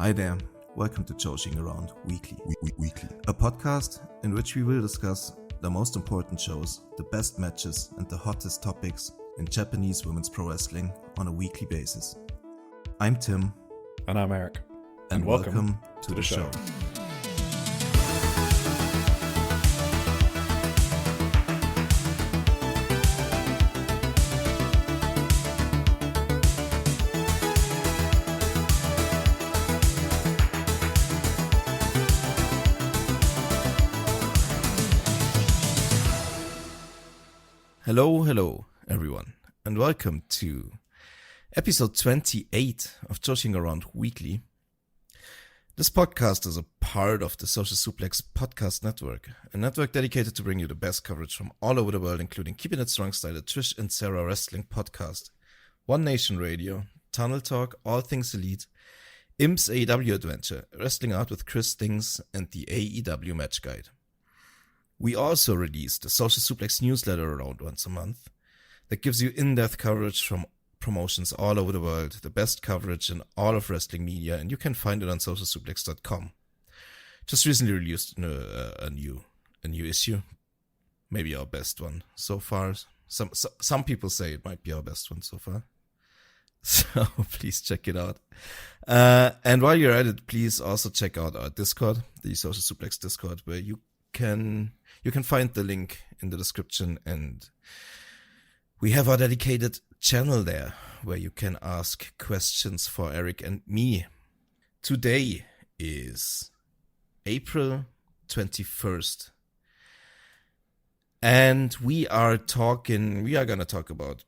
Hi there, welcome to Joshi'ing Around Weekly, a podcast in which we will discuss the most important shows, the best matches and the hottest topics in Japanese women's pro wrestling on a weekly basis. I'm Tim. And I'm Eric. And welcome to the show. Hello, everyone, and welcome to episode 28 of Joshi'ing Around Weekly. This podcast is a part of the Social Suplex podcast network, a network dedicated to bring you the best coverage from all over the world, including Keeping It Strong Style, the Trish and Sarah Wrestling Podcast, One Nation Radio, Tunnel Talk, All Things Elite, Imps AEW Adventure, Wrestling Out with Chris Things, and the AEW Match Guide. We also release the Social Suplex newsletter around once a month that gives you in-depth coverage from promotions all over the world, the best coverage in all of wrestling media, and you can find it on socialsuplex.com. Just recently released a new issue, maybe our best one so far. Some people say it might be our best one so far, so please check it out. And while you're at it, please also check out our Discord, the Social Suplex Discord, where you can find the link in the description, and we have our dedicated channel there where you can ask questions for Eric and me. Today is April 21st, and we are going to talk about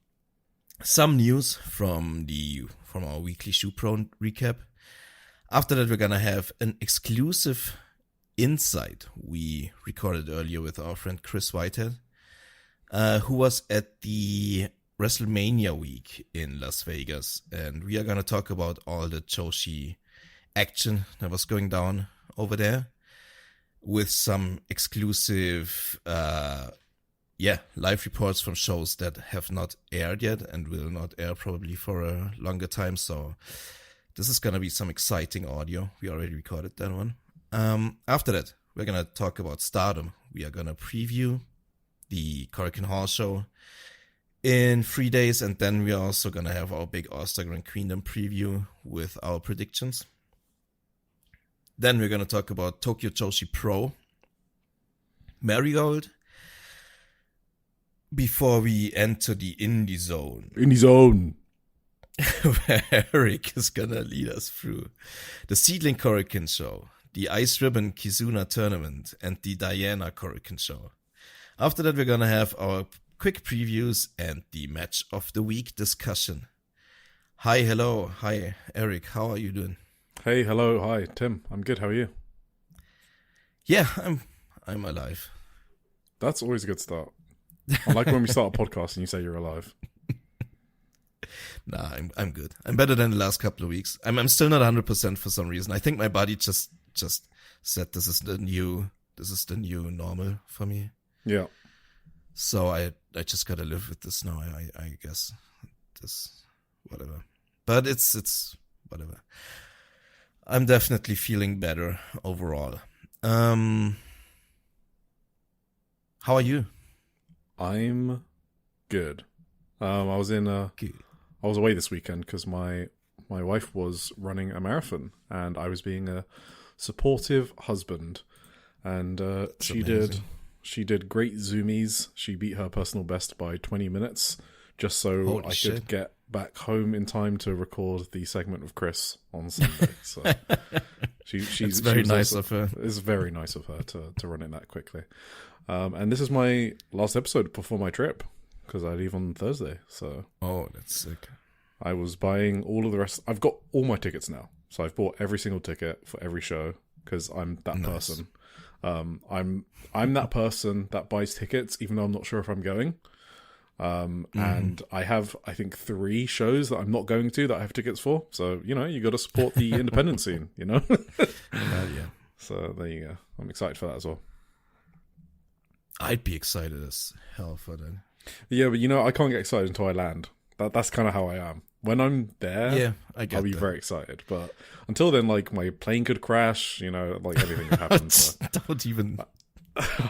some news from our weekly Shupro recap. After that, we're going to have an exclusive insight we recorded earlier with our friend Chris Whitehead, who was at the WrestleMania week in Las Vegas, and we are going to talk about all the Joshi action that was going down over there with some exclusive live reports from shows that have not aired yet and will not air probably for a longer time. So this is going to be some exciting audio. We already recorded that one. After that, we're going to talk about STARDOM. We are going to preview the Korakuen Hall show in 3 days, and then we're also going to have our big All-Star Grand Queendom preview with our predictions. Then we're going to talk about Tokyo Joshi Pro, Marigold, before we enter the Indie Zone. Where Eric is going to lead us through the SEAdLINNG Korakuen show, the Ice Ribbon Kizuna tournament, and the Diana Korakuen show. After that, we're going to have our quick previews and the match of the week discussion. Hi, Eric. How are you doing? Hey, hello, hi, Tim. I'm good. How are you? Yeah, I'm alive. That's always a good start. I like when we start a podcast and you say you're alive. Nah, I'm good. I'm better than the last couple of weeks. I'm still not 100% for some reason. I think my body just said this is the new normal for me. Yeah. So I just gotta live with this now. I guess this whatever. But it's whatever. I'm definitely feeling better overall. How are you? I'm good. I was away this weekend because my wife was running a marathon and I was being a supportive husband, and she did great zoomies. She beat her personal best by 20 minutes just so could get back home in time to record the segment with Chris on Sunday. So it's very nice of her. It's very nice of her to run it that quickly. And this is my last episode before my trip, because I leave on Thursday. So that's sick. I was buying all of the rest. I've got all my tickets now, so I've bought every single ticket for every show because I'm that person. I'm that person that buys tickets even though I'm not sure if I'm going. And I have, I think, 3 shows that I'm not going to that I have tickets for. So you got to support the independent scene. Yeah. So there you go. I'm excited for that as well. I'd be excited as hell for that. Yeah, but I can't get excited until I land. That's kind of how I am. when I'm there, I'll be that. very excited. But until then, like, my plane could crash, you know, like anything could happen. So. Don't even.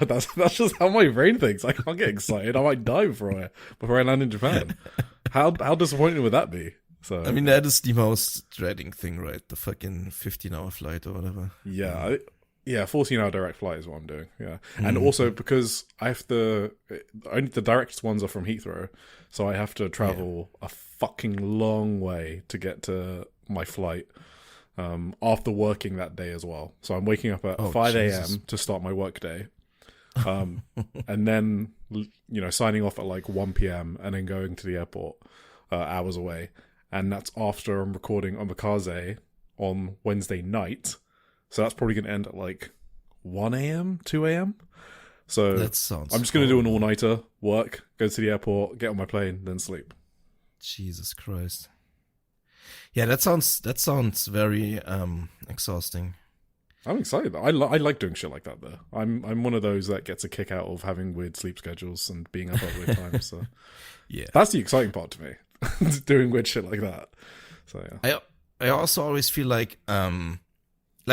That's just how my brain thinks. I can't get excited. I might die before I land in Japan. How disappointing would that be? So I mean, that is the most dreading thing, right? The fucking 15-hour flight or whatever. Yeah. 14-hour direct flight is what I'm doing. Yeah, and also because I have to, only the direct ones are from Heathrow, so I have to travel a fucking long way to get to my flight. After working that day as well, so I'm waking up at 5 a.m. to start my work day, and then signing off at like 1 p.m. and then going to the airport hours away, and that's after I'm recording Omikaze on Wednesday night. So that's probably going to end at like 1 a.m., 2 a.m. So that sounds I'm just going to do an all-nighter, work, go to the airport, get on my plane, then sleep. Jesus Christ. Yeah, that sounds very exhausting. I'm excited. I like doing shit like that, though. I'm one of those that gets a kick out of having weird sleep schedules and being up at weird times. So yeah, that's the exciting part to me, doing weird shit like that. So yeah. I also always feel like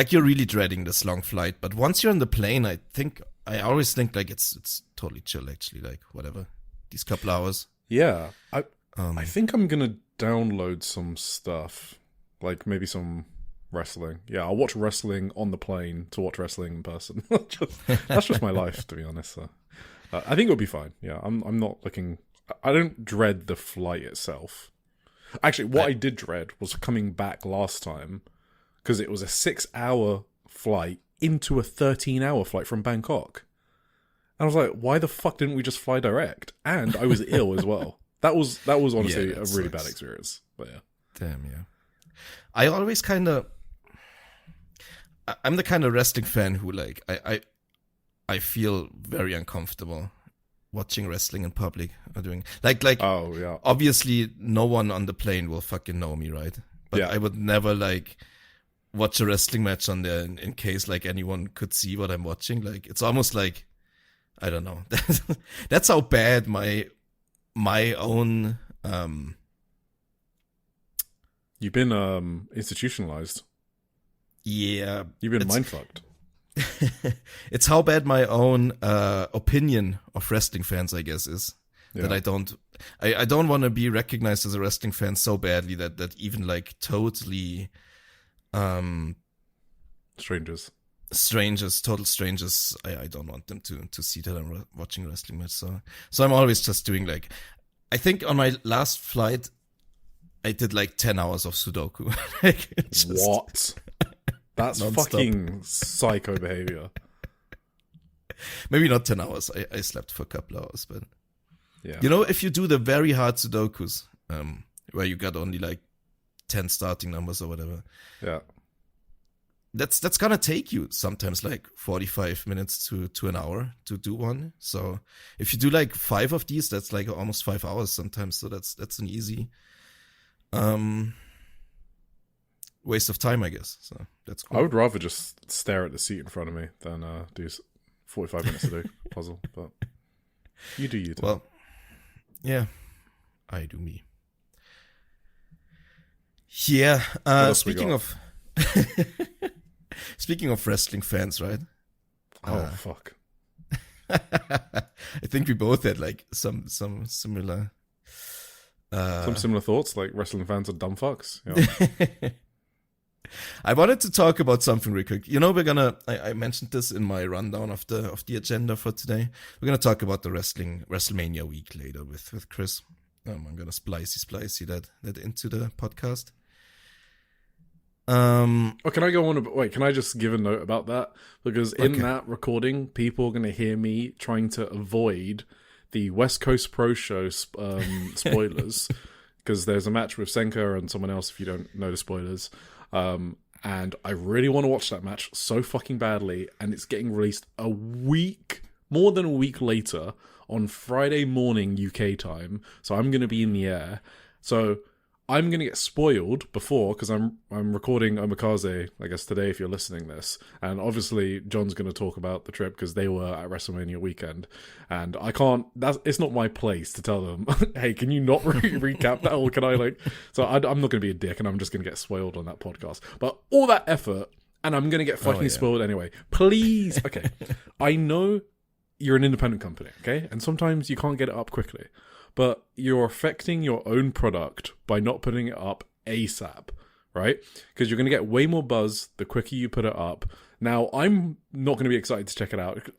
you're really dreading this long flight, but once you're on the plane, I always think like it's totally chill actually, like whatever, these couple hours. Yeah, I think I'm gonna download some stuff, like maybe some wrestling. Yeah, I'll watch wrestling on the plane to watch wrestling in person. That's just my life, to be honest. So, I think it'll be fine. Yeah, I'm not looking. I don't dread the flight itself. Actually, what I did dread was coming back last time. Because it was a 6-hour flight into a 13-hour flight from Bangkok. And I was like, why the fuck didn't we just fly direct? And I was ill as well. That was honestly a really bad experience. But yeah. Damn, yeah. I always kind of... I'm the kind of wrestling fan who, like, I feel very uncomfortable watching wrestling in public or doing... Like, oh, yeah. Obviously, no one on the plane will fucking know me, right? But yeah. I would never, like... watch a wrestling match on there in case like anyone could see what I'm watching. Like it's almost like I don't know. That's how bad my own You've been institutionalized. Yeah. You've been mindfucked. It's how bad my own opinion of wrestling fans, I guess, is. Yeah. That I don't want to be recognized as a wrestling fan so badly that even like totally total strangers, I don't want them to see that I'm watching a wrestling match. So I'm always just doing like, I think on my last flight I did like 10 hours of Sudoku. Like, what? That's fucking psycho behavior. Maybe not 10 hours. I slept for a couple hours, but yeah. You know, if you do the very hard Sudokus, where you got only like 10 starting numbers or whatever. Yeah. That's gonna take you sometimes like 45 minutes to an hour to do one. So if you do like 5 of these, that's like almost 5 hours sometimes. So that's an easy waste of time, I guess. So that's cool. I would rather just stare at the seat in front of me than do 45 minutes to do puzzle. But you do you. Well, yeah, I do me. Yeah. Speaking of wrestling fans, right? Oh fuck! I think we both had like some similar, some similar thoughts. Like wrestling fans are dumb fucks. Yeah. I wanted to talk about something real quick. You know, I mentioned this in my rundown of the agenda for today. We're gonna talk about the WrestleMania week later with Chris. I'm gonna splicey that into the podcast. Can I go on? Wait, can I just give a note about that? Because in that recording, people are going to hear me trying to avoid the West Coast Pro Show spoilers. Because there's a match with Senka and someone else, if you don't know the spoilers. And I really want to watch that match so fucking badly. And it's getting released more than a week later on Friday morning UK time. So I'm going to be in the air. So I'm going to get spoiled before, because I'm recording Omikaze, I guess, today if you're listening this. And obviously, John's going to talk about the trip because they were at WrestleMania weekend. And I can't, it's not my place to tell them, hey, can you not recap that? Or can I, so I'm not going to be a dick and I'm just going to get spoiled on that podcast. But all that effort, and I'm going to get fucking spoiled anyway. Please. Okay. I know you're an independent company, okay? And sometimes you can't get it up quickly. But you're affecting your own product by not putting it up ASAP, right? Because you're going to get way more buzz the quicker you put it up. Now, I'm not going to be excited to check it out.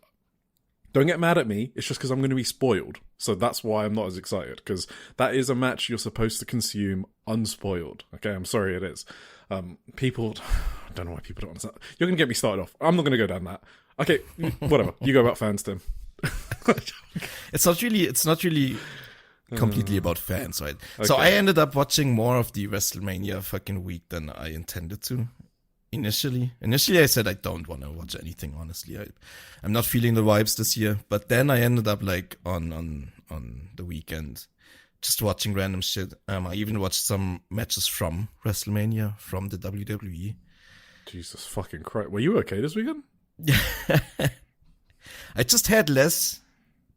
Don't get mad at me. It's just because I'm going to be spoiled. So that's why I'm not as excited. Because that is a match you're supposed to consume unspoiled. Okay, I'm sorry it is. People, I don't know why people don't understand. You're going to get me started off. I'm not going to go down that. Okay, whatever. You go about fans, Tim. It's not really completely about fans, right? Okay. So I ended up watching more of the WrestleMania fucking week than I intended to. Initially I said I don't want to watch anything, honestly. I'm not feeling the vibes this year. But then I ended up on the weekend just watching random shit. I even watched some matches from WrestleMania, from the WWE. Jesus fucking Christ. Were you okay this weekend? I just had less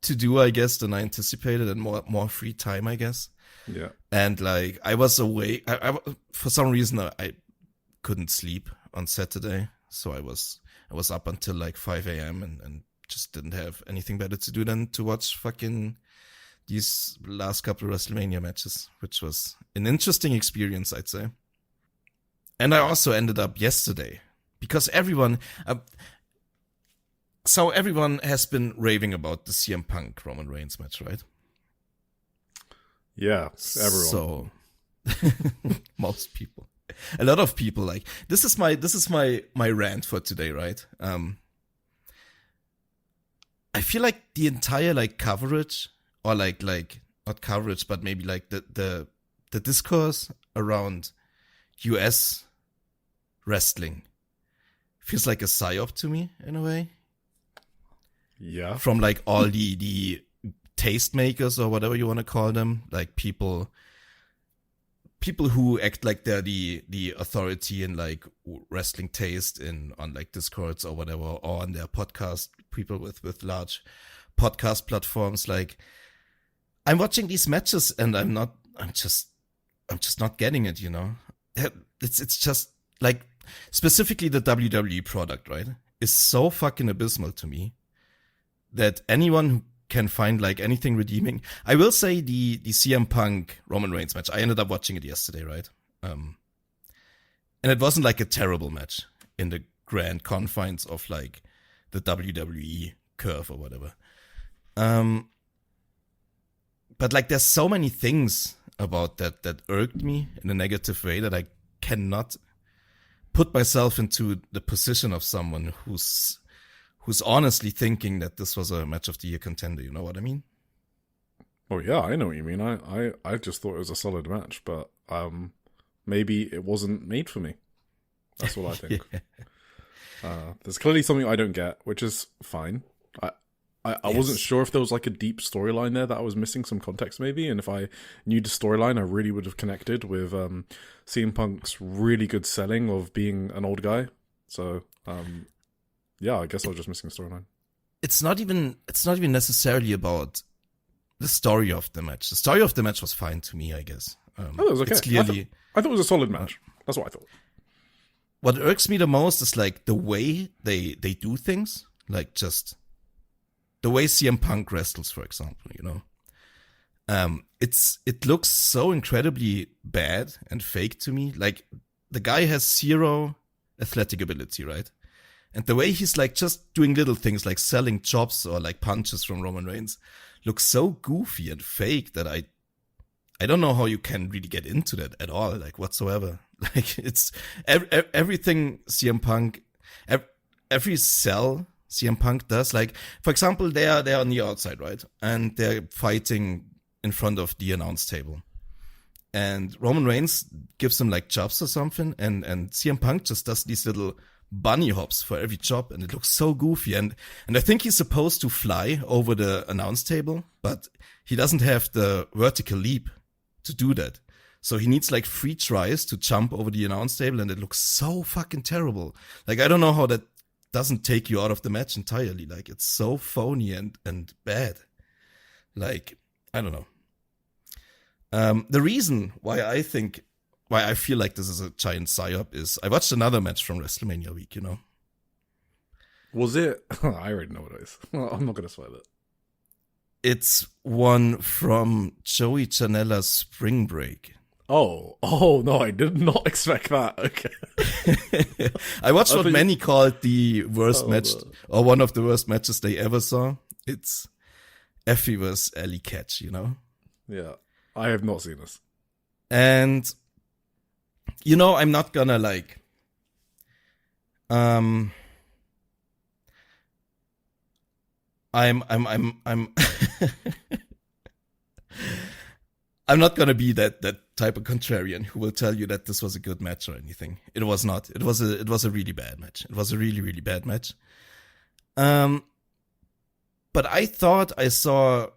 to do, I guess, than I anticipated, and more free time, I guess. Yeah. And I was away. I for some reason I couldn't sleep on Saturday, so I was up until 5 a.m. and just didn't have anything better to do than to watch fucking these last couple of WrestleMania matches, which was an interesting experience, I'd say. And I also ended up yesterday because everyone has been raving about the CM Punk Roman Reigns match, right? Yeah, everyone. So most people, a lot of people this is my rant for today, right? I feel like the entire coverage, or not coverage, but maybe the discourse around US wrestling feels like a psyop to me in a way. Yeah. From all the tastemakers or whatever you want to call them, people who act like they're the authority in wrestling taste on Discords or whatever, or on their podcast, people with large podcast platforms. I'm watching these matches and I'm just not getting it, you know. It's just specifically the WWE product, right, is so fucking abysmal to me that anyone who can find anything redeeming. I will say the CM Punk Roman Reigns match, I ended up watching it yesterday, right? And it wasn't a terrible match in the grand confines of the WWE curve or whatever. But there's so many things about that irked me in a negative way that I cannot put myself into the position of someone who's honestly thinking that this was a match of the year contender. You know what I mean? Oh yeah, I know what you mean. I just thought it was a solid match, but maybe it wasn't made for me. That's what I think. Yeah. There's clearly something I don't get, which is fine. I wasn't sure if there was a deep storyline there that I was missing some context maybe, and if I knew the storyline, I really would have connected with CM Punk's really good selling of being an old guy. So yeah, I guess I was just missing a storyline. It's not even necessarily about the story of the match. The story of the match was fine to me, I guess. It was okay. It's clearly, I thought it was a solid match. That's what I thought. What irks me the most is the way they do things, just the way CM Punk wrestles, for example. You know, it looks so incredibly bad and fake to me. The guy has zero athletic ability, right? And the way he's just doing little things selling chops or punches from Roman Reigns looks so goofy and fake that I don't know how you can really get into that at all, whatsoever. It's everything CM Punk, every sell CM Punk does. For example, they are on the outside, right? And they're fighting in front of the announce table. And Roman Reigns gives them chops or something, and CM Punk just does these little bunny hops for every chop, and it looks so goofy. And I think he's supposed to fly over the announce table, but he doesn't have the vertical leap to do that. So he needs like 3 tries to jump over the announce table, and it looks so fucking terrible. Like, I don't know how that doesn't take you out of the match entirely. Like, it's so phony and bad. Like, I don't know. The reason why I feel like this is a giant psyop is I watched another match from WrestleMania week, you know. Was it? I already know what it is. I'm not going to spoil it. It's one from Joey Janela's Spring Break. Oh, no, I did not expect that. Okay. I watched what many called the worst match, or one of the worst matches they ever saw. It's Effie vs. Alley Catch, you know? Yeah, I have not seen this. And, you know, I'm not gonna like, I'm I'm not gonna be that type of contrarian who will tell you that this was a good match or anything. It was not. It was a really bad match. It was a really, really bad match. But I thought I saw,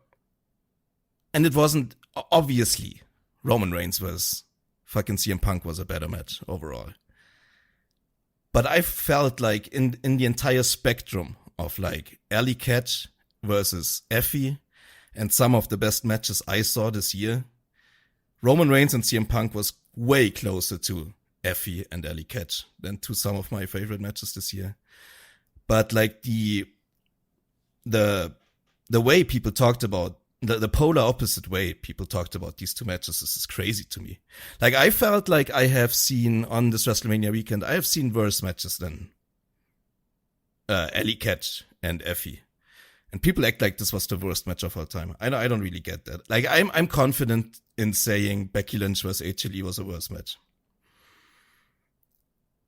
and it wasn't, obviously, Roman Reigns versus fucking CM Punk was a better match overall. But I felt like in the entire spectrum of like Alley Catch versus Effie and some of the best matches I saw this year, Roman Reigns and CM Punk was way closer to Effie and Alley Catch than to some of my favorite matches this year. But like the way people talked about, the polar opposite way people talked about these two matches is crazy to me. Like, I felt like I have seen on this WrestleMania weekend, I have seen worse matches than Alley Catch and Effie. And people act like this was the worst match of all time. I don't really get that. Like, I'm confident in saying Becky Lynch vs. HLE was a worse match.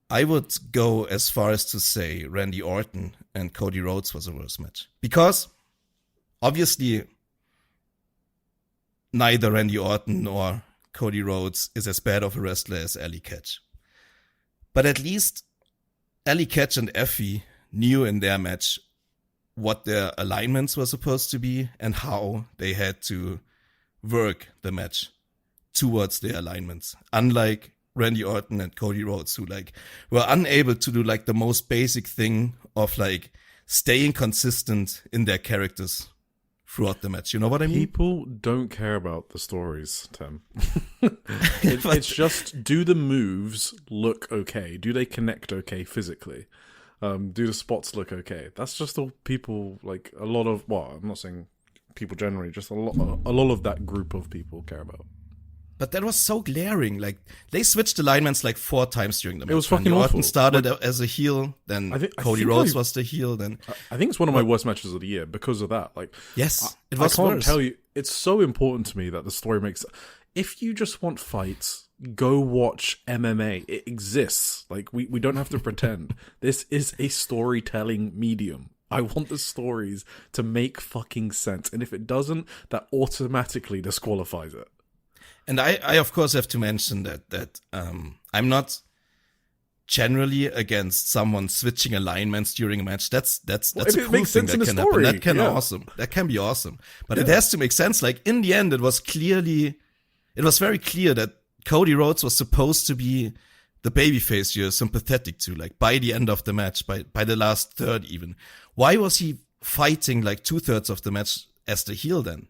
I would go as far as to say Randy Orton and Cody Rhodes was a worse match. Because, obviously, neither Randy Orton nor Cody Rhodes is as bad of a wrestler as Alley Catch. But at least Alley Catch and Effie knew in their match what their alignments were supposed to be and how they had to work the match towards their alignments. Unlike Randy Orton and Cody Rhodes, who like were unable to do like the most basic thing of like staying consistent in their characters throughout the match. You know what I mean? People don't care about the stories, Tim. It's just, do the moves look okay? Do they connect okay physically? Do the spots look okay? That's just all people, like a lot of, well, I'm not saying people generally, just a lot of that group of people care about. But that was so glaring. Like, they switched alignments like 4 times during the match. It was fucking Randy awful. Orton started as a heel, then Cody Rhodes was the heel, then... I think it's one of my worst matches of the year because of that. Like, yes, it was I can't worse. tell you, it's so important to me that the story makes... If you just want fights, go watch MMA. It exists. Like, we don't have to pretend. This is a storytelling medium. I want the stories to make fucking sense. And if it doesn't, that automatically disqualifies it. And I of course have to mention that I'm not generally against someone switching alignments during a match. That's a cool makes thing sense that in can the story. happen. That can be awesome. But it has to make sense. Like, in the end, it was very clear that Cody Rhodes was supposed to be the babyface you're sympathetic to, like, by the end of the match, by the last third even. Why was he fighting like 2/3 of the match as the heel then?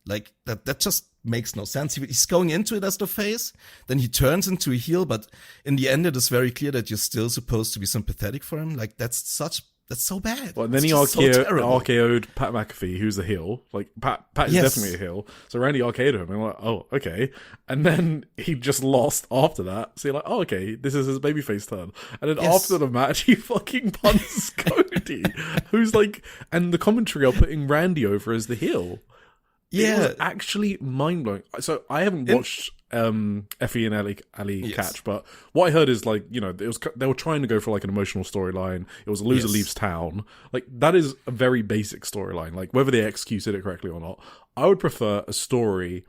Like, that just makes no sense. He's going into it as the face, then he turns into a heel, but in the end it is very clear that you're still supposed to be sympathetic for him. Like, that's so bad. Well, and then he RKO'd Pat McAfee, who's the heel. Like, Pat is definitely a heel. So Randy RKO'd him, and I'm like, oh, okay. And then he just lost after that. So you're like, oh, okay, this is his babyface turn. And then after the match, he fucking punts Cody, who's like, and the commentary are putting Randy over as the heel. Yeah, it was actually mind-blowing. So I haven't watched Effie and Alley Catch, but what I heard is, like, you know, they were trying to go for like an emotional storyline. It was a loser leaves town. Like, that is a very basic storyline. Like, whether they executed it correctly or not, I would prefer a story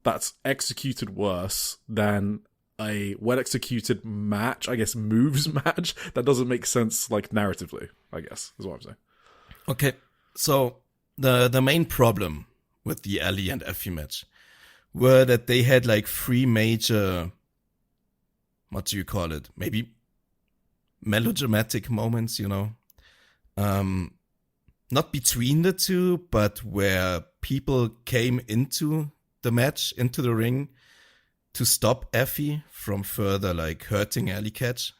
that's executed worse than a well-executed match, I guess, moves match that doesn't make sense, like, narratively, I guess, is what I'm saying. Okay, so the main problem with the Alley and Effie match were that they had like 3 major, what do you call it? Maybe melodramatic moments, you know? Not between the two, but where people came into the match, into the ring, to stop Effie from further like hurting Alley Catch.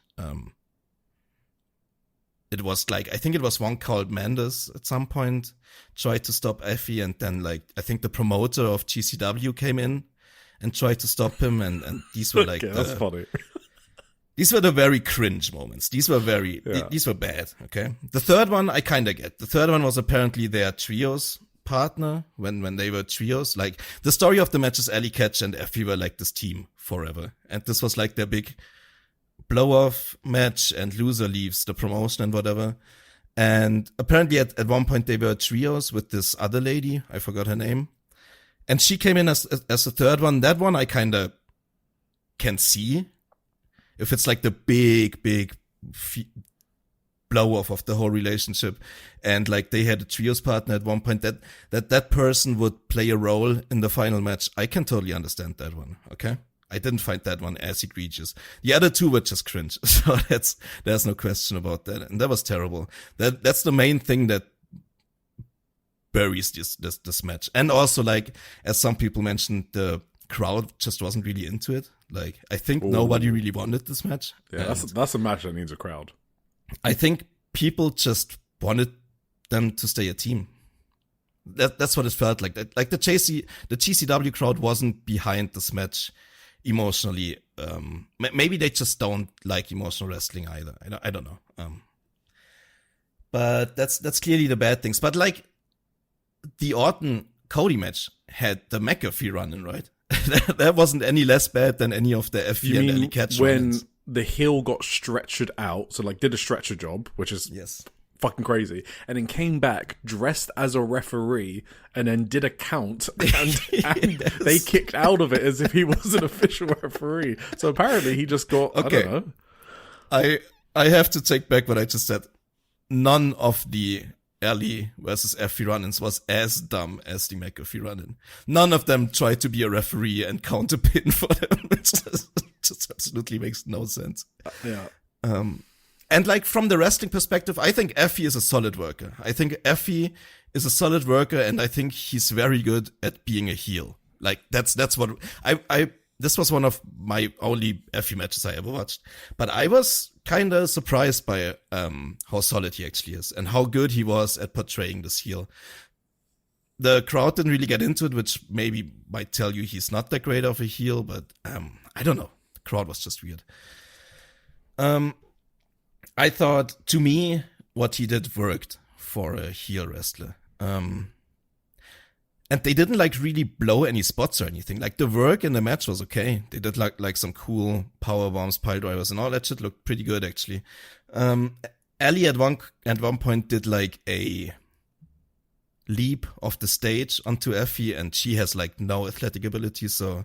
It was like, I think it was one called Mendes at some point tried to stop Effie, and then like I think the promoter of GCW came in and tried to stop him, and these were like that's funny. These were the very cringe moments. These were these were bad. Okay. The third one I kind of get. The third one was apparently their trios partner when they were trios. Like the story of the match is Alley Catch and Effie were like this team forever, and this was like their big blow off match, and loser leaves the promotion and whatever. And apparently at one point they were trios with this other lady. I forgot her name. And she came in as the third one. That one I kind of can see. If it's like the big blow off of the whole relationship, and like they had a trios partner at one point, that person would play a role in the final match, I can totally understand that one. Okay. I didn't find that one as egregious. The other two were just cringe. So there's no question about that. And that was terrible. That's the main thing that buries this match. And also, like, as some people mentioned, the crowd just wasn't really into it. Like, I think nobody really wanted this match. Yeah, that's a match that needs a crowd. I think people just wanted them to stay a team. That's what it felt like. Like the GCW crowd wasn't behind this match emotionally. Maybe they just don't like emotional wrestling either. I don't know. But that's clearly the bad things. But like the Orton Cody match had the McAfee run-in, right? That wasn't any less bad than any of the Effie and Alley Catch when run-ins. The heel got stretchered out, so like did a stretcher job, which is fucking crazy, and then came back dressed as a referee and then did a count, and they kicked out of it as if he was an official referee. So apparently he just got, I don't know. I have to take back what I just said. None of the Alley versus Effie run-ins was as dumb as the McAfee run-in. None of them tried to be a referee and counterpin for them. It just absolutely makes no sense. Yeah. And like from the wrestling perspective, I think Effie is a solid worker. I think Effie is a solid worker, and I think he's very good at being a heel. Like that's what this was one of my only Effie matches I ever watched. But I was kind of surprised by how solid he actually is and how good he was at portraying this heel. The crowd didn't really get into it, which maybe might tell you he's not that great of a heel, but I don't know. The crowd was just weird. I thought, to me, what he did worked for a heel wrestler. And they didn't like really blow any spots or anything. Like the work in the match was okay. They did like some cool power bombs, pile drivers, and all that shit looked pretty good actually. Ellie at one point did like a leap off the stage onto Effie, and she has like no athletic ability, so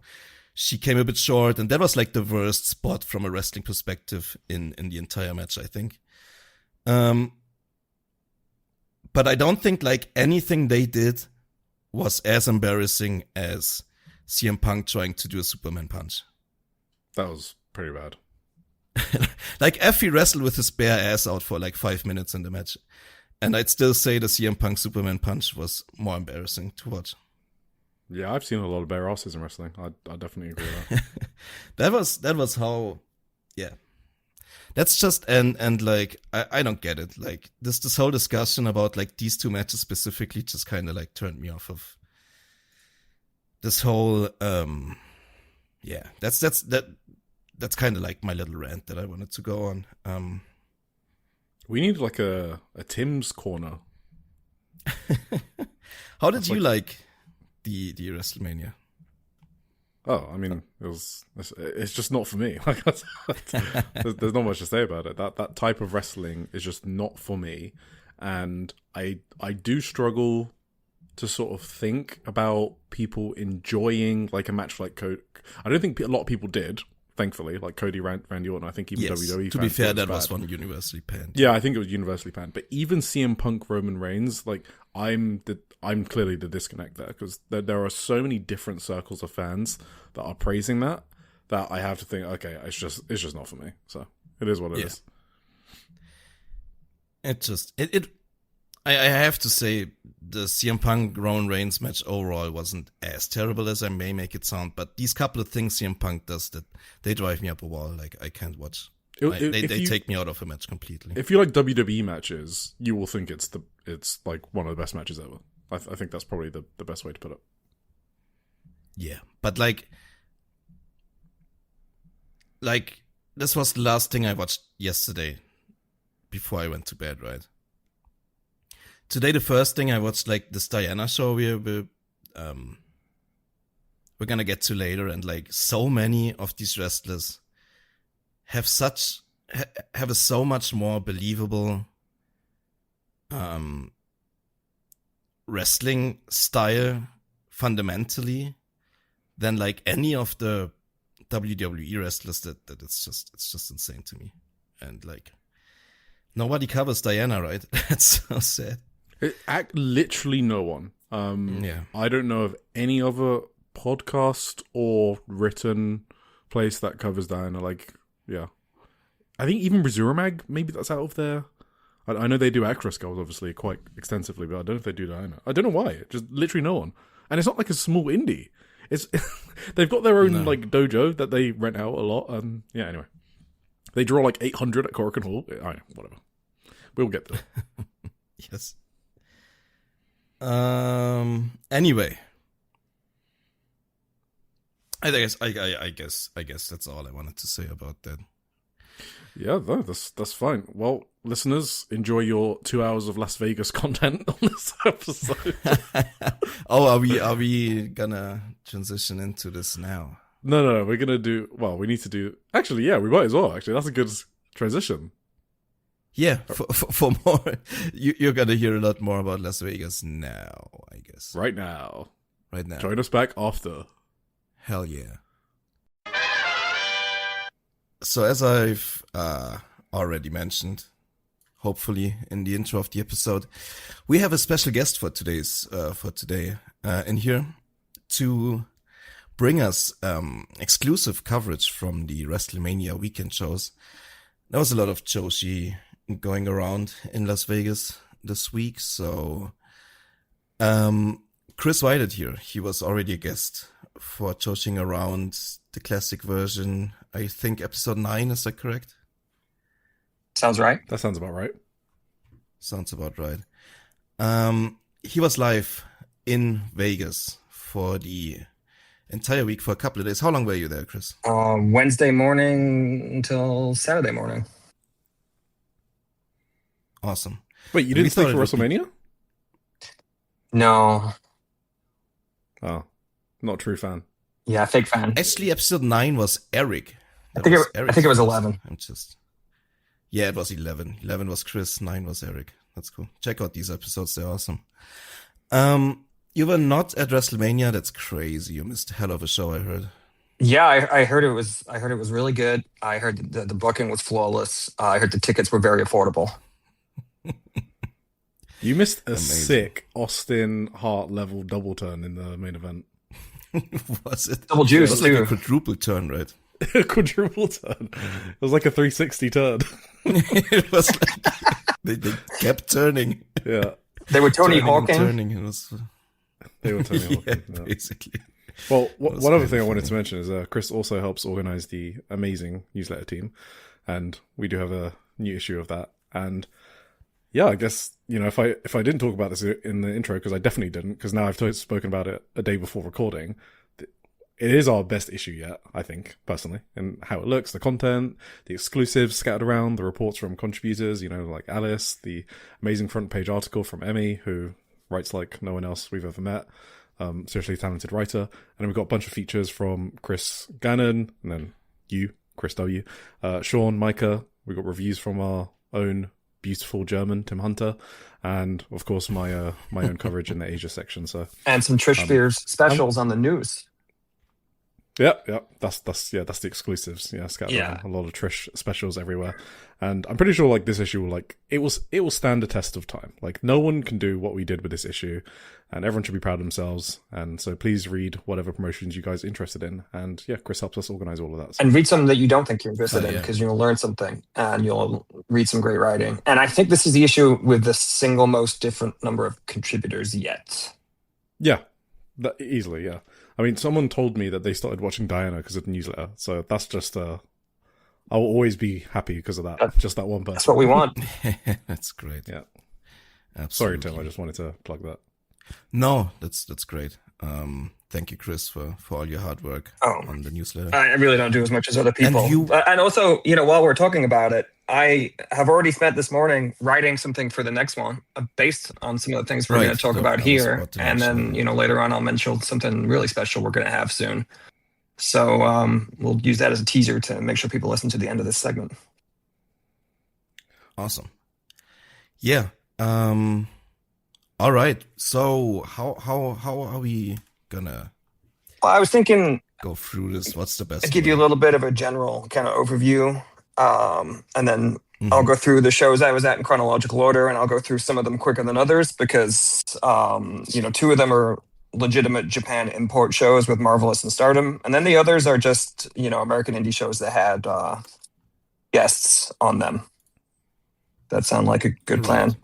she came a bit short, and that was like the worst spot from a wrestling perspective in the entire match, I think. But I don't think like anything they did was as embarrassing as CM Punk trying to do a Superman punch. That was pretty bad. Like Effie wrestled with his bare ass out for like 5 minutes in the match, and I'd still say the CM Punk Superman punch was more embarrassing to watch. Yeah, I've seen a lot of bare asses in wrestling. I definitely agree with that. that was how, yeah. That's just, and like, I don't get it. Like, this whole discussion about like these two matches specifically just kind of like turned me off of this whole, yeah, that's kind of like my little rant that I wanted to go on. We need like a Tim's corner. How did you like the WrestleMania? Oh, I mean, it's just not for me. There's not much to say about it. That type of wrestling is just not for me, and I do struggle to sort of think about people enjoying like a match like Cody. I don't think a lot of people did, thankfully. Like Cody, Randy Orton, I think even WWE. To be fair, that bad. was one universally panned. Yeah, I think it was universally panned. But even CM Punk, Roman Reigns, like I'm clearly the disconnect there, because there are so many different circles of fans that are praising that I have to think, okay, it's just not for me. So it is what it is. I have to say the CM Punk Roman Reigns match overall wasn't as terrible as I may make it sound, but these couple of things CM Punk does, that they drive me up a wall. Like, I can't watch. They take me out of a match completely. If you like WWE matches, you will think it's like one of the best matches ever. I think that's probably the best way to put it. Yeah, but like this was the last thing I watched yesterday before I went to bed, right? Today, the first thing I watched, like this Diana show we're gonna get to later, and like so many of these wrestlers have a so much more believable wrestling style fundamentally than like any of the WWE wrestlers that it's just insane to me. And like nobody covers Diana, right? That's so sad. Literally no one. I don't know of any other podcast or written place that covers Diana. Like, yeah. I think even Mag, maybe that's out of there. I know they do Actress Girls, obviously, quite extensively, but I don't know if they do Diana. I don't know why. Just literally no one. And it's not like a small indie. It's they've got their own like dojo that they rent out a lot. Yeah, anyway. They draw like 800 at Korakuen Hall. I know, whatever. We'll get there. Yes. Anyway, I guess that's all I wanted to say about that. Yeah, no, that's fine. Well, listeners, enjoy your 2 hours of Las Vegas content on this episode. Oh, are we gonna transition into this now? No, we're gonna do. Well, we need to do. Actually, yeah, we might as well. Actually, that's a good transition. Yeah, for more, you're gonna hear a lot more about Las Vegas now, I guess. Right now. Join us back after. Hell yeah. So as I've already mentioned, hopefully in the intro of the episode, we have a special guest for today in here to bring us exclusive coverage from the WrestleMania weekend shows. There was a lot of Joshi going around in Las Vegas this week, so Chris Whitehead here. He was already a guest for Joshi'ing around the classic version. I think episode 9, is that correct? Sounds right. That sounds about right. Sounds about right. He was live in Vegas for the entire week for a couple of days. How long were you there, Chris? Wednesday morning until Saturday morning. Awesome. Wait, you didn't stay for WrestleMania? No. Oh, not a true fan. Yeah, fake fan. Actually, episode 9 was Eric. I think it was 11. Yeah, it was 11. 11 was Chris, 9 was Eric. That's cool. Check out these episodes, they're awesome. You were not at WrestleMania. That's crazy. You missed a hell of a show, I heard. Yeah, I heard it was really good. I heard the booking was flawless. I heard the tickets were very affordable. You missed a sick Austin Hart level double turn in the main event. Was it? Double juice, it was too. Like a quadruple turn, right? A quadruple turn. It was like a 360 turn. It was like they kept turning. Yeah. They were Tony Hawking. Turning. It was... They were Tony Hawking. Yeah, basically. Well, one other thing I wanted to mention is Chris also helps organize the amazing newsletter team, and we do have a new issue of that. And yeah, I guess, you know, if I didn't talk about this in the intro, because I definitely didn't, because now I've spoken about it a day before recording, it is our best issue yet, I think, personally, and how it looks, the content, the exclusives scattered around, the reports from contributors, you know, like Alice, the amazing front page article from Emmy, who writes like no one else we've ever met, seriously talented writer, and then we've got a bunch of features from Chris Gannon, and then you, Chris W, Sean, Micah, we've got reviews from our own beautiful German, Tim Hunter, and of course my own coverage in the Asia section. So and some Trish Spears specials on the news. Yeah. That's the exclusives. Yeah, scattered around. A lot of Trish specials everywhere, and I'm pretty sure like this issue will it will stand the test of time. Like no one can do what we did with this issue, and everyone should be proud of themselves. And so please read whatever promotions you guys are interested in. And yeah, Chris helps us organize all of that. So. And read something that you don't think you're interested in, because you'll learn something and you'll read some great writing. And I think this is the issue with the single most different number of contributors yet. Yeah, easily. Yeah. I mean, someone told me that they started watching Diana because of the newsletter. So that's just, I'll always be happy because of that. Just that one person. That's what we want. That's great. Yeah. Absolutely. Sorry, Tim. I just wanted to plug that. No, that's great. Thank you, Chris, for all your hard work on the newsletter. I really don't do as much as other people. And also, while we're talking about it, I have already spent this morning writing something for the next one based on some of the things we're going to talk about here. And then, later on, I'll mention something really special we're going to have soon. So we'll use that as a teaser to make sure people listen to the end of this segment. Awesome. Yeah. All right. So how are we gonna? Well, I was thinking go through this. What's the best? I'll give you a little bit of a general kind of overview, and then I'll go through the shows I was at in chronological order, and I'll go through some of them quicker than others because two of them are legitimate Japan import shows with Marvelous and Stardom, and then the others are just American indie shows that had guests on them. That sound like a good plan?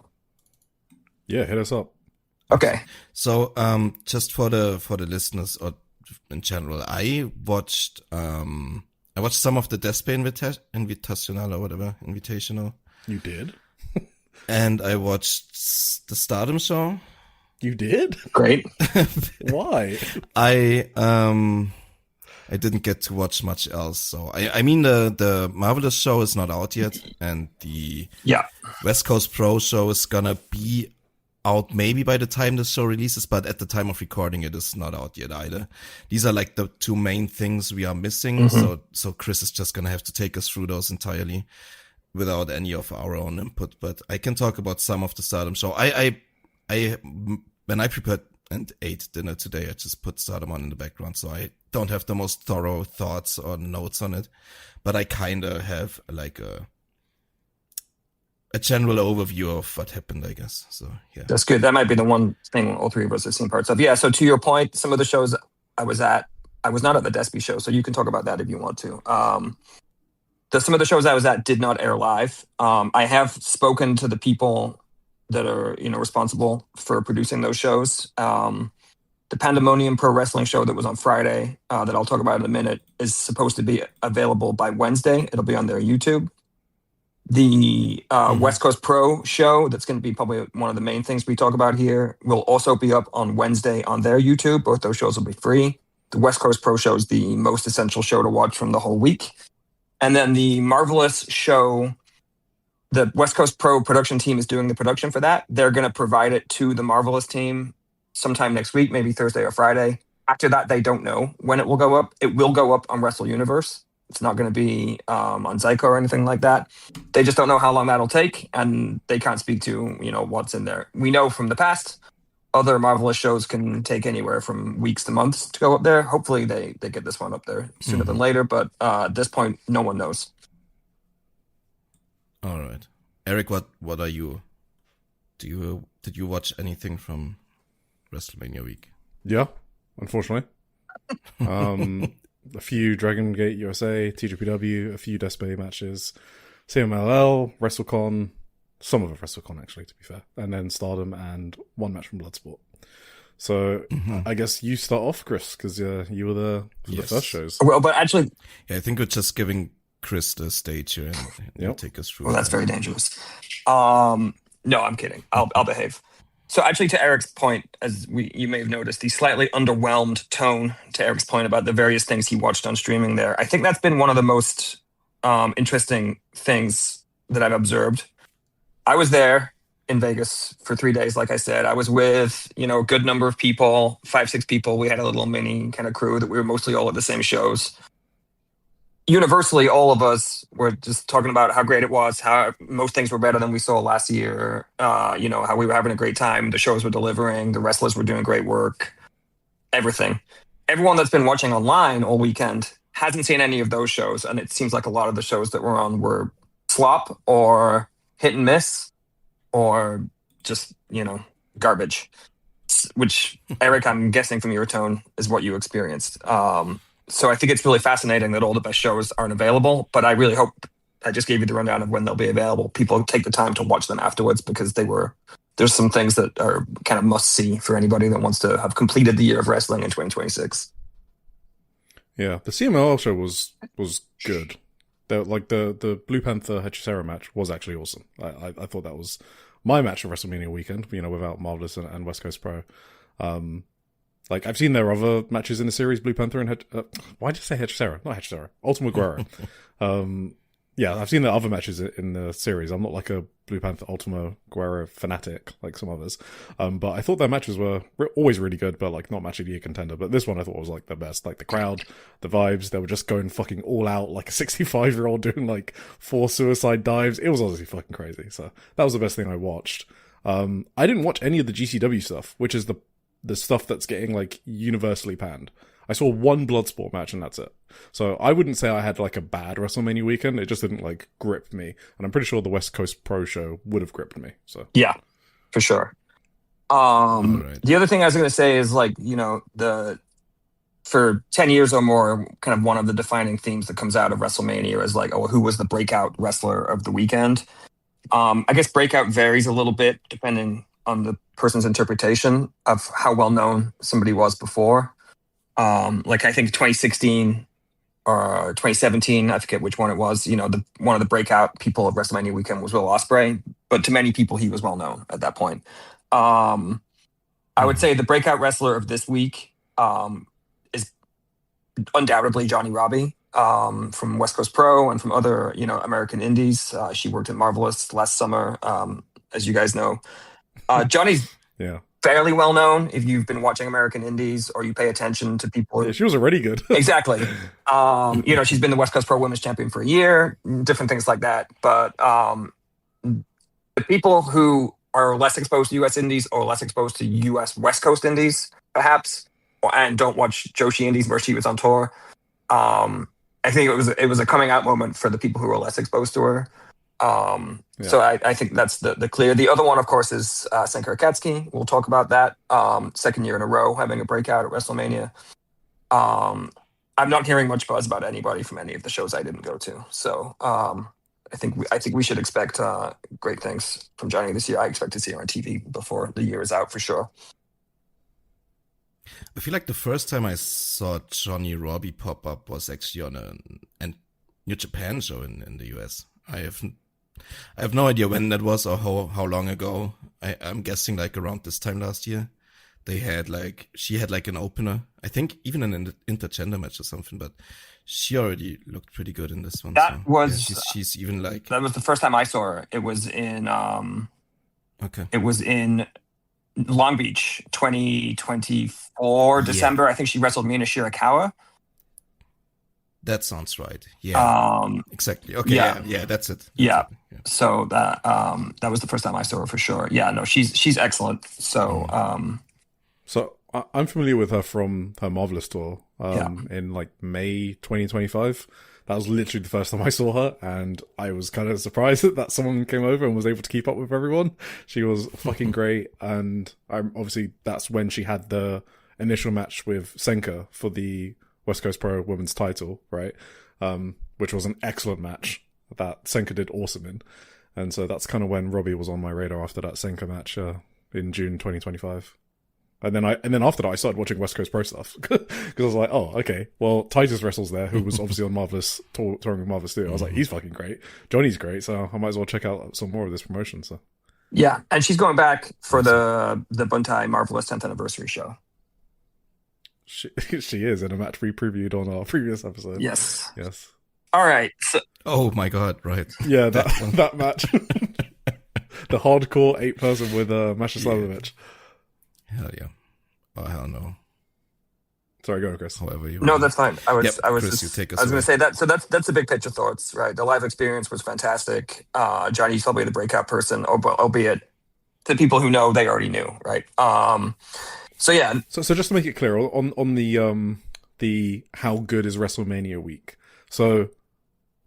Yeah, hit us up. Okay. So, just for the listeners or in general, I watched some of the Despe Invitational or whatever, Invitational. You did? And I watched the Stardom show. You did? Great. Why? I didn't get to watch much else. So I mean the Marvelous show is not out yet, and the West Coast Pro show is gonna be out maybe by the time the show releases, but at the time of recording it is not out yet either. These are like the two main things we are missing. So Chris is just gonna have to take us through those entirely without any of our own input. But I can talk about some of the Stardom show. I when I prepared and ate dinner today, I just put Stardom on in the background, so I don't have the most thorough thoughts or notes on it, but I kind of have like a general overview of what happened, I guess. So yeah, that's good. That might be the one thing all three of us have seen parts of. Yeah. So to your point, some of the shows I was not at the Despi show, so you can talk about that if you want to. Some of the shows I was at did not air live. I have spoken to the people that are responsible for producing those shows. The Pandemonium Pro Wrestling show that was on Friday, that I'll talk about in a minute, is supposed to be available by Wednesday. It'll be on their YouTube. The West Coast Pro show, that's going to be probably one of the main things we talk about here, will also be up on Wednesday on their YouTube. Both those shows will be free. The West Coast Pro show is the most essential show to watch from the whole week. And then the Marvelous show, the West Coast Pro production team is doing the production for that. They're going to provide it to the Marvelous team sometime next week, maybe Thursday or Friday. After that, they don't know when it will go up. It will go up on Wrestle Universe. It's not going to be on Zyko or anything like that. They just don't know how long that'll take, and they can't speak to what's in there. We know from the past, other Marvelous shows can take anywhere from weeks to months to go up there. Hopefully, they get this one up there sooner than later, but at this point, no one knows. All right, Eric, what are you? Did you watch anything from WrestleMania week? Yeah, unfortunately. A few Dragon Gate USA, TJPW, a few Despe matches, CMLL, WrestleCon, some of it WrestleCon actually, to be fair, and then Stardom and one match from Bloodsport. So I guess you start off, Chris, because you were the first shows. Well, but actually, I think we're just giving Chris the stage here and take us through. Well, that's very dangerous. No, I'm kidding. I'll behave. So actually, to Eric's point, as you may have noticed, the slightly underwhelmed tone to Eric's point about the various things he watched on streaming there, I think that's been one of the most interesting things that I've observed. I was there in Vegas for 3 days, like I said. I was with, a good number of people, 5-6 people. We had a little mini kind of crew that we were mostly all at the same shows. Universally, all of us were just talking about how great it was, how most things were better than we saw last year, how we were having a great time, the shows were delivering, the wrestlers were doing great work, everything. everyone that's been watching online all weekend hasn't seen any of those shows, and it seems like a lot of the shows that were on were slop or hit and miss or just, garbage, which, Eric, I'm guessing from your tone is what you experienced. So I think it's really fascinating that all the best shows aren't available, but I really hope I just gave you the rundown of when they'll be available. People take the time to watch them afterwards because there's some things that are kind of must see for anybody that wants to have completed the year of wrestling in 2026. Yeah, the CMLL show was good. The Blue Panther Hechicera match was actually awesome. I thought that was my match of WrestleMania weekend, without Marvelous and West Coast Pro. I've seen their other matches in the series, Blue Panther and why did I say Hechicera? Not Hechicera. Ultimate Guerrero. Yeah, I've seen the other matches in the series. I'm not like a Blue Panther Ultima Guerrero fanatic like some others. But I thought their matches were always really good, but like not match of the year contender. But this one I thought was like the best. Like the crowd, the vibes, they were just going fucking all out, like a 65-year-old doing like 4 suicide dives. It was honestly fucking crazy. So that was the best thing I watched. I didn't watch any of the GCW stuff, which is the stuff that's getting like universally panned. I saw one Bloodsport match and that's it. So I wouldn't say I had like a bad WrestleMania weekend. It just didn't like grip me. And I'm pretty sure the West Coast Pro show would have gripped me. So yeah, for sure. Right. The other thing I was going to say is for 10 years or more, kind of one of the defining themes that comes out of WrestleMania is like, who was the breakout wrestler of the weekend? I guess breakout varies a little bit depending on the person's interpretation of how well known somebody was before. I think 2016 or 2017, I forget which one it was, one of the breakout people of WrestleMania weekend was Will Ospreay, but to many people, he was well known at that point. I would say the breakout wrestler of this week is undoubtedly Johnny Robbie from West Coast Pro and from other, American indies. She worked at Marvelous last summer, as you guys know. Johnny's fairly well known if you've been watching American indies or you pay attention to people. Yeah, she was already good. Exactly. She's been the West Coast Pro Women's Champion for a year, different things like that. But the people who are less exposed to U.S. indies or less exposed to U.S. West Coast indies, perhaps, and don't watch Joshi indies where she was on tour, I think it was a coming out moment for the people who were less exposed to her. So I think that's the clear. The other one, of course, is Senka Akatsuki. We'll talk about that. Second year in a row having a breakout at WrestleMania. I'm not hearing much buzz about anybody from any of the shows I didn't go to. So I think we should expect great things from Johnny this year. I expect to see her on TV before the year is out for sure. I feel like the first time I saw Johnny Robbie pop up was actually on a New Japan show in the US. I have no idea when that was or how long ago. I'm guessing like around this time last year. She had like an opener. I think even an intergender match or something, but she already looked pretty good in this one. She's even like. That was the first time I saw her. It was in It was in Long Beach, 2024 December. I think she wrestled Mina Shirakawa. That sounds right. Yeah. Exactly. Okay. Yeah. That's it. Yeah. So that was the first time I saw her for sure. Yeah. No, she's excellent. So. So I'm familiar with her from her Marvelous tour. In like May 2025. That was literally the first time I saw her, and I was kind of surprised that someone came over and was able to keep up with everyone. She was fucking great, and obviously that's when she had the initial match with Senka for the West Coast Pro Women's title, right? Which was an excellent match that Senka did awesome in. And so that's kind of when Robbie was on my radar after that Senka match in June 2025. And then after that, I started watching West Coast Pro stuff because I was like, oh, okay. Well, Titus wrestles there, who was obviously on Marvelous, touring with Marvelous too. I was like, he's fucking great. Johnny's great, so I might as well check out some more of this promotion. So, yeah, and she's going back for the Buntai Marvelous 10th anniversary show. She is in a match we previewed on our previous episode. Yes. All right. So, oh my god! Right. Yeah, that match, the hardcore 8-person with Masha Slamovich. Hell yeah! Oh hell no! Sorry, go on, Chris. However you. No, that's fine. I was Chris, going to say that. So that's the big picture thoughts, right? The live experience was fantastic. Johnny's probably the breakout person, albeit the people who know they already knew, right? So yeah. So just to make it clear on the how good is WrestleMania week. So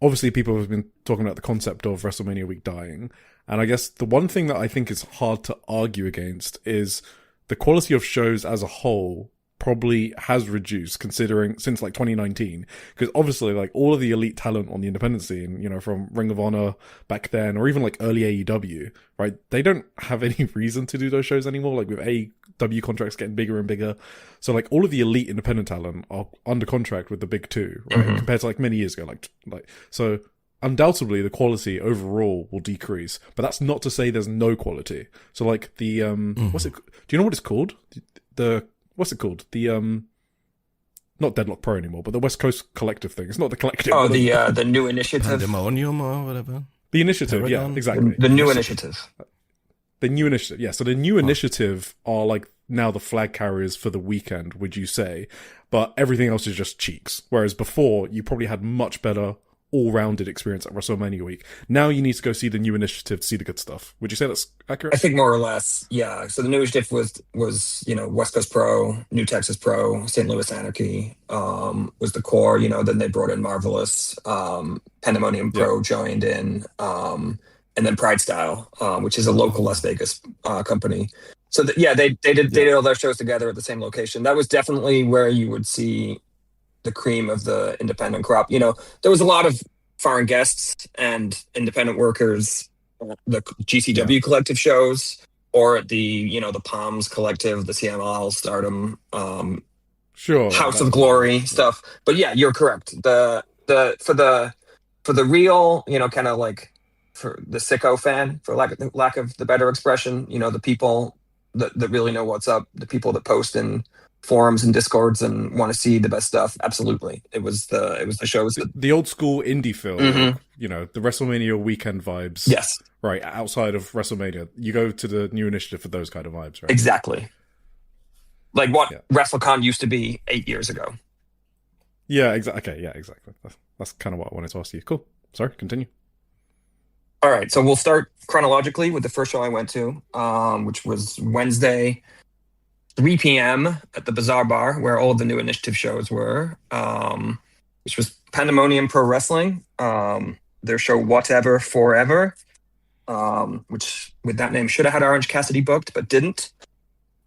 obviously people have been talking about the concept of WrestleMania week dying, and I guess the one thing that I think is hard to argue against is the quality of shows as a whole probably has reduced considering since like 2019, because obviously like all of the elite talent on the independent scene, you know, from Ring of Honor back then or even like early AEW, right, they don't have any reason to do those shows anymore, like with AEW contracts getting bigger and bigger. So like all of the elite independent talent are under contract with the big two, right, compared to like many years ago, like so undoubtedly the quality overall will decrease, but that's not to say there's no quality. So like the what's it, do you know what it's called, the what's it called? The not Deadlock Pro anymore, but the West Coast Collective thing. It's not the collective. Oh, the new initiative. Pandemonium or whatever. The initiative, Paragon? yeah, exactly. The new initiative. The new initiative, yeah. So the new initiative are like now the flag carriers for the weekend, would you say? But everything else is just cheeks. Whereas before, you probably had much better all-rounded experience at WrestleMania week. Now you need to go see the new initiative to see the good stuff. Would you say that's accurate? I think more or less, yeah. So the new initiative was you know, West Coast Pro, New Texas Pro, St. Louis Anarchy was the core. You know, then they brought in Marvelous, Pandemonium Pro joined in, and then Pride Style, which is a local Las Vegas company. So they did all their shows together at the same location. That was definitely where you would see the cream of the independent crop. You know, there was a lot of foreign guests and independent workers, the GCW collective shows, or at the, you know, the Palms collective, the CML, Stardom, sure, House of Glory stuff. But yeah, you're correct. For the real, you know, kind of like for the sicko fan, for lack of the better expression, you know, the people that really know what's up, the people that post in forums and discords and want to see the best stuff. Absolutely. It was the shows. The old school indie film, you know, the WrestleMania weekend vibes. Yes. Right. Outside of WrestleMania, you go to the new initiative for those kind of vibes, right? Exactly. Like what WrestleCon used to be 8 years ago. Yeah, exactly. Okay, yeah, exactly. That's kind of what I wanted to ask you. Cool. Sorry, continue. All right. So we'll start chronologically with the first show I went to, which was Wednesday, 3 p.m. at the Bazaar Bar, where all of the new initiative shows were, which was Pandemonium Pro Wrestling, their show Whatever Forever, which with that name should have had Orange Cassidy booked, but didn't.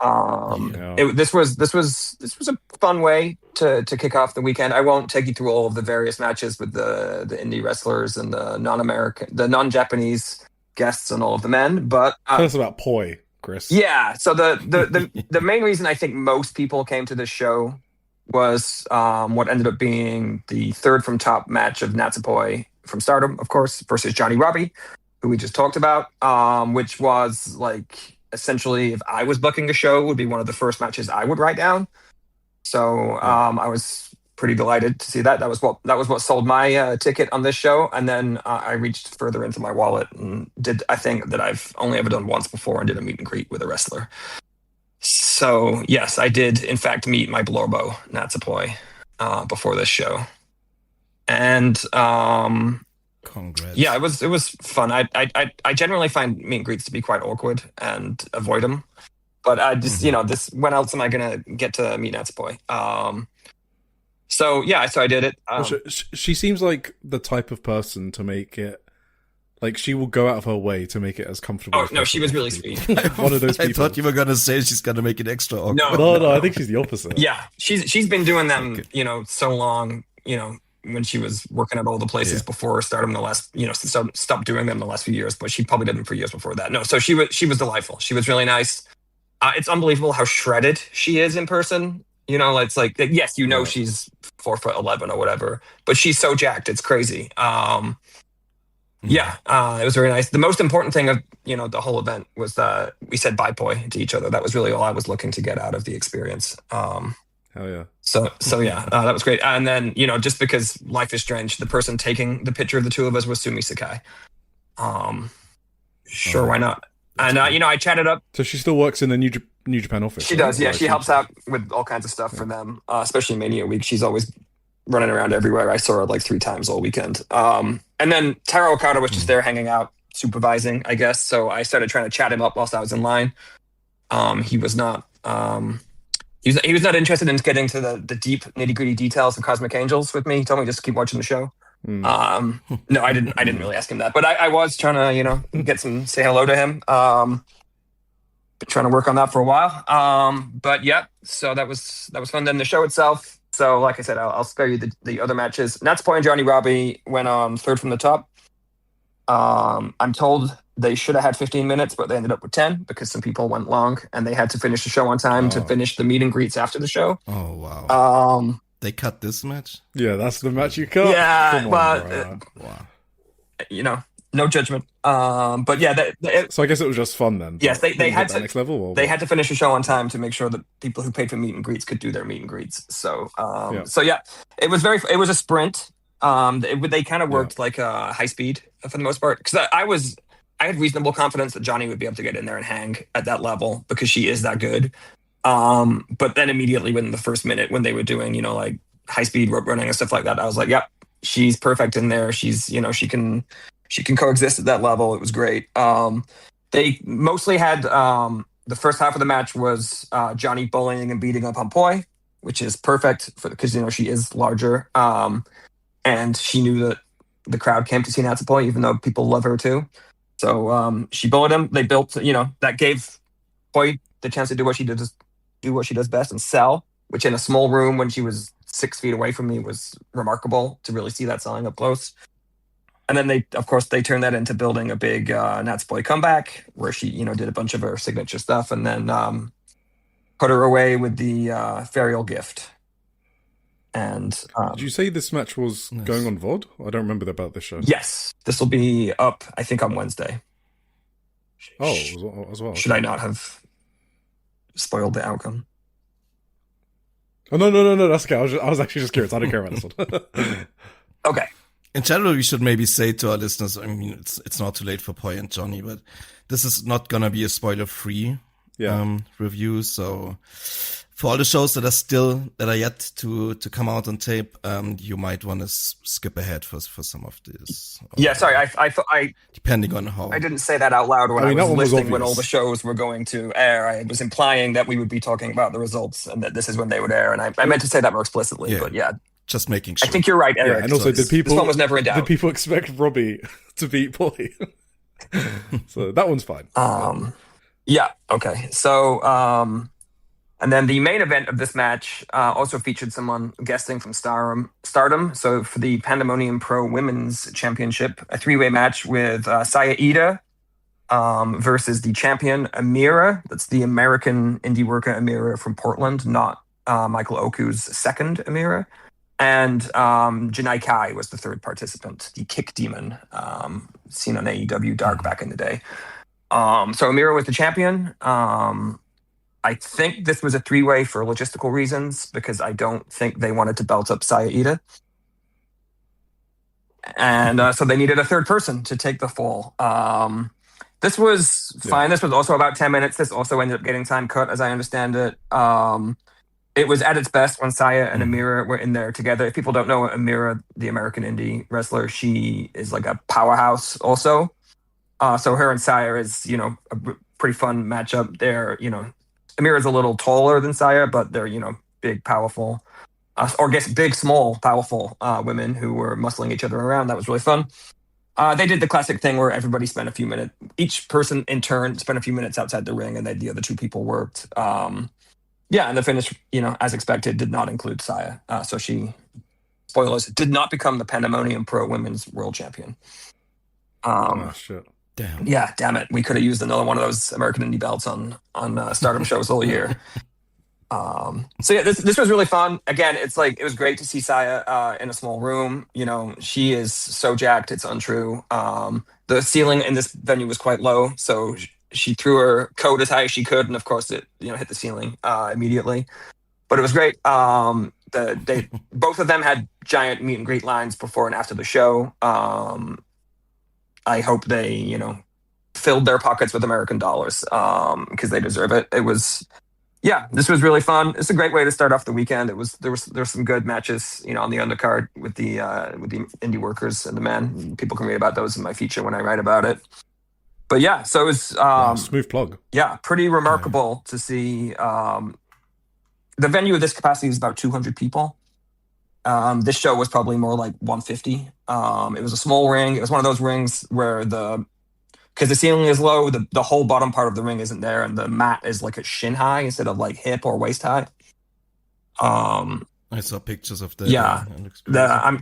This was a fun way to kick off the weekend. I won't take you through all of the various matches with the indie wrestlers and the non-Japanese guests and all of the men, but tell us about Poi, Chris. Yeah, so the main reason I think most people came to this show was what ended up being the third from top match of Natsupoi from Stardom, of course, versus Johnny Robbie, who we just talked about, which was like essentially, if I was booking a show, would be one of the first matches I would write down. So I was pretty delighted to see that. That was what sold my ticket on this show. And then I reached further into my wallet and did a thing that I've only ever done once before, and did a meet and greet with a wrestler. So yes, I did in fact meet my Blorbo Natsupoi before this show. And congrats. Yeah, it was fun. I generally find meet and greets to be quite awkward and avoid them. But I just, you know, when else am I gonna get to meet Natsupoi? So I did it. She seems like the type of person to make it, like she will go out of her way to make it as comfortable. Oh no, she was really sweet. One of those people. I thought you were gonna say she's gonna make it extra awkward. No, I think she's the opposite. Yeah, she's been doing them, you know, so long. You know, when she was working at all the places before Stardom, the last, you know, stopped doing them the last few years, but she probably did them for years before that. No, so she was delightful. She was really nice. It's unbelievable how shredded she is in person. You know, it's like, yes, you know, she's 4'11" or whatever, but she's so jacked, it's crazy. It was very nice. The most important thing of, you know, the whole event was that we said bye poi to each other. That was really all I was looking to get out of the experience. Hell yeah. So that was great. And then, you know, just because life is strange, the person taking the picture of the two of us was Sumi Sakai. Sure, why not? And you know, I chatted up. So she still works in the New Japan office. She does, yeah. She helps out with all kinds of stuff for them, especially Mania Week. She's always running around everywhere. I saw her like 3 times all weekend. And then Taro Okada was just there hanging out, supervising, I guess. So I started trying to chat him up whilst I was in line. He was not He was not interested in getting to the deep nitty gritty details of Cosmic Angels with me. He told me just to keep watching the show. No, I didn't really ask him that, but I was trying to say hello to him. Been trying to work on that for a while. But yeah, so that was fun. Then the show itself. So like I said, I'll spare you the other matches. Natsupoi and Johnny Robbie went on third from the top. I'm told they should have had 15 minutes, but they ended up with 10 because some people went long and they had to finish the show on time to finish the meet and greets after the show. Oh, wow. They cut this match? Yeah, that's the match you cut? Yeah, wow. No judgment. But yeah. So I guess it was just fun then. Yes, they had to next level. Or they had to finish the show on time to make sure that people who paid for meet and greets could do their meet and greets. So, it was a sprint. They kind of worked like high speed for the most part because I had reasonable confidence that Johnny would be able to get in there and hang at that level because she is that good. But then immediately within the first minute when they were doing, like high speed rope running and stuff like that, I was like, yep, she's perfect in there. She's, she can coexist at that level. It was great. They mostly had, the first half of the match was Johnny bullying and beating up on Poi, which is perfect because, she is larger. And she knew that the crowd came to see Natsupoi, even though people love her too. So she bullied him. They built, that gave Poi the chance to do what she does best and sell, which in a small room when she was 6 feet away from me was remarkable to really see that selling up close. And then they turned that into building a big Natsupoi comeback where she, did a bunch of her signature stuff and then put her away with the Ferial gift. And did you say this match was going on VOD? I don't remember about this show. Yes, this will be up, I think, on Wednesday. Oh, as well. Should I not have spoiled the outcome? Oh no, that's okay. I was actually just curious. I don't care about this one. Okay. In general, we should maybe say to our listeners, I mean, it's not too late for Poi and Johnny, but this is not gonna be a spoiler-free review. So for all the shows that are yet to come out on tape, you might want to skip ahead for some of this. Yeah, sorry, I depending on how I didn't say that out loud when I was listing when all the shows were going to air. I was implying that we would be talking about the results and that this is when they would air, and I meant to say that more explicitly. But yeah. Just making sure. I think you're right, Eric. Yeah, and also, this one was never in doubt. Did people expect Robbie to beat Poi? So that one's fine. Yeah. Okay. So, and then the main event of this match also featured someone guesting from Stardom. So for the Pandemonium Pro Women's Championship, a 3-way match with Saya Ida versus the champion Amira. That's the American indie worker Amira from Portland, not Michael Oku's second Amira. And Janai Kai was the third participant, the Kick Demon, seen on AEW Dark back in the day. So Amira was the champion. I think this was a 3-way for logistical reasons because I don't think they wanted to belt up Saya Ida. And so they needed a third person to take the fall. This was fine. This was also about 10 minutes. This also ended up getting time cut, as I understand it. It was at its best when Saya and Amira were in there together. If people don't know Amira, the American indie wrestler, she is like a powerhouse also. So her and Saya is, a pretty fun matchup. They're, Amira's a little taller than Saya, but they're, big, powerful, big, small, powerful women who were muscling each other around. That was really fun. They did the classic thing where everybody spent a few minutes, each person in turn spent a few minutes outside the ring and the other two people worked. And the finish, as expected, did not include Saya. So she, spoilers, did not become the Pandemonium Pro Women's World Champion. Oh, shit. Damn. Yeah, damn it. We could have used another one of those American indie belts on Stardom shows all year. This was really fun. Again, it was great to see Saya in a small room. She is so jacked, it's untrue. The ceiling in this venue was quite low, so she threw her coat as high as she could, and of course it hit the ceiling immediately. But it was great. They both of them had giant meet and greet lines before and after the show. I hope they filled their pockets with American dollars because they deserve it. It was this was really fun. It's a great way to start off the weekend. There were some good matches on the undercard with the indie workers and the men. People can read about those in my feature when I write about it. But so it was smooth plug. Yeah, pretty remarkable to see the venue of this capacity is about 200 people. This show was probably more like 150. It was a small ring. It was one of those rings where because the ceiling is low, the whole bottom part of the ring isn't there, and the mat is like a shin high instead of like hip or waist high. I saw pictures of that. Yeah,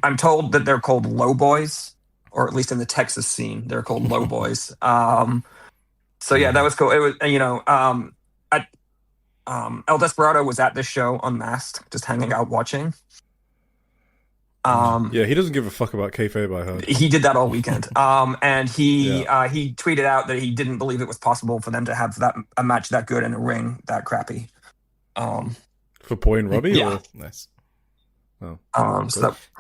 I'm told that they're called low boys, or at least in the Texas scene, they're called low boys. So yeah, that was cool. It was, El Desperado was at this show unmasked, just hanging out watching. Yeah, he doesn't give a fuck about kayfabe, I heard. He did that all weekend. And he tweeted out that he didn't believe it was possible for them to have a match that good in a ring that crappy. For Poi and Robbie? Yeah. Or? Nice. Oh,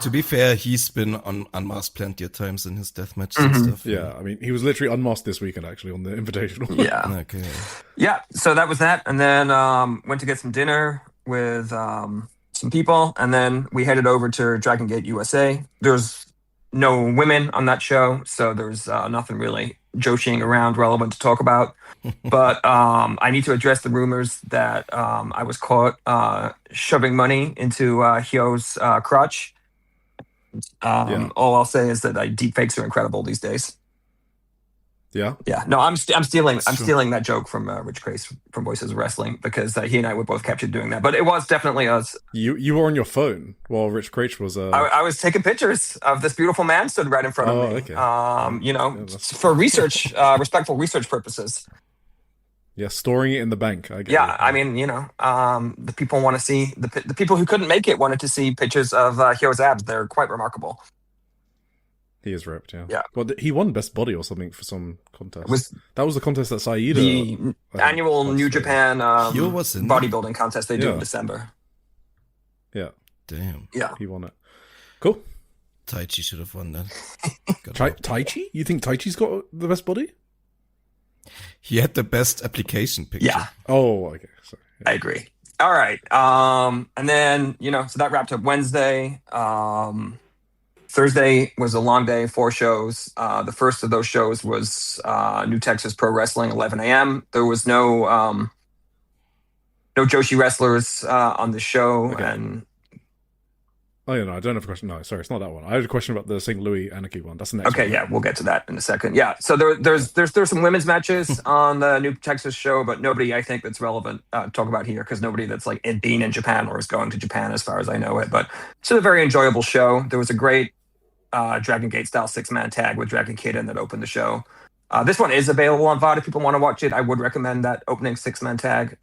to be fair, he's been unmasked plenty of times in his death matches and stuff. Yeah, I mean, he was literally unmasked this weekend, actually, on the Invitational. Yeah. Okay. Yeah, so that was that. And then went to get some dinner with some people. And then we headed over to Dragon Gate USA. There's no women on that show, so there's nothing really Joshi'ing around relevant to talk about. But I need to address the rumors that I was caught shoving money into Hyo's crotch. All I'll say is that deepfakes are incredible these days. Yeah. Yeah. No, I'm stealing that joke from Rich Grace from Voices of Wrestling, because he and I were both captured doing that. But it was definitely us. You were on your phone while Rich Craich was. I was taking pictures of this beautiful man stood right in front of me. Okay. For research, respectful research purposes. Yeah, storing it in the bank. I get Yeah, it. I mean, the people want to see the people who couldn't make it wanted to see pictures of Hyo's abs. They're quite remarkable. He is ripped, yeah. Yeah. Well, he won Best Body or something for some contest. That was the contest that Saida... The annual New Japan bodybuilding contest they do in December. Yeah. Damn. Yeah. He won it. Cool. Taichi should have won that. Taichi? You think Taichi's got the best body? He had the best application picture. Yeah. Oh, okay. Sorry. Yeah. I agree. All right. And then, so that wrapped up Wednesday. Thursday was a long day, 4 shows. The first of those shows was New Texas Pro Wrestling, 11 a.m. There was no Joshi wrestlers on the show. Okay. And Oh, yeah, no, I don't have a question. No, sorry, it's not that one. I had a question about the St. Louis Anarchy one. That's the next one. Okay, yeah, we'll get to that in a second. Yeah, so there's some women's matches on the New Texas show, but nobody I think that's relevant to talk about here, because nobody that's like been in Japan or is going to Japan as far as I know it. But it's a very enjoyable show. There was a great Dragon Gate style 6-man tag with Dragon Kid that opened the show. This one is available on VOD if people want to watch it. I would recommend that opening 6-man tag.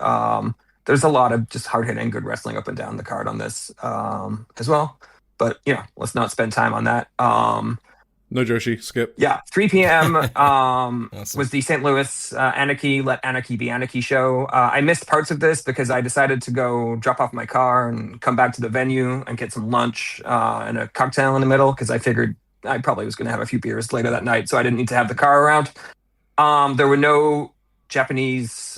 There's a lot of just hard-hitting good wrestling up and down the card on this as well. But, let's not spend time on that. No Joshi, skip. Yeah, 3 p.m. Awesome. was the St. Louis Anarchy, Let Anarchy Be Anarchy show. I missed parts of this because I decided to go drop off my car and come back to the venue and get some lunch and a cocktail in the middle, because I figured I probably was going to have a few beers later that night, so I didn't need to have the car around. There were no Japanese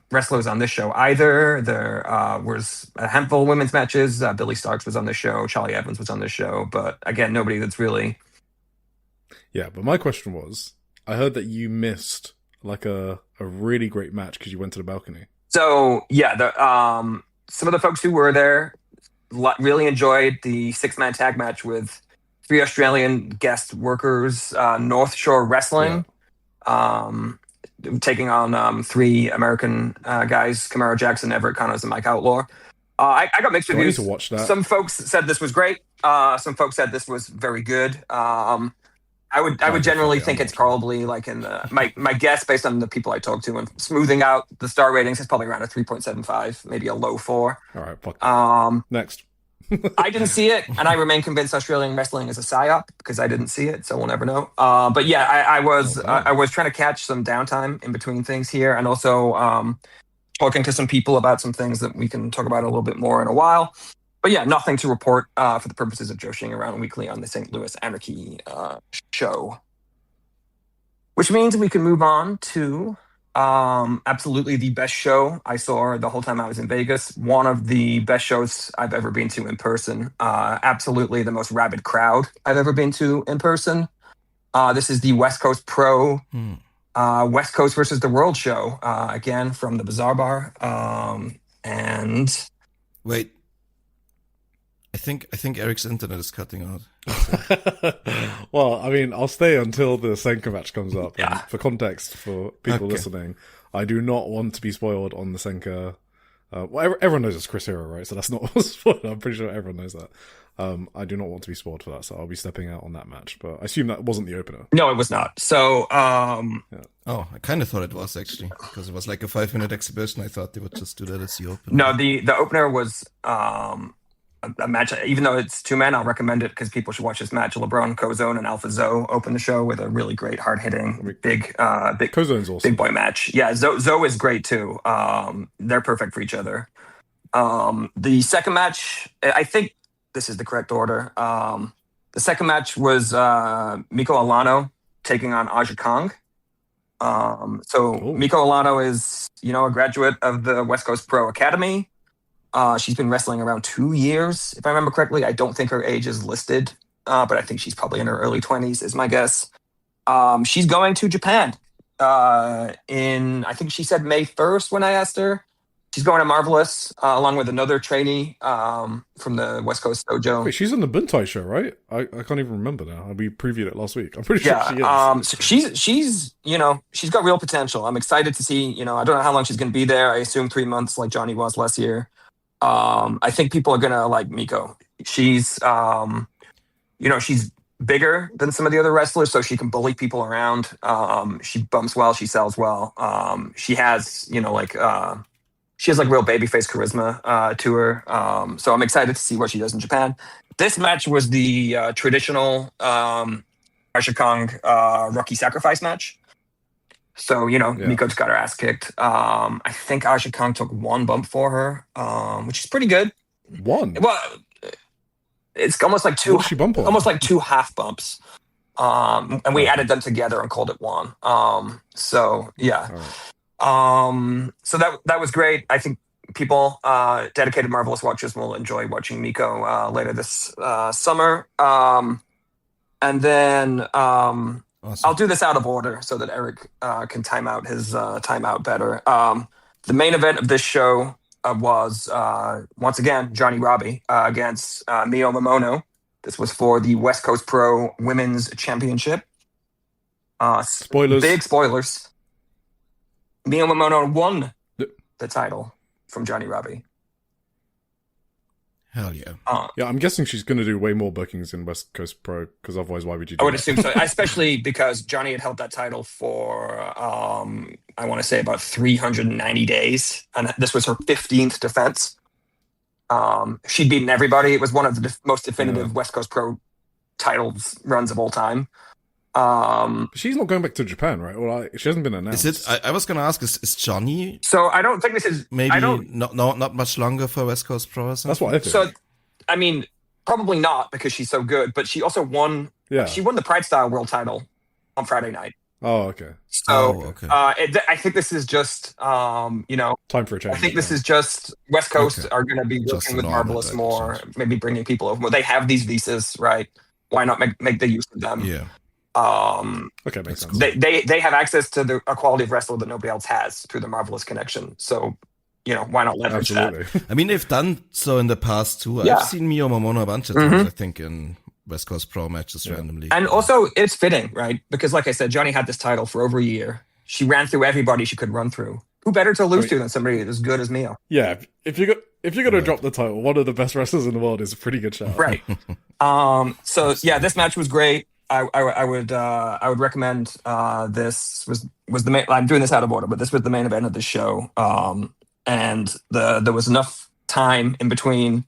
wrestlers on this show either. There was a handful of women's matches. Billy Starks was on the show. Charlie Evans was on the show. But again, nobody that's really... Yeah, but my question was, I heard that you missed like a really great match because you went to the balcony. So, yeah, some of the folks who were there really enjoyed the 6-man tag match with 3 Australian guest workers, North Shore Wrestling. Yeah. Taking on 3 American guys, Camaro Jackson, Everett Connors, and Mike Outlaw. I got mixed reviews. I need to watch that. Some folks said this was great. Some folks said this was very good. I would generally think it's probably like in the my guess based on the people I talked to and smoothing out the star ratings is probably around a 3.75, maybe a low 4. All right, fuck. Next. I didn't see it, and I remain convinced Australian wrestling is a psyop because I didn't see it, so we'll never know. But yeah, I was trying to catch some downtime in between things here, and also talking to some people about some things that we can talk about a little bit more in a while. But yeah, nothing to report for the purposes of Joshi'ing Around Weekly on the St. Louis Anarchy show. Which means we can move on to absolutely the best show I saw the whole time I was in Vegas. One of the best shows I've ever been to in person. Absolutely the most rabid crowd I've ever been to in person. This is the West Coast Pro West Coast versus the World show, again from the Bazaar Bar. And Wait. I think Eric's internet is cutting out. Well, I mean, I'll stay until the Senka match comes up. Yeah. And for context, for people listening, I do not want to be spoiled on the Senka. Well, everyone knows it's Chris Hero, right? So that's not a spoiler. I'm pretty sure everyone knows that. I do not want to be spoiled for that, so I'll be stepping out on that match. But I assume that wasn't the opener. no, it was not. So Oh, I kind of thought it was actually, because it was like a 5-minute exhibition. I thought they would just do that as the opener. no, the opener was a match. Even though it's 2 men, I'll recommend it because people should watch this match. LeBron Cozone and Alpha Zoe open the show with a really great, hard hitting, big Cozone's awesome. big boy match. Yeah, Zoe is great too. They're perfect for each other. The second match, I think this is the correct order. The second match was Miko Alano taking on Aja Kong. Miko Alano is, a graduate of the West Coast Pro Academy. She's been wrestling around 2 years, if I remember correctly. I don't think her age is listed, but I think she's probably in her early 20s, is my guess. She's going to Japan I think she said May 1st when I asked her. She's going to Marvelous along with another trainee from the West Coast Dojo. Wait, she's on the Buntai show, right? I can't even remember now. We previewed it last week. I'm pretty sure she is. So she's got real potential. I'm excited to see. I don't know how long she's going to be there. I assume 3 months, like Johnny was last year. I think people are gonna like Miko. She's she's bigger than some of the other wrestlers, so she can bully people around. She bumps well, she sells well. She has she has like real babyface charisma to her. So I'm excited to see what she does in Japan. This match was the traditional Aja Kong rookie sacrifice match. So, Miko just got her ass kicked. I think Aja Kong took 1 bump for her, which is pretty good. 1? Well, it's almost like 2. What did she bump on? Almost like 2 half bumps. And we added them together and called it 1. So, yeah. Right. So that was great. I think people, dedicated Marvelous watchers, will enjoy watching Miko later this summer. And then... Awesome. I'll do this out of order so that Eric can time out his timeout better. The main event of this show was, once again, Johnny Robbie against Mio Momono. This was for the West Coast Pro Women's Championship. Spoilers. Big spoilers. Mio Momono won the title from Johnny Robbie. Hell yeah. Yeah, I'm guessing she's going to do way more bookings in West Coast Pro, because otherwise why would you do I would that? assume so, especially because Johnny had held that title for, I want to say about 390 days, and this was her 15th defense. She'd beaten everybody. It was one of the most definitive West Coast Pro titles runs of all time. But she's not going back to Japan, right? Well, she hasn't been announced. Is it? I was going to ask, is Johnny So I don't think this is... maybe not much longer for West Coast Pro or something? That's what I think. So, I mean, probably not, because she's so good, but she also won... Yeah. She won the Pride Style World title on Friday night. Oh, okay. So, okay. I think this is just, Time for a change. I think this is just West Coast Okay. are going to be Just working with normal, Marvelous that more, makes sense. maybe bringing people over. They have these visas, right? Why not make the use of them? Yeah. Okay, makes sense. They have access to a quality of wrestler that nobody else has through the Marvelous connection. So, why not leverage Absolutely. that? I mean, they've done so in the past too. Yeah. I've seen Mio Momono a bunch of times, I think, in West Coast Pro matches randomly. And also, it's fitting, right? Because like I said, Johnny had this title for over a year. She ran through everybody she could run through. Who better to lose to than somebody as good as Mio? Yeah, if you're going to drop the title, one of the best wrestlers in the world is a pretty good shout. Right. So yeah, this match was great. I would recommend this was the main. I'm doing this out of order, but this was the main event of the show. And there was enough time in between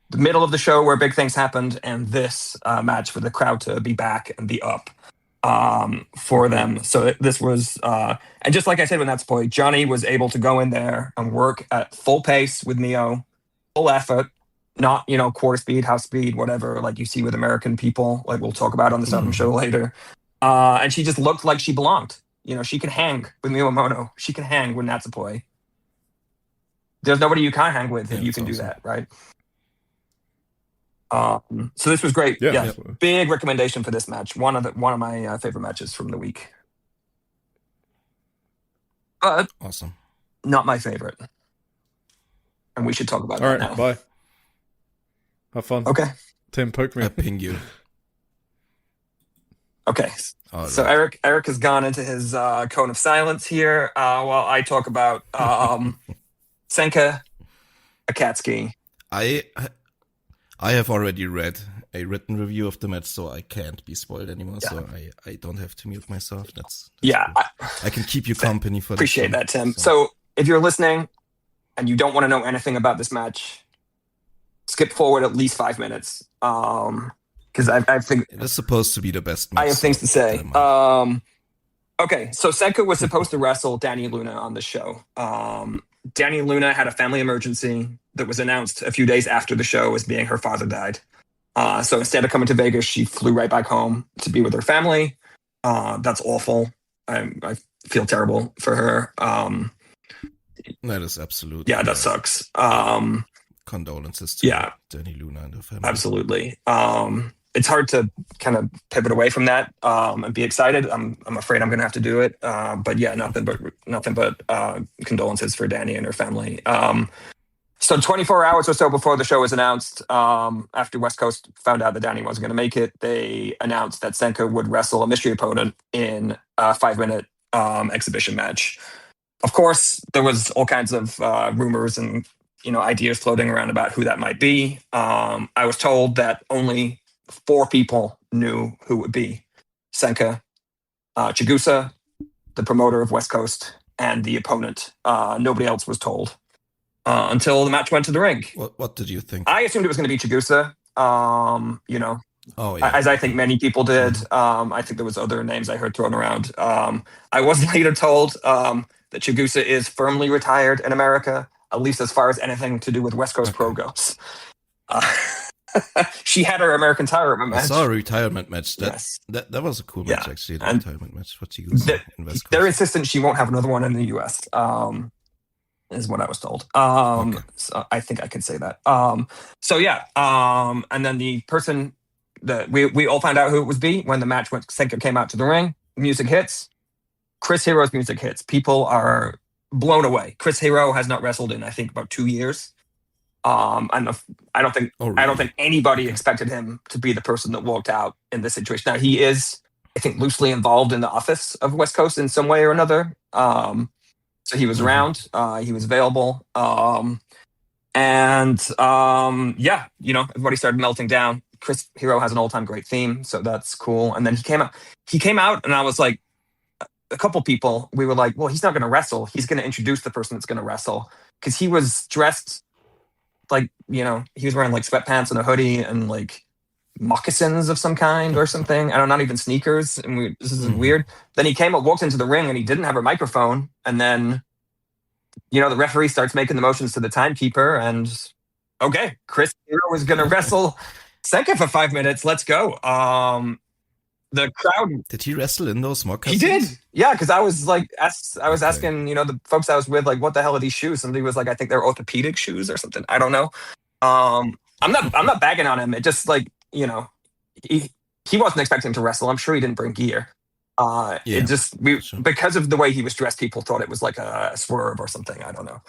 the middle of the show where big things happened and this match for the crowd to be back and be up for them. So this was and just like I said when that's point, Johnny was able to go in there and work at full pace with Mio, full effort. Not, quarter speed, half speed, whatever, like you see with American people, like we'll talk about on the STARDOM show later. And she just looked like she belonged. She can hang with Miyamoto. She can hang with Natsupoi. There's nobody you can't hang with if you can do that, right? So this was great. Yeah. Big recommendation for this match. One of my favorite matches from the week. But Awesome. not my favorite. and we should talk about All that right, now. bye. Have fun. Okay. Tim, poke me. I ping you. Okay. All So right. Eric has gone into his cone of silence here while I talk about Senka Akatsuki. I have already read a written review of the match, so I can't be spoiled anymore. Yeah. So I don't have to mute myself. That's Yeah, cool. I can keep you company for appreciate this that, Tim. So if you're listening and you don't want to know anything about this match, skip forward at least 5 minutes. Because I think it is supposed to be the best match. I have things to say. Okay, so Senka was supposed to wrestle Danny Luna on the show. Danny Luna had a family emergency that was announced a few days after the show as being her father died. So instead of coming to Vegas, she flew right back home to be with her family. That's awful. I feel terrible for her. That is absolutely. Yeah, that sucks. Condolences to Danny Luna and her family. Absolutely. It's hard to kind of pivot away from that and be excited. I'm afraid I'm going to have to do it. But yeah, nothing but condolences for Danny and her family. So 24 hours or so before the show was announced, after West Coast found out that Danny wasn't going to make it, they announced that Senka would wrestle a mystery opponent in a 5-minute exhibition match. Of course, there was all kinds of rumors and ideas floating around about who that might be. I was told that only 4 people knew who it would be: Senka, Chigusa, the promoter of West Coast, and the opponent. Nobody else was told until the match went to the ring. What did you think? I assumed it was going to be Chigusa. As I think many people did. I think there was other names I heard thrown around. I was later told that Chigusa is firmly retired in America, at least as far as anything to do with West Coast Pro goes. She had her American retirement match. I saw a retirement match. That was a cool match, actually. The retirement match for Chigusa in West Coast. They're insistent she won't have another one in the US, is what I was told. So I think I can say that. And then the person that we all found out who it was be when the match Senka came out to the ring. Music hits. Chris Hero's music hits. People are blown away. Chris Hero has not wrestled in, I think, about 2 years. I don't think anybody expected him to be the person that walked out in this situation. Now, he is, I think, loosely involved in the office of West Coast in some way or another. So he was around. He was available. Everybody started melting down. Chris Hero has an all-time great theme, so that's cool. And then he came out, and I was like, a couple people, we were like, well, he's not going to wrestle. He's going to introduce the person that's going to wrestle, because he was dressed like, he was wearing like sweatpants and a hoodie and like moccasins of some kind or something. I don't know, not even sneakers. And this is weird. Then he walked into the ring, and he didn't have a microphone. And then, the referee starts making the motions to the timekeeper, and okay, Chris Hero is going to wrestle Senka for 5 minutes. Let's go. The crowd. Did he wrestle in those moccasins? He did. Yeah, because I was like, asking, the folks I was with, like, what the hell are these shoes? Somebody was like, I think they're orthopedic shoes or something. I don't know. I'm not bagging on him. It just like, he wasn't expecting to wrestle. I'm sure he didn't bring gear. Because of the way he was dressed, people thought it was like a swerve or something. I don't know.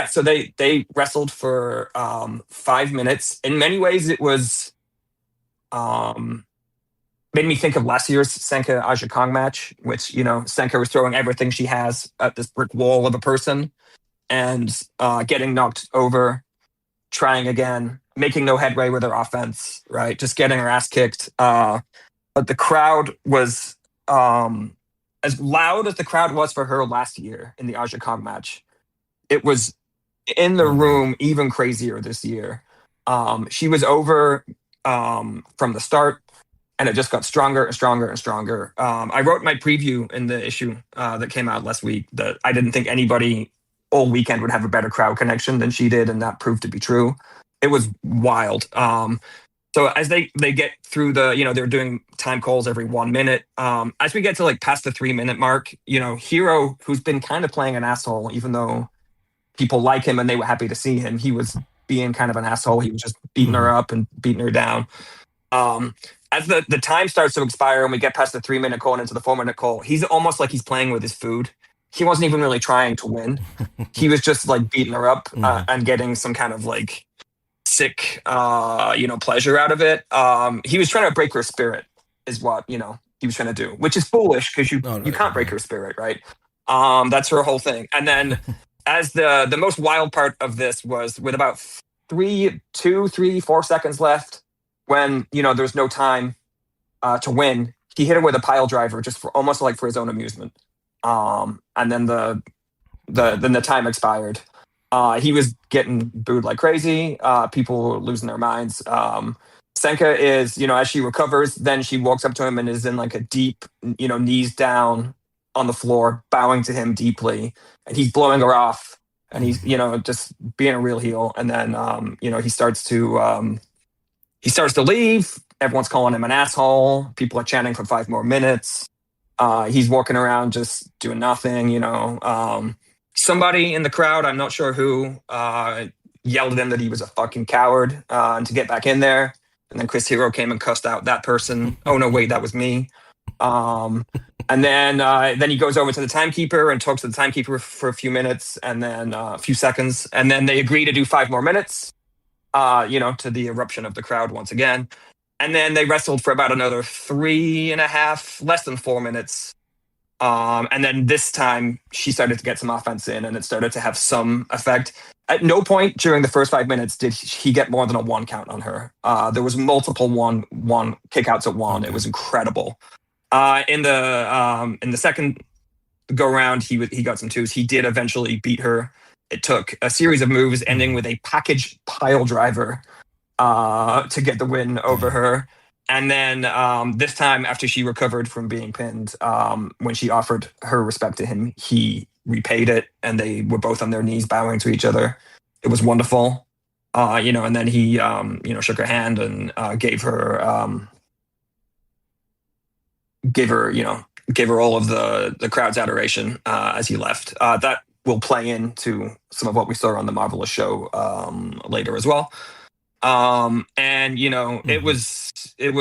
So they wrestled for 5 minutes. In many ways, it was made me think of last year's Senka Aja Kong match, which, Senka was throwing everything she has at this brick wall of a person and getting knocked over, trying again, making no headway with her offense, right? Just getting her ass kicked. But the crowd was as loud as the crowd was for her last year in the Aja Kong match. It was in the room even crazier this year. She was over from the start, and it just got stronger and stronger and stronger. I wrote my preview in the issue that came out last week that I didn't think anybody all weekend would have a better crowd connection than she did, and that proved to be true. It was wild. So as they get through they're doing time calls every 1 minute. As we get to like past the 3 minute mark, Hero, who's been kind of playing an asshole, even though people like him and they were happy to see him, he was being kind of an asshole. He was just beating her up and beating her down. As the time starts to expire and we get past the 3 minute call and into the 4 minute call, he's almost like he's playing with his food. he wasn't even really trying to win. He was just like beating her up and getting some kind of like sick, pleasure out of it. He was trying to break her spirit, is what he was trying to do, which is foolish because you can't break her spirit, right? That's her whole thing. And then, as the most wild part of this was with about 4 seconds left, when there's no time to win, he hit her with a pile driver just for almost like for his own amusement. And then the time expired. He was getting booed like crazy. People were losing their minds. Senka is, as she recovers, then she walks up to him and is in like a deep, knees down on the floor, bowing to him deeply, and he's blowing her off, and he's, just being a real heel. And then, he starts to leave. Everyone's calling him an asshole. People are chanting for 5 more minutes. He's walking around just doing nothing, Somebody in the crowd, I'm not sure who, yelled at him that he was a fucking coward and to get back in there. And then Chris Hero came and cussed out that person. Oh, no, wait, that was me. And then he goes over to the timekeeper and talks to the timekeeper for a few minutes and then a few seconds. And then they agree to do 5 more minutes, to the eruption of the crowd once again. And then they wrestled for about another 3.5, less than 4 minutes. And then this time she started to get some offense in and it started to have some effect. At no point during the first 5 minutes did he get more than a 1 count on her. There was multiple one kickouts at 1. It was incredible. In the second go round, he got some 2s. He did eventually beat her. It took a series of moves ending with a package pile driver to get the win over her. And then this time, after she recovered from being pinned, when she offered her respect to him, he repaid it, and they were both on their knees bowing to each other. It was wonderful, and then he, shook her hand and gave her all of the crowd's adoration as he left. That will play into some of what we saw on the Marvelous show later as well. It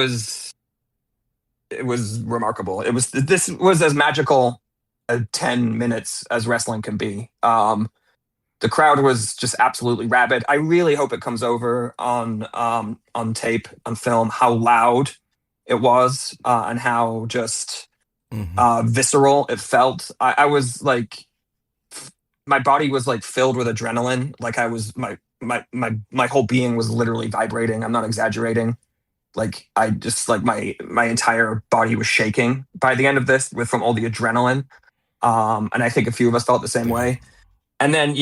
was remarkable. This was as magical a 10 minutes as wrestling can be. The crowd was just absolutely rabid. I really hope it comes over on tape, on film, how loud it was and how just visceral it felt. I was like, my body was like filled with adrenaline. Like I was my whole being was literally vibrating. I'm not exaggerating. Like I just like my entire body was shaking by the end of this from all the adrenaline. And I think a few of us felt the same way. And then,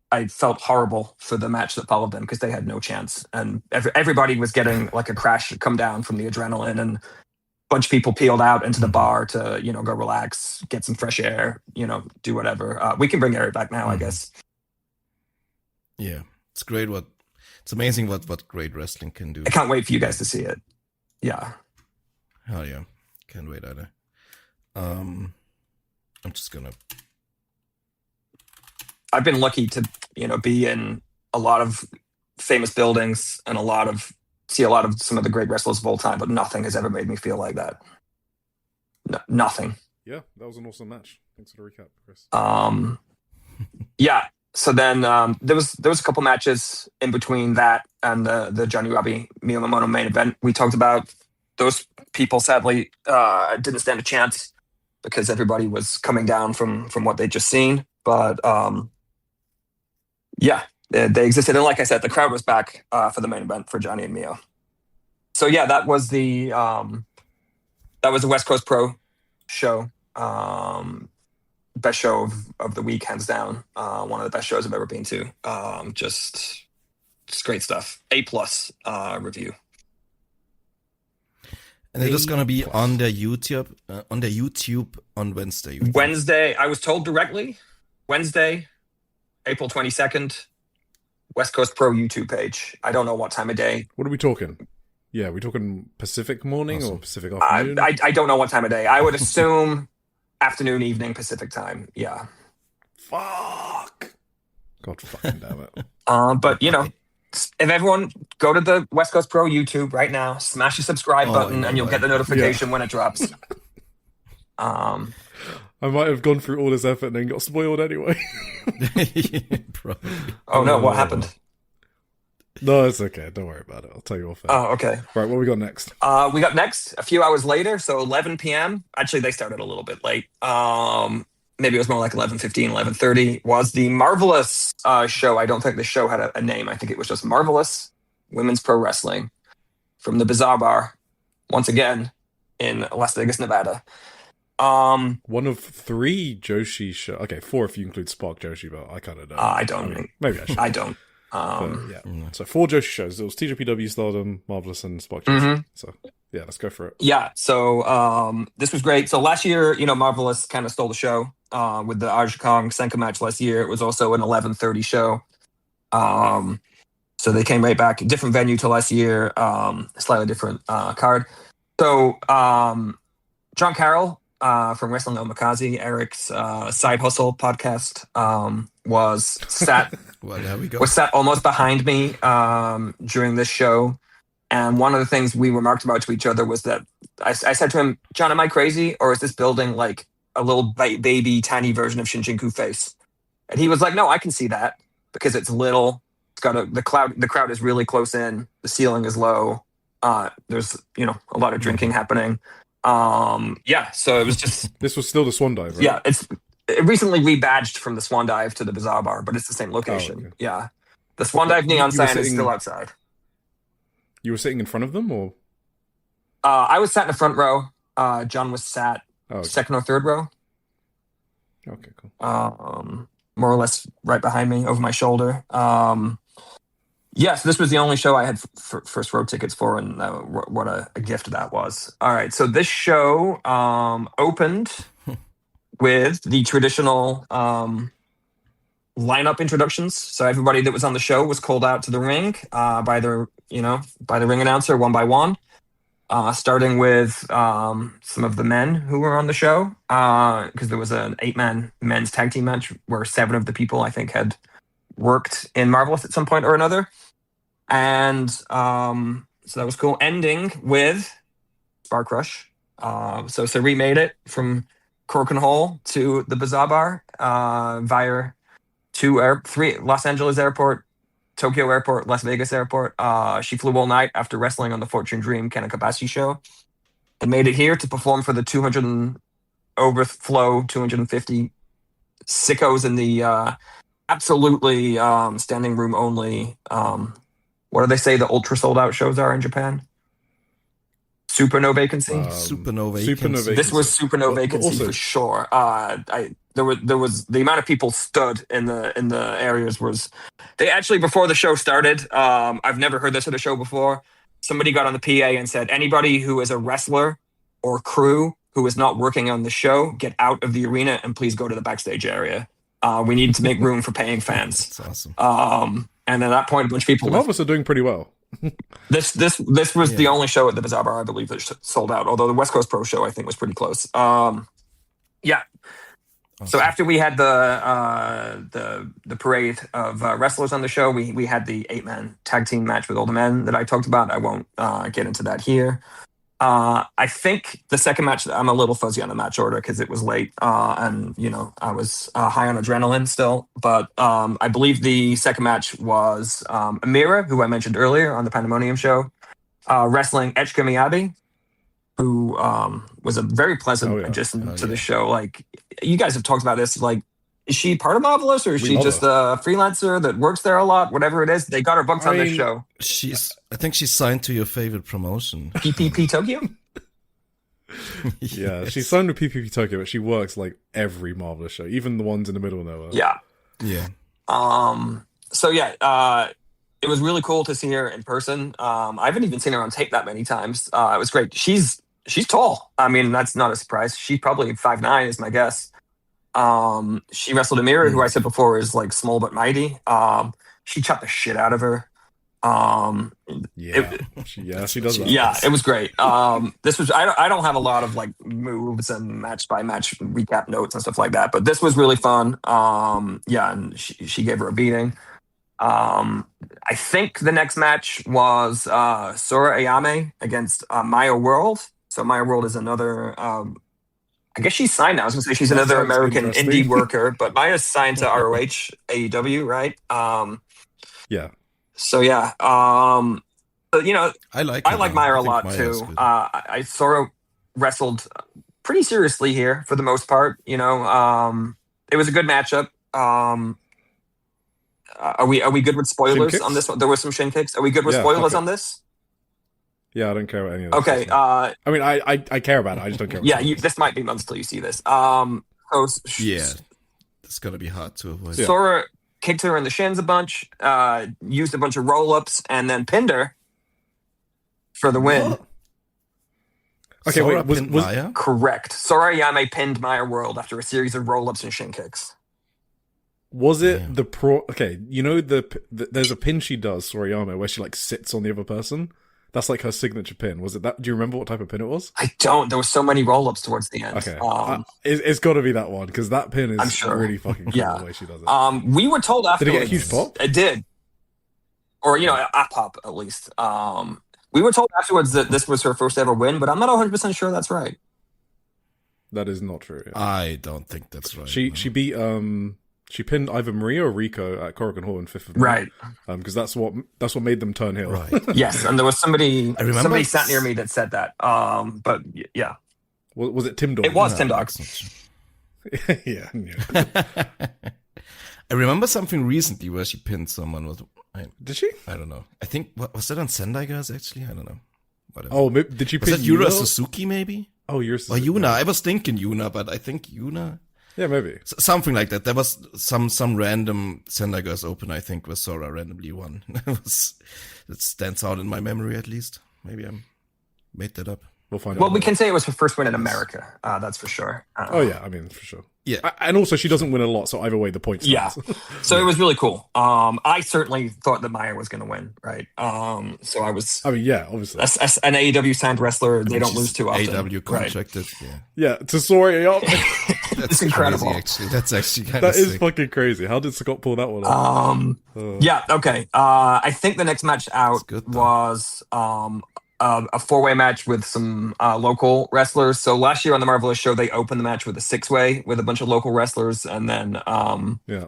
I felt horrible for the match that followed them because they had no chance. And everybody was getting like a crash come down from the adrenaline, and a bunch of people peeled out into the bar to, go relax, get some fresh air, do whatever. We can bring Eric back now, I guess. Yeah, it's great. It's amazing what great wrestling can do. I can't wait for you guys to see it. Yeah. Hell yeah. Can't wait either. I'm just gonna. I've been lucky to, be in a lot of famous buildings and see a lot of some of the great wrestlers of all time, but nothing has ever made me feel like that. Nothing. Yeah, that was an awesome match. Thanks for the recap, Chris. Yeah. So then there was a couple matches in between that and the Johnny Wabi Miyamoto main event. We talked about those people. Sadly, didn't stand a chance because everybody was coming down from what they'd just seen. But yeah, they existed, and like I said, the crowd was back for the main event for Johnny and Mio. So yeah, that was the West Coast Pro show. Best show of the week, hands down. One of the best shows I've ever been to. Just great stuff. A+ review. And it is going to be on their YouTube on Wednesday. Wednesday, I was told directly. Wednesday, April 22nd, West Coast Pro YouTube page. I don't know what time of day. What are we talking? Yeah, we talking Pacific morning or Pacific afternoon? I don't know what time of day. I would assume afternoon, evening, Pacific time. Yeah. Fuck. God fucking damn it. But if everyone go to the West Coast Pro YouTube right now, smash the subscribe button, and you'll get the notification when it drops. I might have gone through all this effort and then got spoiled anyway. Probably. Oh no, what happened? No, it's okay. Don't worry about it. I'll tell you off air. Oh, okay. Right, what we got next? We got next a few hours later, so 11 p.m. Actually, they started a little bit late. Maybe it was more like 11:15, 11:30. Was the Marvelous show. I don't think the show had a name. I think it was just Marvelous Women's Pro Wrestling from the Bizarre Bar, once again in Las Vegas, Nevada. One of 3 Joshi shows. Okay, 4 if you include Spark Joshi, but I kind of don't. I don't. I mean, maybe I should. I don't. Yeah. So 4 Joshi shows. It was TJPW, Stardom, Marvelous, and Spark Joshi. So yeah, let's go for it. Yeah. So this was great. So last year, Marvelous kind of stole the show with the Aja Kong Senka match last year. It was also an 11:30 show. So they came right back, different venue to last year, slightly different card. So John Carroll from Wrestling Omikaze, Eric's side hustle podcast, was sat Well, there we go. was sat almost behind me during this show. And one of the things we remarked about to each other was that I said to him, John, am I crazy? Or is this building like a little baby tiny version of Shinjinku face? And he was like, no, I can see that because it's little. It's got the crowd is really close in. The ceiling is low. There's, a lot of drinking happening. So it was just... This was still the Swan Dive, right? Yeah, it recently rebadged from the Swan Dive to the Bizarre Bar, but it's the same location. Oh, okay. Yeah. The Swan Dive neon You were sign is sitting- still outside. You were sitting in front of them, or? I was sat in the front row. John was sat Oh, okay. second or third row. Okay, cool. More or less right behind me, over my shoulder. Yes, this was the only show I had first row tickets for, and what a gift that was. All right, so this show opened with the traditional lineup introductions. So everybody that was on the show was called out to the ring by the ring announcer one by one. Starting with some of the men who were on the show, because there was an 8-man men's tag team match where 7 of the people I think had worked in Marvelous at some point or another. And so that was cool. Ending with Spark Rush. So Sari made it from Korakuen Hall to the Bizarre Bar via 3 Los Angeles Airport, Tokyo Airport, Las Vegas Airport. She flew all night after wrestling on the Fortune Dream Kanakabashi show and made it here to perform for the 250 sickos in the absolutely standing room only. What do they say the ultra sold out shows are in Japan? Super no vacancy. Super no Super no vacancy. This was super no But vacancy also- for sure. There was the amount of people stood in the areas was they actually before the show started. I've never heard this at a show before. Somebody got on the PA and said, anybody who is a wrestler or crew who is not working on the show, get out of the arena and please go to the backstage area. We need to make room for paying fans. That's awesome. And at that point, a bunch of people The left. Marvelous are doing pretty well. This was the only show at the Bizarre Bar, I believe, that sold out. Although the West Coast Pro show, I think, was pretty close. Yeah. So after we had the parade of wrestlers on the show, we had the 8-man tag team match with all the men that I talked about. I won't get into that here. I think the second match, I'm a little fuzzy on the match order because it was late and I was high on adrenaline still. But I believe the second match was Amira, who I mentioned earlier on the Pandemonium show, wrestling Echika Miyabi, who was a very pleasant addition to the show. Like, you guys have talked about this. Like, is she part of Marvelous or is she just a freelancer that works there a lot? Whatever it is, they got her booked on this show. I think she's signed to your favorite promotion. PPP Tokyo? Yeah, she's signed with PPP Tokyo, but she works like every Marvelous show, even the ones in the middle of nowhere. Yeah. Yeah. So yeah, it was really cool to see her in person. I haven't even seen her on tape that many times. It was great. She's tall. I mean, that's not a surprise. She's probably 5'9" is my guess. She wrestled Amira, who I said before is like small but mighty. She chopped the shit out of her. She does that. Yeah, it was great. This was I don't have a lot of like moves and match by match recap notes and stuff like that, but this was really fun. And she gave her a beating. I think the next match was Sora Ayame against Maya World. So Maya World is another I guess she's signed now. I was going to say she's another sounds American interesting. indie worker, but Maya's signed to ROH AEW, right? Yeah. So yeah, but, you know, I like Maya a think lot Maya is too. good. I sort of wrestled pretty seriously here for the most part. You know, it was a good matchup. Are we good with spoilers on this one? There were some shin kicks. Are we good with Yeah, spoilers fuck it. on this? Yeah, I don't care about any of this. Okay. I mean, I care about it. I just don't care. About Yeah, this might be months till you see this. So Yeah, it's gonna be hard to avoid. Sora kicked her in the shins a bunch, used a bunch of roll-ups, and then pinned her for the win. What? Okay, Sora wait, pinned was Maya? Correct. Sora Yame pinned Maya World after a series of roll-ups and shin kicks. Was it Yeah. the pro? Okay, you know there's a pin she does, Sorayama, where she like sits on the other person. That's like her signature pin. Was it that? Do you remember what type of pin it was? I don't. There were so many roll-ups towards the end. Okay, it's got to be that one because that pin is I'm sure. really fucking cool Yeah. the way she does it. We were told afterwards. Did it get a huge pop? It did, or you know, a pop at least. We were told afterwards that this was her first ever win, but I'm not 100% sure that's right. That is not true. Yeah. I don't think that's right. She beat she pinned either Maria or Rico at Korakuen Hall in 5th of May. Right. Because that's what made them turn heel. Right. Yes, and there was somebody. I remember somebody sat near me that said that. But yeah, Was it Tim Dog? it was No, Tim Dog. that's not yeah. I remember something recently where she pinned someone with. Did she? I don't know. I think was that on Sendai Girls actually? I don't know. Whatever. Oh, did she was pin that Yura Yuna? Suzuki maybe? Oh, Yura Or Suzuki. Yuna? I was thinking Yuna, but I think Yuna. Yeah, maybe. Something like that. There was some random Sendai Girls Open, I think, where Sora randomly won. That stands out in my memory at least. Maybe I made that up. We'll find out. Well, we can say it was her first win in America. That's for sure. Oh yeah, I mean for sure. Yeah. And also she doesn't win a lot, so either way the points. Yeah. So it was really cool. I certainly thought that Maya was going to win, right? So I was. I mean, yeah, obviously. As an AEW signed wrestler, they don't She's lose too often. AEW contracted. Yeah. Yeah, to Soraya. That's incredible. Crazy, actually. That's actually kind of That is sick. fucking crazy. How did Scott pull that one off? Yeah. Okay. I think the next match out good, though. was a four-way match with some local wrestlers. So last year on the Marvelous Show, they opened the match with a six-way with a bunch of local wrestlers, and then Yeah.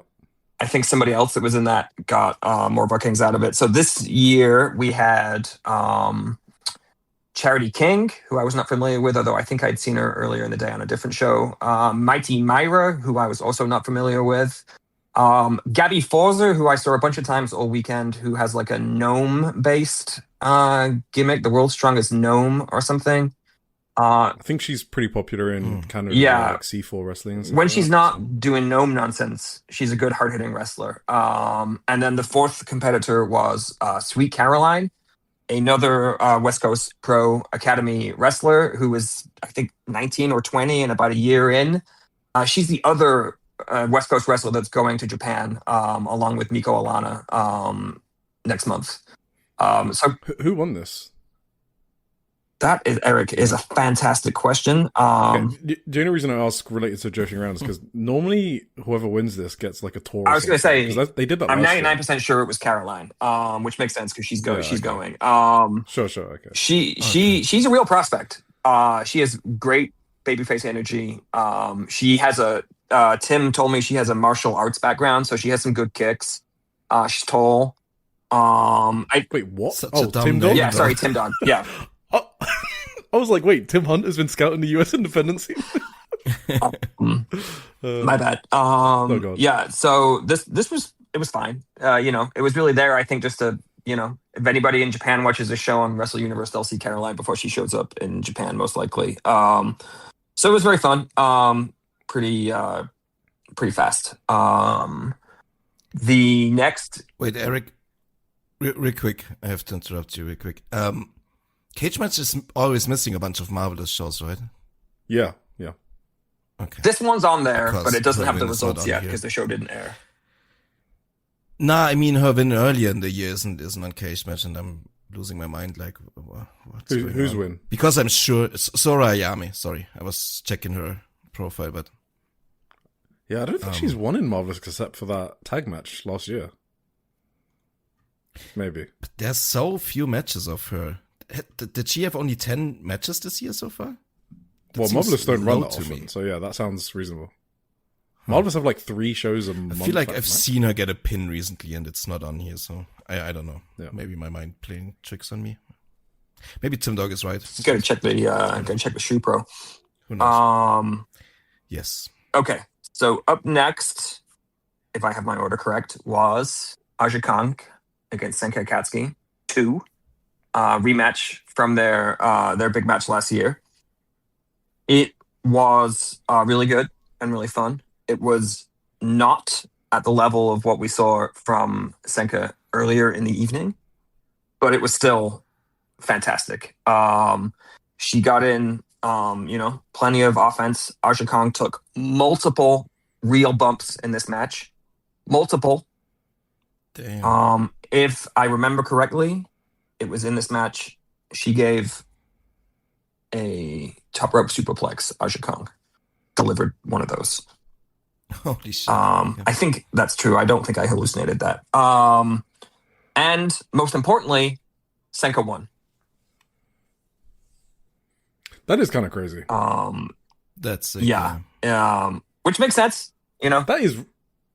I think somebody else that was in that got more bookings out of it. So this year we had Charity King, who I was not familiar with, although I think I'd seen her earlier in the day on a different show. Mighty Myra, who I was also not familiar with. Gabby Forzer, who I saw a bunch of times all weekend, who has like a gnome-based gimmick, the world's strongest gnome or something. I think she's pretty popular in Canada. Yeah. Like C4 wrestling. And stuff When like she's that, not so. doing gnome nonsense, she's a good hard-hitting wrestler. And then the fourth competitor was Sweet Caroline, another West Coast Pro Academy wrestler who was, I think, 19 or 20 and about a year in. She's the other West Coast wrestler that's going to Japan, along with Miko Alana next month. So Who won this? that is, Eric, is a fantastic question. Okay, the only reason I ask related to joking around is because normally whoever wins this gets like a tour. I was going to say, they did that. I'm last year. 99% sure it was Caroline, which makes sense because she's going. Yeah, she's okay. going. Sure, okay. She's a real prospect. She has great babyface energy. She has Tim told me she has a martial arts background, so she has some good kicks. She's tall. Wait, what? Such a dumb Tim name. Dog? Yeah, sorry, Tim Dog. Yeah. Oh, I was like, wait, Tim Hunt has been scouting the U.S. independent scene. My bad. Oh God. Yeah. So this was fine. It was really there. I think just to if anybody in Japan watches this show on Wrestle Universe, they'll see Caroline before she shows up in Japan, most likely. So it was very fun. Pretty fast. The next. Wait, Eric, real quick. I have to interrupt you real quick. Cage Match is always missing a bunch of Marvelous shows, right? Yeah. Okay. This one's on there, Because but it doesn't have the Korakuen is not results on yet here. because the show didn't air. Nah, I mean her win earlier in the year isn't on Cage Match, and I'm losing my mind. Like, what's going Who's on? win? Because I'm sure Sora Ayame. Sorry, I was checking her profile, but Yeah, I don't think she's won in Marvelous except for that tag match last year. Maybe. there's so few matches of her. Did she have only 10 matches this year so far? Well, Marvelous don't run that to me. often, so yeah, that sounds reasonable. Marvelous have like 3 shows a month. I feel like I've seen her get a pin recently, and it's not on here, so I don't know. Yeah. Maybe my mind playing tricks on me. Maybe Tim Dog is right. Gotta check the Shupro. Who knows? Yes. Okay, so up next, if I have my order correct, was Aja Kong against Senka Akatsuki 2, rematch from their big match last year. It was really good and really fun. It was not at the level of what we saw from Senka earlier in the evening, but it was still fantastic. She got in, plenty of offense. Aja Kong took multiple real bumps in this match. Multiple. Damn. If I remember correctly, it was in this match she gave a top rope superplex. Aja Kong delivered one of those. Holy shit. I think that's true. I don't think I hallucinated that. And most importantly, Senka won. That is kind of crazy. That's yeah. Which makes sense. That is.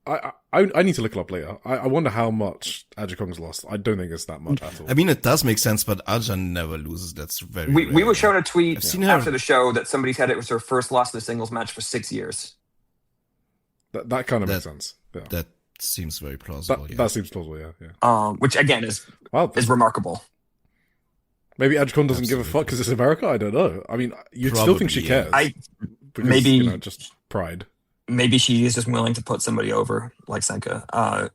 I need to look it up later. I wonder how much Aja Kong's lost. I don't think it's that much at all. I mean, it does make sense, but Aja never loses. That's very. We were shown a tweet after the show that somebody said it was her first loss in a singles match for 6 years. That kind of makes sense. Yeah. That seems very plausible. That seems plausible. Yeah. Which again is remarkable. Maybe Aja Kong doesn't give a fuck because it's America. I don't know. I mean, you'd still think she cares. Maybe just pride. Maybe she is just willing to put somebody over like Senka,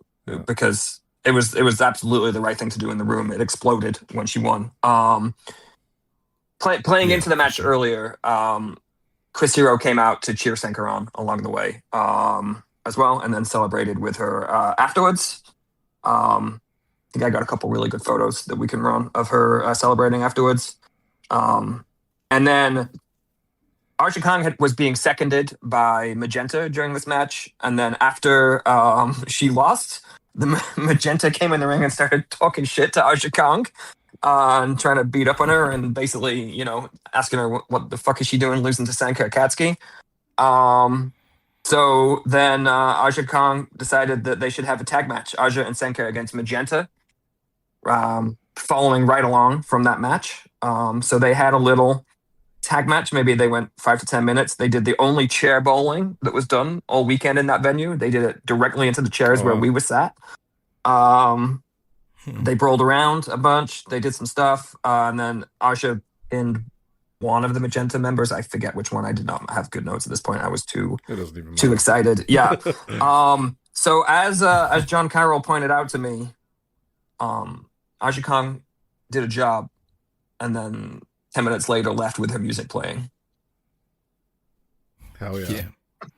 because it was absolutely the right thing to do in the room. It exploded when she won. Playing into the match earlier, Chris Hero came out to cheer Senka on along the way as well, and then celebrated with her afterwards. I think I got a couple really good photos that we can run of her celebrating afterwards. And then Aja Kong was being seconded by Magenta during this match. And then after she lost, the Magenta came in the ring and started talking shit to Aja Kong and trying to beat up on her and basically, asking her what the fuck is she doing losing to Senka Akatsuki. So then Aja Kong decided that they should have a tag match, Aja and Senka against Magenta, following right along from that match. So they had a little tag match. Maybe they went 5 to 10 minutes. They did the only chair bowling that was done all weekend in that venue. They did it directly into the chairs where we were sat. They brawled around a bunch. They did some stuff. And then Aja pinned one of the Magenta members. I forget which one. I did not have good notes at this point. I was too excited. Yeah. So as John Carroll pointed out to me, Aja Kong did a job and then 10 minutes later left with her music playing. Hell yeah.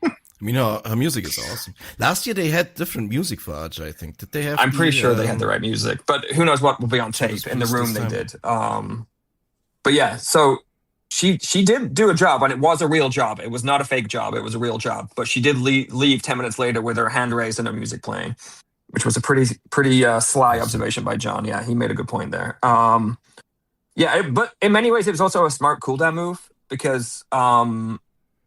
I mean, her music is awesome. Last year they had different music for Aja, I think. Did they have? I'm pretty sure they had the right music, but who knows what will be on tape. In the room they did. But yeah, so she did do a job, and it was a real job. It was not a fake job. It was a real job. But she did leave 10 minutes later with her hand raised and her music playing, which was a pretty sly observation by John. Yeah, he made a good point there. But in many ways, it was also a smart cooldown move because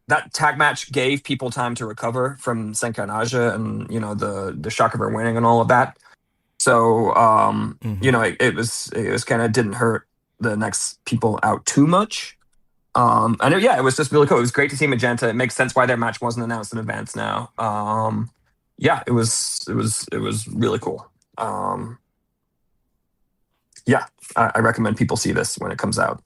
that tag match gave people time to recover from Senka and Aja and, the shock of her winning and all of that. So, it was kind of didn't hurt the next people out too much. It was just really cool. It was great to see Magenta. It makes sense why their match wasn't announced in advance now. It was really cool. I recommend people see this when it comes out.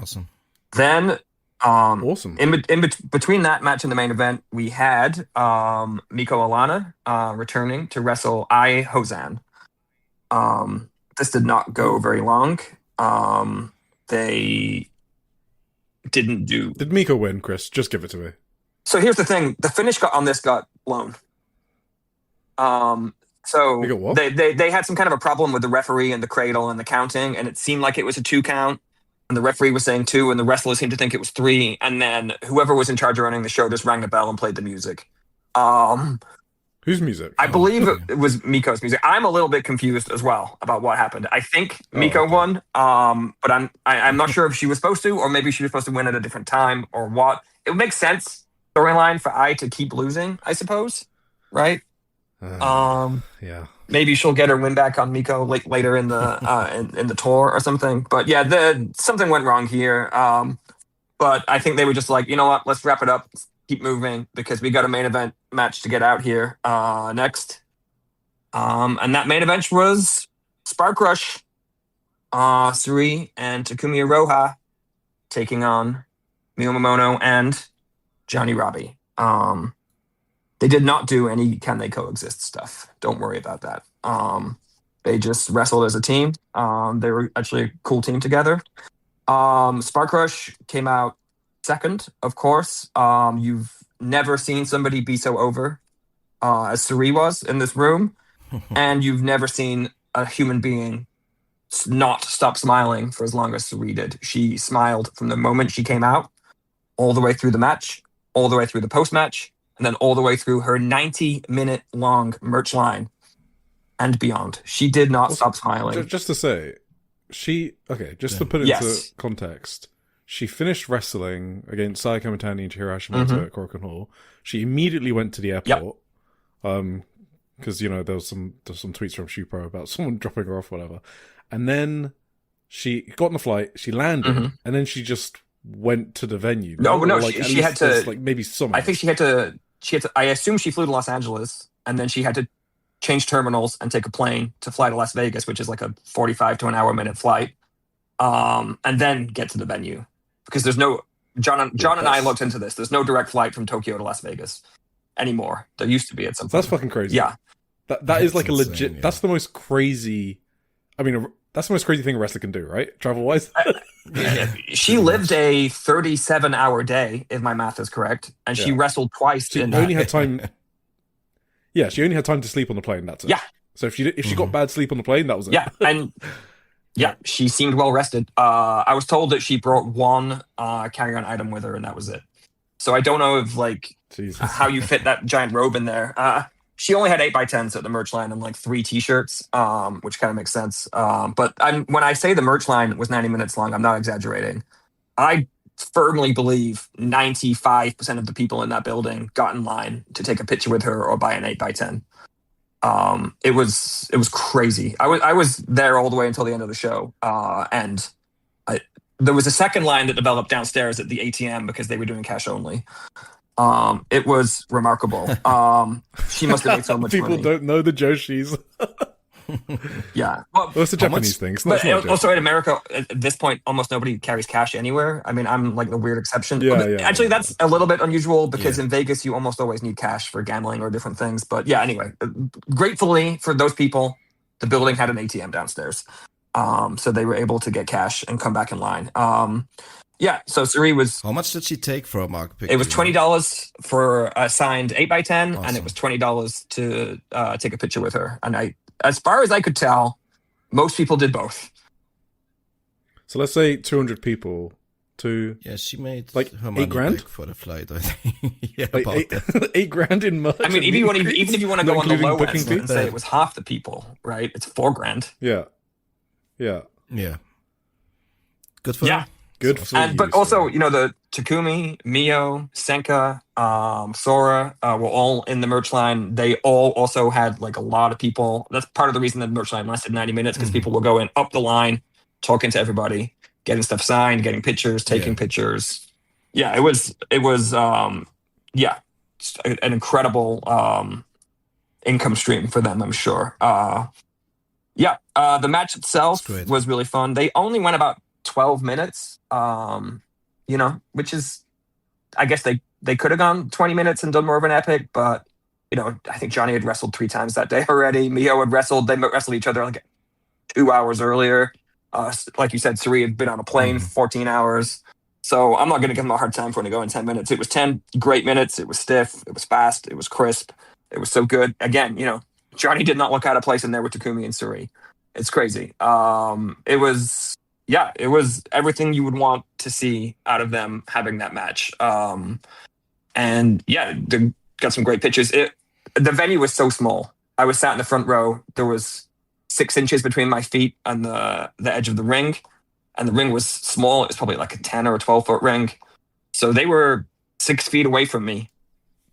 Awesome. Then, awesome. In between that match and the main event, we had Miko Alana returning to wrestle Ai Hosan. This did not go very long. They didn't do. Did Miko win, Chris? Just give it to me. So here's the thing: the finish on this got blown. So they had some kind of a problem with the referee and the cradle and the counting, and it seemed like it was a 2 count, and the referee was saying 2, and the wrestlers seemed to think it was 3, and then whoever was in charge of running the show just rang the bell and played the music. Whose music? I believe it was Miko's music. I'm a little bit confused as well about what happened. I think Miko won, but I'm not sure if she was supposed to, or maybe she was supposed to win at a different time, or what. It would make sense storyline for Ai to keep losing, I suppose, right? Yeah. Maybe she'll get her win back on Miko later in the in the tour or something. But yeah, something went wrong here. But I think they were just like, you know what, let's wrap it up. Keep moving because we got a main event match to get out here next. And that main event was Spark Rush, Suri and Takumi Iroha taking on Miyamoto and Johnny Robbie. They did not do any can they coexist stuff. Don't worry about that. They just wrestled as a team. They were actually a cool team together. Spark Rush came out second, of course. You've never seen somebody be so over as Suri was in this room, and you've never seen a human being not stop smiling for as long as Suri did. She smiled from the moment she came out, all the way through the match, all the way through the post-match, and then all the way through her 90-minute long merch line and beyond. She did not stop smiling. Just to say, to put it into context, she finished wrestling against Saya Kamitani and Chihiro Hashimoto at Korakuen Hall. She immediately went to the airport, because there was some tweets from Shupro about someone dropping her off, whatever. And then she got on the flight, she landed, and then she just went to the venue. She had to maybe some. I think she had to. I assume she flew to Los Angeles, and then she had to change terminals and take a plane to fly to Las Vegas, which is like a 45 to an hour minute flight, and then get to the venue. Because there's no John and I looked into this. There's no direct flight from Tokyo to Las Vegas anymore. There used to be at some point. That's fucking crazy. Yeah, that is like a insane, legit. yeah. That's the most crazy. I mean, that's the most crazy thing a wrestler can do, right? Travel wise. She lived a 37-hour day, if my math is correct, and she wrestled twice. She only had time. Yeah, she only had time to sleep on the plane. That's it. Yeah. So if she got bad sleep on the plane, that was it. Yeah, and she seemed well rested. I was told that she brought one carry-on item with her, and that was it. So I don't know if how you fit that giant robe in there. She only had 8x10s at the merch line and like 3 t-shirts, which kind of makes sense. But when I say the merch line was 90 minutes long, I'm not exaggerating. I firmly believe 95% of the people in that building got in line to take a picture with her or buy an 8x10. It was crazy. I was there all the way until the end of the show, and there was a second line that developed downstairs at the ATM because they were doing cash only. It was remarkable. She must have made so much People money. don't know the Joshis. Yeah. Well, it's a Japanese thing. It's not but also in America, at this point, almost nobody carries cash anywhere. I mean, I'm like the weird exception. Actually, that's a little bit unusual because in Vegas, you almost always need cash for gambling or different things. But yeah, anyway, gratefully for those people, the building had an ATM downstairs. So they were able to get cash and come back in line. Yeah, so Suri was... How much did she take for a mark picture? It was $20 for a signed 8x10, and it was $20 to take a picture with her. And as far as I could tell, most people did both. So let's say 200 people. Yeah, she made like her money $8,000 back for the flight, I think. Yeah, like about that. $8,000 in merch. I mean, even if you want to go on the low end fee? and say it was half the people, right? It's $4,000. Yeah. Good for her. Good for you. But also, the Takumi, Mio, Senka, Sora were all in the merch line. They all also had like a lot of people. That's part of the reason the merch line lasted 90 minutes because people were going up the line, talking to everybody, getting stuff signed, getting pictures, taking pictures. Yeah, it was an incredible income stream for them, I'm sure. The match itself was really fun. They only went about 12 minutes, which is, I guess they could have gone 20 minutes and done more of an epic, but, I think Johnny had wrestled 3 times that day already. Mio had wrestled, they wrestled each other like 2 hours earlier. Like you said, Suri had been on a plane for 14 hours. So I'm not going to give him a hard time for it to go in 10 minutes. It was 10 great minutes. It was stiff. It was fast. It was crisp. It was so good. Again, Johnny did not look out of place in there with Takumi and Suri. It's crazy. It was everything you would want to see out of them having that match. They got some great pictures. the venue was so small. I was sat in the front row. There was 6 inches between my feet and the edge of the ring, and the ring was small. It was probably like a 10 or a 12-foot ring. So they were 6 feet away from me,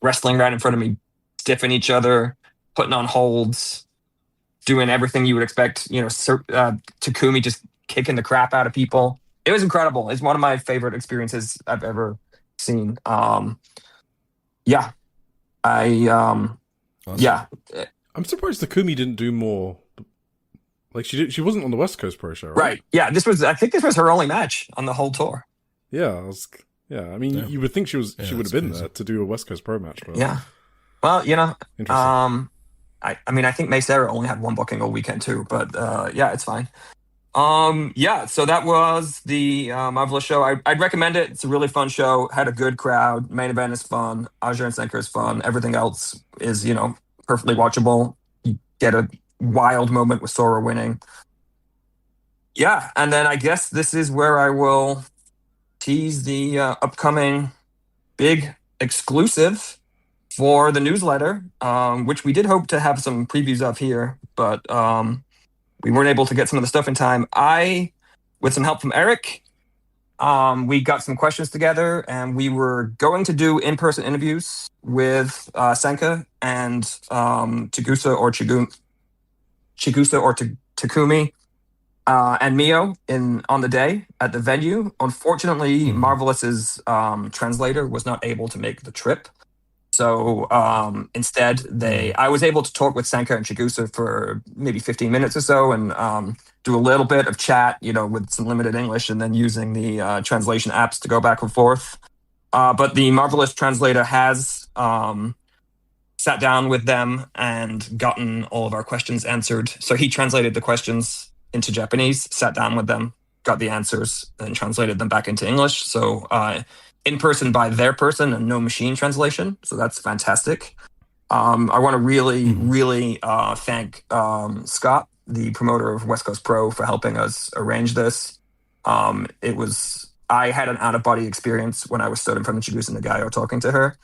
wrestling right in front of me, stiffing each other, putting on holds, doing everything you would expect. Takumi just kicking the crap out of people. It was incredible. It's one of my favorite experiences I've ever seen. Yeah. Awesome. Yeah. I'm surprised Takumi didn't do more. Like she wasn't on the West Coast Pro Show, right? Right. Yeah. I think this was her only match on the whole tour. Yeah. I mean, you would think she would have been there to do a West Coast Pro match. But yeah. Well, interesting. I think May Sarah only had one booking all weekend too, but yeah, it's fine. So that was the Marvelous show. I'd recommend it. It's a really fun show. Had a good crowd. Main event is fun. Aja and Senker is fun. Everything else is, perfectly watchable. You get a wild moment with Sora winning. Yeah, and then I guess this is where I will tease the upcoming big exclusive for the newsletter, which we did hope to have some previews of here, but we weren't able to get some of the stuff in time. With some help from Eric, we got some questions together, and we were going to do in-person interviews with Senka and Chigusa or Takumi and Mio on the day at the venue. Unfortunately, Marvelous's translator was not able to make the trip. So instead, I was able to talk with Senka and Chigusa for maybe 15 minutes or so, and do a little bit of chat, with some limited English, and then using the translation apps to go back and forth. But the Marvelous translator has sat down with them and gotten all of our questions answered. So he translated the questions into Japanese, sat down with them, got the answers, and translated them back into English. So in person by their person and no machine translation. So that's fantastic. I want to really, really thank Scott, the promoter of West Coast Pro, for helping us arrange this. I had an out-of-body experience when I was stood in front of Chigusa Nagayo talking to her.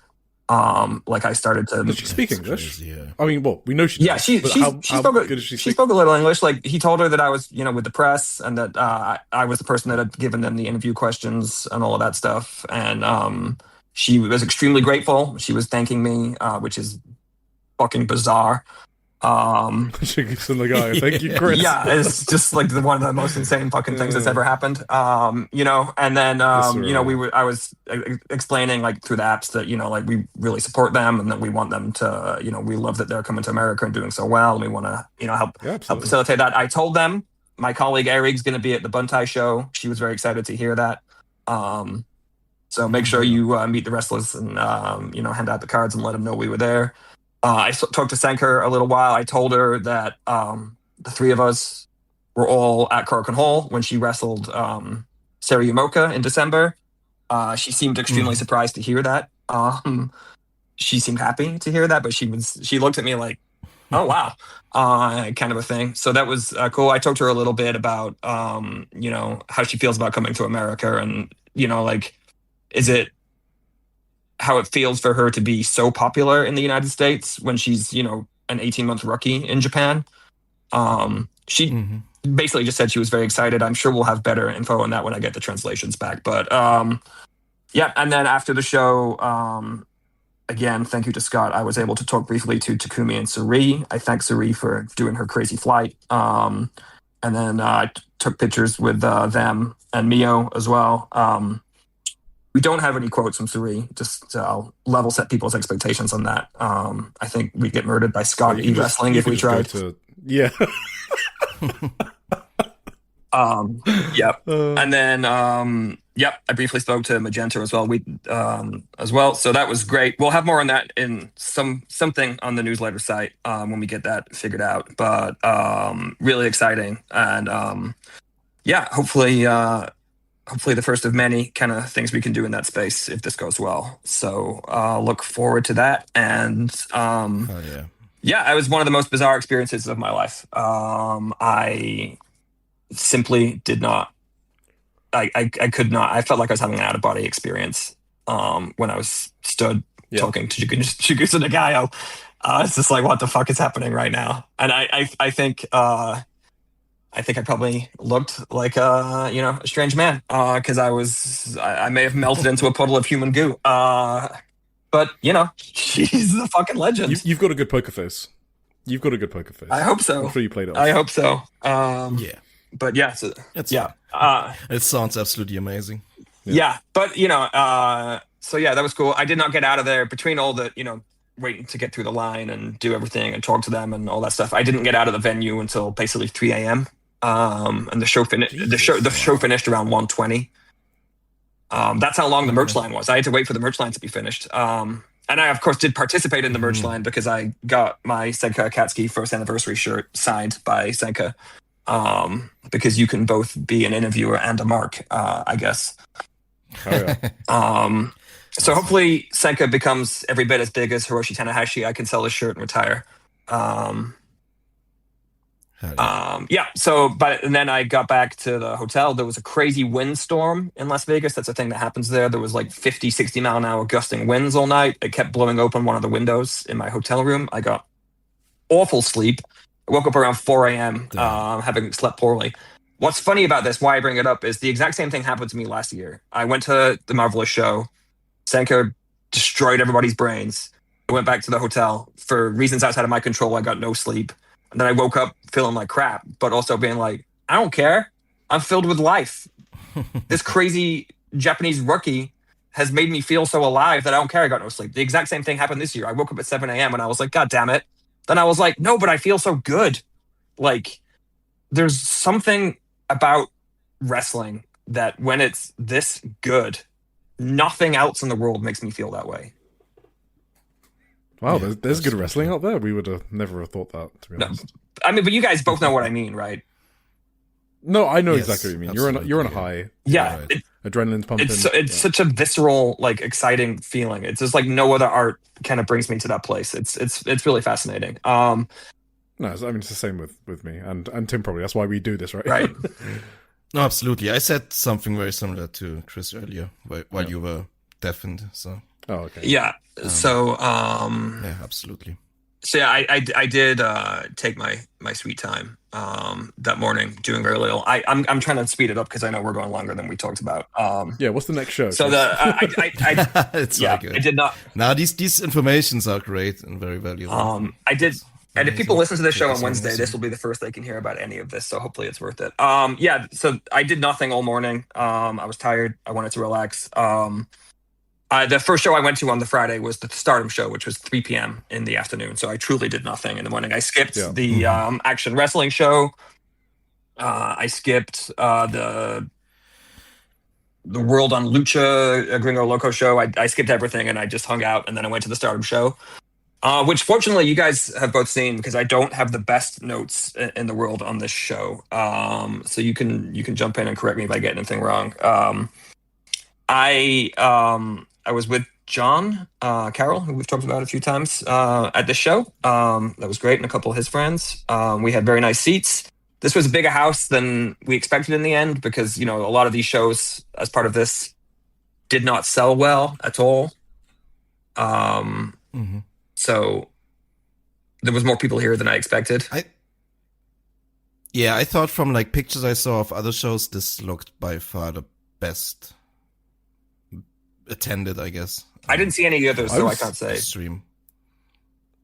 I started to... Did she speak English? Crazy, yeah. I mean, well, we know she does. Yeah, how good does she speak? She spoke a little English. Like, he told her that I was, with the press, and that I was the person that had given them the interview questions and all of that stuff. And she was extremely grateful. She was thanking me, which is fucking bizarre. Chigusa Nagayo, thank you, Chris. Yeah, it's just like one of the most insane fucking things that's ever happened. And then I was explaining through the apps that we really support them, and that we want them to we love that they're coming to America and doing so well, and we want to help facilitate that. I told them my colleague Eric's going to be at the Buntai show. She was very excited to hear that. So make sure you meet the wrestlers and hand out the cards and let them know we were there. I talked to Senker a little while. I told her that the three of us were all at Korakuen Hall when she wrestled Sarah Yumoka in December. She seemed extremely surprised to hear that. She seemed happy to hear that, but she looked at me like, oh, wow, kind of a thing. So that was cool. I talked to her a little bit about, how she feels about coming to America, and, is it how it feels for her to be so popular in the United States when she's, an 18-month rookie in Japan. She basically just said she was very excited. I'm sure we'll have better info on that when I get the translations back. But yeah, and then after the show, again, thank you to Scott. I was able to talk briefly to Takumi and Suri. I thank Suri for doing her crazy flight. And then I took pictures with them and Mio as well. We don't have any quotes from Suri. Just level set people's expectations on that. I think we'd get murdered by Scott e-wrestling if we tried. Yeah. Yep. And then, I briefly spoke to Magenta as well. So that was great. We'll have more on that in something on the newsletter site when we get that figured out. But really exciting. And hopefully the first of many kind of things we can do in that space if this goes well. So look forward to that. And it was one of the most bizarre experiences of my life. I simply did not, I could not, I felt like I was having an out-of-body experience when I was stood talking to Chigusa Nagayo. It's just like, what the fuck is happening right now? And I think I probably looked like a strange man because I may have melted into a puddle of human goo. But she's a fucking legend. You've got a good poker face. I hope so. I'm sure you played it off. I hope so. Yeah. But yeah, it sounds absolutely amazing. Yeah, but so yeah, that was cool. I did not get out of there between all the waiting to get through the line and do everything and talk to them and all that stuff. I didn't get out of the venue until basically 3 a.m. And the show finished. The show finished around 1:20. That's how long the merch line was. I had to wait for the merch line to be finished. And I, of course, did participate in the merch line because I got my Senka Akatsuki first anniversary shirt signed by Senka. Because you can both be an interviewer and a mark, I guess. Oh, yeah. So hopefully Senka becomes every bit as big as Hiroshi Tanahashi. I can sell his shirt and retire. And then I got back to the hotel. There was a crazy windstorm in Las Vegas. That's a thing that happens there. There was like 50, 60 mile an hour gusting winds all night. It kept blowing open one of the windows in my hotel room. I got awful sleep. I woke up around 4 a.m. Having slept poorly. What's funny about this, why I bring it up, is the exact same thing happened to me last year. I went to the Marvelous show. Senka destroyed everybody's brains. I went back to the hotel. For reasons outside of my control, I got no sleep. And then I woke up feeling like crap, but also being like, I don't care. I'm filled with life. This crazy Japanese rookie has made me feel so alive that I don't care. I got no sleep. The exact same thing happened this year. I woke up at 7 a.m. and I was like, God damn it. Then I was like, no, but I feel so good. Like, there's something about wrestling that when it's this good, nothing else in the world makes me feel that way. Wow, there's good wrestling out there. We would have never have thought that, to be honest. I mean, but you guys both know what I mean, right? No, I know exactly what you mean. You're on a high. Yeah. Right. Adrenaline's pumping. It's such a visceral, like, exciting feeling. It's just like no other art kind of brings me to that place. It's really fascinating. No, I mean, it's the same with me and Tim probably. That's why we do this, right? Right. No, absolutely. I said something very similar to Chris earlier while you were deafened. So. Oh, okay. Yeah. Yeah, absolutely. So yeah, I did take my sweet time that morning, doing very little. I'm trying to speed it up because I know we're going longer than we talked about. Yeah, what's the next show? So it's yeah, good. I did not. Now these informations are great and very valuable. I did. And if people listen to this show on Wednesday, this will be the first they can hear about any of this. So hopefully it's worth it. Yeah. So I did nothing all morning. I was tired. I wanted to relax. The first show I went to on the Friday was the Stardom show, which was 3 p.m. in the afternoon. So I truly did nothing in the morning. I skipped the action wrestling show. I skipped the World on Lucha Gringo Loco show. I skipped everything and I just hung out. And then I went to the Stardom show, which fortunately you guys have both seen because I don't have the best notes in the world on this show. So you can jump in and correct me if I get anything wrong. I was with John Carroll, who we've talked about a few times at this show. That was great, and a couple of his friends. We had very nice seats. This was a bigger house than we expected in the end because, a lot of these shows as part of this did not sell well at all. So there was more people here than I expected. I thought from like pictures I saw of other shows, this looked by far the best attended, I guess. I didn't see any others, so I can't say. Stream.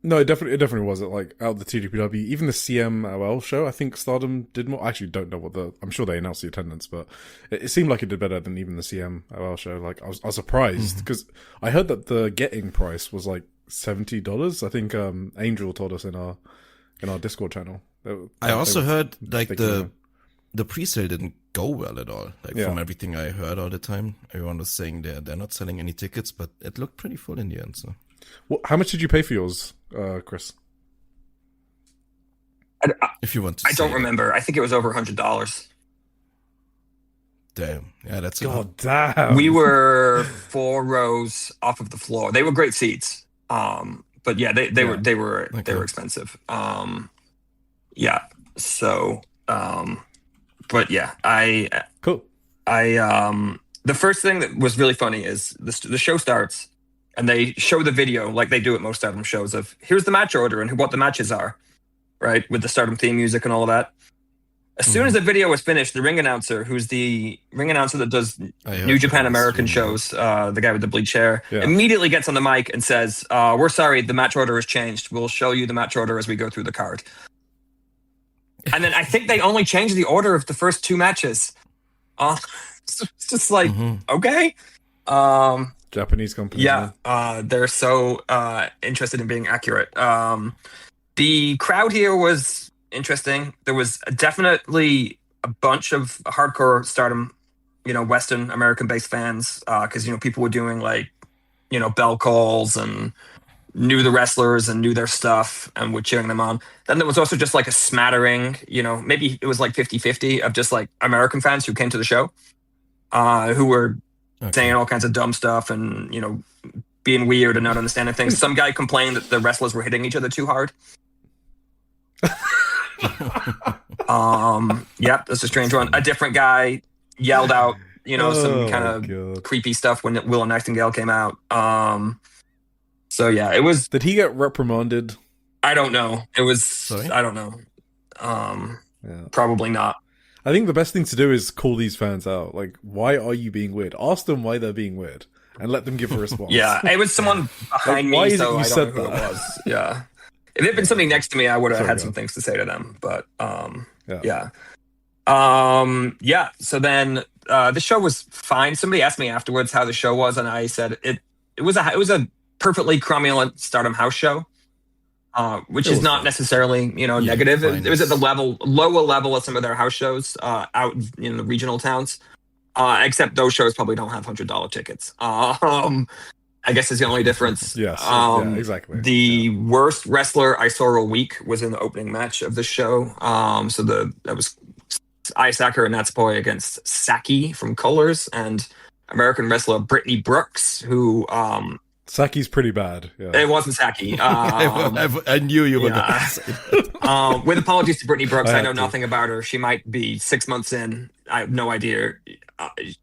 No, it definitely was. Like out the TJPW, even the CMLL show, I think Stardom did more. I actually don't know I'm sure they announced the attendance, but it seemed like it did better than even the CMLL show. Like I was surprised because I heard that the getting price was like $70. I think Angel told us in our Discord channel. I also heard like the pre-sale didn't go well at all. Like from everything I heard all the time, everyone was saying they're not selling any tickets, but it looked pretty full in the end. So, how much did you pay for yours, Chris? If you want to, I don't remember. I think it was over $100. Damn, yeah, that's God damn. We were 4 rows off of the floor. They were great seats, but yeah, they were expensive. Yeah, so. But yeah, cool. The first thing that was really funny is the show starts and they show the video like they do at most Stardom shows of here's the match order and what the matches are, right, with the Stardom theme music and all of that. As soon as the video was finished, the ring announcer, who's the ring announcer that does New Japan American shows, the guy with the bleach hair, immediately gets on the mic and says, we're sorry, the match order has changed. We'll show you the match order as we go through the card. And then I think they only changed the order of the first 2 matches. It's just like, okay. Japanese company. Yeah, they're so interested in being accurate. The crowd here was interesting. There was definitely a bunch of hardcore Stardom, Western American-based fans, because people were doing like, bell calls and knew the wrestlers and knew their stuff and were cheering them on. Then there was also just like a smattering, maybe it was like 50-50 of just like American fans who came to the show, who were saying all kinds of dumb stuff and, being weird and not understanding things. Some guy complained that the wrestlers were hitting each other too hard. Yep, that's a strange one. A different guy yelled out, some kind of creepy stuff when Willow Nightingale came out. So yeah, it was. Did he get reprimanded? I don't know. It was. I don't know. Probably not. I think the best thing to do is call these fans out. Like, why are you being weird? Ask them why they're being weird, and let them give a response. Yeah, it was someone behind me, so I don't know who it was. Yeah. If it had been something next to me, I would have had some things to say to them. But yeah. So then the show was fine. Somebody asked me afterwards how the show was, and I said it was a perfectly cromulent Stardom house show, which is not necessarily negative. It was at the lower level of some of their house shows out in the regional towns. Except those shows probably don't have $100 tickets. I guess is the only difference. Yes, exactly. The worst wrestler I saw all week was in the opening match of the show. That was Isaka and Natsupoi against Saki from Colors and American wrestler Brittany Brooks, who Saki's pretty bad. Yeah. It wasn't Saki. I knew you were going to say that. With apologies to Brittany Brooks, I know nothing about her. She might be 6 months in. I have no idea.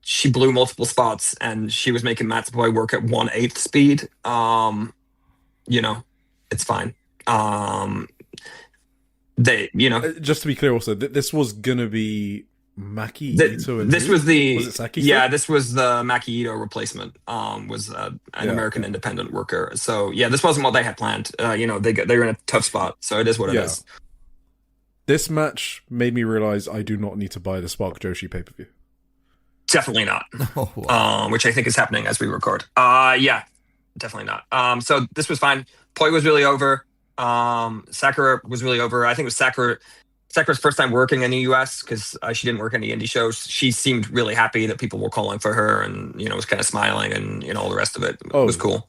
She blew multiple spots, and she was making Natsupoi work at 1/8 speed. It's fine. Just to be clear, also, this was gonna be Maki Ito. This was it Saki? This was the Maki Ito replacement. Was an American independent worker. So yeah, this wasn't what they had planned. They were in a tough spot. So it is what it is. This match made me realize I do not need to buy the Spark Joshi pay-per-view. Definitely not. Oh, wow. Which I think is happening as we record. Yeah, definitely not. So this was fine. Poi was really over. Sakura was really over. I think it was Sakura's first time working in the US because she didn't work any indie shows. She seemed really happy that people were calling for her and, was kind of smiling and, all the rest of it. It was cool.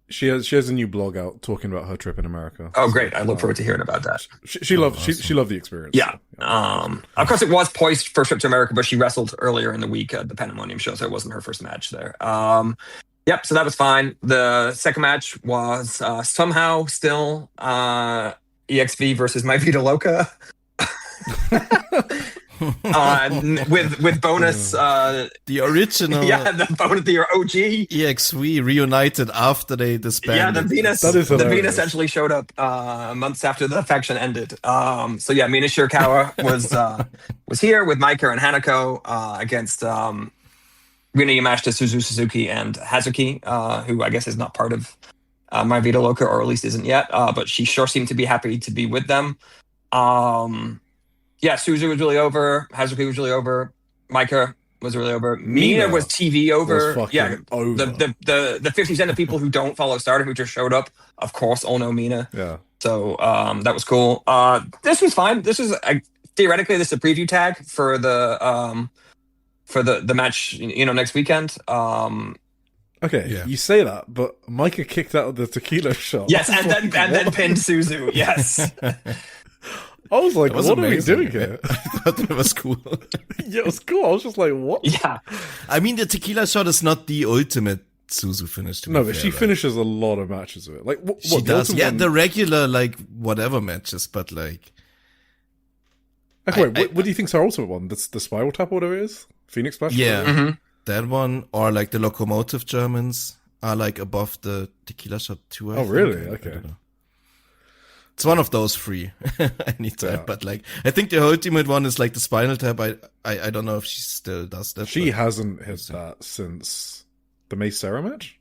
She has a new blog out talking about her trip in America. Oh, great! I look forward to hearing about that. She loved the experience. Yeah. So, of course, it was Poi's first trip to America, but she wrestled earlier in the week at the Pandemonium show, so it wasn't her first match there. Yep. So that was fine. The second match was somehow still EXV versus My Vida Loca. With bonus the original the OG EXV reunited after they disbanded. The Venus essentially showed up months after the faction ended. Mina Shirakawa was here with Maika and Hanako against Rina Yamashita, Suzu Suzuki, and Hazuki, who I guess is not part of My Vida Loca, or at least isn't yet, but she sure seemed to be happy to be with them. Suzu was really over. Hazuki was really over. Maika was really over. Mina was TV over. Over. The 50% of people who don't follow Stardom who just showed up, of course, all know Mina. Yeah. So that was cool. This was fine. This is theoretically this is a preview tag for the match. Next weekend. Okay, you say that, but Maika kicked out of the tequila shot. Yes, and then pinned Suzu. Yes. I was like, what are we doing here? I thought that was cool. Yeah, it was cool. I was just like, what? Yeah. I mean, the tequila shot is not the ultimate Suzu finish. No, but she finishes a lot of matches with it. Like, what she does. Yeah, the regular, whatever matches, but like... Okay, what do you think's her ultimate one? That's the Spiral Tap or whatever it is? Phoenix Splash? Yeah, that one. Or like the Locomotive Germans. are like above the tequila shot too. I think. Really? I Okay. don't know. It's one of those three. I need to Yeah. add, but like I think the ultimate one is like the spinal tap. I don't know if she still does that. She but- hasn't hit that since the May Sarah match,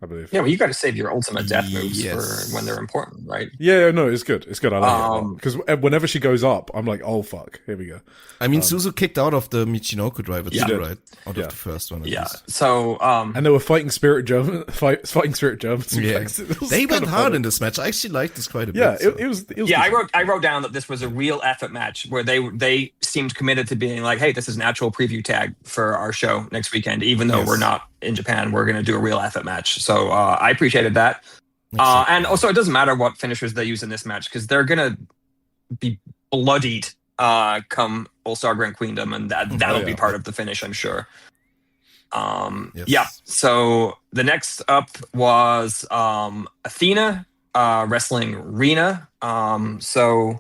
I believe. Yeah, well, you got to save your ultimate death moves Yes. for when they're important, right? Yeah, no, it's good. It's good. I like it a lot. Um, Because whenever she goes up, I'm like, oh, fuck. Here we go. I mean, Suzu kicked out of the Michinoku driver Yeah. too, right? Out Yeah. of the first one. At Yeah. least. So, And they were fighting Spirit German suplexes. Yeah. It was They kind went of hard funny. in this match. I actually liked this quite a Yeah, bit. so. it was. yeah, decent. I wrote down that this was a real effort match where they seemed committed to being like, hey, this is an actual preview tag for our show next weekend. Even though Yes. we're not in Japan, we're going to do a real effort match. So I appreciated that. Exactly. And also, it doesn't matter what finishers they use in this match because they're going to be bloodied come All-Star Grand Queendom, and that'll be yeah. part of the finish, I'm sure. Yes. Yeah. So the next up was Athena wrestling Rena. So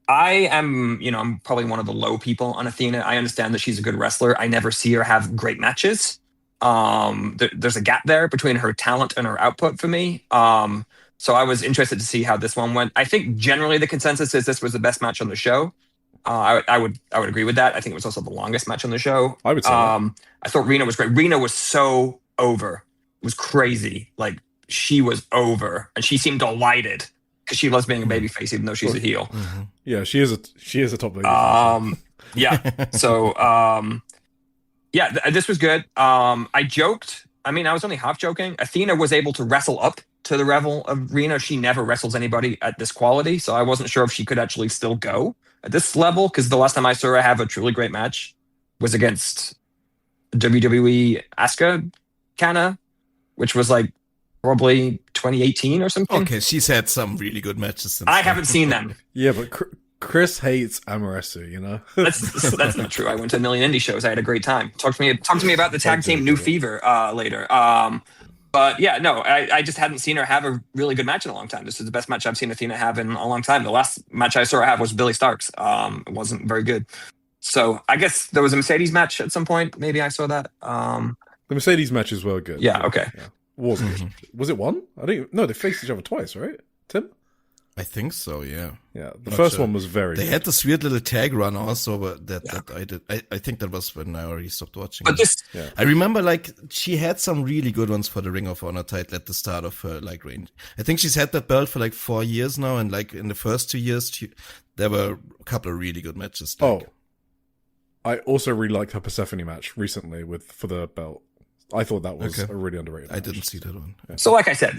I am, I'm probably one of the low people on Athena. I understand that she's a good wrestler. I never see her have great matches. There's a gap there between her talent and her output for me. So I was interested to see how this one went. I think generally the consensus is this was the best match on the show. I would agree with that. I think it was also the longest match on the show. I would say that. I thought Rena was great. Rena was so over. It was crazy. Like she was over, and she seemed delighted because she loves being a babyface, even though she's a heel. Mhm. Yeah, she is a top lady. Yeah. So, this was good. I joked. I mean, I was only half joking. Athena was able to wrestle up to the level of Rena. She never wrestles anybody at this quality, so I wasn't sure if she could actually still go at this level, because the last time I saw her have a truly great match was against WWE Asuka Kana, which was like probably 2018 or something. Okay, she's had some really good matches since I then. haven't seen them. Yeah, but Chris hates Amoresu, you know? That's not true. I went to a million indie shows. I had a great time. Talk to me about the tag team New Fever later. But yeah, no, I just hadn't seen her have a really good match in a long time. This is the best match I've seen Athena have in a long time. The last match I saw her have was Billy Starks. It wasn't very good. So I guess there was a Mercedes match at some point. Maybe I saw that. The Mercedes matches were good. Yeah, okay. Yeah. Was good. Was it one? No, they faced each other twice, right? Tim? I think so, yeah. Yeah, the Not first sure. one was very They good. had this weird little tag run also, but that I did. I think that was when I already stopped watching. But this, I remember like she had some really good ones for the Ring of Honor title at the start of her like reign. I think she's had that belt for like 4 years now, and like in the first 2 years, there were a couple of really good matches. Like, I also really liked her Persephone match recently for the belt. I thought that was Okay. a really underrated match. I didn't see that one. so like I said,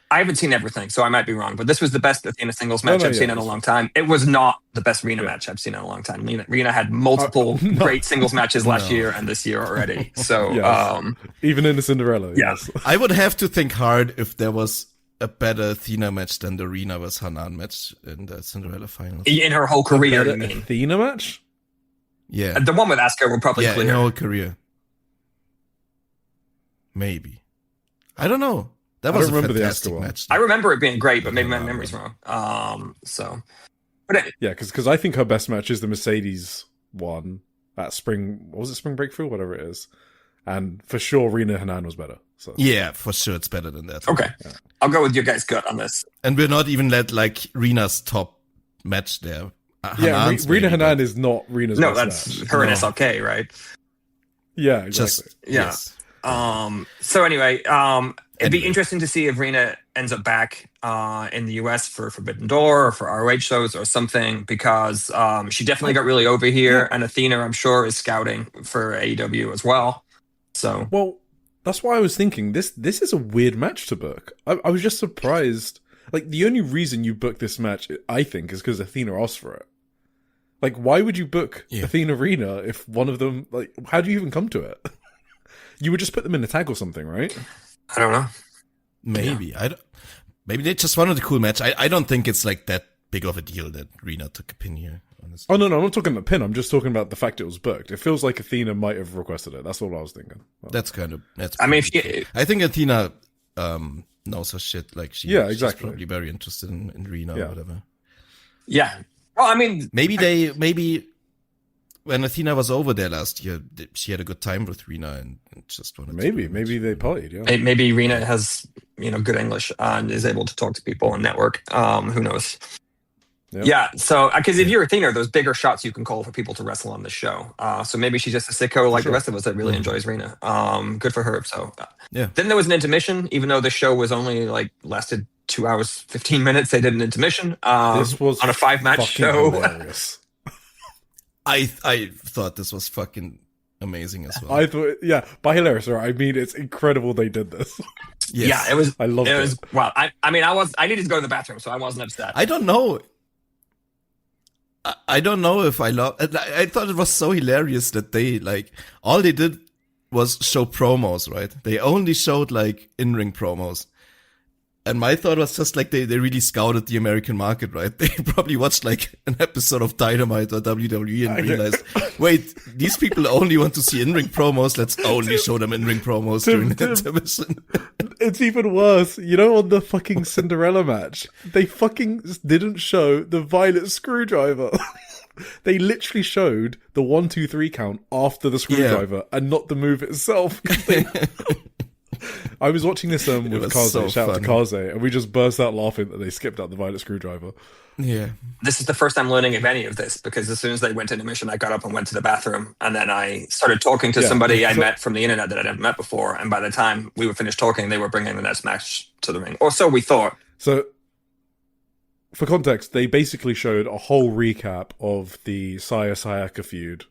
I haven't seen everything, so I might be wrong. But this was the best Athena singles match I've seen in a long time. It was not the best Rena match I've seen in a long time. Rena had multiple great singles matches last year and this year already. So, Yes. Even in the Cinderella. Yeah. Yes. I would have to think hard if there was a better Athena match than the Rena vs Hanan match in the Cinderella finals. in her whole career, you mean? Athena match? Yeah, The one with Asuka will probably in clear. her whole career. Maybe. I don't know. That I was a remember the fantastic Asuka one. match. I remember it being great, but maybe my memory's wrong. But Yeah, because I think her best match is the Mercedes one at Spring. What was it, Spring Breakthrough? Whatever it is. And for sure, Rena Hanan was better. So Yeah, for sure, it's better than that. okay, I'll go with your guys' gut on this. And we're not even let like Rena's top match there. yeah, Hanan's Rena maybe, Hanan but is not Rena's No, best that's match. her and No. SLK, right? Yeah, exactly. just Yeah. yes. So anyway, it'd be Anyway. interesting to see if Rena ends up back in the US for Forbidden Door or for ROH shows or something, because she definitely got really over here, and Athena, I'm sure, is scouting for AEW as well. So Well, that's why I was thinking this is a weird match to book. I was just surprised. Like, the only reason you book this match, I think, is because Athena asked for it. Like, why would you book Yeah. Athena Rena if one of them, like, how do you even come to it? You would just put them in a tag or something, right? I don't know. Maybe maybe they just wanted a cool match. I don't think it's like that big of a deal that Rena took a pin here. Honestly. Oh, no, I'm not talking about pin. I'm just talking about the fact it was booked. It feels like Athena might have requested it. That's all I was thinking. Well, That's. I mean, if pretty you, cool. I think Athena knows her shit. Like she's exactly. probably very interested in Rena Yeah. or whatever. yeah. Well, I mean, Maybe when Athena was over there last year, she had a good time with Rina and just wanted maybe they partied. Yeah, maybe Rina has good English and is able to talk to people and network. Who knows? Yep. Yeah, so because if you're Athena, there's bigger shots you can call for people to wrestle on the show. So maybe she's just a sicko like the rest of us that really enjoys Rina. Good for her. So yeah. Then there was an intermission, even though the show was only lasted 2 hours 15 minutes. They did an intermission. This was on a 5-match show. Hilarious. I thought this was fucking amazing as well. I thought, by hilarious, right? I mean, it's incredible they did this. Yes. Yeah, it was. I loved it. It was wow. I needed to go to the bathroom, so I wasn't upset. I don't know. I don't know if I love. I thought it was so hilarious that they all they did was show promos, right? They only showed in-ring promos. And my thought was just they really scouted the American market, right? They probably watched an episode of Dynamite or WWE and realized, wait, these people only want to see in-ring promos. Let's only show them in-ring promos during the intermission. It's even worse. On the fucking Cinderella match, they fucking didn't show the violet screwdriver. They literally showed the 1, 2, 3 count after the screwdriver and not the move itself. I was watching this with Kaze, so shout out to funny. Kaze, and we just burst out laughing that they skipped out the violet screwdriver. Yeah. This is the first I'm learning of any of this, because as soon as they went to intermission, I got up and went to the bathroom, and then I started talking to somebody I met from the internet that I'd never met before, and by the time we were finished talking, they were bringing the next match to the ring. Or so we thought. So, for context, they basically showed a whole recap of the Sayaka feud.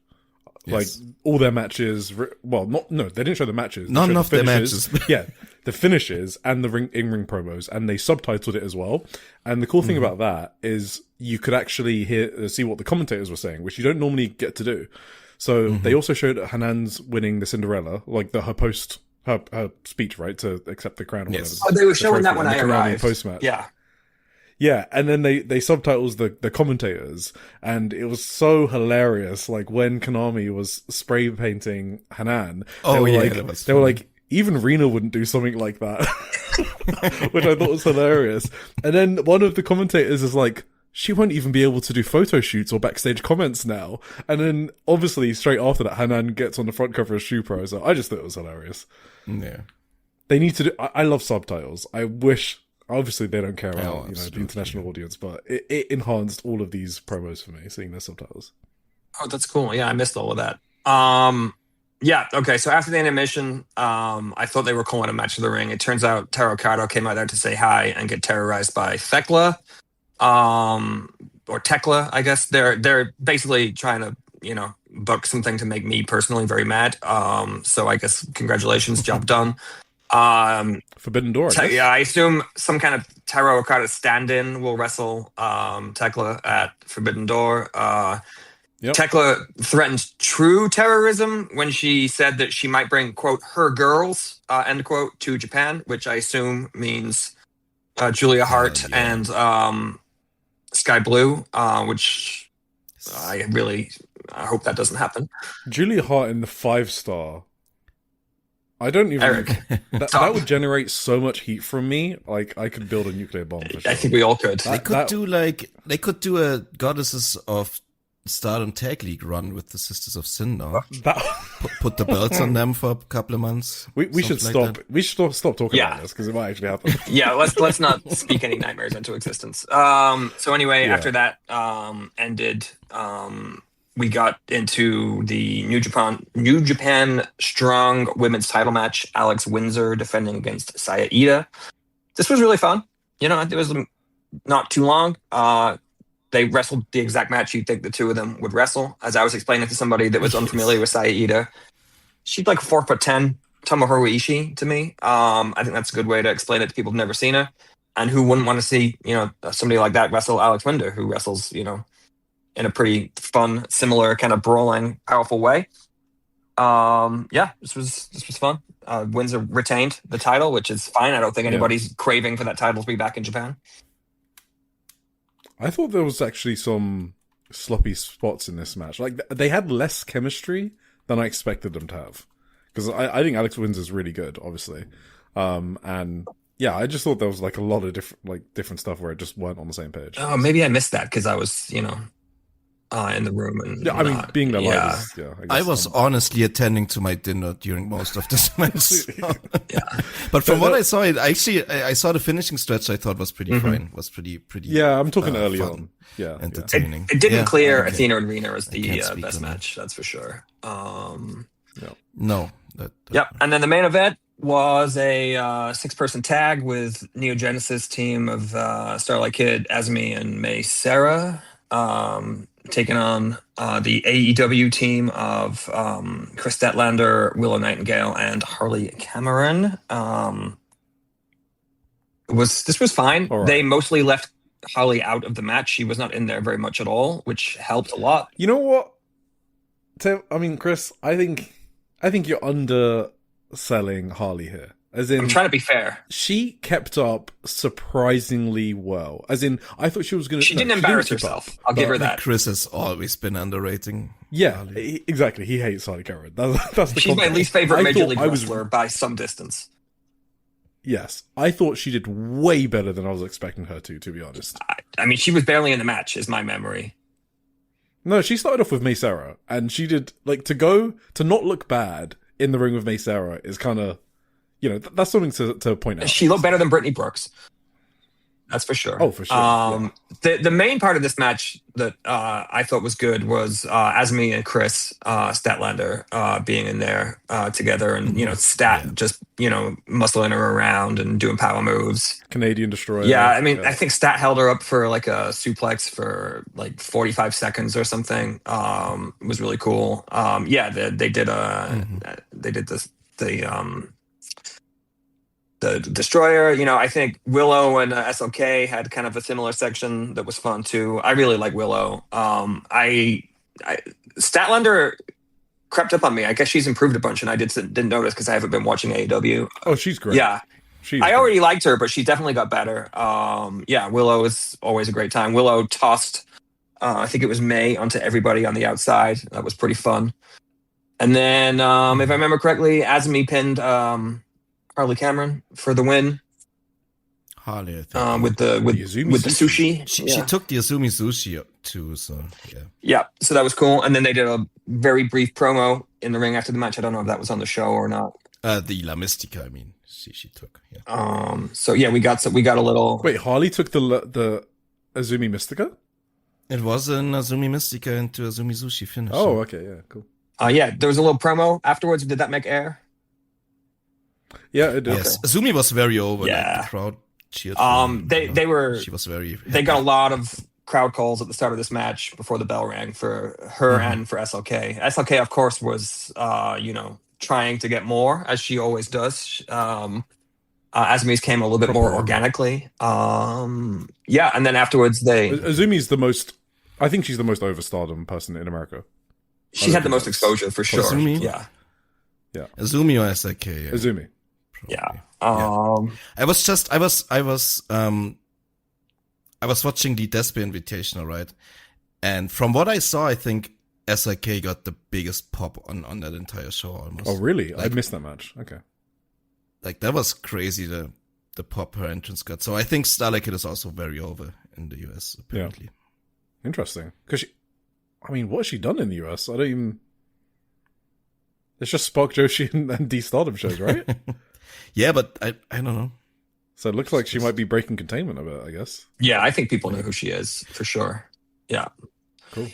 Yes. All their matches. Well, they didn't show the matches. They None showed of the their finishes. matches. Yeah, the finishes and the in-ring promos, and they subtitled it as well. And the cool thing about that is you could actually see what the commentators were saying, which you don't normally get to do. So they also showed Hanan's winning the Cinderella, her speech, right, to accept the crown. Or Yes. Oh, they were showing that when I arrived. Post-match. Yeah. Yeah, and then they subtitles the commentators, and it was so hilarious. When Konami was spray painting Hanan, Oh, they were like, even Rina wouldn't do something like that, which I thought was hilarious. And then one of the commentators is like, she won't even be able to do photo shoots or backstage comments now. And then obviously straight after that, Hanan gets on the front cover of Shupro. So I just thought it was hilarious. Yeah. They need to do. I love subtitles. I wish. Obviously, they don't care about the international audience, but it enhanced all of these promos for me, seeing their subtitles. Oh, that's cool. Yeah, I missed all of that. Yeah, okay, so after the intermission, I thought they were calling a match of the ring. It turns out Taro Kato came out there to say hi and get terrorized by Thekla. Or Tekla, I guess. They're basically trying to, book something to make me personally very mad. So I guess congratulations, job done. Forbidden Door. I assume some kind of Taro Okada stand-in will wrestle Tekla at Forbidden Door. Tekla threatened true terrorism when she said that she might bring, quote, her girls, end quote, to Japan, which I assume means Julia Hart and Sky Blue, which I hope that doesn't happen. Julia Hart in the 5-star. I don't even. Eric, that would generate so much heat from me. I could build a nuclear bomb. For sure. I think we all could. They could do a Goddesses of Stardom Tag League run with the Sisters of Sin now. Put the belts on them for a couple of months. We should stop. We should stop talking about this because it might actually happen. Yeah, let's not speak any nightmares into existence. So anyway, after that ended, we got into the New Japan Strong Women's Title match. Alex Windsor defending against Saya Ida. This was really fun. It was not too long. They wrestled the exact match you'd think the two of them would wrestle. As I was explaining to somebody that was unfamiliar with Saya Ida, she's like 4'10" Tomohiro Ishii to me. I think that's a good way to explain it to people who've never seen her. And who wouldn't want to see, somebody like that wrestle Alex Windsor, who wrestles, in a pretty fun, similar kind of brawling, powerful way. This was fun. Windsor retained the title, which is fine. I don't think anybody's craving for that title to be back in Japan. I thought there was actually some sloppy spots in this match. They had less chemistry than I expected them to have. Because I think Alex Windsor's really good, obviously. I just thought there was a lot of different stuff where it just weren't on the same page. Oh, maybe I missed that because I was, in the room. And Yeah, I mean, being there yeah. live is, yeah. I was honestly attending to my dinner during most of this match. Yeah. But from what I saw, I saw the finishing stretch. I thought was pretty fine. Was pretty. Yeah, I'm talking early fun. on. Yeah, Entertaining. It didn't clear okay. Athena Arena as the speak best on that. match, that's for sure. No. Yep. And then the main event was a 6-person tag with Neo Genesis team of Starlight Kid, Azumi, and May Sarah, taking on the AEW team of Chris Statlander, Willow Nightingale, and Harley Cameron. This was fine. All right. They mostly left Harley out of the match. She was not in there very much at all, which helped a lot. You know what? I mean, Chris, I think you're underselling Harley here. As in, I'm trying to be fair. She kept up surprisingly well. As in, I thought she was going to. She didn't embarrass herself. I'll give her that. Chris has always been underrating. Yeah, exactly. He hates Harley Cameron. That's the She's my context. least favorite Major League I was- wrestler by some distance. Yes, I thought she did way better than I was expecting her to be honest. I mean, she was barely in the match, is my memory. No, she started off with May Sarah, and she did, like, to not look bad in the ring with May Sarah is kind of, you know, that's something to point out. She looked better than Brittany Brooks. That's for sure. Oh, for sure. Yeah. The main part of this match that I thought was good was Azumi and Chris Statlander being in there together, and Stat just muscling her around and doing power moves. Canadian Destroyer. Yeah, I mean, I think Stat held her up for like a suplex for like 45 seconds or something. It was really cool. They did the Destroyer. I think Willow and SLK had kind of a similar section that was fun too. I really like Willow. Statlander crept up on me. I guess she's improved a bunch, and I didn't notice because I haven't been watching AEW. Oh, she's great. Yeah. I already liked her, but she definitely got better. Willow is always a great time. Willow tossed, I think it was May, onto everybody on the outside. That was pretty fun. And then, if I remember correctly, Azumi pinned Harley Cameron for the win. Harley, I think. With the sushi. She took the Azumi sushi too, so yeah. Yeah, so that was cool. And then they did a very brief promo in the ring after the match. I don't know if that was on the show or not. The La Mystica, I mean, she took. Yeah. So yeah, we got a little. Wait, Harley took the Azumi Mystica? It was an Azumi Mystica into Azumi Sushi finish. Oh, okay, yeah, cool. There was a little promo afterwards. Did that make air? Yeah, it did. Yes, Azumi was very over. Yeah. Like, the crowd cheered. For her, She was very. They got a lot of crowd calls at the start of this match before the bell rang for her and for SLK. SLK, of course, was trying to get more, as she always does. Azumi's came a little bit more organically. And then afterwards Azumi's the most. I think she's the most over Stardom person in America. She had the most exposure for sure. Azumi? Yeah. Azumi or SLK? Yeah. Azumi. Yeah. I was watching the Despe Invitational, right? And from what I saw, I think SLK got the biggest pop on that entire show almost. Oh, really? Like, I missed that match. Okay. Like, that was crazy, the pop her entrance got. So I think Starlight Kid is also very over in the US, apparently. Yeah. Interesting. Because what has she done in the US? I don't even... It's just Spark Joshi and D Stardom shows, right? Yeah, but I don't know. So it looks like she might be breaking containment a bit, I guess. Yeah, I think people know who she is for sure. Yeah. Cool.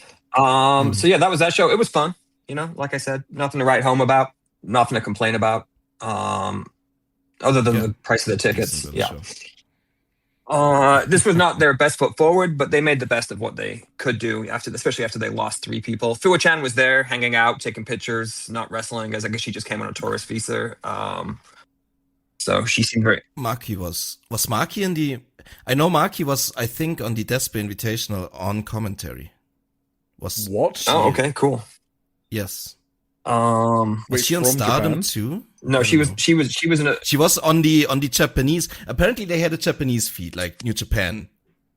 So yeah, that was that show. It was fun. Like I said, nothing to write home about, nothing to complain about. Other than the price of the tickets. Yeah. This was not their best foot forward, but they made the best of what they could do especially after they lost 3 people. Fua-chan was there, hanging out, taking pictures, not wrestling, as I guess she just came on a tourist visa. So she seemed very. Maki was Maki in the? I know Maki was, I think, on the Despe Invitational on commentary. Was what? Oh, okay, cool. Yes. Was she on Stardom too? No, she was in a. She was on the Japanese. Apparently, they had a Japanese feed, like New Japan.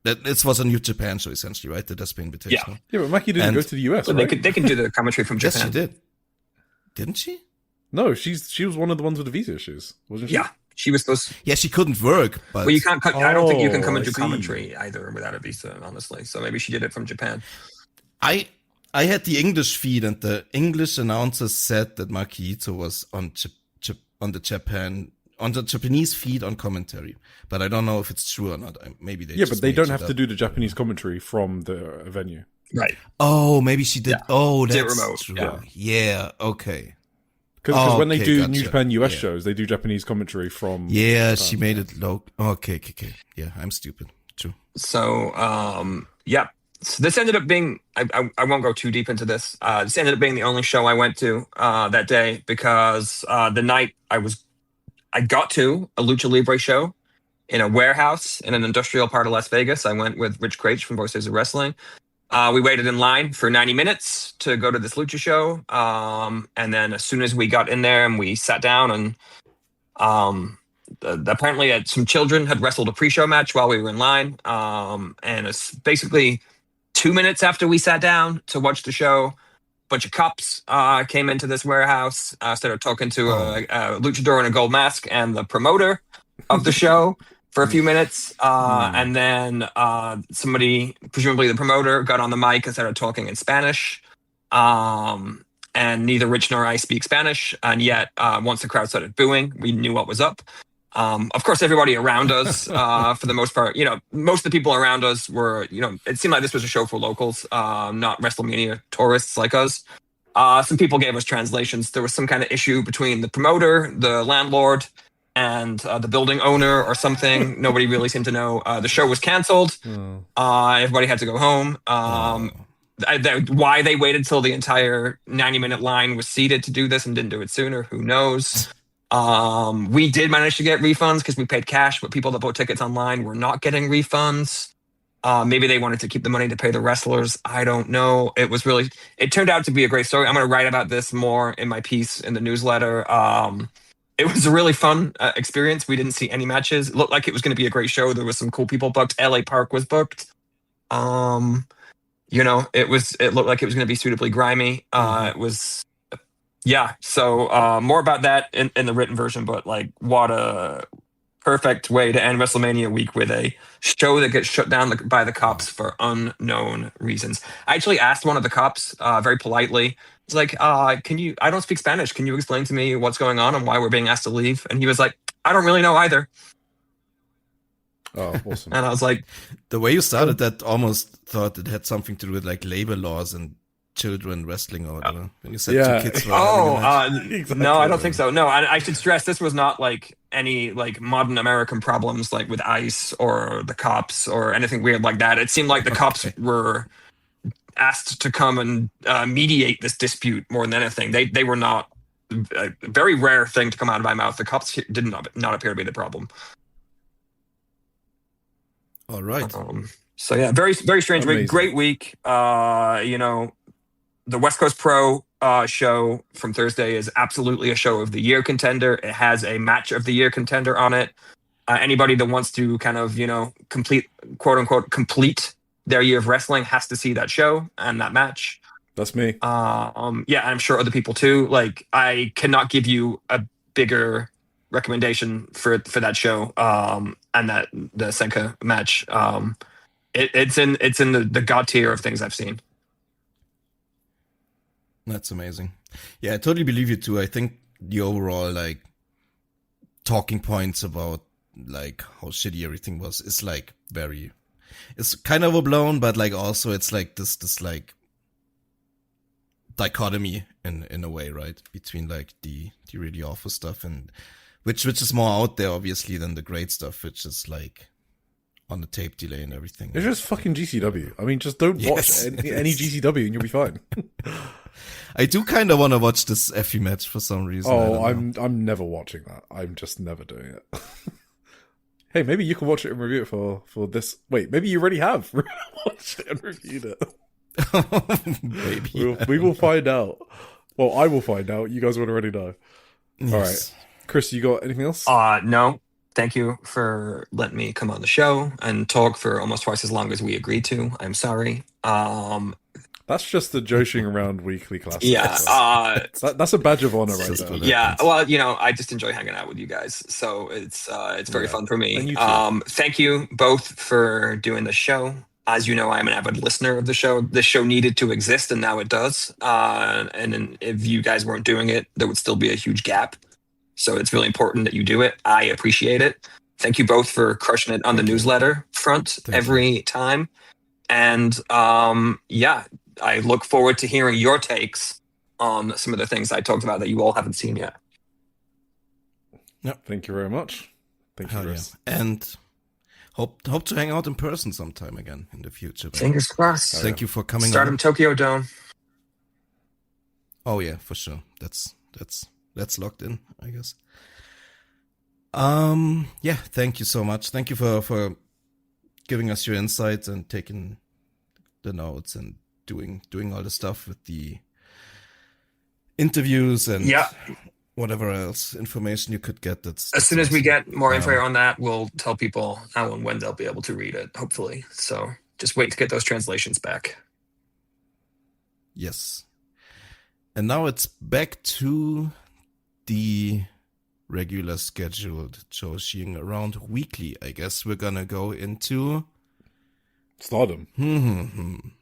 This was a New Japan show, essentially, right? The Despe Invitational. Yeah, but Maki didn't go to the US, well, right? They can do the commentary from Japan. Yes, she did. Didn't she? No, she was one of the ones with the visa issues, wasn't she? Yeah, she was supposed. Yeah, she couldn't work, but Well, you can't. I don't think you can come and I do see. commentary either without a visa, honestly. So maybe she did it from Japan. I had the English feed, and the English announcer said that Maki Ito was on the Japanese feed on commentary, but I don't know if it's true or not. Maybe they but they don't have to do the Japanese commentary from the venue. Right. Oh, maybe she did. Yeah. Oh, Did that's remote, true. Yeah. Okay. Because when they do gotcha. New Japan US shows, they do Japanese commentary from. Yeah, Japan. she made it low. Okay. Yeah, I'm stupid. True. So, yeah. So this ended up being, I won't go too deep into this. This ended up being the only show I went to that day because the night I got to a Lucha Libre show in a warehouse in an industrial part of Las Vegas. I went with Rich Craich from Voices of Wrestling. We waited in line for 90 minutes to go to this Lucha show. And then as soon as we got in there and we sat down and apparently some children had wrestled a pre-show match while we were in line. And it's basically 2 minutes after we sat down to watch the show, a bunch of cops came into this warehouse, started talking to a luchador in a gold mask and the promoter of the show for a few minutes. And then somebody, presumably the promoter, got on the mic and started talking in Spanish. And neither Rich nor I speak Spanish. And yet, once the crowd started booing, we knew what was up. Of course, everybody around us, for the most part, most of the people around us were, it seemed like this was a show for locals, not WrestleMania tourists like us. Some people gave us translations. There was some kind of issue between the promoter, the landlord, and the building owner or something. Nobody really seemed to know. The show was canceled. Everybody had to go home. Why they waited till the entire 90-minute line was seated to do this and didn't do it sooner, who knows? We did manage to get refunds because we paid cash, but people that bought tickets online were not getting refunds. Maybe they wanted to keep the money to pay the wrestlers. I don't know. It turned out to be a great story. I'm going to write about this more in my piece in the newsletter. It was a really fun experience. We didn't see any matches. It looked like it was going to be a great show. There was some cool people booked. LA Park was booked. It looked like it was going to be suitably grimy. It was. Yeah, so more about that in the written version, but what a perfect way to end WrestleMania week with a show that gets shut down by the cops for unknown reasons. I actually asked one of the cops very politely, it's like, I don't speak Spanish. Can you explain to me what's going on and why we're being asked to leave? And he was like, I don't really know either. Oh, awesome. And I was like... The way you started that almost thought it had something to do with labor laws and children wrestling or whatever. When you said two kids were exactly. No, I don't think so. No, I should stress this was not any modern American problems with ICE or the cops or anything weird like that. It seemed like the cops were asked to come and mediate this dispute more than anything. They were not a very rare thing to come out of my mouth. The cops did not appear to be the problem. All right. So yeah, very very strange week. Great week. The West Coast Pro show from Thursday is absolutely a show of the year contender. It has a match of the year contender on it. Anybody that wants to kind of, complete, quote unquote, complete their year of wrestling has to see that show and that match. That's me. Yeah, I'm sure other people too. I cannot give you a bigger recommendation for that show and the Senka match. It's in the god tier of things I've seen. That's amazing. Yeah, I totally believe you too. I think the overall talking points about how shitty everything was is it's kind of overblown, but also it's this dichotomy in a way, right? Between the really awful stuff and which is more out there obviously than the great stuff, which is on the tape delay and everything. It's just fucking GCW. I mean, just don't watch any GCW and you'll be fine. I do kind of want to watch this Effie match for some reason. Oh, I'm never watching that. I'm just never doing it. Hey, maybe you can watch it and review it for this. Wait, maybe you already have watched it and reviewed it. Maybe. We will find out. Well, I will find out. You guys will already know. Yes. All right. Chris, you got anything else? No. Thank you for letting me come on the show and talk for almost twice as long as we agreed to. I'm sorry. That's just the Joshi'ing around weekly class. Yeah. That's a badge of honor right there. Yeah. Well, I just enjoy hanging out with you guys. So it's very fun for me. And you too. Thank you both for doing the show. As you know, I'm an avid listener of the show. This show needed to exist, and now it does. And if you guys weren't doing it, there would still be a huge gap. So it's really important that you do it. I appreciate it. Thank you both for crushing it on the newsletter front every time. And yeah, I look forward to hearing your takes on some of the things I talked about that you all haven't seen yet. Yep. Thank you very much. Thank you, Chris. Yeah. And hope to hang out in person sometime again in the future. Fingers crossed. Thank you for coming. Stardom Tokyo Dome. Oh yeah, for sure. That's locked in, I guess. Yeah, thank you so much. Thank you for giving us your insights and taking the notes and doing all the stuff with the interviews and whatever else information you could get. That's as soon as we get more info on that, we'll tell people how and when they'll be able to read it, hopefully. So just wait to get those translations back. Yes. And now it's back to the regular scheduled Joshi'ing Around weekly. I guess we're gonna go into Stardom.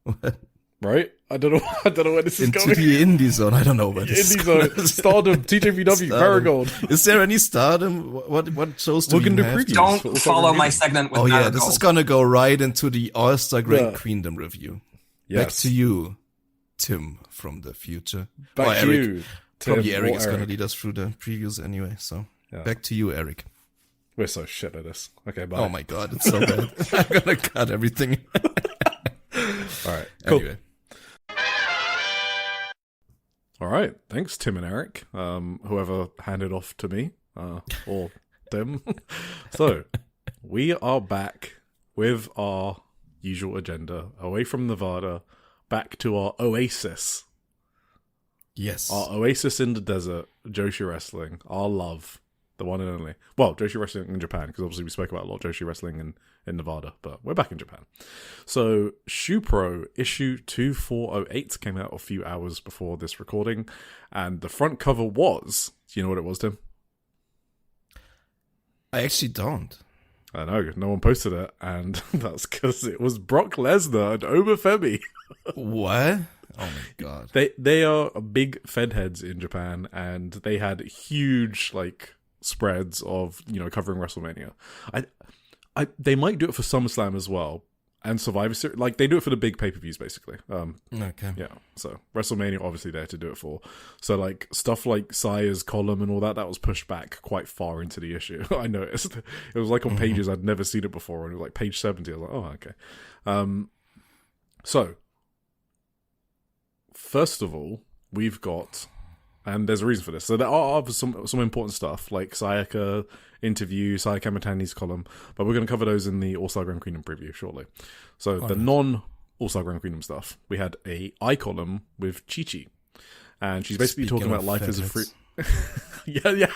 What? Right? I don't know where this is into going. Into the indie zone. I don't know where this is going. Stardom, TJPW, Marigold. Is there any Stardom? What shows do we have? Don't follow my segment with Marigold. This is gonna go right into the All-Star Great Queendom review. Yes. Back to you, Tim from the future. Back to you, Tim. Probably Eric is gonna lead us through the previews anyway. So back to you, Eric. We're so shit at this. Okay, bye. Oh my god, it's so bad. I'm gonna cut everything. All right, cool. Anyway. All right, thanks, Tim and Eric. Whoever handed off to me, or Tim. So, we are back with our usual agenda, away from Nevada, back to our oasis. Yes. Our oasis in the desert, Joshi Wrestling, our love, the one and only. Well, Joshi Wrestling in Japan, because obviously we spoke about a lot of Joshi Wrestling in Nevada, but we're back in Japan. So, Shupro issue 2408 came out a few hours before this recording, and the front cover was, do you know what it was, Tim? I actually don't. I know, no one posted it, and that's because it was Brock Lesnar and Obafemi. What? Oh my god. They are big Fed heads in Japan, and they had huge, spreads of, covering WrestleMania. They might do it for SummerSlam as well, and Survivor Series. They do it for the big pay-per-views, basically. Okay. Yeah, so WrestleMania obviously there to do it for. So, stuff like Saya's column and all that was pushed back quite far into the issue. I noticed. It was on pages I'd never seen it before, and it was page 70. I was like, oh, okay. So, first of all, we've got... And there's a reason for this. So there are some important stuff, like Sayaka interview, Sayaka Kamitani's column, but we're going to cover those in the All-Star Grand Queendom preview shortly. So the non-All-Star Grand Queendom stuff, we had a I column with Chi-Chi, and she's basically talking about life as a free... yeah.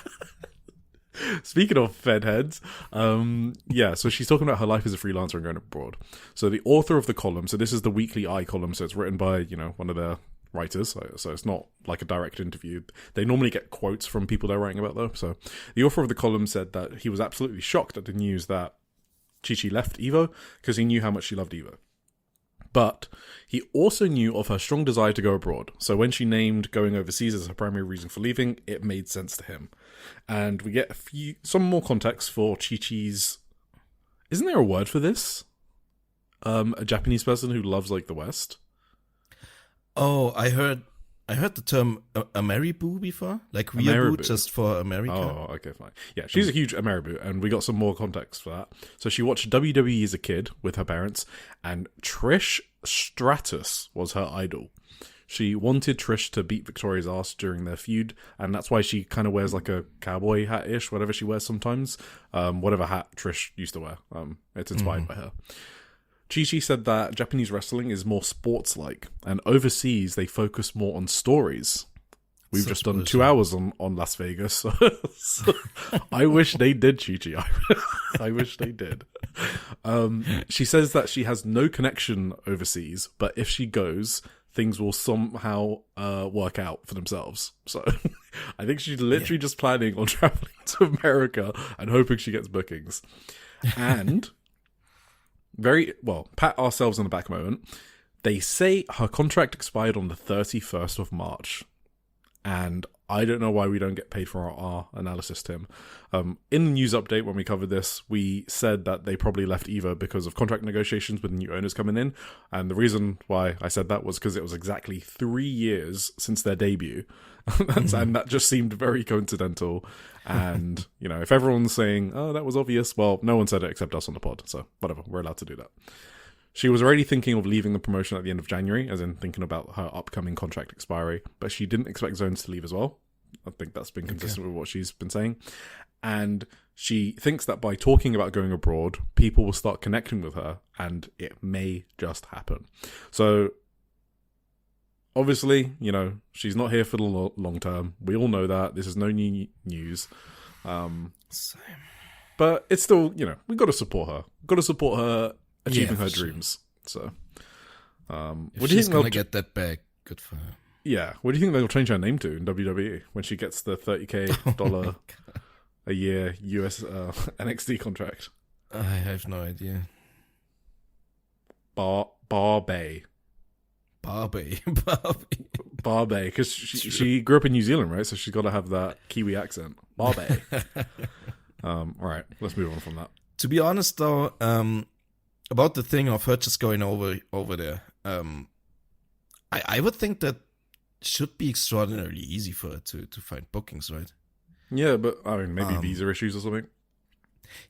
Speaking of Fed heads, so she's talking about her life as a freelancer and going abroad. So the author of the column, so this is the weekly I column, so it's written by, one of their writers, so it's not like a direct interview. They normally get quotes from people they're writing about, though. So the author of the column said that he was absolutely shocked at the news that Chi-Chi left Evo because he knew how much she loved Evo. But he also knew of her strong desire to go abroad. So when she named going overseas as her primary reason for leaving, it made sense to him. And we get some more context for Chi-Chi's... Isn't there a word for this? A Japanese person who loves, the West? Oh, I heard the term Ameriboo before, weeaboo just for America. Oh, okay, fine. Yeah, she's a huge Ameriboo, and we got some more context for that. So she watched WWE as a kid with her parents, and Trish Stratus was her idol. She wanted Trish to beat Victoria's ass during their feud, and that's why she kind of wears a cowboy hat-ish, whatever she wears sometimes. Whatever hat Trish used to wear. It's inspired by her. Chi-Chi said that Japanese wrestling is more sports-like, and overseas they focus more on stories. We've just done 2 hours on Las Vegas. So I wish they did, Chi-Chi. I wish they did. She says that she has no connection overseas, but if she goes, things will somehow work out for themselves. So I think she's literally just planning on traveling to America and hoping she gets bookings. And... pat ourselves on the back moment. They say her contract expired on the 31st of March. And I don't know why we don't get paid for our analysis, Tim. In the news update, when we covered this, we said that they probably left EVA because of contract negotiations with new owners coming in. And the reason why I said that was because it was exactly 3 years since their debut. And that just seemed very coincidental. And, if everyone's saying, oh, that was obvious, well, no one said it except us on the pod. So whatever, we're allowed to do that. She was already thinking of leaving the promotion at the end of January, as in thinking about her upcoming contract expiry, but she didn't expect Zones to leave as well. I think that's been consistent with what she's been saying. And she thinks that by talking about going abroad, people will start connecting with her, and it may just happen. So, obviously, she's not here for the long term. We all know that. This is no new news. Same. But it's still, we've got to support her. We've got to support her achieving her dreams. So, if she's going to get that back, good for her. Yeah. What do you think they'll change her name to in WWE when she gets the $30K a year US NXT contract? I have no idea. Barbie. Barbie, because she grew up in New Zealand, right? So she's got to have that Kiwi accent. Barbie. All right, let's move on from that. To be honest, though, about the thing of her just going over there, I would think that should be extraordinarily easy for her to find bookings, right? Yeah, but I mean, maybe visa issues or something.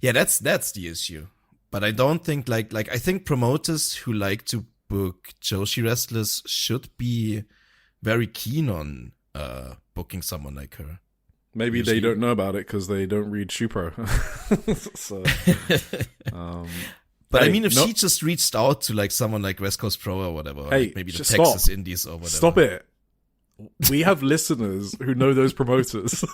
Yeah, that's the issue. But I don't think like I think promoters who like to book Joshi wrestlers should be very keen on booking someone like her. Maybe Usually. They don't know about it because they don't read Shupro. So, but I mean, if she just reached out to like someone like West Coast Pro or whatever, or like maybe the Texas Indies or whatever. Stop it. We have listeners who know those promoters.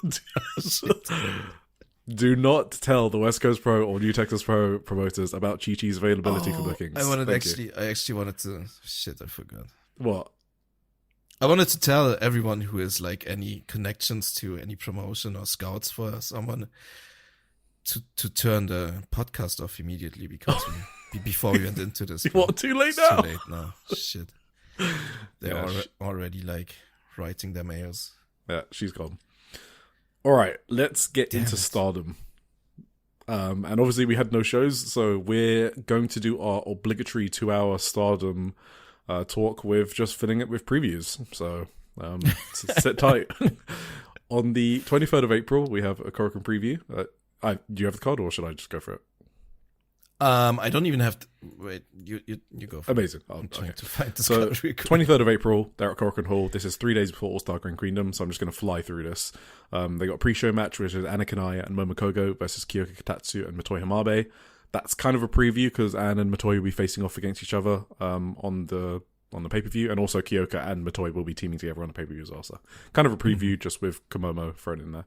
Do not tell the West Coast Pro or New Texas Pro promoters about Chi-Chi's availability for bookings. I actually wanted to. Shit, I forgot. What? I wanted to tell everyone who has like any connections to any promotion or scouts for someone to turn the podcast off immediately because before we went into this. What? Too late now? Too late now. Shit. They're already like writing their mails. Yeah, she's gone. All right, let's get into Stardom. And obviously we had no shows, so we're going to do our obligatory 2-hour Stardom talk with just filling it with previews. So sit tight. On the 23rd of April, we have a Korakuen preview. Do you have the card, or should I just go for it? I don't even have to. Wait, you go for Amazing. it. I'm trying to find this So, card. 23rd of April, they're at Korakuen Hall. This is 3 days before All-Star Grand Queendom, so I'm just going to fly through this. They got a pre-show match, which is Anna Kanaya and Momokogo versus Kyoka Katatsu and Motoi Hamabe. That's kind of a preview, because Anna and Motoi will be facing off against each other on the pay-per-view, and also Kyoka and Motoi will be teaming together on the pay-per-view as well. So kind of a preview, just with Komomo thrown in there.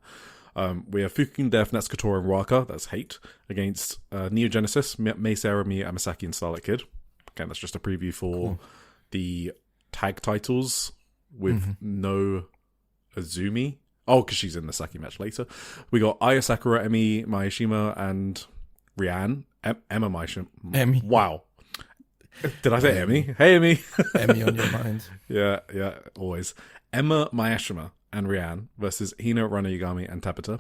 We have Fukin Death, Natsukatora, and Waka, that's Hate, against Neo Genesis, Mei Sarah, Mia Amasaki, and Starlight Kid. Again, that's just a preview for the tag titles with no Azumi. Oh, because she's in the Saki match later. We got Aya Sakura, Emi Mayashima, and Rianne. Emma Mayashima. Emi. Wow. Did I say Emi? Hey, Emi. Emi on your mind. Yeah, always. Emma Mayashima and Rianne versus Hina, Rana Yagami, and Tabata.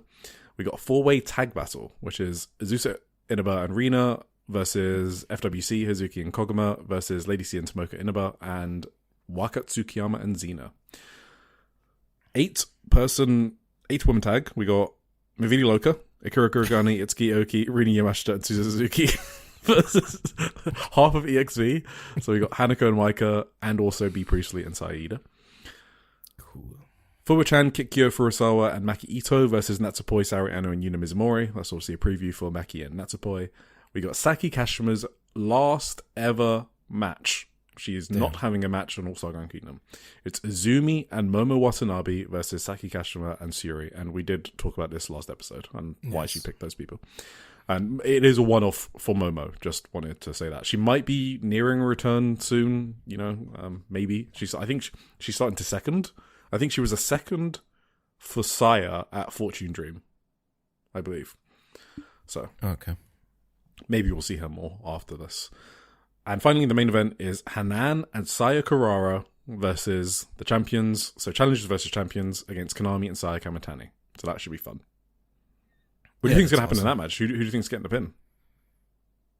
We got a 4-way tag battle, which is Azusa Inaba and Rina versus FWC, Hazuki and Koguma versus Lady C and Tomoka Inaba, and Waka Tsukiyama and Xena. 8-woman tag. We got Mivini Loka, Akira Kurogane, Itsuki Oki, Rina Yamashita, and Suzu Suzuki versus half of EXV. So we got Hanako and Maika, and also B. Priestley and Saida. Cool. Fuwa-chan, Kikyo Furusawa, and Maki Ito versus Natsupoi, Saori Ano, and Yuna Mizumori. That's obviously a preview for Maki and Natsupoi. We got Saki Kashima's last ever match. She is not having a match on All-Star Grand Queendom. It's Azumi and Momo Watanabe versus Saki Kashima and Suri. And we did talk about this last episode and why she picked those people. And it is a one-off for Momo. Just wanted to say that. She might be nearing a return soon. Maybe. I think she's starting to second. I think she was a second for Saya at Fortune Dream, I believe. So. Okay. maybe we'll see her more after this. And finally, the main event is Hanan and Saya Kurara versus the champions. So challengers versus champions against Konami and Saya Kamitani. So that should be fun. What do you think is going to happen in that match? Who do you think is getting the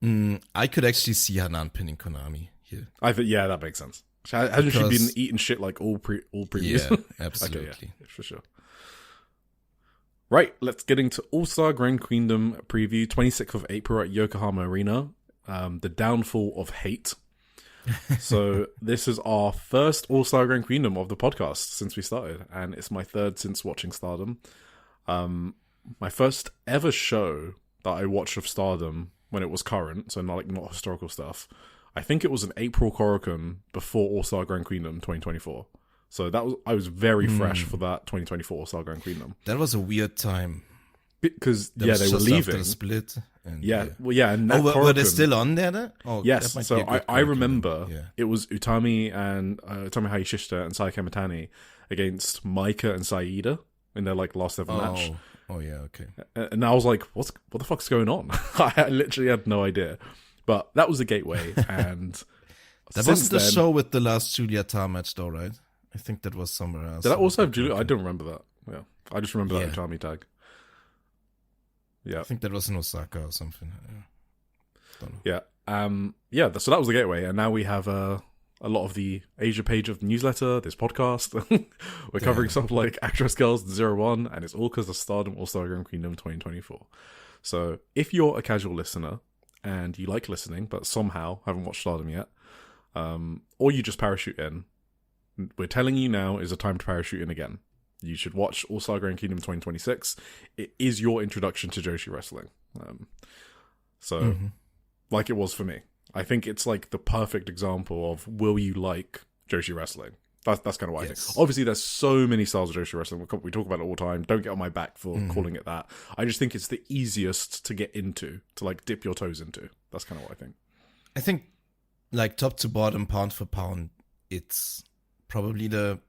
pin? I could actually see Hanan pinning Konami here. I think, yeah, that makes sense. Hasn't she been eating shit like all previous? Yeah, absolutely. Okay, yeah, for sure. Right, let's get into All-Star Grand Queendom preview, 26th of April at Yokohama Arena. The downfall of hate. So this is our first All-Star Grand Queendom of the podcast since we started, and it's my third since watching Stardom. My first ever show that I watched of Stardom when it was current, so not historical stuff. I think it was an April Korakuen before All-Star Grand Queendom 2024. So I was very fresh for that 2024 All-Star Grand Queendom. That was a weird time. Because, they were leaving. After the split. And, and that were they still on there? Oh, yes, so I remember it was Utami Hayashishita and Sai Kamitani against Maika and Saida in their last ever match. Oh yeah, okay. And I was like, what the fuck's going on? I literally had no idea. But that was the gateway, and that wasn't the show with the last Julia Tar match, though, right? I think that was somewhere else. Did that also have Julia? I don't remember that. Yeah, I just remember that Utami tag. Yeah, I think that was in Osaka or something. Don't know. Yeah. So that was the gateway, and now we have a lot of the Asia page of the newsletter, this podcast. We're covering stuff like Actress Girls 01, and it's all because of Stardom All-Star Grand Queendom 2024. So if you're a casual listener and you like listening, but somehow haven't watched Stardom yet, or you just parachute in, we're telling you now is a time to parachute in again. You should watch All-Star Grand Queendom 2026. It is your introduction to Joshi wrestling. Like it was for me. I think it's like the perfect example of will you like Joshi wrestling? That's kind of what I think. Obviously, there's so many styles of Joshi wrestling. We talk about it all the time. Don't get on my back for calling it that. I just think it's the easiest to get into, to dip your toes into. That's kind of what I think. I think, top to bottom, pound for pound, it's probably the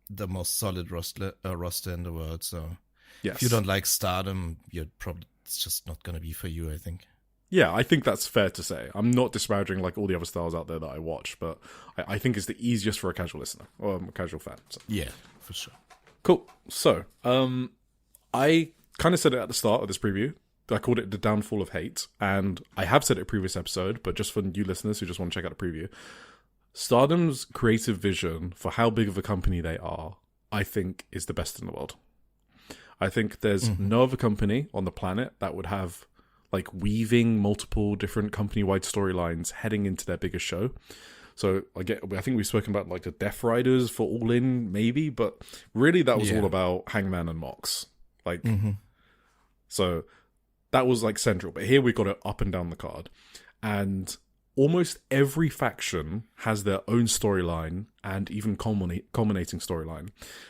most solid roster in the world. So if you don't like Stardom, it's just not going to be for you, I think. Yeah, I think that's fair to say. I'm not disparaging all the other styles out there that I watch, but I think it's the easiest for a casual listener or a casual fan. So. Yeah, for sure. Cool. So, I kind of said it at the start of this preview. I called it the downfall of hate, and I have said it in a previous episode, but just for new listeners who just want to check out the preview, Stardom's creative vision for how big of a company they are, I think, is the best in the world. I think there's no other company on the planet that would have weaving multiple different company-wide storylines heading into their biggest show. So I think we've spoken about the Death Riders for All In, maybe, but really that was all about Hangman and Mox. So that was central. But here we got it up and down the card. And almost every faction has their own storyline and even culminating storyline.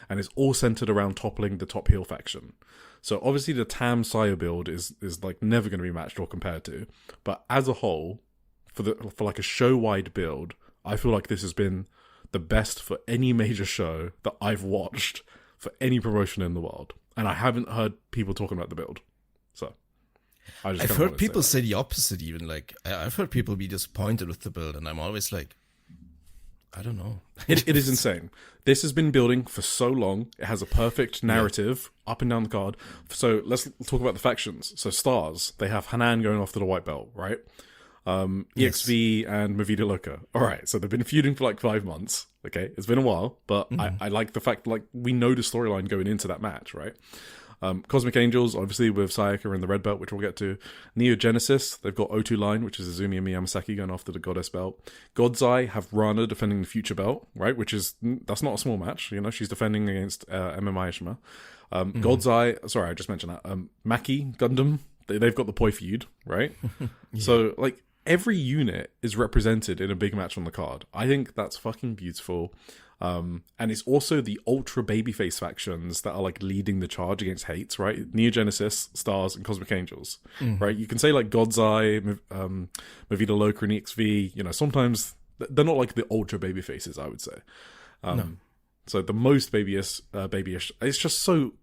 And it's all centered around toppling the top heel faction. So obviously the Tam Saya build is never going to be matched or compared to. But as a whole, for a show-wide build, I feel like this has been the best for any major show that I've watched for any promotion in the world. And I haven't heard people talking about the build. So I've heard people say the opposite even. I've heard people be disappointed with the build, and I'm always I don't know. It is insane. This has been building for so long. It has a perfect narrative up and down the card. So let's talk about the factions. So Stars, they have Hanan going off to the white belt, right? EXV and Movida Loca. All right, so they've been feuding for 5 months. Okay, it's been a while, but I like the fact we know the storyline going into that match, right? Cosmic Angels, obviously, with Sayaka in the red belt, which we'll get to. Neo Genesis, they've got O2 Line, which is Izumi and Miyamasaki going after the Goddess belt. God's Eye have Rana defending the Future belt, right? That's not a small match. She's defending against MMI Ishima. God's Eye, sorry, I just mentioned that. Maki, Gundam, they've got the Poi feud, right? So, every unit is represented in a big match on the card. I think that's fucking beautiful. And it's also the ultra babyface factions that are leading the charge against hate, right? Neo Genesis, Stars, and Cosmic Angels, right? You can say God's Eye, Movida Loca, and EXV. Sometimes they're not the ultra babyfaces, I would say. No. So the most babyish, it's just so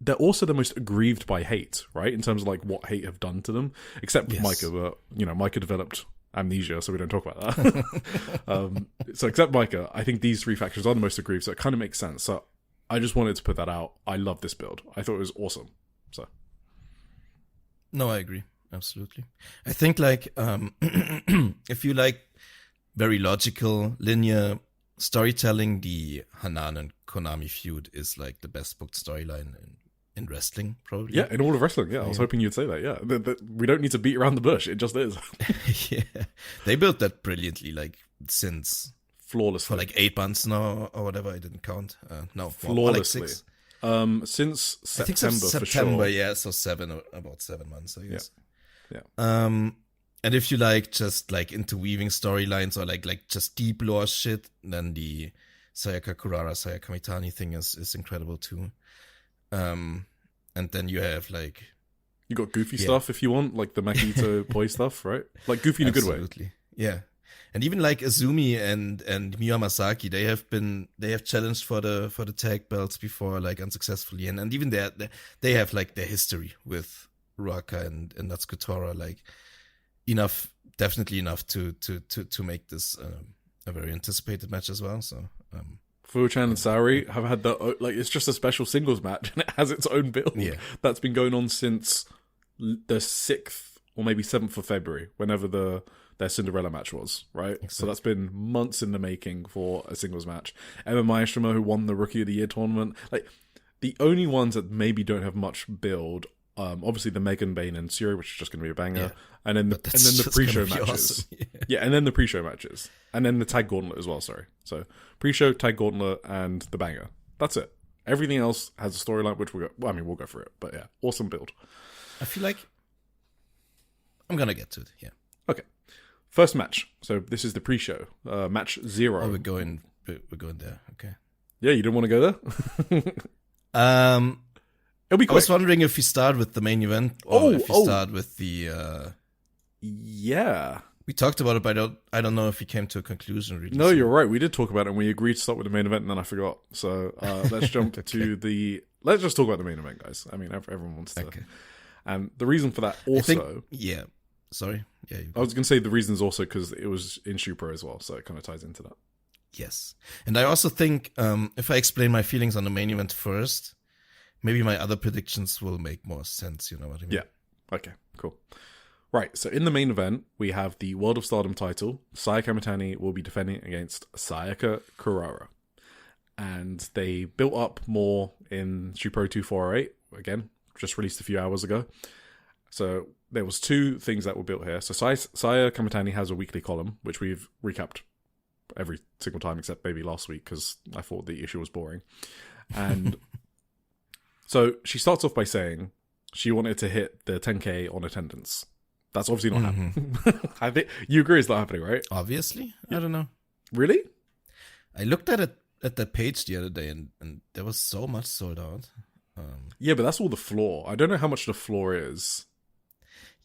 they're also the most aggrieved by hate, right? In terms of like what hate have done to them, except with Micah. But Micah developed amnesia, so we don't talk about that. So except Micah, I think these 3 factions are the most aggrieved, so it kind of makes sense. So I just wanted to put that out. I love this build. I thought it was awesome. So no, I agree. Absolutely. I think like if you like very logical, linear storytelling, the Hanan and Konami feud is like the best booked storyline in wrestling, probably. Yeah, in all of wrestling. Yeah, I was hoping you'd say that. Yeah, we don't need to beat around the bush. It just is. Yeah, they built that brilliantly, like since flawlessly for like 8 months now or whatever. I didn't count. No, flawlessly. Like 6. Since September, I think so, for September, sure. yeah, so about 7 months, I guess. Yeah. And if you like just like interweaving storylines or like just deep lore shit, then the Sayaka Kurara, Sayaka Mitani thing is incredible too. And then you have like you got goofy stuff if you want, like the Makito Poi stuff, right? Like goofy in a good way. Absolutely, yeah. And even like Azumi and Miya Masaki, they have challenged for the tag belts before, like unsuccessfully, and even they have like their history with Ruaka and Natsuko like definitely enough to make this a very anticipated match as well. So Fuchan and Saori have had it's just a special singles match and it has its own build. Yeah. That's been going on since the 6th or maybe 7th of February, whenever their Cinderella match was, right? Exactly. So that's been months in the making for a singles match. Emma Maeshima, who won the Rookie of the Year tournament, like the only ones that maybe don't have much build, obviously the Megan Bane and Suri, which is just going to be a banger, and then the pre-show matches, awesome. Yeah, and then the pre-show matches, and then the tag gauntlet as well. Sorry, so pre-show, tag gauntlet, and the banger. That's it. Everything else has a storyline, which we'll go through it. But yeah, awesome build. I feel like I'm gonna get to it. Yeah. Okay. First match. So this is the pre-show, match 0. Oh, we're going there. Okay. Yeah, you didn't want to go there. It'll be quick. I was wondering if we start with the main event or if we start with the. Yeah. We talked about it, but I don't know if we came to a conclusion. Really. No, you're right. We did talk about it, and we agreed to start with the main event, and then I forgot. So let's jump to the. Let's just talk about the main event, guys. I mean, everyone wants to. Okay. And the reason for that also. Yeah. Sorry. Yeah. I was going to say the reason is also because it was in Shupro as well, so it kind of ties into that. Yes. And I also think if I explain my feelings on the main event first, maybe my other predictions will make more sense. You know what I mean? Yeah. Okay, cool. Right, so in the main event, we have the World of Stardom title. Sayaka Mitani will be defending against Sayaka Kurara. And they built up more in Shupro 2408. Again, just released a few hours ago. So there was 2 things that were built here. So Sayaka Mitani has a weekly column, which we've recapped every single time except maybe last week because I thought the issue was boring. And so she starts off by saying she wanted to hit the 10K on attendance. That's obviously not happening. I think you agree it's not happening, right? Obviously. I don't know. Really? I looked at it at that page the other day and there was so much sold out. Yeah, but that's all the floor. I don't know how much the floor is.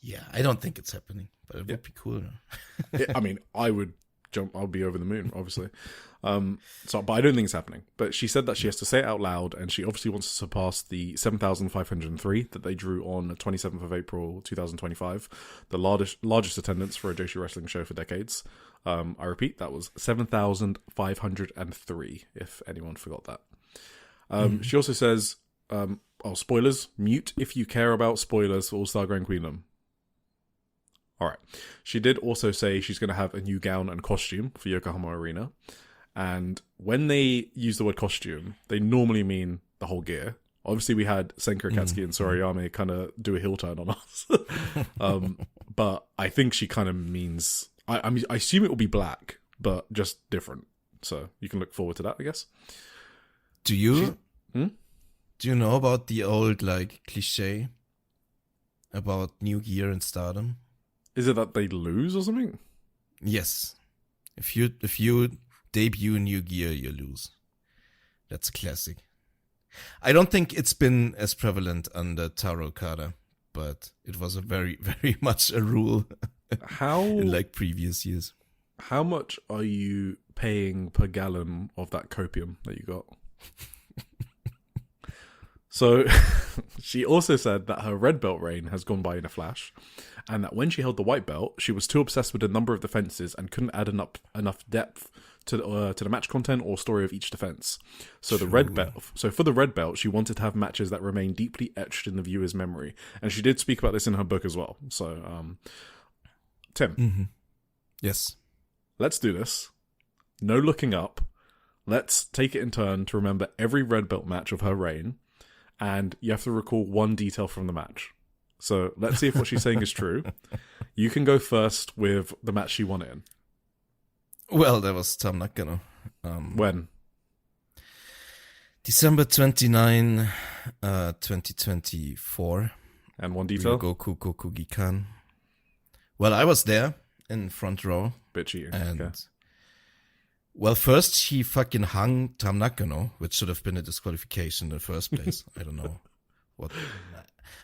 Yeah, I don't think it's happening, but it would be cool. I mean, I'll be over the moon, obviously. But I don't think it's happening. But she said that she has to say it out loud, and she obviously wants to surpass the 7,503 that they drew on the 27th of April 2025, the largest attendance for a Joshi wrestling show for decades. I repeat, that was 7,503, if anyone forgot that. She also says, spoilers, mute if you care about spoilers for All-Star Grand Queendom. Alright. She did also say she's going to have a new gown and costume for Yokohama Arena. And when they use the word costume, they normally mean the whole gear. Obviously, we had Senka Akatsuki and Sorayame kind of do a heel turn on us. But I think she kind of means... I mean, I assume it will be black, but just different. So you can look forward to that, I guess. Do you know about the old cliche about new gear and Stardom? Is it that they lose or something? Yes. If you debut new gear, you lose. That's a classic. I don't think it's been as prevalent under Taro Okada, but it was a very, very much a rule in previous years. How much are you paying per gallon of that copium that you got? So she also said that her red belt reign has gone by in a flash, and that when she held the white belt, she was too obsessed with the number of defenses and couldn't add enough depth to the match content or story of each defense. So for the red belt, she wanted to have matches that remain deeply etched in the viewer's memory, and she did speak about this in her book as well. So, Tim, Mm-hmm. Yes. let's do this. No looking up. Let's take it in turn to remember every red belt match of her reign. And you have to recall one detail from the match. So let's see if what she's saying is true. You can go first with the match she won in. Well, that was Tam Nakano. When? December 29, 2024. And one detail? Goku Kokugikan. Well, I was there in front row. Bit cheating. And Okay. well, first she fucking hung Tam Nakano, which should have been a disqualification in the first place. I don't know what.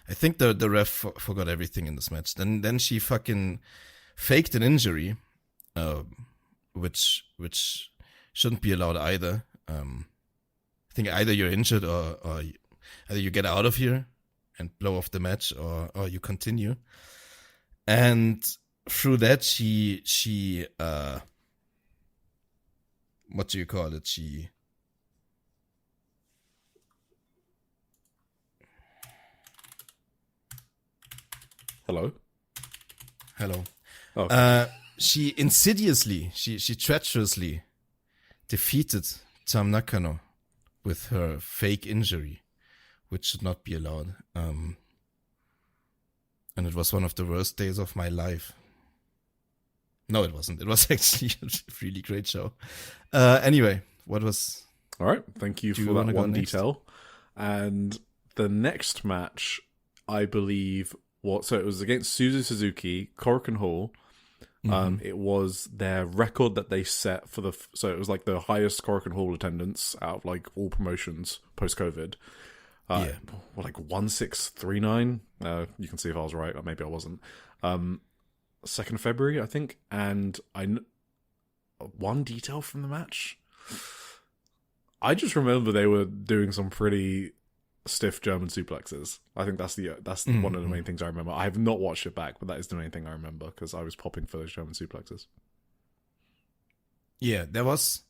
I think the ref forgot everything in this match. Then she fucking faked an injury, which shouldn't be allowed either. I think either you're injured or either you get out of here and blow off the match or you continue. And through that she what do you call it? Hello? Hello. Oh, She insidiously, she treacherously defeated Tam Nakano with her fake injury, which should not be allowed. And it was one of the worst days of my life. No, it wasn't. It was actually a really great show. Anyway, what was... all right. Thank you Do you for that wanna go one next? detail. And the next match, I believe, so it was against Suzu Suzuki, Korakuen Hall. It was their record that they set for so it was like the highest Korakuen Hall attendance out of like all promotions post-COVID. Yeah. Like 1639. You can see if I was right, or maybe I wasn't. 2nd of February, I think. And one detail from the match. I just remember they were doing some pretty stiff German suplexes. I think that's one of the main things I remember. I have not watched it back, but that is the main thing I remember because I was popping for those German suplexes. Yeah, there was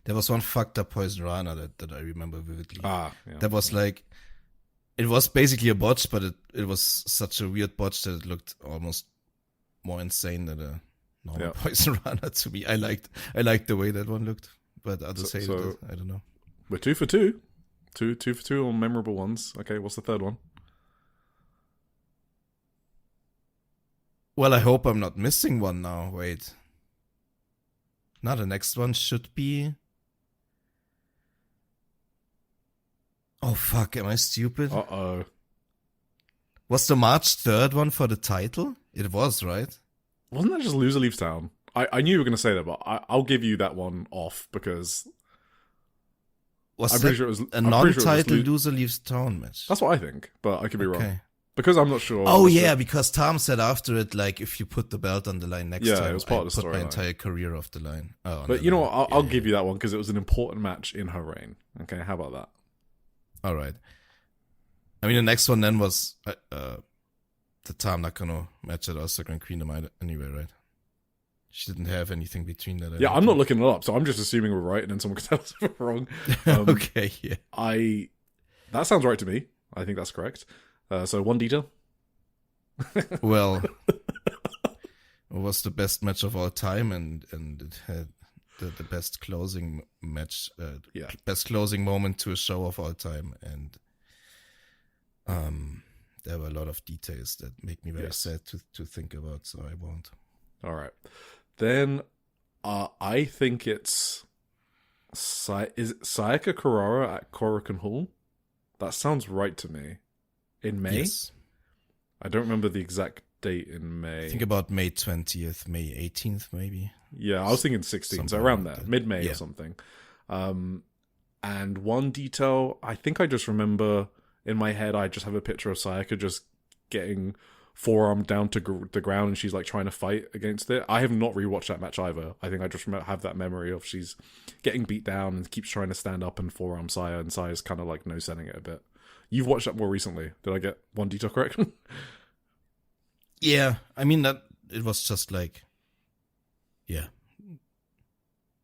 one fucked up Poison Rana that I remember vividly. Yeah. That was like, it was basically a botch, but it was such a weird botch that it looked almost more insane than a normal Poison Rana to me. I liked the way that one looked, but others hated it. I don't know. We're 2 for 2. Two for 2 on memorable ones. Okay, what's the third one? Well, I hope I'm not missing one now. Wait. Now the next one should be... Oh, fuck. Am I stupid? Uh-oh. Was the March 3rd one for the title? It was, right? Wasn't that just Loser Leaves Town? I knew you were going to say that, but I'll give you that one off because... Was I'm that pretty sure it was a non-title Loser Leaves Town match? That's what I think, but I could be wrong. Because I'm not sure. Oh, yeah, because Tom said after it, like, if you put the belt on the line next time, it was part of the put my storyline. entire career off the line. Oh, but you know what? I'll give you that one because it was an important match in her reign. Okay, how about that? All right. I mean, the next one then was the Tam Nakano match at Osaka and Queendom anyway, right? She didn't have anything between that. Yeah, I'm not looking it up, so I'm just assuming we're right, and then someone can tell us if we're wrong. Okay, yeah. That sounds right to me. I think that's correct. So one detail. Well, it was the best match of all time, and it had the best closing match, best closing moment to a show of all time, and there were a lot of details that make me very sad to think about, so I won't. All right. Then I think it's is it Sayaka Kurara at Korakuen Hall? That sounds right to me. In May? Yes. I don't remember the exact date in May. I think about May 20th, May 18th, maybe. Yeah, I was thinking 16th, so around there, mid-May or something. And one detail, I think I just remember in my head, I just have a picture of Sayaka just getting forearm down to the ground and she's like trying to fight against it. I have not rewatched that match either. I think I just have that memory of she's getting beat down and keeps trying to stand up and forearm Saya, and Saya's kind of like no-selling it a bit. You've watched that more recently. Did I get one detail correct? Yeah, I mean that it was just like, yeah,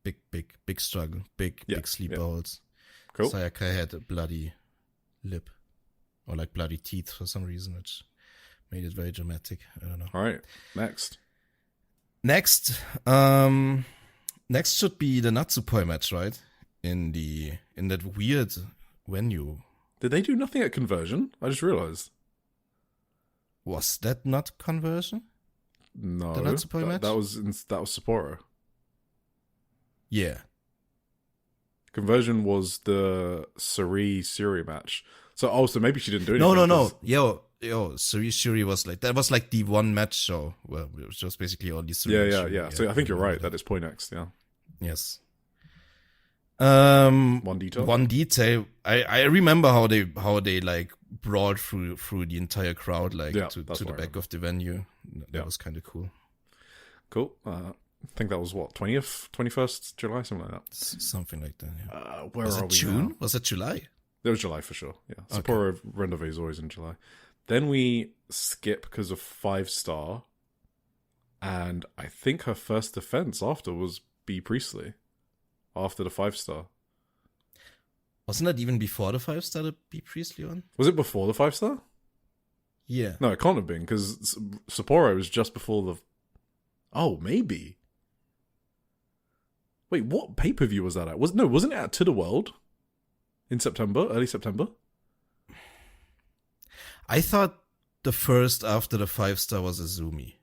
big struggle, big sleep holes. Cool. Sayaka had a bloody lip, or like bloody teeth for some reason, which made it very dramatic. I don't know. All right, next. Next should be the Natsupoi match, right? In that weird venue. Did they do nothing at Conversion? I just realized. Was that not Conversion? No, The Natsupoi match? that was Sapporo. Yeah. Conversion was the Suri match. So maybe she didn't do anything. No. Yo, Suri Shuri was like, that was like the one match show where it was just basically all these Suri. Yeah. So I think you're right. That is point next. Yeah. Yes. One detail. I remember how they like brawled through the entire crowd, like to the back of the venue. That was kind of cool. Cool. I think that was what, 20th, 21st July, something like that. Something like that. Yeah. Where was are it we June? now? Was it July? It was July for sure. Yeah. Okay. Sapporo Rendezvous is always in July. Then we skip because of 5-star, and I think her first defense after was B Priestley. After the 5-star. Wasn't that even before the 5-star that B Priestley on? Was it before the 5-star? Yeah. No, it can't have been, because Sapporo was just before the... Oh, maybe. Wait, what pay-per-view was that at? Wasn't it at To The World? In September? Early September? I thought the first after the 5-star was Azumi.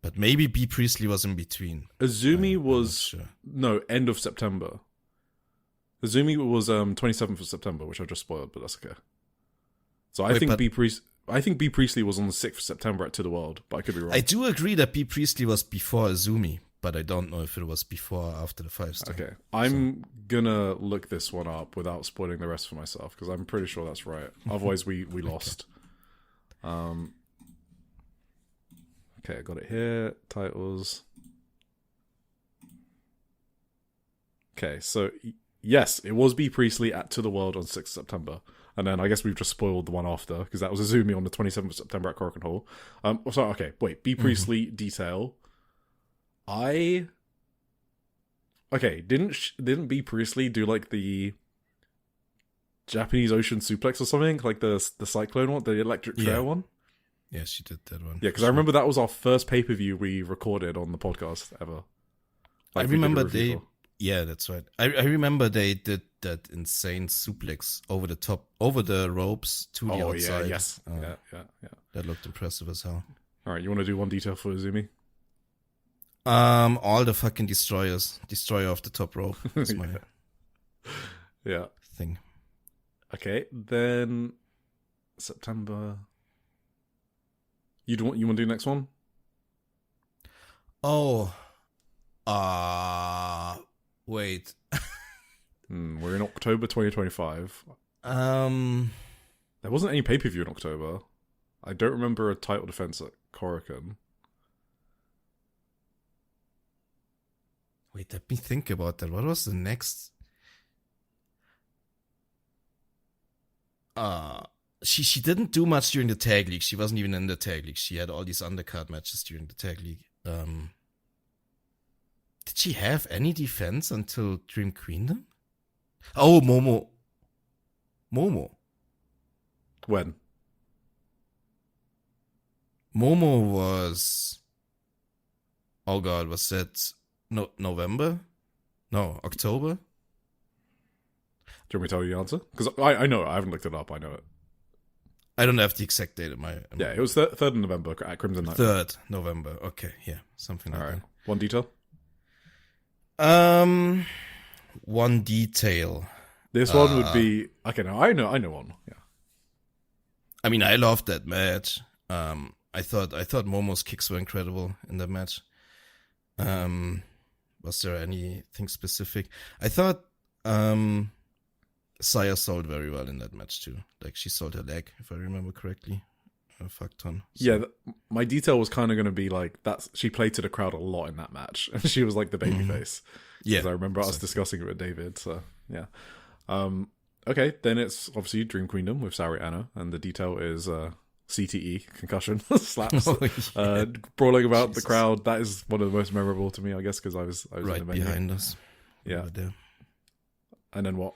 But maybe B Priestley was in between. Azumi was... Sure. No, end of September. Azumi was 27th of September, which I just spoiled, but that's okay. So I think B Priestley was on the 6th of September at To The World, but I could be wrong. I do agree that B Priestley was before Azumi, but I don't know if it was before or after the 5-star. Okay, I'm gonna look this one up without spoiling the rest for myself, because I'm pretty sure that's right. Otherwise, we lost. Okay, I got it here. Titles. Okay, so yes, it was B Priestley at To The World on 6th September. And then I guess we've just spoiled the one after, because that was Azumi on the 27th of September at Korakuen Hall. B Priestley detail. Didn't B Priestley do like the Japanese Ocean Suplex or something? Like the Cyclone one, the electric chair one? Yeah, she did that one. Yeah, because I remember that was our first pay-per-view we recorded on the podcast ever. I remember yeah, that's right. I remember they did that insane suplex over the ropes to the outside. Yeah, yes. Yeah. That looked impressive as hell. All right, you want to do one detail for Azumi? All the fucking destroyers. Destroyer of the top rope. That's my thing. Okay, then September. You want to do the next one? Oh. Wait. We're in October 2025. There wasn't any pay-per-view in October. I don't remember a title defense at Korakuen. Wait, let me think about that. What was the next? She didn't do much during the tag league. She wasn't even in the tag league. She had all these undercard matches during the tag league. Did she have any defense until Dream Queendom? Oh, Momo. When? Momo was... Oh god, was that November? No, October? Do you want me to tell you the answer? Because I know it. I haven't looked it up. I know it. I don't have the exact date in my... Yeah, it was 3rd of November at Crimson Night. 3rd November. Okay, yeah. Something like that. One detail? One detail. This one would be... Okay, no, I know one. Yeah. I mean, I loved that match. I thought Momo's kicks were incredible in that match. Was there anything specific? I thought Saya sold very well in that match too. Like she sold her leg, if I remember correctly, a fuck ton. So. Yeah, my detail was kind of going to be like that. She played to the crowd a lot in that match, and she was like the babyface. Yeah, I remember us discussing it with David. So yeah. okay, then it's obviously Dream Queendom with Saori Anno, and the detail is CTE, concussion, slaps, brawling about the crowd. That is one of the most memorable to me, I guess, because I was right in the venue. behind us. Yeah. And then what?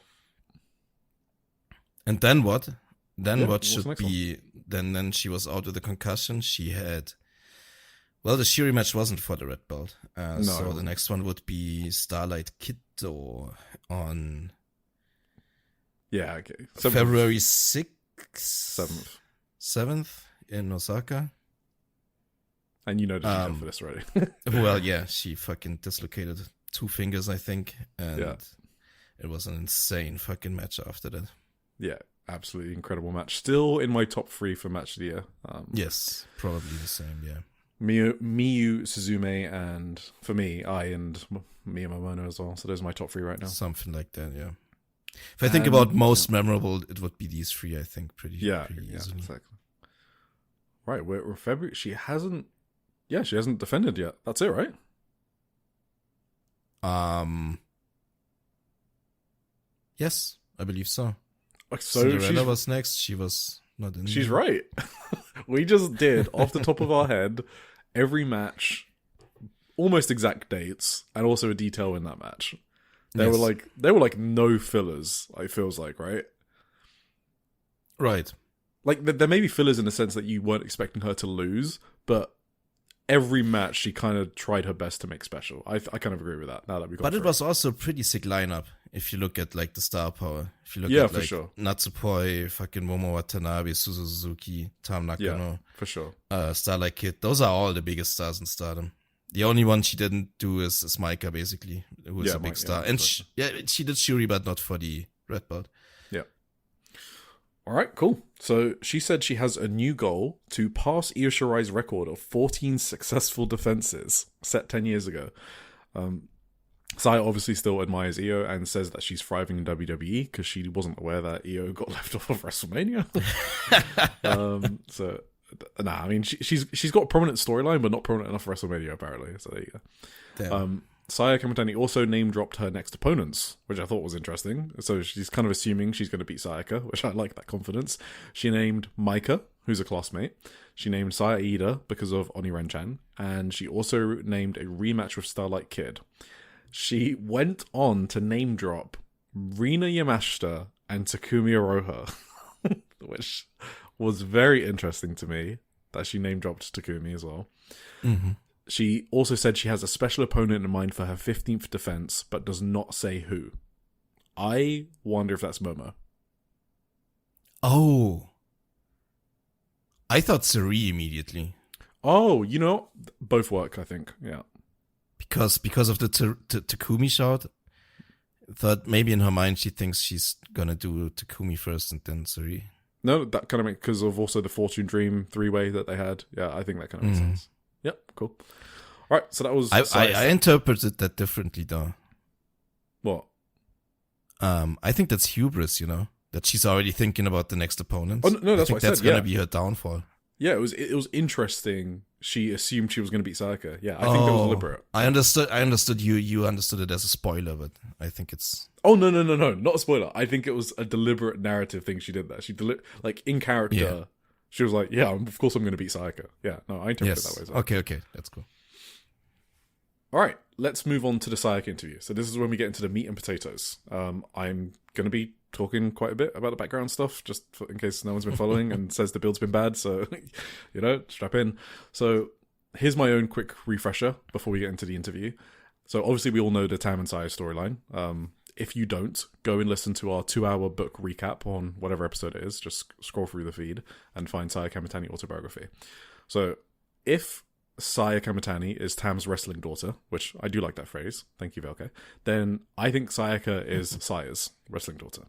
And then what? Then what what's the should next be... Then she was out with a concussion. She had... Well, the Shuri match wasn't for the red belt. No. So the next one would be Starlight Kiddo on... Yeah, okay. February 6th? 7th in Osaka. And you know the detail for this already. Well, yeah, she fucking dislocated 2 fingers, I think. And it was an insane fucking match after that. Yeah, absolutely incredible match. Still in my top 3 for match of the year. Yes, probably the same, yeah. Miyu, Suzume, and for me, and Miya Momono as well. So those are my top 3 right now. Something like that, yeah. If I think about most memorable, it would be these 3, I think, pretty easily. Exactly. Right, we're February. She hasn't defended yet. That's it, right? Yes, I believe so. So Cinderella was next. She was not in. She's right. We just did, off the top of our head, every match, almost exact dates, and also a detail in that match. There were like no fillers. It feels like, right? Right. Like there may be fillers in the sense that you weren't expecting her to lose, but every match she kind of tried her best to make special. I kind of agree with that. Now that we got But it was also a pretty sick lineup. If you look at like the star power, if you look at for like sure. Natsupoi, fucking Momo Watanabe, Suzu Suzuki, Tam Nakano, for sure. Starlight Kid, those are all the biggest stars in Stardom. The only one she didn't do is Maika, basically, who is a big star. And exactly. she did Shuri, but not for the red belt. Yeah. All right, cool. So she said she has a new goal to pass Io Shirai's record of 14 successful defenses set 10 years ago. Saya obviously still admires Io and says that she's thriving in WWE because she wasn't aware that Io got left off of WrestleMania. I mean, she's got a prominent storyline, but not prominent enough for WrestleMania, apparently. So there you go. Saya Kamitani also name-dropped her next opponents, which I thought was interesting. So she's kind of assuming she's going to beat Sayaka, which I like that confidence. She named Maika, who's a classmate. She named Saya Ida because of Oniren-chan. And she also named a rematch with Starlight Kid. She went on to name-drop Rina Yamashita and Takumi Aroha, which was very interesting to me that she name-dropped Takumi as well. Mm-hmm. She also said she has a special opponent in mind for her 15th defense, but does not say who. I wonder if that's Momo. Oh. I thought Suri immediately. Oh, both work, I think. Yeah. Because of the Takumi shout. Thought maybe in her mind she thinks she's gonna do Takumi first and then Suri. No, that kind of makes, because of also the Fortune Dream 3-way that they had. Yeah, I think that kind of makes sense. Yep, cool. All right, so that was... I interpreted that differently, though. What? I think that's hubris, that she's already thinking about the next opponent. Oh, no, that's what I said, that's going to be her downfall. Yeah, it was interesting. She assumed she was going to beat Sayaka. Yeah, I think that was deliberate. I understood you understood it as a spoiler, but I think it's... Oh, no, not a spoiler. I think it was a deliberate narrative thing she did there. She in character... Yeah. She was like, yeah, of course I'm going to beat Sayaka. Yeah, no, I interpret it that way as well. Okay, that's cool. All right, let's move on to the Sayaka interview. So this is when we get into the meat and potatoes. I'm going to be talking quite a bit about the background stuff, just in case no one's been following and says the build's been bad. So, strap in. So here's my own quick refresher before we get into the interview. So obviously we all know the Tam and Saya storyline. If you don't, go and listen to our 2-hour book recap on whatever episode it is. Just scroll through the feed and find Saya Kamitani autobiography. So if Saya Kamitani is Tam's wrestling daughter, which I do like that phrase, thank you, Velke, then I think Sayaka is Saya's wrestling daughter.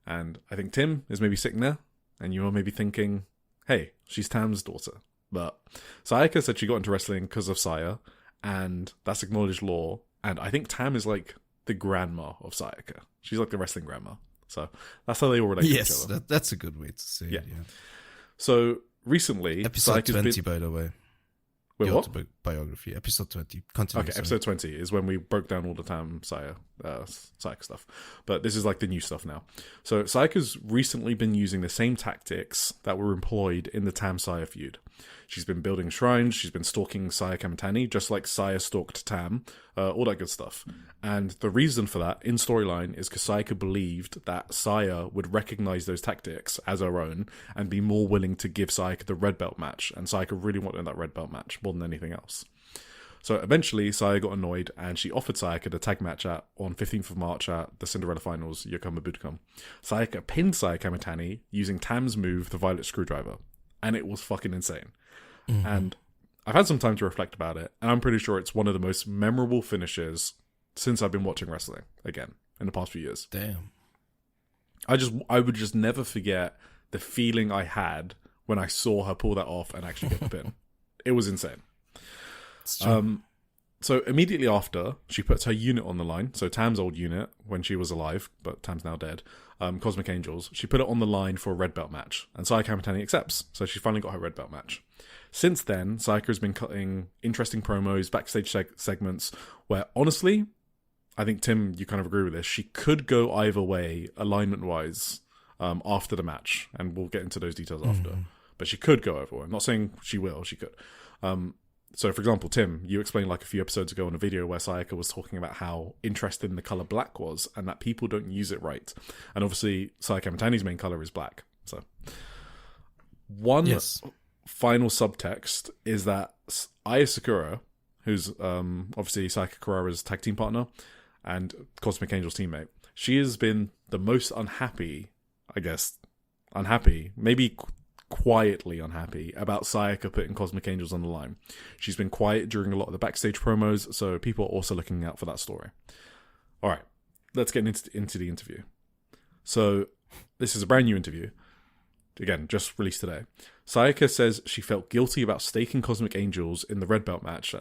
And I think Tim is maybe sitting there, and you're maybe thinking, hey, she's Tam's daughter. But Sayaka said she got into wrestling because of Saya, and that's acknowledged law. And I think Tam is like the grandma of Sayaka. She's like the wrestling grandma. So that's how they all relate to each other. Yes, that's a good way to say it, yeah. So recently... Episode 20, by the way. Wait, the what? autobiography, episode 20. Continue, Okay, sorry. episode 20 is when we broke down all the Tam Sayaka stuff. But this is like the new stuff now. So Sayaka's recently been using the same tactics that were employed in the Tam Saya feud. She's been building shrines, she's been stalking Saya Kamitani, just like Saya stalked Tam, all that good stuff. And the reason for that, in storyline, is because Sayaka believed that Saya would recognize those tactics as her own and be more willing to give Sayaka the red belt match. And Sayaka really wanted that red belt match more than anything else. So eventually, Saya got annoyed and she offered Sayaka the tag match on 15th of March at the Cinderella Finals, Yokohama Budokan. Sayaka pinned Saya Kamitani using Tam's move, the Violet Screwdriver. And it was fucking insane. Mm-hmm. And I've had some time to reflect about it, and I'm pretty sure it's one of the most memorable finishes since I've been watching wrestling again in the past few years. Damn. I would just never forget the feeling I had when I saw her pull that off and actually get the pin. It was insane. So immediately after, she puts her unit on the line. So Tam's old unit when she was alive, but Tam's now dead. Cosmic Angels. She put it on the line for a red belt match, and Saya Kamitani accepts. So she finally got her red belt match. Since then, Sayaka has been cutting interesting promos, backstage segments, where honestly, I think, Tim, you kind of agree with this, she could go either way, alignment-wise, after the match, and we'll get into those details after. But she could go either way. I'm not saying she will, she could. So, for example, Tim, you explained like a few episodes ago in a video where Sayaka was talking about how interested in the color black was, and that people don't use it right. And obviously, Saya Kamitani's main color is black. So, final subtext is that Aya Sakura, who's obviously Sayaka Kurara's tag team partner and Cosmic Angel's teammate, she has been the most unhappy, maybe quietly unhappy about Sayaka putting Cosmic Angels on the line. She's been quiet during a lot of the backstage promos, so people are also looking out for that story. Alright, let's get into the interview. So, this is a brand new interview. Again, just released today. Sayaka says she felt guilty about staking Cosmic Angels in the red belt match.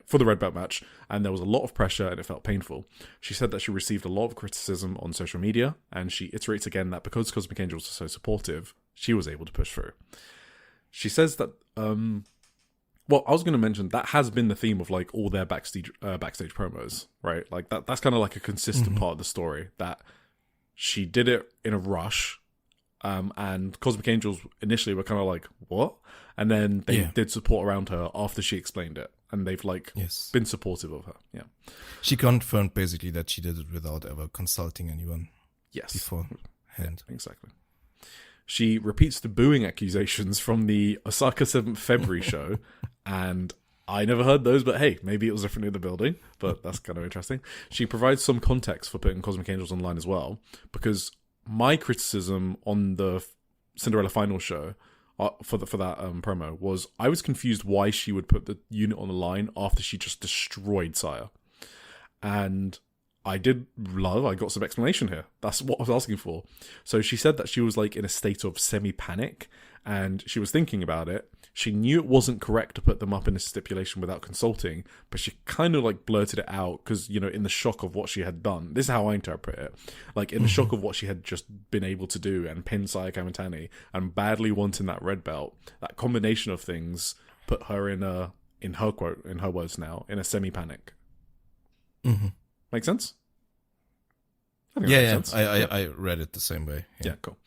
For the red belt match, and there was a lot of pressure and it felt painful. She said that she received a lot of criticism on social media, and she iterates again that because Cosmic Angels are so supportive, she was able to push through. She says that, I was going to mention that has been the theme of like all their backstage promos, right? Like that's kind of like a consistent part of the story, that she did it in a rush. And Cosmic Angels initially were kind of like, what? And then they did support around her after she explained it. And they've been supportive of her. Yeah. She confirmed basically that she did it without ever consulting anyone. Yes. Beforehand. Yeah, exactly. She repeats the booing accusations from the Osaka 7th February show. And I never heard those, but hey, maybe it was different in the building. But that's kind of interesting. She provides some context for putting Cosmic Angels online as well, because my criticism on the Cinderella final show for that promo was I was confused why she would put the unit on the line after she just destroyed Saya. And I got some explanation here. That's what I was asking for. So she said that she was like in a state of semi-panic, and she was thinking about it. She knew it wasn't correct to put them up in a stipulation without consulting, but she kind of like blurted it out because, in the shock of what she had done. This is how I interpret it. Like in the shock of what she had just been able to do and pin Saya Kamitani and badly wanting that red belt, that combination of things put her in her words now, in a semi-panic. Make sense? I read it the same way. Yeah, cool.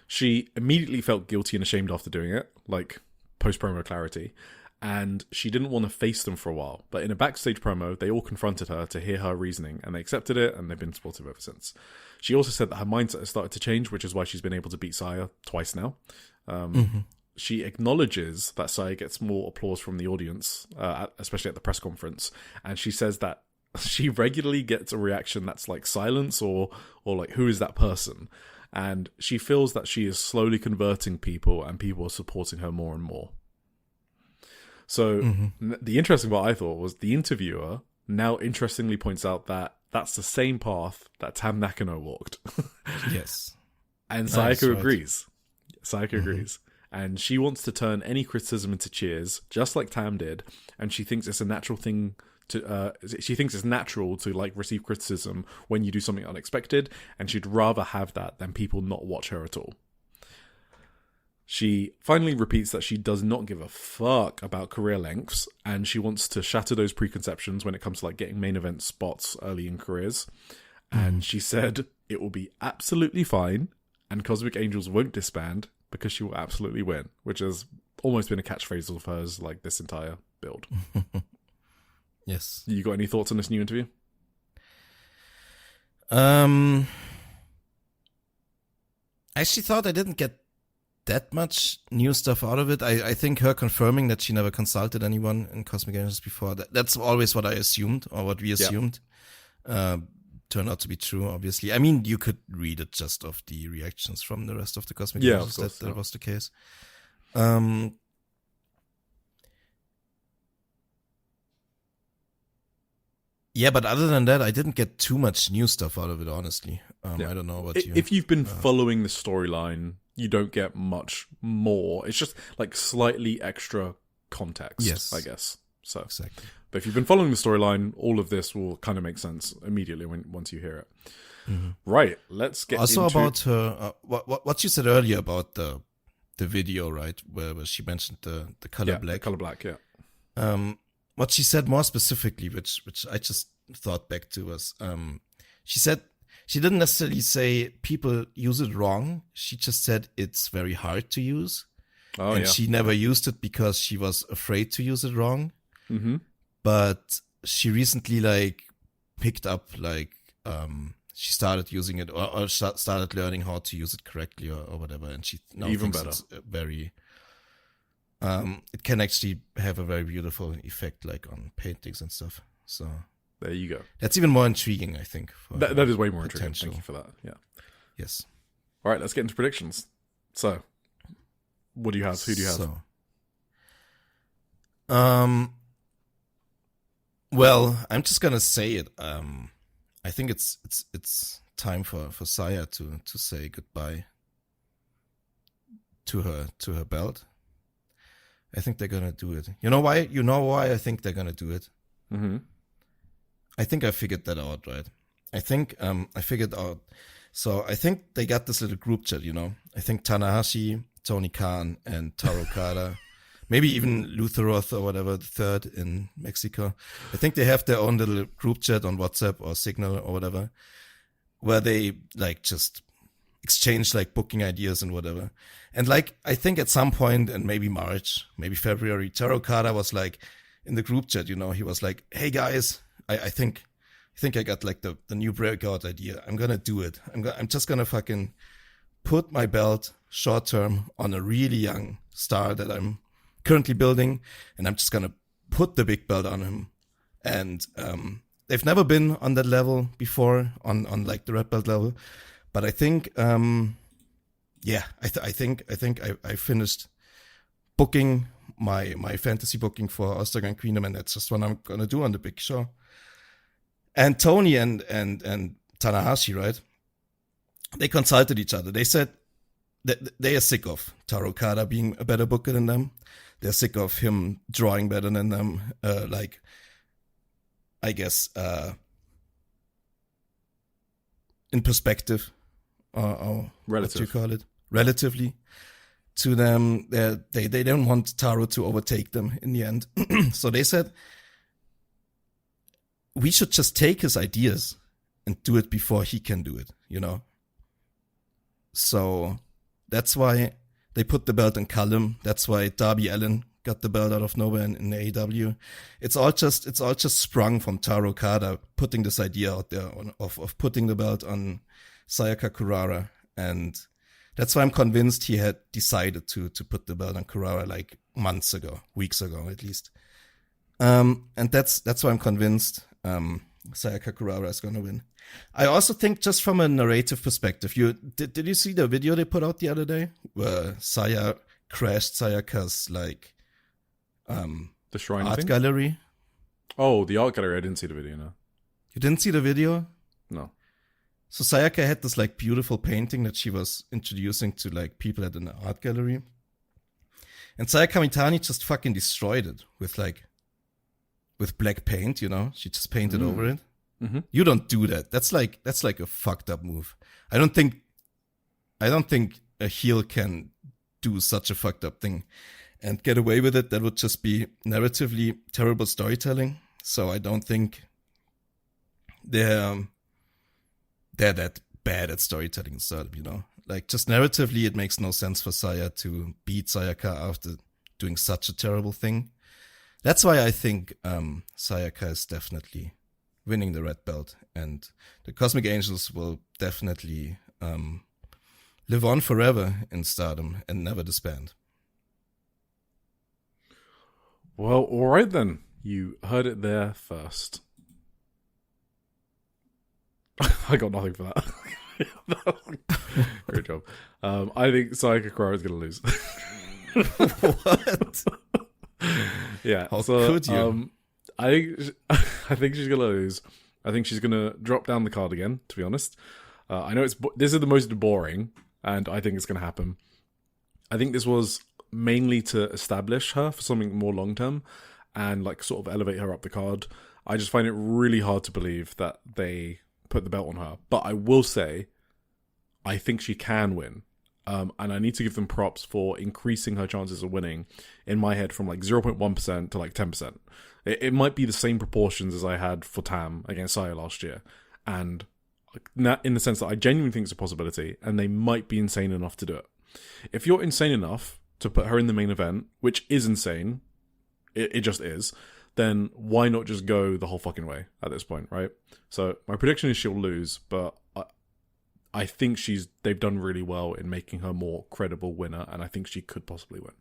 She immediately felt guilty and ashamed after doing it, like post-promo clarity, and she didn't want to face them for a while. But in a backstage promo, they all confronted her to hear her reasoning, and they accepted it, and they've been supportive ever since. She also said that her mindset has started to change, which is why she's been able to beat Saya twice now. She acknowledges that Saya gets more applause from the audience, especially at the press conference, and she says that she regularly gets a reaction that's like silence or like, who is that person? And she feels that she is slowly converting people, and people are supporting her more and more. So the interesting part I thought was the interviewer now interestingly points out that that's the same path that Tam Nakano walked. Yes. And Sayaka agrees. Sayaka agrees. And she wants to turn any criticism into cheers, just like Tam did. And she thinks it's a natural thing she thinks it's natural to like receive criticism when you do something unexpected, and she'd rather have that than people not watch her at all. She finally repeats that she does not give a fuck about career lengths, and she wants to shatter those preconceptions when it comes to like getting main event spots early in careers. And she said it will be absolutely fine, and Cosmic Angels won't disband because she will absolutely win, which has almost been a catchphrase of hers like this entire build. Yes. You got any thoughts on this new interview? I actually thought I didn't get that much new stuff out of it. I think her confirming that she never consulted anyone in Cosmic Angels before, that's always what I assumed, or what we assumed. Turned out to be true, obviously. I mean, you could read it just of the reactions from the rest of the Cosmic Angels that was the case. Yeah, but other than that, I didn't get too much new stuff out of it, honestly. I don't know about you. If you've been following the storyline, you don't get much more. It's just like slightly extra context, I guess. So, exactly. But if you've been following the storyline, all of this will kind of make sense immediately once you hear it. Mm-hmm. Right, let's get also into... about her, what you said earlier about the video, right, where she mentioned the color black. The color black, yeah. What she said more specifically, which I just thought back to, was she said she didn't necessarily say people use it wrong. She just said it's very hard to use. She never used it because she was afraid to use it wrong. Mm-hmm. But she recently like picked up like she started using it or started learning how to use it correctly or whatever, and she now even thinks better. It's very it can actually have a very beautiful effect like on paintings and stuff. So there you go. That's even more intriguing, I think. That is way more intriguing. Thank you for that. Yeah. Yes. All right, let's get into predictions. So, what do you have? Who do you have? Well, I'm just gonna say it. I think it's time for Saya to say goodbye to her belt. I think they're gonna do it. You know why? You know why I think they're gonna do it? Mm-hmm. I think I figured that out, right? I think I figured out. So I think they got this little group chat, you know. I think Tanahashi, Tony Khan, and Taro Kada, maybe even Lutheroth or whatever, the third in Mexico. I think they have their own little group chat on WhatsApp or Signal or whatever, where they like just exchange like booking ideas and whatever. And like, I think at some point in maybe March, maybe February, Taro Kada was like in the group chat, you know, he was like, hey guys, I think I got like the new breakout idea. I'm going to do it. I'm just going to fucking put my belt short term on a really young star that I'm currently building. And I'm just going to put the big belt on him. And, they've never been on that level before on like the red belt level. But I think, I think I finished booking my fantasy booking for Ostergang Queendom, and that's just what I'm gonna do on the big show. And Tony and Tanahashi, right? They consulted each other. They said that they are sick of Taro Kada being a better booker than them. They're sick of him drawing better than them. In perspective, or what you call it, relatively to them, they don't want Taro to overtake them in the end. So they said, we should just take his ideas and do it before he can do it, you know? So that's why they put the belt on Callum. That's why Darby Allin got the belt out of nowhere in the AEW. It's all just sprung from Taro Kada putting this idea out there of putting the belt on Sayaka Kurara. And that's why I'm convinced he had decided to put the belt on Kurara like months ago, weeks ago at least. And that's why I'm convinced Sayaka Kurara is going to win. I also think just from a narrative perspective, did you see the video they put out the other day where Saya crashed Sayaka's like the shrine art thing? gallery? Oh, the art gallery. I didn't see the video. No. You didn't see the video? No. So Sayaka had this like beautiful painting that she was introducing to like people at an art gallery. And Sayaka Mitani just fucking destroyed it with black paint, you know? She just painted over it. Mm-hmm. You don't do that. That's like a fucked up move. I don't think a heel can do such a fucked up thing and get away with it. That would just be narratively terrible storytelling. So I don't think they're that bad at storytelling in STARDOM, you know? Like, just narratively, it makes no sense for Saya to beat Sayaka after doing such a terrible thing. That's why I think Sayaka is definitely winning the red belt, and the Cosmic Angels will definitely live on forever in STARDOM and never disband. Well, all right then. You heard it there first. I got nothing for that. Great job. I think Sayaka Kurara is going to lose. What? Yeah. How could you? I think she's going to lose. I think she's going to drop down the card again, to be honest. I know this is the most boring, and I think it's going to happen. I think this was mainly to establish her for something more long-term and like sort of elevate her up the card. I just find it really hard to believe that they put the belt on her. But I will say, I think she can win. And I need to give them props for increasing her chances of winning, in my head, from like 0.1% to like 10%. It might be the same proportions as I had for Tam against Saya last year. And in the sense that I genuinely think it's a possibility, and they might be insane enough to do it. If you're insane enough to put her in the main event, which is insane, it just is, then why not just go the whole fucking way at this point, right? So my prediction is she'll lose, but I think they've done really well in making her more credible winner, and I think she could possibly win.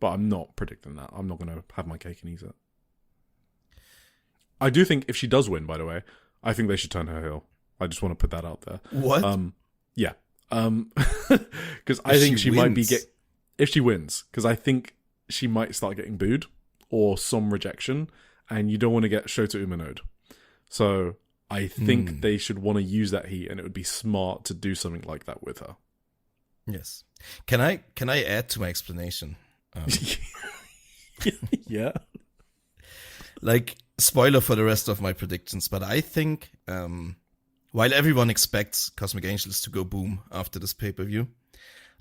But I'm not predicting that. I'm not going to have my cake and eat it. I do think if she does win, by the way, I think they should turn her heel. I just want to put that out there. What? Yeah. Because I think she might be if she wins, because I think she might start getting booed or some rejection, and you don't want to get Shota Umanode. So I think they should want to use that heat, and it would be smart to do something like that with her. Yes. Can I add to my explanation? Yeah. Like, spoiler for the rest of my predictions, but I think while everyone expects Cosmic Angels to go boom after this pay-per-view,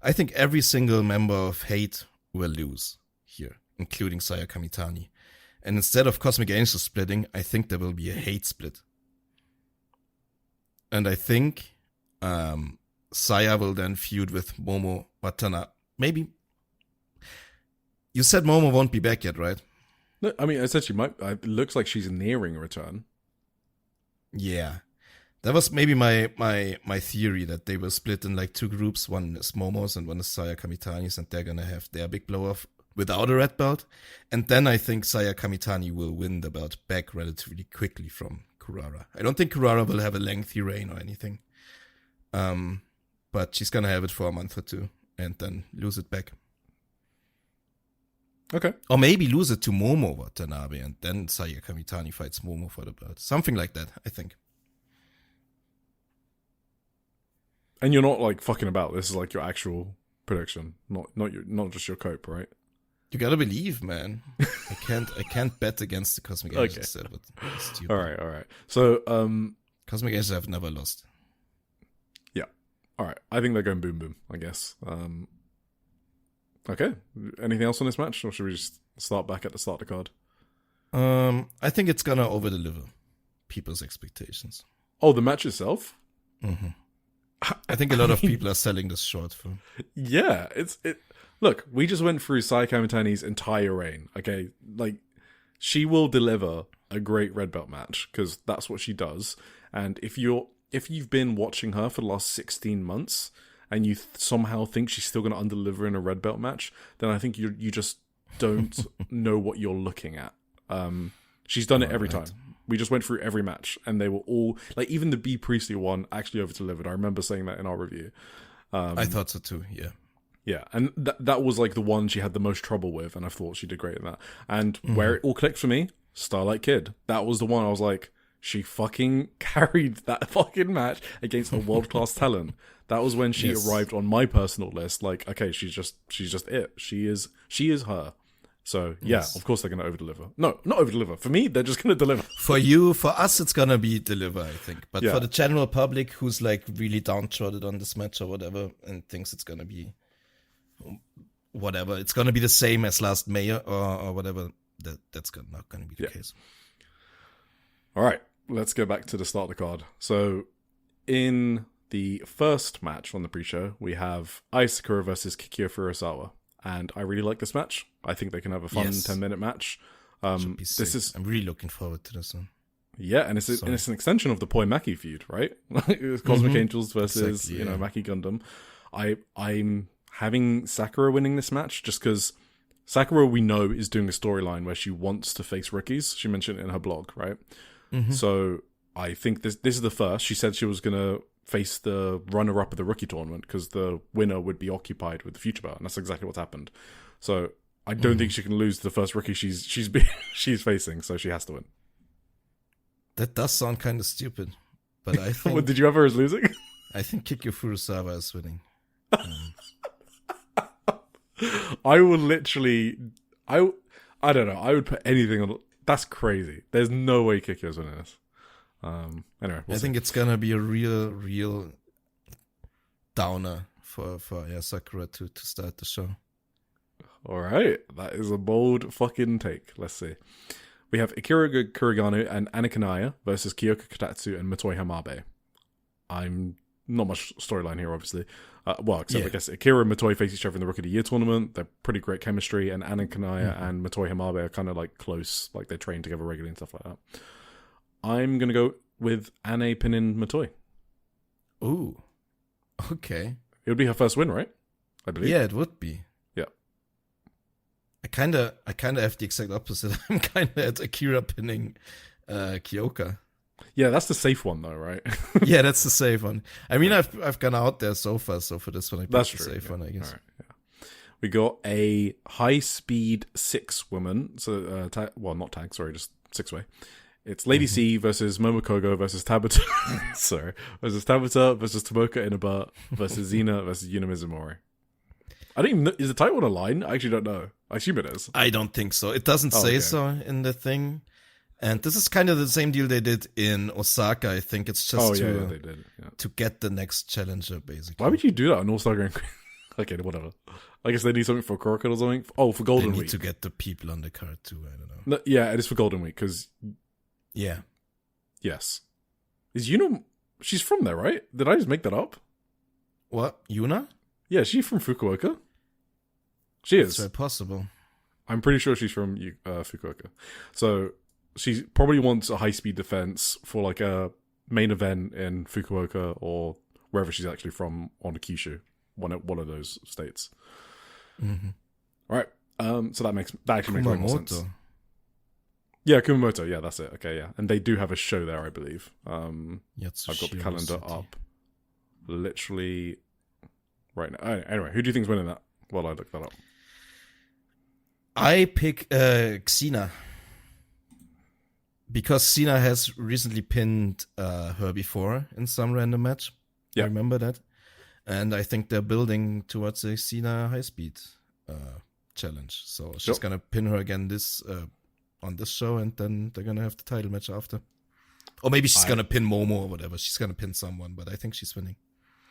I think every single member of Hate will lose here, including Saya Kamitani. And instead of Cosmic Angels splitting, I think there will be a Hate split. And I think Saya will then feud with Momo Watanabe. Maybe. You said Momo won't be back yet, right? No, I mean, essentially, it looks like she's nearing a return. Yeah. That was maybe my theory, that they will split in like two groups. One is Momo's and one is Saya Kamitani's, and they're going to have their big blow-off without a red belt. And then I think Saya Kamitani will win the belt back relatively quickly from Kurara. I don't think Kurara will have a lengthy reign or anything. But she's going to have it for a month or two and then lose it back. Okay. Or maybe lose it to Momo Watanabe and then Saya Kamitani fights Momo for the belt. Something like that, I think. And you're not like fucking about. This is like your actual prediction, not just your cope, right? You gotta believe, man. I can't bet against the Cosmic Angels. Okay. Stupid. All right. So, Cosmic Angels have never lost. Yeah. All right. I think they're going boom boom, I guess. Okay. Anything else on this match, or should we just start back at the start of the card? I think it's gonna over-deliver people's expectations. Oh, the match itself? Mm-hmm. I think a lot of people are selling this short for. Yeah, Look, we just went through Saya Kamitani's entire reign. Okay, like she will deliver a great red belt match because that's what she does. And if you've been watching her for the last 16 months and you somehow think she's still going to underdeliver in a red belt match, then I think you just don't know what you're looking at. She's done it every time. We just went through every match, and they were all like, even the B Priestley one actually over delivered. I remember saying that in our review. I thought so too. Yeah. Yeah, and that was like the one she had the most trouble with, and I thought she did great in that. And where it all clicked for me, Starlight Kid. That was the one I was like, she fucking carried that fucking match against a world-class talent. That was when she arrived on my personal list. Like, okay, she's just it. She is her. So yeah, of course they're going to over-deliver. No, not over-deliver. For me, they're just going to deliver. For us, it's going to be deliver, I think. But for the general public who's like really downtrodden on this match or whatever and thinks it's going to be whatever. It's going to be the same as last May or whatever. That's not going to be the case. All right, let's go back to the start of the card. So in the first match on the pre-show, we have Ai Sakura versus Kikyo Furusawa. And I really like this match. I think they can have a fun 10-minute match. I'm really looking forward to this one. Yeah, and it's an extension of the Poi Maki feud, right? Cosmic Angels versus Maki Gundam. I'm having Sakura winning this match just because Sakura, we know, is doing a storyline where she wants to face rookies. She mentioned it in her blog, right? So I think this is the first. She said she was going to face the runner-up of the rookie tournament because the winner would be occupied with the future belt, and that's exactly what's happened. So I don't think she can lose to the first rookie she's facing, so she has to win. That does sound kind of stupid, but I think... What, did you have her as losing? I think Kikyo Furusawa is winning. I will literally... I don't know. I would put anything on... That's crazy. There's no way Kikyo's winning this. Anyway, I think it's gonna be a real downer for Sakura to start the show. All right, that is a bold fucking take. Let's see. We have Akira Kurigano and Anakinaya versus Kyoko Katatsu and Motoi Hamabe. I'm not much storyline here, obviously. I guess Akira and Motoi face each other in the Rookie of the Year tournament. They're pretty great chemistry, and Anakinaya and Motoi Hamabe are kind of like close, like they train together regularly and stuff like that. I'm going to go with Ane pinning Motoi. Ooh. Okay. It would be her first win, right? I believe. Yeah, it would be. Yeah. I kind of have the exact opposite. I'm kind of at Akira pinning Kyoka. Yeah, that's the safe one though, right? Yeah, that's the safe one. I mean, I've gone out there so far, so for this one, I picked the safe one, I guess. All right, yeah. We got a high-speed 6-woman, so not tag, sorry, just 6-way. It's Lady C versus Momokogo versus Tabata. Versus Tabata versus Tomoka Inaba versus Xena versus Yuna Mizumori. I don't even know. Is the title on a line? I actually don't know. I assume it is. I don't think so. It doesn't say so in the thing. And this is kind of the same deal they did in Osaka. I think it's just to get the next challenger, basically. Why would you do that on All-Star Grand Prix? Okay, whatever. I guess they need something for Korakuen or something. Oh, for Golden Week. They need to get the people on the card too. I don't know. No, yeah, it is for Golden Week because... Yeah. Yes. Is Yuna... She's from there, right? Did I just make that up? What? Yuna? Yeah, she's from Fukuoka. She is. It's very possible. I'm pretty sure she's from Fukuoka. So she probably wants a high-speed defense for like a main event in Fukuoka or wherever she's actually from on Kyushu. One of those states. Mm-hmm. All right. So that actually makes more sense. Yeah, Kumamoto. Yeah, that's it. Okay, yeah. And they do have a show there, I believe. I've got the calendar up literally right now. Anyway, who do you think's winning that? Well, I looked that up. I pick Xena. Because Xena has recently pinned her before in some random match. Yeah. I remember that. And I think they're building towards a Xena high-speed challenge. So she's going to pin her again on this show, and then they're going to have the title match after. Or maybe she's going to pin Momo or whatever. She's going to pin someone, but I think she's winning.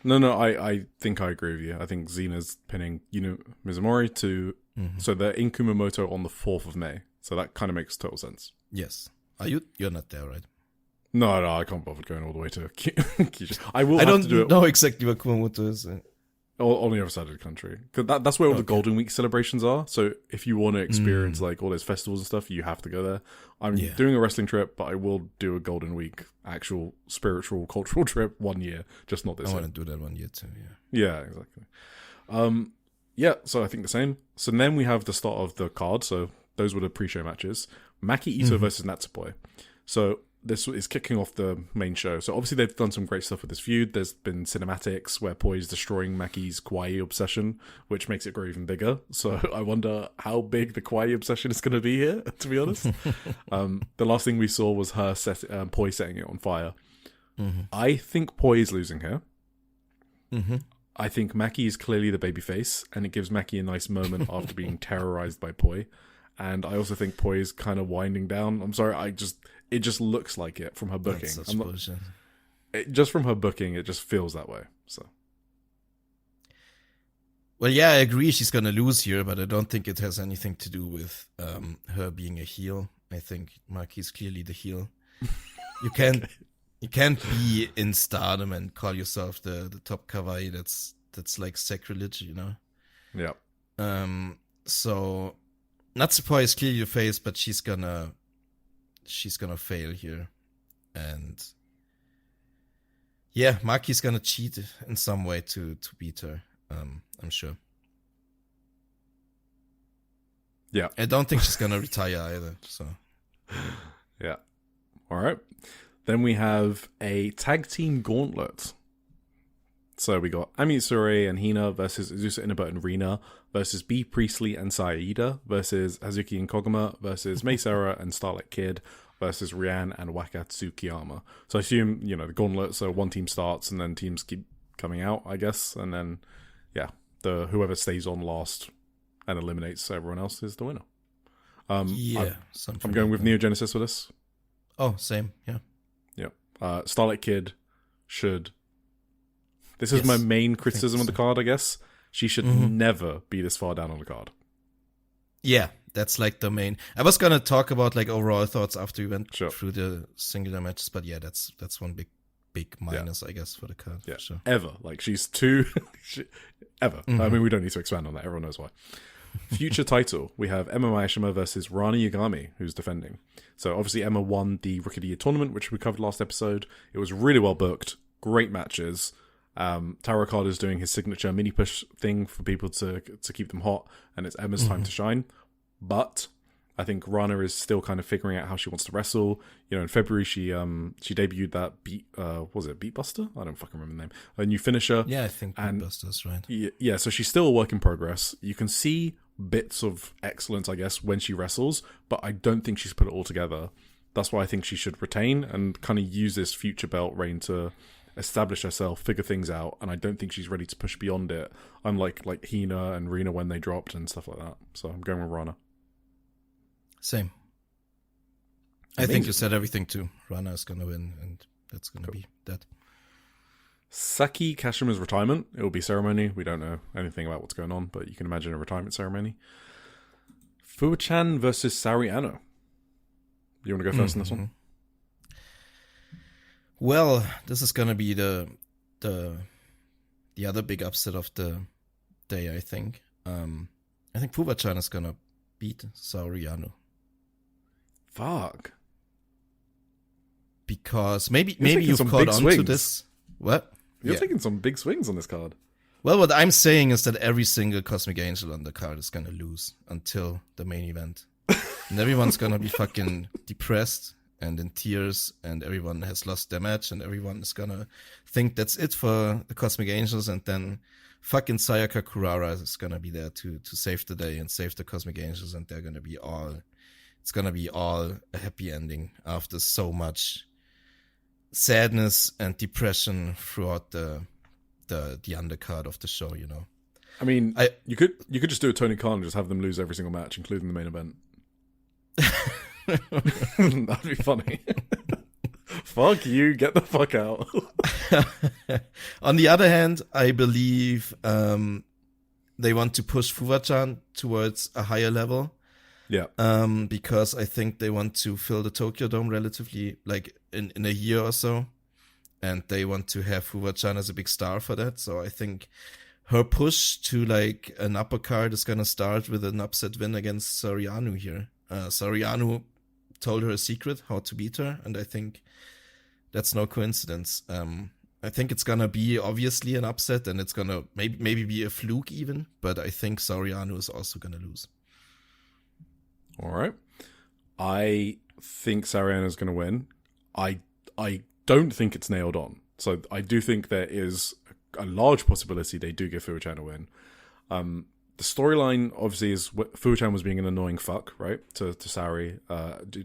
No, I think I agree with you. I think Xena's pinning Mizumori to... Mm-hmm. So they're in Kumamoto on the 4th of May. So that kind of makes total sense. Yes. You're not there, right? No, I can't bother going all the way to Kyushu. I don't know exactly where Kumamoto is. On the other side of the country. Because that's where all the Golden Week celebrations are. So if you want to experience like all those festivals and stuff, you have to go there. I'm doing a wrestling trip, but I will do a Golden Week actual spiritual, cultural trip one year. Just not this year. I want to do that one year too, Yeah, exactly. So I think the same. So then we have the start of the card. So those were the pre-show matches. Maki Ito versus Natsupoi. So this is kicking off the main show. So obviously they've done some great stuff with this feud. There's been cinematics where Poi is destroying Maki's kawaii obsession, which makes it grow even bigger. So I wonder how big the kawaii obsession is going to be here, to be honest. The last thing we saw was her Poi setting it on fire. Mm-hmm. I think Poi is losing here. Mm-hmm. I think Maki is clearly the babyface, and it gives Maki a nice moment after being terrorized by Poi. And I also think Poi is kind of winding down. I'm sorry, it just looks like it from her booking. Just from her booking, it just feels that way. So, Well, yeah, I agree she's going to lose here, but I don't think it has anything to do with her being a heel. I think Maki is clearly the heel. You can't you can't be in Stardom and call yourself the top kawaii. That's like sacrilege, you know? Yeah. So not surprised, clearly your face, but she's gonna fail here. And yeah, Maki's gonna cheat in some way to beat her. I'm sure. Yeah. I don't think she's gonna retire either. So yeah. All right. Then we have a tag team gauntlet. So we got Ami Sourei and Hina versus Azusa Inaba and Rina versus B Priestley and Saida versus Hazuki and Koguma versus Mei Seira and Starlight Kid versus Rian and Waka Tsukiyama. So I assume, you know, the gauntlet, so one team starts and then teams keep coming out, I guess. And then, yeah, whoever stays on last and eliminates everyone else is the winner. yeah, I'm going with Neo Genesis for this. Oh, same, yeah. Yeah. Starlight Kid should... This is my main criticism of the card, I guess. She should never be this far down on the card. Yeah, that's like the main... I was going to talk about like overall thoughts after we went through the singular matches, but yeah, that's one big minus, I guess, for the card. Yeah, sure. Ever. Like, she's too... ever. I mean, we don't need to expand on that. Everyone knows why. Future title, we have Emma Mayashima versus Rana Yagami, who's defending. So obviously Emma won the Rookie of the Year tournament, which we covered last episode. It was really well booked. Great matches. Taro Kard is doing his signature mini push thing for people to keep them hot, and it's Emma's time to shine. But I think Rana is still kind of figuring out how she wants to wrestle. You know, in February she debuted that Beatbuster? I don't fucking remember the name. A new finisher. Yeah, I think Beatbuster's right. Yeah, so she's still a work in progress. You can see bits of excellence, I guess, when she wrestles, but I don't think she's put it all together. That's why I think she should retain and kind of use this future belt reign to establish herself, figure things out, and I don't think she's ready to push beyond it, unlike like Hina and Rina when they dropped and stuff like that. So I'm going with Rana. Same. I think you said everything too. Rana is going to win, and that's going to be that. Saki Kashima's retirement. It will be ceremony. We don't know anything about what's going on, but you can imagine a retirement ceremony. Fuwa-chan versus Saori Anou. You want to go first on this one? Well, this is going to be the other big upset of the day, I think. I think Fuwa-chan is going to beat Saori Anou. Fuck. Because maybe you've caught on to this. What? You're taking some big swings on this card. Well, what I'm saying is that every single Cosmic Angel on the card is going to lose until the main event. And everyone's going to be fucking depressed and in tears, and everyone has lost their match, and everyone is going to think that's it for the Cosmic Angels, and then fucking Sayaka Kurara is going to be there to save the day and save the Cosmic Angels, and they're going to be it's going to be all a happy ending after so much sadness and depression throughout the undercard of the show, you know. I mean, you could just do a Tony Khan and just have them lose every single match, including the main event. That'd be funny. Fuck you, get the fuck out. On the other hand, I believe they want to push Fuwa-chan towards a higher level. Yeah. Because I think they want to fill the Tokyo Dome relatively, like, in a year or so. And they want to have Fuwa-chan as a big star for that. So I think her push to, like, an upper card is going to start with an upset win against Saori Anou here. Saori Anou told her a secret, how to beat her. And I think that's no coincidence. I think it's going to be obviously an upset, and it's going to maybe be a fluke even. But I think Saori Anou is also going to lose. All right. I think Saori Anou is going to win. I don't think it's nailed on. So I do think there is a large possibility they do give Fuwa-chan a win. The storyline, obviously, is Fuwa-chan was being an annoying fuck, right, to Saori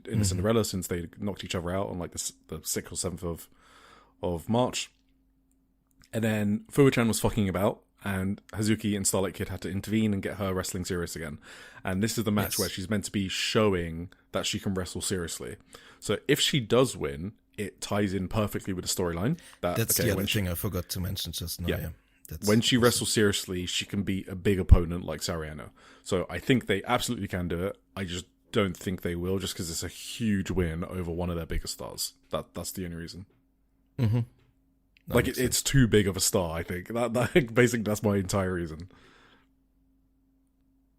in the Cinderella, since they knocked each other out on like the 6th or 7th of March. And then Fuwa-chan was fucking about, and Hazuki and Starlight Kid had to intervene and get her wrestling serious again. And this is the match where she's meant to be showing that she can wrestle seriously. So if she does win, it ties in perfectly with the storyline. That's the other thing I forgot to mention just now. when she wrestles seriously, she can beat a big opponent like Sariano. So I think they absolutely can do it. I just don't think they will, just because it's a huge win over one of their biggest stars. That's the only reason. Mm-hmm. Like it's too big of a star. I think that basically that's my entire reason.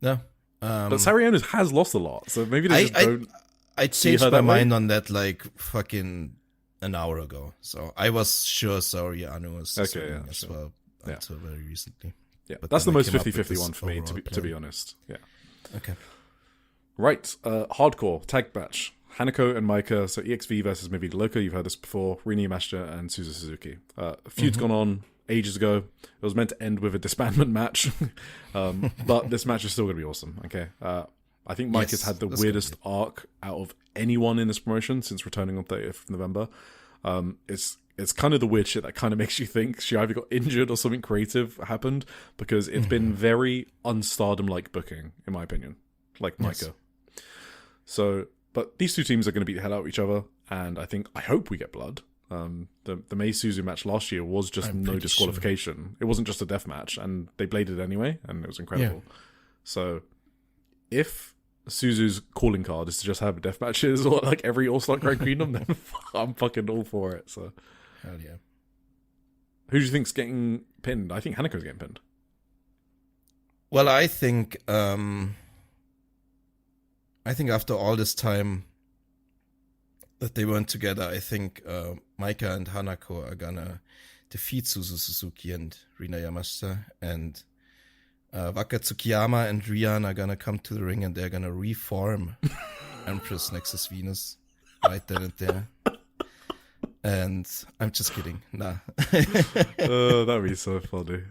No, but Sariano has lost a lot, so maybe they just don't. I changed my mind on that like fucking an hour ago. So I was sure Sariano was as well until very recently. Yeah, but that's the most 50-50 one for me, to be honest. Yeah. Okay. Right, hardcore tag match. Hanako and Maika, so EXV versus Maybe Loco. You've heard this before. Rini Yamashita and Suzu Suzuki. Feud's gone on ages ago. It was meant to end with a disbandment match, but this match is still going to be awesome. Okay, I think Maika's had the weirdest arc out of anyone in this promotion since returning on 30th of November. It's kind of the weird shit that kind of makes you think she either got injured or something creative happened, because it's been very un-Stardom-like booking, in my opinion, like Maika. So, but these two teams are going to beat the hell out of each other, and I hope we get blood. The Mei Suzu match last year was just no disqualification. Sure. It wasn't just a death match, and they bladed anyway, and it was incredible. Yeah. So, if Suzu's calling card is to just have death matches or like every All-Star Grand Queendom, then I'm fucking all for it. So, hell yeah. Who do you think's getting pinned? I think Hanako's getting pinned. Well, I think after all this time that they weren't together, I think Maika and Hanako are gonna defeat Suzu Suzuki and Rina Yamashita, and Waka Tsukiyama and Rian are gonna come to the ring, and they're gonna reform Empress Nexus Venus right then and there. And I'm just kidding. Nah. That'd be so funny.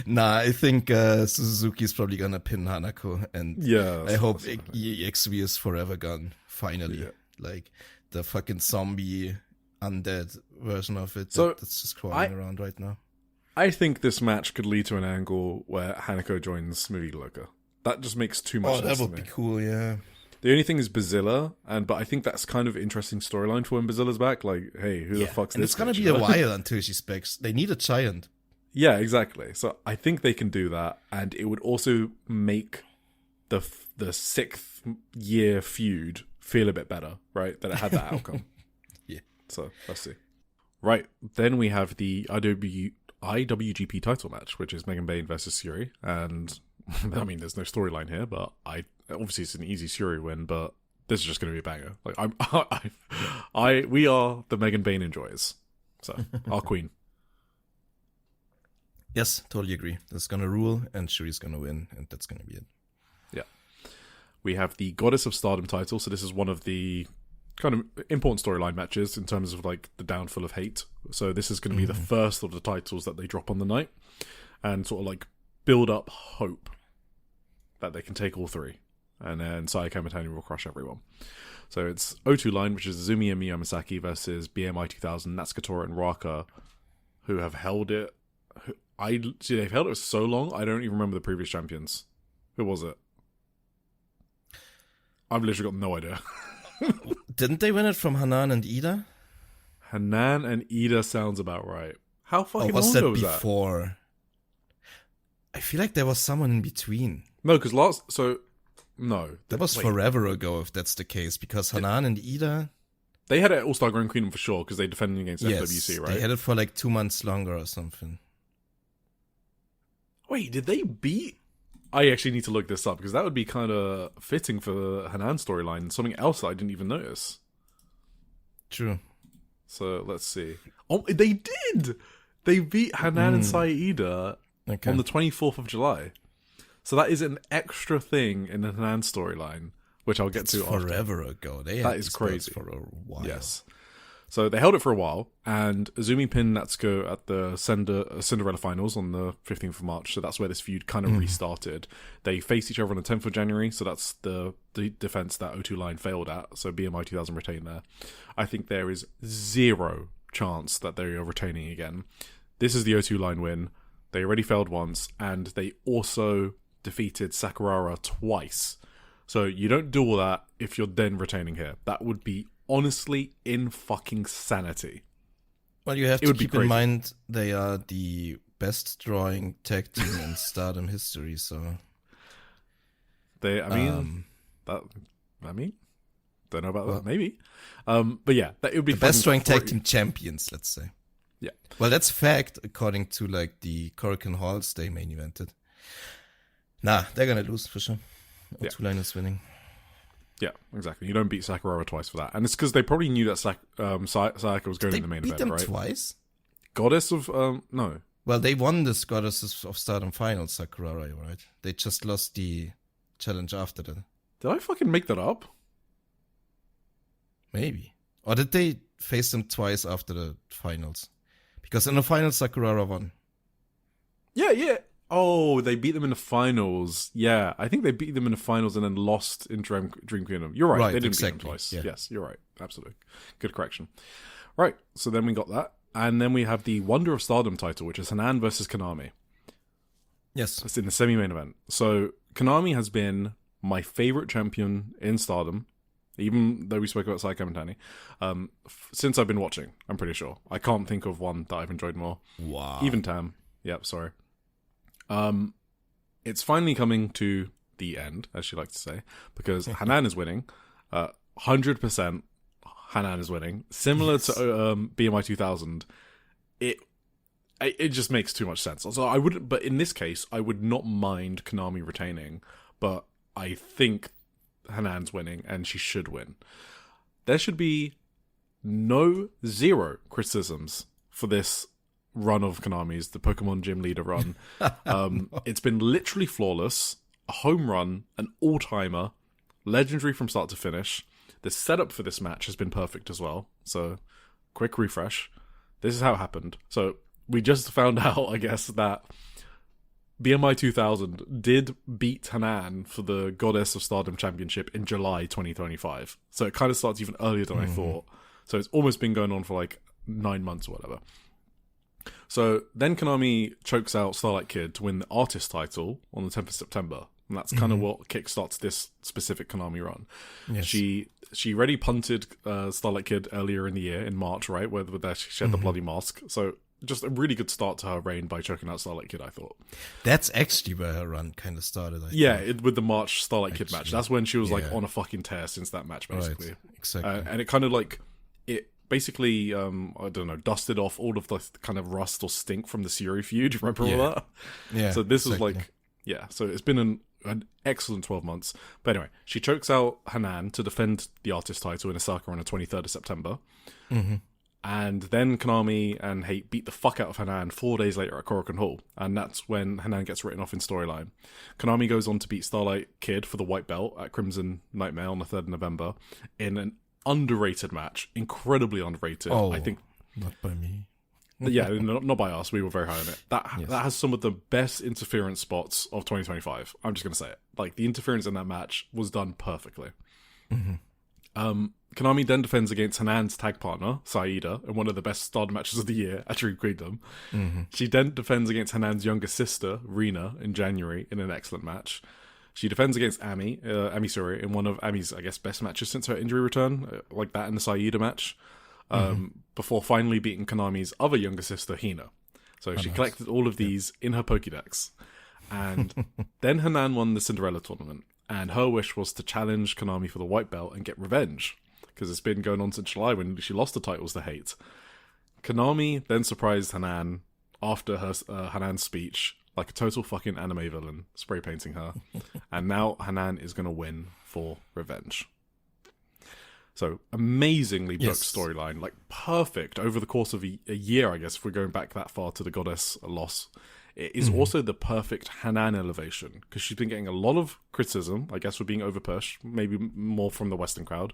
Nah, I think Suzuki's probably gonna pin Hanako, and I hope EXV is forever gone. Finally, like the fucking zombie undead version of it that's just crawling around right now. I think this match could lead to an angle where Hanako joins Movie Loca. That just makes too much sense. That would be cool, yeah. The only thing is Bazilla, but I think that's kind of interesting storyline for when Bazilla's back. Like, hey, who the fuck's this? And it's gonna be a while until she's back. They need a giant. Yeah, exactly. So I think they can do that, and it would also make the 6th year feud feel a bit better, right? That it had that outcome. Yeah. So let's see. Right, then we have the IWGP title match, which is Megan Bayne versus Syuri, and I mean, there's no storyline here, but obviously it's an easy Syuri win, but this is just going to be a banger. Like we are the Megan Bayne enjoyers, so our queen. Yes, totally agree. That's gonna rule, and Syuri's gonna win, and that's gonna be it. Yeah, we have the Goddess of Stardom title, so this is one of the kind of important storyline matches in terms of like the downfall of hate. So this is going to be the first of the titles that they drop on the night, and sort of like build up hope that they can take all three, and then Saya Kamitani will crush everyone. So it's O2 line, which is Azumi and Miya Misaki versus BMI 2000, Natsukatora and Raka, who have held it. They've held it for so long, I don't even remember the previous champions. Who was it? I've literally got no idea. Didn't they win it from Hanan and Ida? Hanan and Ida sounds about right. How fucking was long that ago was before? that? I feel like there was someone in between. No, because no. That was forever ago, if that's the case, because Hanan and Ida... They had it All-Star Grand Queendom for sure, because they defended against FWC, right? They had it for like 2 months longer or something. Wait, did they beat... I actually need to look this up, because that would be kind of fitting for the Hanan storyline. Something else that I didn't even notice. True. So, let's see. Oh, they did! They beat Hanan and Saida on the 24th of July. So that is an extra thing in the Hanan storyline, which I'll get to after. Forever ago. That is crazy. For a while. Yes. So they held it for a while, and Azumi pinned Natsuko at the Cinderella finals on the 15th of March, so that's where this feud kind of restarted. They faced each other on the 10th of January, so that's the defense that O2 line failed at, so BMI 2000 retained there. I think there is zero chance that they are retaining again. This is the O2 line win. They already failed once, and they also defeated Sakurara twice. So you don't do all that if you're then retaining here. That would be honestly in fucking sanity. Well, you have to keep in mind they are the best drawing tag team in Stardom history. So don't know about that. Maybe, but yeah, it would be the best drawing tag team champions. Let's say. Yeah. Well, that's fact according to like the Korakuen Halls they main evented. Nah, they're gonna lose for sure. Two-line is winning. Yeah, exactly. You don't beat Sakuraba twice for that, and it's because they probably knew that Sayaka was going in the main event, right? They beat them twice. Goddess of no. Well, they won this Goddesses of Stardom final, Sakuraba, right? They just lost the challenge after that. Did I fucking make that up? Maybe. Or did they face them twice after the finals? Because in the finals, Sakuraba won. Yeah. Oh, they beat them in the finals. Yeah, I think they beat them in the finals and then lost in Dream Queendom. You're right. They didn't beat them twice. Yeah. Yes, you're right. Absolutely. Good correction. Right, so then we got that. And then we have the Wonder of Stardom title, which is Hanan versus Konami. Yes. It's in the semi-main event. So Konami has been my favorite champion in Stardom, even though we spoke about Sai Kamitani, since I've been watching, I'm pretty sure. I can't think of one that I've enjoyed more. Wow. Even Tam. Yep, sorry. It's finally coming to the end, as she likes to say, because Hanan is winning. 100% Hanan is winning. Similar to BMI 2000, it just makes too much sense. So I wouldn't, but in this case, I would not mind Konami retaining, but I think Hanan's winning, and she should win. There should be zero criticisms for this run of Konami's, the Pokemon Gym Leader run. It's been literally flawless, a home run, an all-timer, legendary from start to finish. The setup for this match has been perfect as well. So, quick refresh. This is how it happened. So, we just found out, I guess, that BMI 2000 did beat Hanan for the Goddess of Stardom Championship in July 2025. So, it kind of starts even earlier than I thought. So, it's almost been going on for like 9 months or whatever. So, then Konami chokes out Starlight Kid to win the artist title on the 10th of September. And that's kind of what kickstarts this specific Konami run. Yes. She already punted Starlight Kid earlier in the year, in March, right? Where she had the bloody mask. So just a really good start to her reign by choking out Starlight Kid, I thought. That's actually where her run kind of started, I think. With the March Starlight Kid match. That's when she was like on a fucking tear since that match, basically. Right, exactly. And it kind of like, it basically, I don't know, dusted off all of the kind of rust or stink from the Siri feud. Remember all that? Yeah. So this is like, so it's been an excellent 12 months. But anyway, she chokes out Hanan to defend the artist title in Osaka on the 23rd of September. And then Konami and Hate beat the fuck out of Hanan 4 days later at Korakuen Hall. And that's when Hanan gets written off in storyline. Konami goes on to beat Starlight Kid for the white belt at Crimson Nightmare on the 3rd of November in an underrated match. Incredibly underrated. I think. Not by me. Yeah, not by us. We were very high on it. That has some of the best interference spots of 2025. I'm just going to say it. Like, the interference in that match was done perfectly. Konami then defends against Hanan's tag partner, Saida, in one of the best Stardom matches of the year at Dream Queendom. She then defends against Hanan's younger sister, Rina, in January in an excellent match. She defends against Ami Suri, in one of Ami's, I guess, best matches since her injury return, like that in the Saida match. Before finally beating Konami's other younger sister, Hina. So she collected all of these in her Pokédex. And then Hanan won the Cinderella tournament. And her wish was to challenge Konami for the white belt and get revenge. Because it's been going on since July when she lost the titles to Hate. Konami then surprised Hanan after her Hanan's speech, like a total fucking anime villain, spray painting her. And now Hanan is going to win for revenge. So, amazingly booked storyline, like perfect over the course of a year, I guess, if we're going back that far to the Goddess loss. It is also the perfect Hanan elevation, because she's been getting a lot of criticism, I guess, for being overpushed, maybe more from the Western crowd,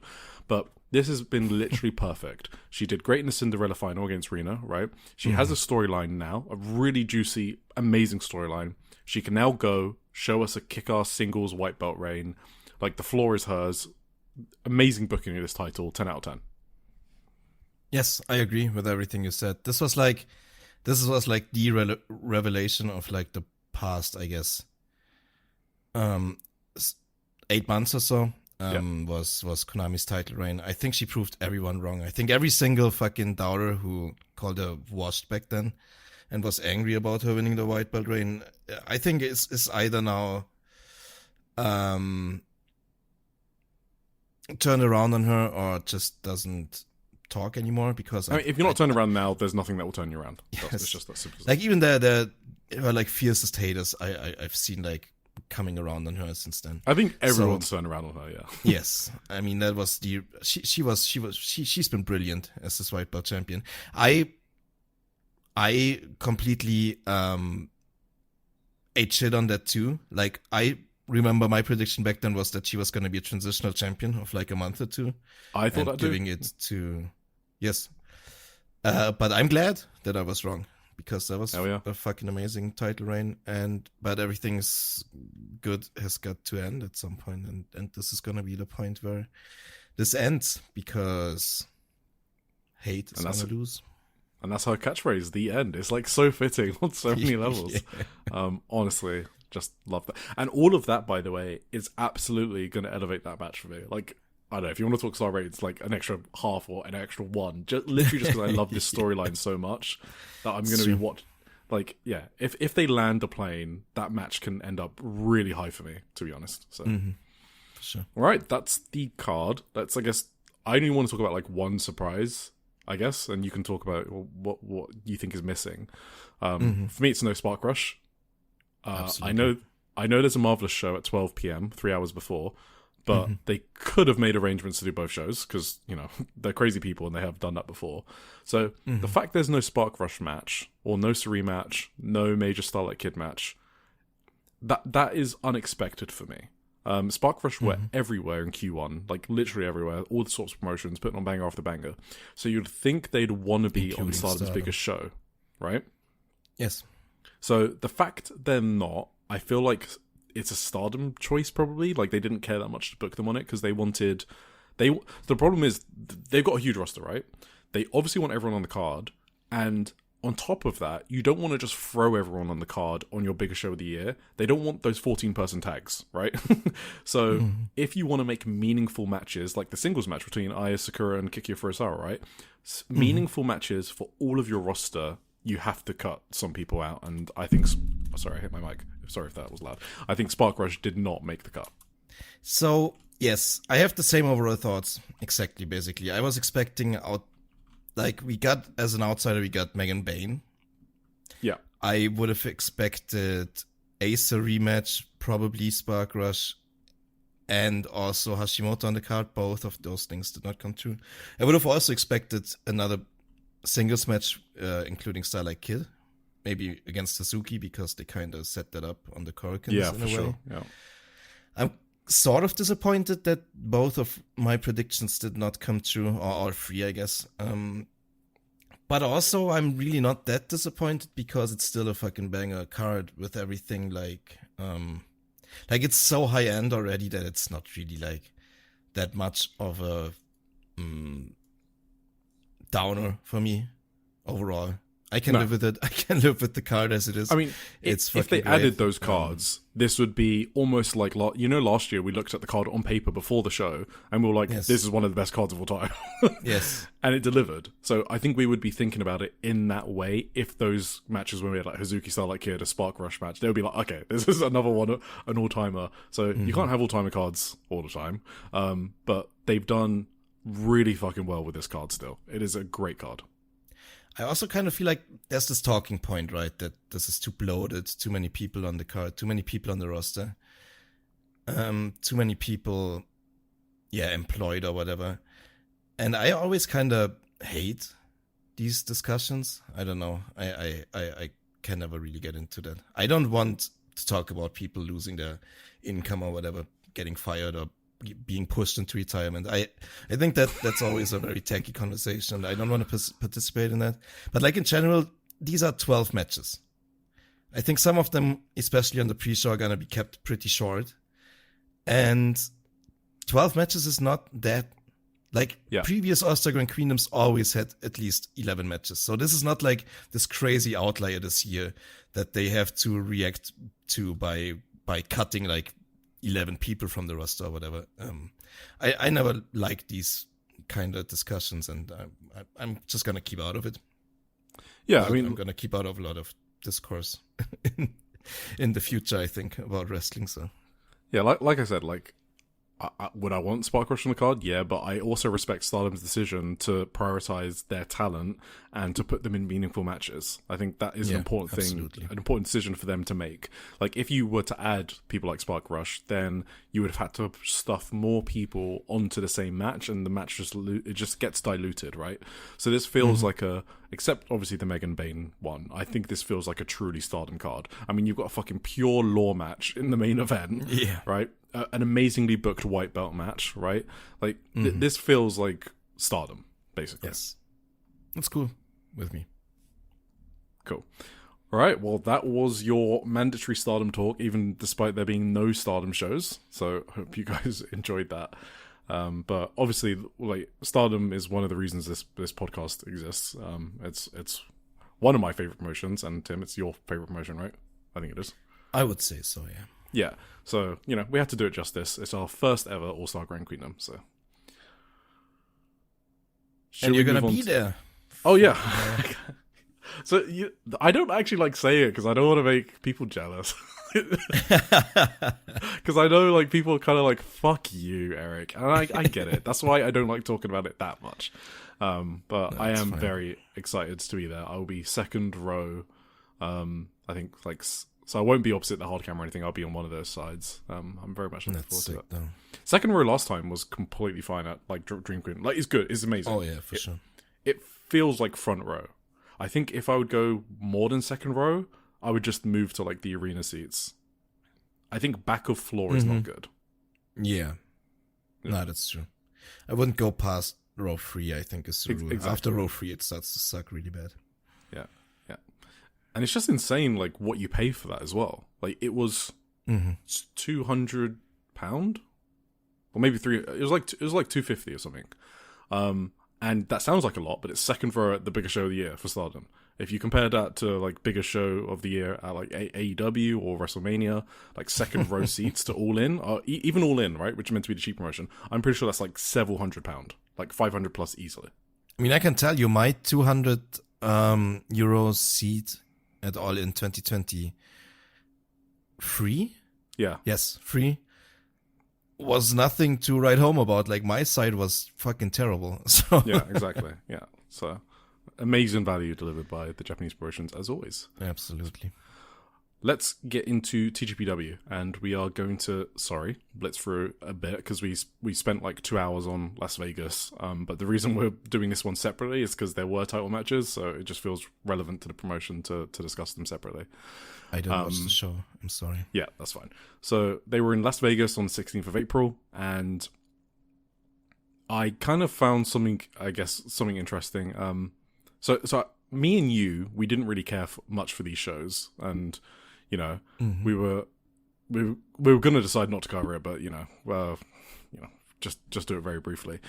but this has been literally perfect. She did great in the Cinderella final against Rina, right? She has a storyline now, a really juicy, amazing storyline. She can now go, show us a kick-ass singles white belt reign, like the floor is hers. Amazing booking of this title, 10 out of 10. Yes, I agree with everything you said. This was like the revelation of like the past, I guess. 8 months or so was Konami's title reign. I think she proved everyone wrong. I think every single fucking doubter who called her washed back then and was angry about her winning the white belt reign. I think it's either now turn around on her or just doesn't talk anymore, because I mean, if you're not turning around now, there's nothing that will turn you around. It's just that simple. Like even the her like fiercest haters I've seen like coming around on her since then. I think everyone's turned around on her. Yeah. Yes, I mean that was she's been brilliant as this white belt champion. I completely ate shit on that too. Like I remember my prediction back then was that she was going to be a transitional champion of like a month or two. I thought that giving it to but I'm glad that I was wrong, because that was a fucking amazing title reign. But everything's good has got to end at some point, and this is going to be the point where this ends, because hate is going to lose. And that's her catchphrase, the end. It's like so fitting on so many levels. Honestly, just love that. And all of that, by the way, is absolutely going to elevate that match for me. Like, I don't know, if you want to talk star ratings, like an extra half or an extra one, literally just because I love this storyline so much that I'm going to be watching. Like, yeah, if they land a plane, that match can end up really high for me, to be honest. So, for sure. All right, that's the card. That's, I guess, I only want to talk about like one surprise, I guess, and you can talk about what you think is missing. For me, it's no Spark Rush. I know there's a Marvelous show at 12 p.m., 3 hours before, but they could have made arrangements to do both shows, because, you know, they're crazy people and they have done that before. So the fact there's no Spark Rush match, or no Suri match, no major Starlight Kid match, that is unexpected for me. Spark Rush were everywhere in Q1, like literally everywhere, all the sorts of promotions, putting on banger after banger. So you'd think they'd want to be on Stardom's biggest show, right? Yes. So the fact they're not, I feel like it's a Stardom choice probably. Like they didn't care that much to book them on it, because they wanted... The problem is they've got a huge roster, right? They obviously want everyone on the card, and on top of that, you don't want to just throw everyone on the card on your biggest show of the year. They don't want those 14-person tags, right? So if you want to make meaningful matches, like the singles match between Aya Sakura and Kikiya Furusawa, right? Meaningful matches for all of your roster, you have to cut some people out. And I think... Sorry, I hit my mic. Sorry if that was loud. I think Spark Rush did not make the cut. So, yes, I have the same overall thoughts. Exactly, basically. I was expecting we got, as an outsider, we got Megan Bain. Yeah. I would have expected Ace rematch, probably Spark Rush, and also Hashimoto on the card. Both of those things did not come true. I would have also expected another singles match, including Starlight Kid, maybe against Suzuki, because they kind of set that up on the Korakuen in a way. Sure. Yeah. I'm sort of disappointed that both of my predictions did not come true, or all three, I guess. But also, I'm really not that disappointed, because it's still a fucking banger card with everything like it's so high end already that it's not really like that much of a downer for me overall. I can live with it. I can live with the card as it is. I mean, if they added those cards, this would be almost like, last year we looked at the card on paper before the show, and we were like, this is one of the best cards of all time. Yes. And it delivered. So I think we would be thinking about it in that way if those matches when we had like Hazuki Starlight Kid, a Spark Rush match, they would be like, okay, this is another one, an all-timer. So you can't have all-timer cards all the time. But they've done really fucking well with this card still. It is a great card. I also kind of feel like there's this talking point, right? That this is too bloated, too many people on the card, too many people on the roster, too many people, employed or whatever. And I always kind of hate these discussions. I don't know. I can never really get into that. I don't want to talk about people losing their income or whatever, getting fired or being pushed into retirement. I think that's always a very tacky conversation, and I don't want to participate in that. But like in general, these are 12 matches. I think some of them, especially on the pre-show, are going to be kept pretty short. And 12 matches is not that... previous All-Star Grand Queendoms always had at least 11 matches. So this is not like this crazy outlier this year that they have to react to by cutting like 11 people from the roster or whatever. I never like these kind of discussions, and I'm just going to keep out of it. Yeah, But I mean, I'm gonna keep out of a lot of discourse in the future, I think, about wrestling. So yeah, like I said, like, would I want Spark Rush on the card? Yeah, but I also respect Stardom's decision to prioritize their talent and to put them in meaningful matches. I think that is an important thing, absolutely. an important decision for them to make. Like, if you were to add people like Spark Rush, then you would have had to stuff more people onto the same match, and the match just gets diluted, right? So this feels like except obviously the Megan Bain one, I think this feels like a truly Stardom card. I mean, you've got a fucking pure law match in the main event, right? An amazingly booked white belt match, right? Like, this feels like Stardom, basically. yes, that's cool with me. Cool. All right, well, that was your mandatory Stardom talk, even despite there being no Stardom shows. So I hope you guys enjoyed that. But obviously, like, Stardom is one of the reasons this podcast exists. It's one of my favorite promotions, and Tim, it's your favorite promotion, right? I think it is. I would say so, yeah. Yeah, so, you know, we had to do it justice. It's our first ever All-Star Grand Queendom, so. And you're gonna be there. Oh, yeah. So, I don't actually like saying it because I don't want to make people jealous. Because I know, like, people are kind of like, fuck you, Eric. And I get it. That's why I don't like talking about it that much. But I am very excited to be there. I will be second row. I think, like... So I won't be opposite the hard camera or anything. I'll be on one of those sides. I'm very much looking forward to it. Though. Second row last time was completely fine at, like, Dream Queen. Like, it's good. It's amazing. Oh, yeah, for sure. It feels like front row. I think if I would go more than second row, I would just move to, like, the arena seats. I think back of floor is not good. Yeah. No, that's true. I wouldn't go past row 3, I think, is the rule. Exactly. After row 3, it starts to suck really bad. Yeah. And it's just insane, like, what you pay for that as well. Like, it was £200, or maybe three. It was like $250 or something. And that sounds like a lot, but it's second row at the biggest show of the year for Stardom. If you compare that to, like, biggest show of the year at, like, AEW or WrestleMania, like, second row seats to All In, or even All In, right, which is meant to be the cheap promotion, I'm pretty sure that's like several £100, like 500 plus easily. I mean, I can tell you my 200 euro seat at All In 2020 free? Yeah. Yes, free. Was nothing to write home about. Like, my side was fucking terrible. So Yeah, exactly. Yeah. So, amazing value delivered by the Japanese promotions, as always. Absolutely. Let's get into TJPW, and we are going to, blitz through a bit, because we spent like 2 hours on Las Vegas, but the reason we're doing this one separately is because there were title matches, so it just feels relevant to the promotion to discuss them separately. I didn't watch the show. I'm sorry. Yeah, that's fine. So they were in Las Vegas on the 16th of April, and I kind of found something interesting. So me and you, we didn't really care much for these shows, and you know, we were going to decide not to cover it, but just do it very briefly.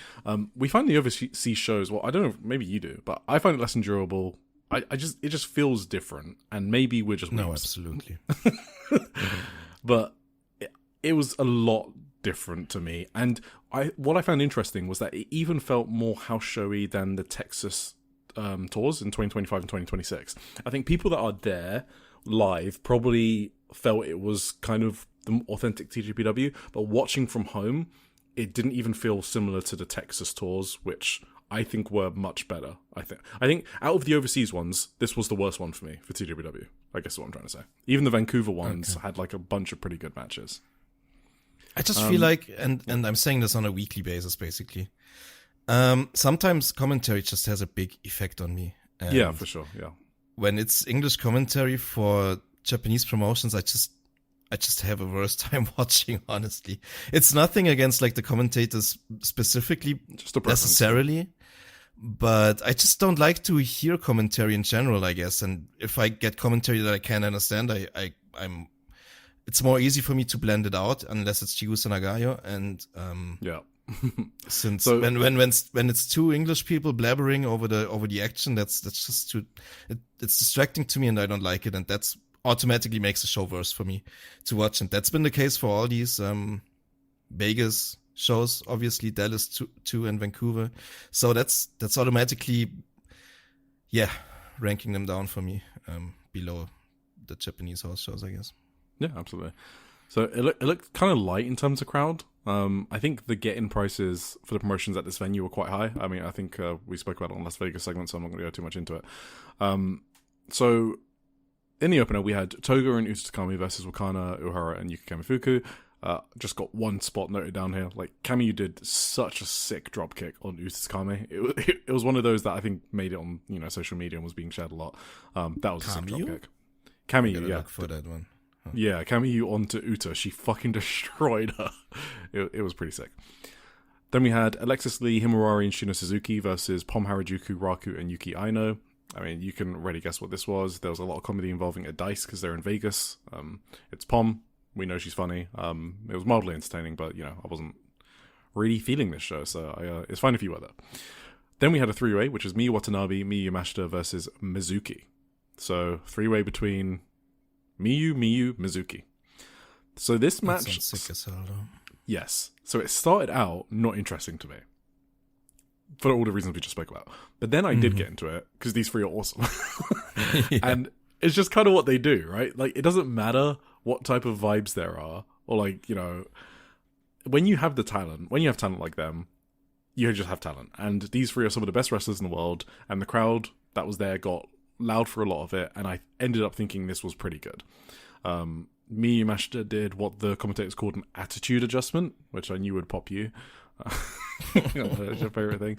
We find the overseas shows. Well, I don't know, maybe you do, but I find it less endurable. It just feels different, and maybe we're just weebs. No, absolutely. But it was a lot different to me, and what I found interesting was that it even felt more house showy than the Texas tours in 2025 and 2026. I think people that are there live probably felt it was kind of the authentic TJPW, but watching from home, it didn't even feel similar to the Texas tours, which I think were much better. I think out of the overseas ones, this was the worst one for me for TJPW. I guess is what I'm trying to say. Even the Vancouver ones had like a bunch of pretty good matches. I just feel like, and I'm saying this on a weekly basis, basically. Sometimes commentary just has a big effect on me. And yeah, for sure. Yeah. When it's English commentary for Japanese promotions, I just have a worse time watching, honestly. It's nothing against like the commentators specifically necessarily, but I just don't like to hear commentary in general, I guess. And if I get commentary that I can't understand, I'm it's more easy for me to blend it out unless it's Chigusa Nagayo. And yeah. Since when it's two English people blabbering over the action, that's just too it's distracting to me, and I don't like it, and that's automatically makes the show worse for me to watch. And that's been the case for all these Vegas shows, obviously Dallas 2 and Vancouver. So that's automatically ranking them down for me below the Japanese house shows, I guess. Yeah, absolutely. So it looked kind of light in terms of crowd. I think the get-in prices for the promotions at this venue were quite high. I mean, I think we spoke about it on Las Vegas segment, so I'm not going to go too much into it. So in the opener, we had Toga and Uta Takami versus Wakana, Uhara, and Yuki Kamifuku. Just got one spot noted down here. Like, Kami did such a sick dropkick on Uta Takami. It was one of those that I think made it on social media and was being shared a lot. That was a sick dropkick. Kami, yeah. Look for that one. Huh. Yeah, Kami onto Uta. She fucking destroyed her. It was pretty sick. Then we had Alexis Lee, Himawari, and Shino Suzuki versus Pom Harajuku, Raku, and Yuki Aino. I mean, you can already guess what this was. There was a lot of comedy involving a dice because they're in Vegas. It's Pom. We know she's funny. It was mildly entertaining, but, I wasn't really feeling this show, so it's fine if you were there. Then we had a three-way, which is Miyu Watanabe, Miyu Yamashita versus Mizuki. So, three-way between Miyu, Mizuki. So this match... That sounds sick as hell, though. Yes. So it started out not interesting to me. For all the reasons we just spoke about. But then I did get into it, because these three are awesome. Yeah. And it's just kind of what they do, right? Like, it doesn't matter what type of vibes there are, or like, when you have talent like them, you just have talent. And these three are some of the best wrestlers in the world, and the crowd that was there got loud for a lot of it, and I ended up thinking this was pretty good. Miyu Yamashita did what the commentators called an attitude adjustment, which I knew would pop you. That's your favorite thing.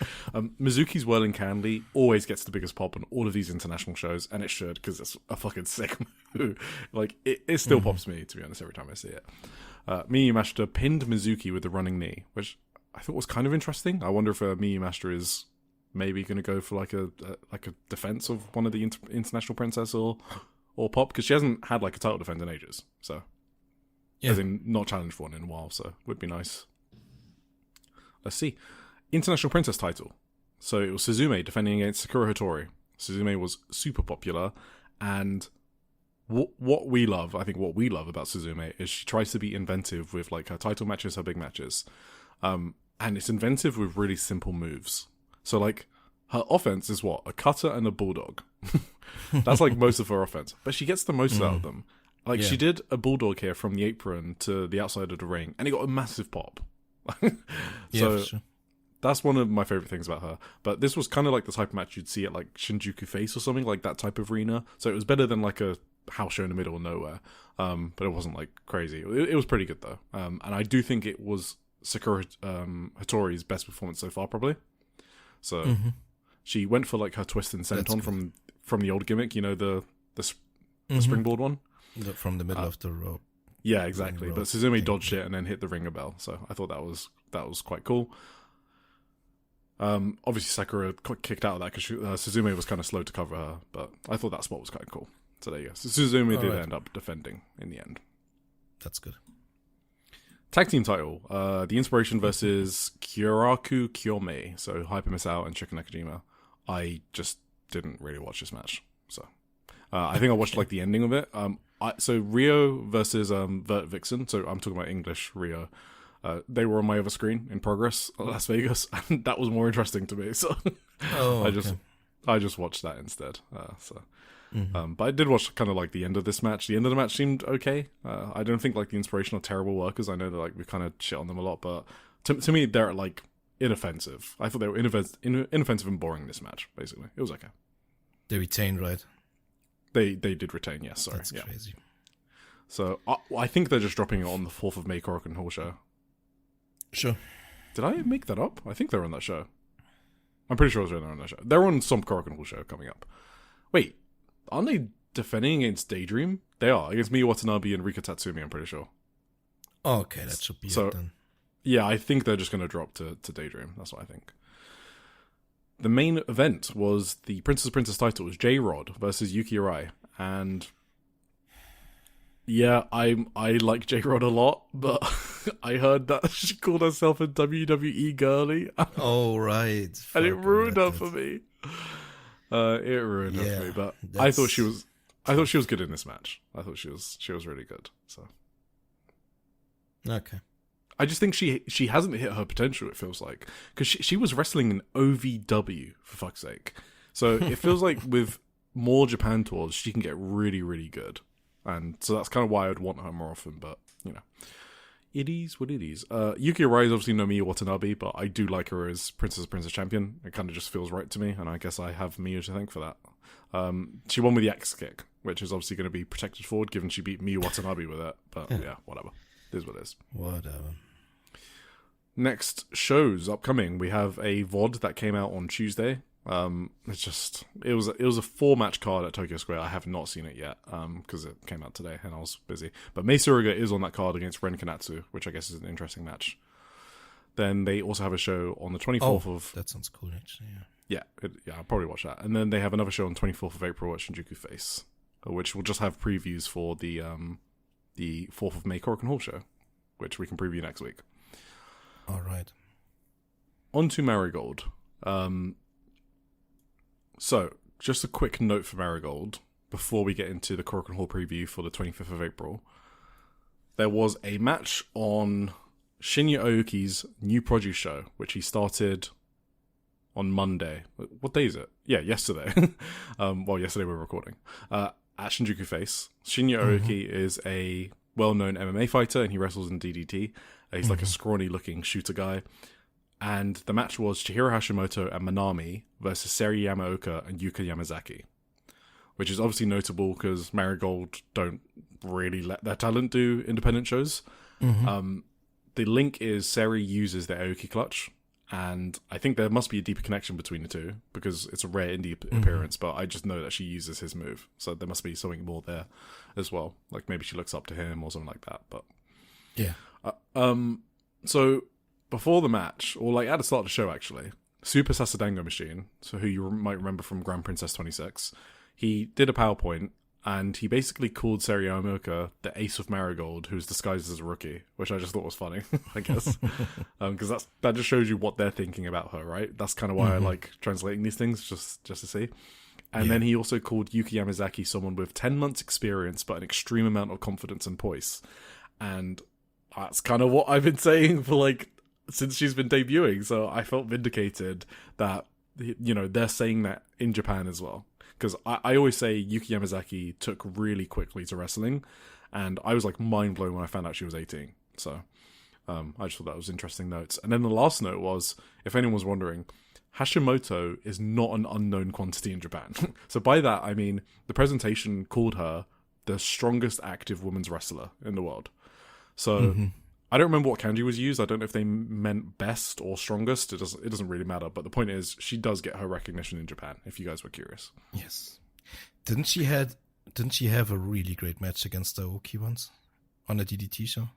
Mizuki's Whirling Candy always gets the biggest pop on all of these international shows, and it should, because it's a fucking sick move. Like, it still pops me, to be honest, every time I see it. Miyu Yamashita pinned Mizuki with the running knee, which I thought was kind of interesting. I wonder if Miyu Yamashita is maybe going to go for like a defense of one of the international princess or pop, because she hasn't had like a title defense in ages, so as in not challenged for one in a while, so would be nice. Let's see. International Princess title. So it was Suzume defending against Sakura Hattori. Suzume was super popular, and what we love about Suzume is she tries to be inventive with like her title matches, her big matches. And it's inventive with really simple moves. So like her offense is what? A cutter and a bulldog. That's like most of her offense. But she gets the most out of them. Like she did a bulldog here from the apron to the outside of the ring, and it got a massive pop. So for sure. That's one of my favorite things about her. But this was kind of like the type of match you'd see at like Shinjuku Face or something, like that type of arena. So it was better than like a house show in the middle of nowhere. But it wasn't like crazy. It was pretty good though. And I do think it was Sakura Hattori's best performance so far, probably. So she went for like her twist and senton from the old gimmick, the springboard one. From the middle of the rope. Yeah, exactly. But Suzume dodged it and then hit the ringer bell. So I thought that was quite cool. Obviously Sakura kicked out of that because Suzume was kind of slow to cover her, but I thought that spot was kind of cool. So there you go. So Suzume did end up defending in the end. That's good. Tag team title. The Inspiration versus Kyoraku Kyome. So Hyper Misao and Shika Nakajima. I just didn't really watch this match. So I think I watched like the ending of it. So Rio versus Vert Vixen. So I'm talking about English Rio. They were on my other screen in progress at Las Vegas, and that was more interesting to me. So I just watched that instead. But I did watch kind of like the end of this match. The end of the match seemed okay. I don't think like the Inspiration are terrible workers. I know that like we kind of shit on them a lot, but to me they're like inoffensive. I thought they were inoffensive and boring this match. Basically, it was okay. They retained, right? They did retain, yes. Sorry, that's crazy. So I think they're just dropping it on the 4th of May Korakuen Hall show. Sure. Did I make that up? I think they're on that show. I'm pretty sure they're on that show. They're on some Korakuen Hall show coming up. Wait, aren't they defending against Daydream? They are, against Miyu Watanabe and Rika Tatsumi, I'm pretty sure. Oh, okay, that should be it then. Yeah, I think they're just going to drop to Daydream. That's what I think. The main event was the Princess title. It was J-Rod versus Yuki Arai. And yeah, I like J-Rod a lot, but I heard that she called herself a WWE girly. Oh, right. And it ruined her for me. It ruined her for me, but I thought she was good in this match. I thought she was really good. So okay. I just think she hasn't hit her potential, it feels like. Because she was wrestling in OVW, for fuck's sake. So it feels like with more Japan tours, she can get really, really good. And so that's kind of why I would want her more often, but, it is what it is. Yuki Arai is obviously no Miyu Watanabe, but I do like her as Princess Champion. It kind of just feels right to me, and I guess I have Miyu to thank for that. She won with the X kick, which is obviously going to be protected forward, given she beat Miyu Watanabe with it. But yeah, whatever. It is what it is. Whatever. Next shows upcoming, we have a VOD that came out on Tuesday. It was a 4-match card at Tokyo Square. I have not seen it yet because it came out today and I was busy. But Mei Suruga is on that card against Ren Kanatsu, which I guess is an interesting match. Then they also have a show on the 24th of... that sounds cool, actually, Yeah, I'll probably watch that. And then they have another show on 24th of April at Shinjuku Face, which will just have previews for the 4th of May Korakuen Hall show, which we can preview next week. All right. On to Marigold. So, just a quick note for Marigold before we get into the Korakuen Hall preview for the 25th of April. There was a match on Shinya Aoki's new produce show, which he started on Monday. What day is it? Yeah, yesterday. Yesterday we were recording. At Shinjuku Face. Shinya Aoki is a well-known MMA fighter, and he wrestles in DDT. He's like a scrawny-looking shooter guy. And the match was Chihiro Hashimoto and Manami versus Seri Yamaoka and Yuka Yamazaki, which is obviously notable because Marigold don't really let their talent do independent shows. The link is Seri uses the Aoki clutch, and I think there must be a deeper connection between the two because it's a rare indie appearance, but I just know that she uses his move, so there must be something more there as well. Like maybe she looks up to him or something like that. But yeah. So before the match, or like at the start of the show actually, Super Sasadango Machine, so who you might remember from Grand Princess 26, he did a PowerPoint and he basically called Seri Yamaoka the ace of Marigold, who's disguised as a rookie, which I just thought was funny, I guess. Because that just shows you what they're thinking about her, right? That's kind of why I like translating these things, just to see. And then he also called Yuki Yamazaki someone with 10 months experience, but an extreme amount of confidence and poise. And that's kind of what I've been saying for like, since she's been debuting. So I felt vindicated that, they're saying that in Japan as well. Because I always say Yuki Yamazaki took really quickly to wrestling, and I was like mind blown when I found out she was 18. So I just thought that was interesting notes. And then the last note was, if anyone was wondering, Hashimoto is not an unknown quantity in Japan. So by that I mean the presentation called her the strongest active women's wrestler in the world. So I don't remember what kanji was used. I don't know if they meant best or strongest. It doesn't really matter. But the point is, she does get her recognition in Japan, if you guys were curious. Yes. Didn't she have a really great match against Aoki once on a DDT show?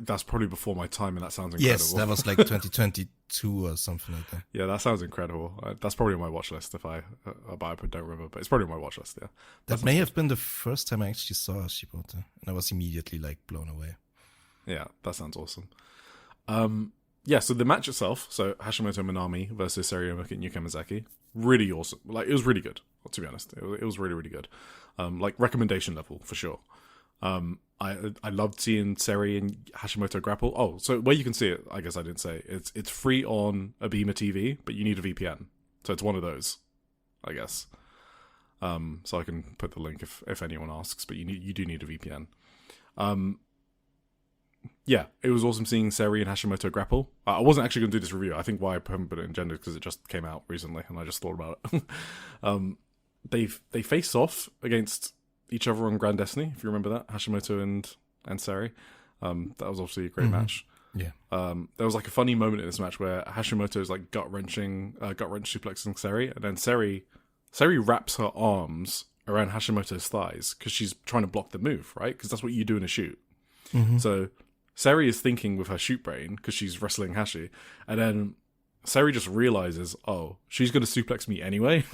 That's probably before my time, and that sounds incredible. Yes, that was like 2022 or something like that. Yeah, that sounds incredible. That's probably on my watch list but I don't remember. But it's probably on my watch list, yeah. That may have been the first time I actually saw Shibota, and I was immediately like blown away. Yeah, that sounds awesome. So the match itself, so Hashimoto Manami versus Seri Yamaoka and Yuki Yamazaki, really awesome. Like, it was really good, to be honest. It was really, really good. Like, recommendation level, for sure. I loved seeing Seri and Hashimoto grapple. Oh, so where you can see it, I guess I didn't say, it's free on Abema TV, but you need a VPN. So it's one of those, I guess. So I can put the link if anyone asks, but you do need a VPN. Yeah, it was awesome seeing Seri and Hashimoto grapple. I wasn't actually going to do this review. I think why I haven't put it in gender because it just came out recently and I just thought about it. They face off against each other on Grand Destiny, if you remember that, Hashimoto and Seri. That was obviously a great match. Yeah. There was like a funny moment in this match where Hashimoto is like gut wrench suplexing Seri, and then Seri wraps her arms around Hashimoto's thighs because she's trying to block the move, right? Because that's what you do in a shoot. So Seri is thinking with her shoot brain because she's wrestling Hashi, and then Seri just realizes, oh, she's going to suplex me anyway.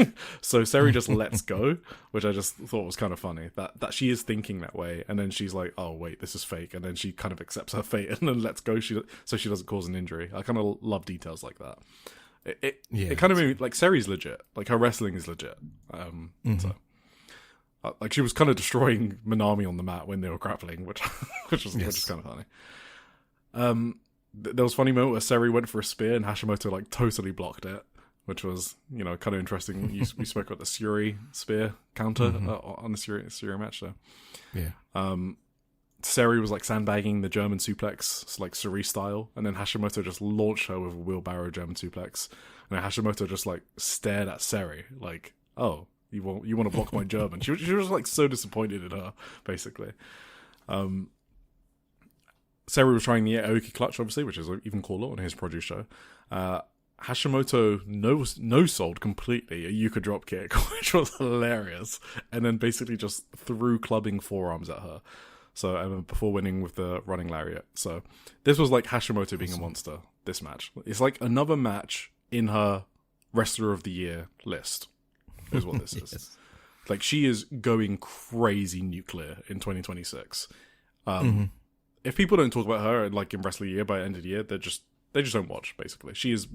So Seri just lets go, which I just thought was kind of funny that she is thinking that way, and then she's like, oh wait, this is fake, and then she kind of accepts her fate and then lets go so she doesn't cause an injury. I kind of love details like that. It kind of made me, like, Seri's legit, like her wrestling is legit. So. Like, she was kind of destroying Manami on the mat when they were grappling, which was kind of funny. There was a funny moment where Seri went for a spear and Hashimoto like totally blocked it, which was, you know, kind of interesting. We spoke about the Suri spear counter on the Suri match. So Yeah. Seri was like sandbagging the German suplex, like Suri style, and then Hashimoto just launched her with a wheelbarrow German suplex, and then Hashimoto just like stared at Seri like, "Oh, you want to block my German?" She was like so disappointed in her, basically. Seri was trying the Aoki clutch, obviously, which is even cooler on his produce show. Hashimoto no-sold completely a Yuka dropkick, which was hilarious, and then basically just threw clubbing forearms at her. So before winning with the running lariat. So this was like Hashimoto being a monster, this match. It's like another match in her Wrestler of the Year list, is what this is. Yes. Like, she is going crazy nuclear in 2026. If people don't talk about her like in Wrestler of the Year by the end of the year, they just don't watch, basically. She is,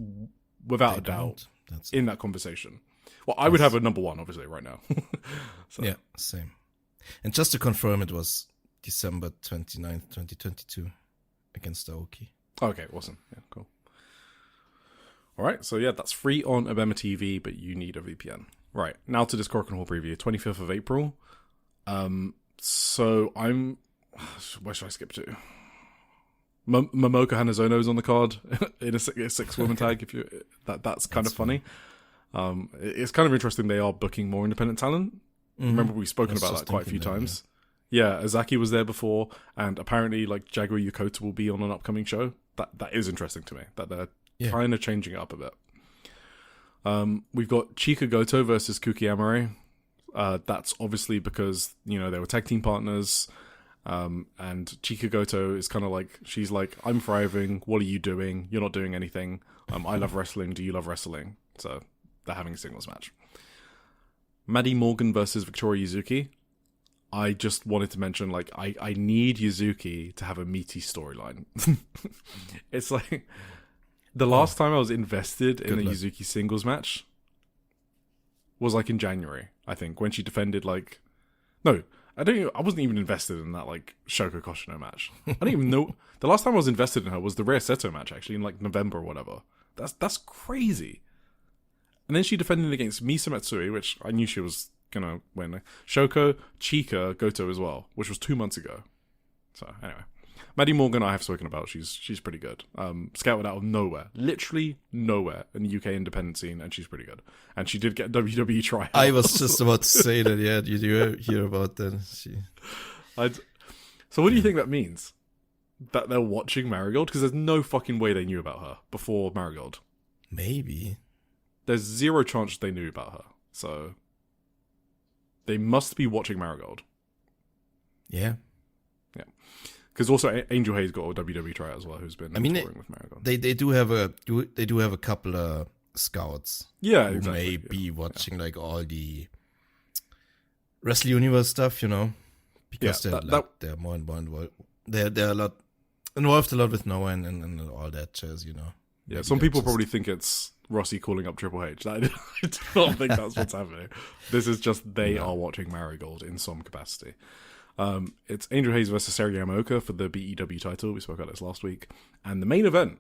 without a doubt, in that conversation. Well, I would have her number one, obviously, right now. So. Yeah, same. And just to confirm, it was December 29th, 2022 against Aoki. Okay, awesome. Yeah, cool. All right, so yeah, that's free on Abema TV, but you need a VPN. Right, now to this Korakuen Hall preview, 25th of April. So I'm... Where should I skip to? Momoka Hanazono is on the card in a six-woman tag. If you that's kind of funny. It's kind of interesting they are booking more independent talent. Remember, we've spoken about that quite a few times. Yeah, Azaki was there before, and apparently, like, Jaguar Yokota will be on an upcoming show. That is interesting to me, that they're kind of changing it up a bit. We've got Chika Goto versus Kuki Amare. That's obviously because, you know, they were tag team partners, and Chika Goto is kind of like, she's like, I'm thriving, what are you doing? You're not doing anything. I love wrestling, do you love wrestling? So, they're having a singles match. Maddie Morgan versus Victoria Yuzuki. I just wanted to mention, like, I need Yuzuki to have a meaty storyline. It's like, the last time I was invested in a Yuzuki singles match was like in January, I think, when she defended, like, no, I wasn't even invested in that, like, Shoko Koshino match. I don't even know. The last time I was invested in her was the Rhea Seto match, actually, in like November or whatever. That's crazy. And then she defended against Misa Matsui, which I knew she was gonna win. Shoko, Chika, Goto as well, which was 2 months ago. So anyway, Maddie Morgan I have spoken about. She's pretty good. Scouted out of nowhere, literally nowhere in the UK independent scene, and she's pretty good. And she did get WWE tryout. I was just about to say that. Yeah, you do hear about that. So what do you think that means? That they're watching Marigold? Because there's no fucking way they knew about her before Marigold. Maybe. There's zero chance they knew about her. So they must be watching Marigold. Yeah. Yeah. Because also Angel Hayes got a WWE tryout as well, who's been touring with Marigold. They do have a couple of scouts. Yeah, who exactly. may be watching like all the Wrestle Universe stuff, you know, because they're more involved. They're a lot involved with Noah and all that jazz, you know. Yeah, some people probably think it's Rossi calling up Triple H. I don't think that's what's happening. This is just they are watching Marigold in some capacity. It's Angel Hayes versus Seri Yamaoka for the BEW title. We spoke about this last week. And the main event,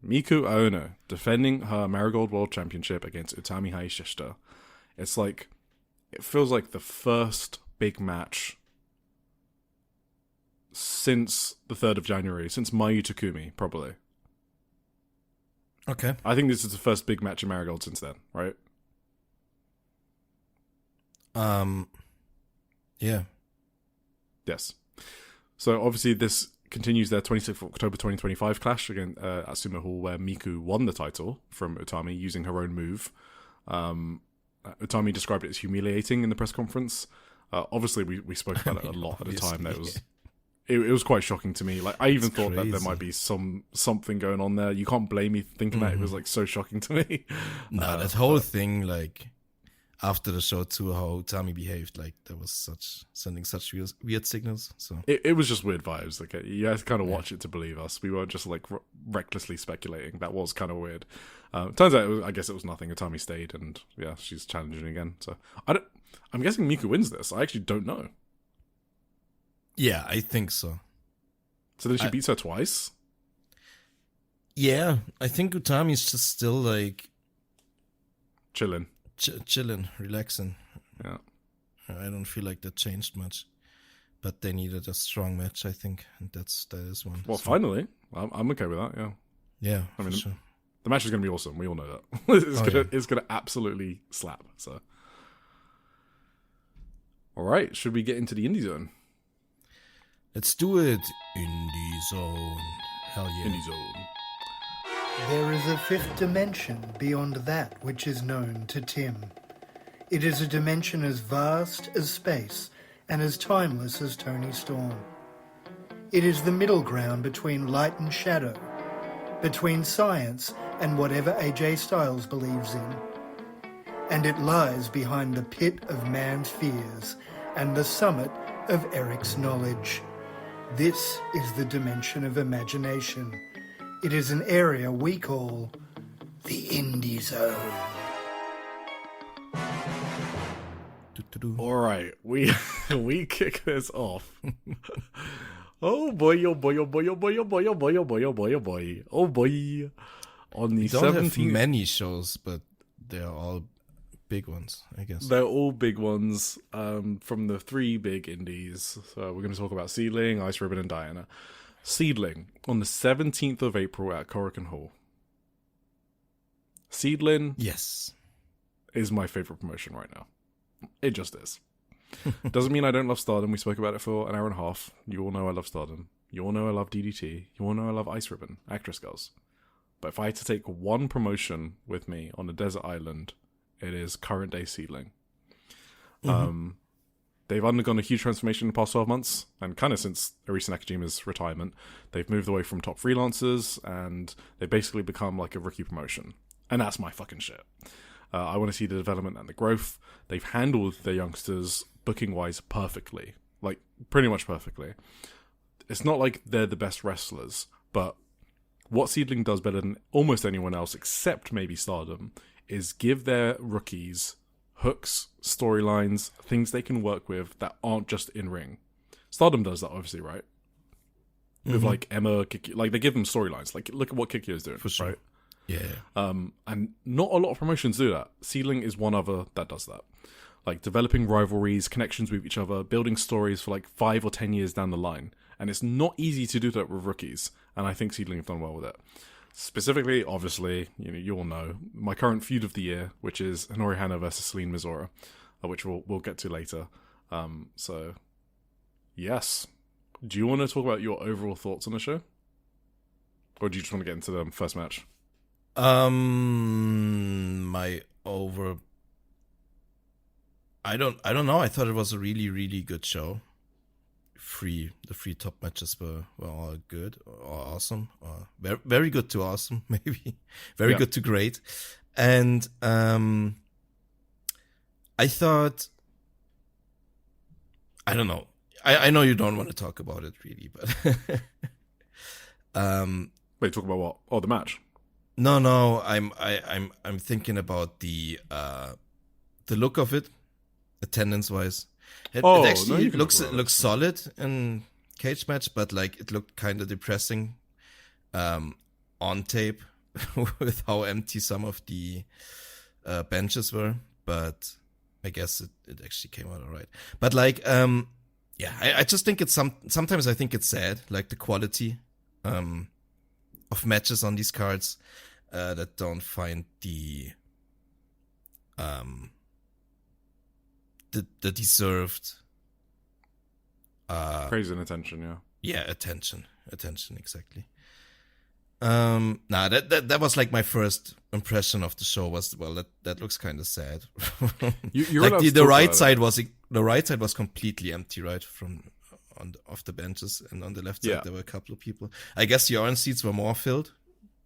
Miku Aono defending her Marigold World Championship against Utami Hayashishita. It's like, it feels like the first big match since the 3rd of January, since Mayu Takumi, probably. Okay. I think this is the first big match in Marigold since then, right? Yeah. Yes. So obviously this continues their 26th of October 2025 clash against at Sumo Hall, where Miku won the title from Utami using her own move. Utami described it as humiliating in the press conference. Obviously we spoke about it a lot at the time. That it was quite shocking to me. Like, I even thought that there might be something going on there. You can't blame me thinking that. It was like so shocking to me. No, that whole thing, like, after the show too, how Utami behaved, like, that was sending such weird signals. So it was just weird vibes. Like, you had to kind of watch it to believe us. We weren't just like recklessly speculating. That was kind of weird. Turns out, I guess it was nothing. Utami stayed, and yeah, she's challenging again. So I'm guessing Miku wins this. I actually don't know. Yeah, I think so. So then she beats her twice? Yeah, I think Utami's just still like, chilling, relaxing. Yeah. I don't feel like that changed much, but they needed a strong match, I think, and that is one. Well, finally, I'm okay with that. Yeah. Yeah, I mean, sure. The match is going to be awesome. We all know that. It's going to absolutely slap. So, all right, should we get into the indie zone? Let's do it. Indie zone. Hell yeah. Indie zone. There is a fifth dimension beyond that which is known to Tim. It is a dimension as vast as space and as timeless as Tony Storm. It is the middle ground between light and shadow, between science and whatever AJ Styles believes in. And it lies behind the pit of man's fears and the summit of Eric's knowledge. This is the dimension of imagination. It is an area we call the Indie Zone. All right, we kick this off. Oh boy, oh boy, oh boy, oh boy, oh boy, oh boy, oh boy, oh boy, oh boy, oh boy. On the 17th... don't have many shows, but they're all big ones, I guess. They're all big ones from the three big indies. So we're going to talk about SEAdLINNG, Ice Ribbon, and Diana. SEAdLINNG on the 17th of April at Korakuen Hall. SEAdLINNG yes, is my favorite promotion right now. It just is. Doesn't mean I don't love Stardom. We spoke about it for an hour and a half. You all know I love Stardom. You all know I love DDT. You all know I love Ice Ribbon, Actress Girls. But if I had to take one promotion with me on a desert island, it is current day SEAdLINNG. Mm-hmm. They've undergone a huge transformation in the past 12 months, and kind of since Arisa Nakajima's retirement, they've moved away from top freelancers, and they've basically become like a rookie promotion. And that's my fucking shit. I want to see the development and the growth. They've handled their youngsters booking-wise perfectly. Like, pretty much perfectly. It's not like they're the best wrestlers, but what SEAdLINNG does better than almost anyone else, except maybe Stardom, is give their rookies hooks, storylines, things they can work with that aren't just in-ring. Stardom does that, obviously, right? With, like, Emma, Kiki, like, they give them storylines. Like, look at what Kiki is doing, for sure. right? Yeah. And not a lot of promotions do that. SEAdLINNG is one other that does that. Like, developing rivalries, connections with each other, building stories for, like, 5 or 10 years down the line. And it's not easy to do that with rookies. And I think SEAdLINNG have done well with it. Specifically, obviously, you all know, my current feud of the year, which is Hinori Hana versus Celine Mizora, which we'll get to later. So, yes. Do you want to talk about your overall thoughts on the show? Or do you just want to get into the first match? I don't know. I thought it was a really, really good show. The three top matches were all good or awesome, or very, very good to awesome, maybe very good to great. And I thought, I don't know. I know you don't want to talk about it really, but wait, talk about what? Oh, the match. No. I'm thinking about the look of it, attendance wise. It actually looks solid in cage match, but like it looked kind of depressing on tape with how empty some of the benches were. But I guess it actually came out alright. But like I just think it's sometimes I think it's sad, like the quality of matches on these cards that don't find the deserved praise and attention. Attention exactly. That was like my first impression of the show was, well, that looks kind of sad. You're like the right side was completely empty, right, off the benches, and on the left side there were a couple of people. I guess the orange seats were more filled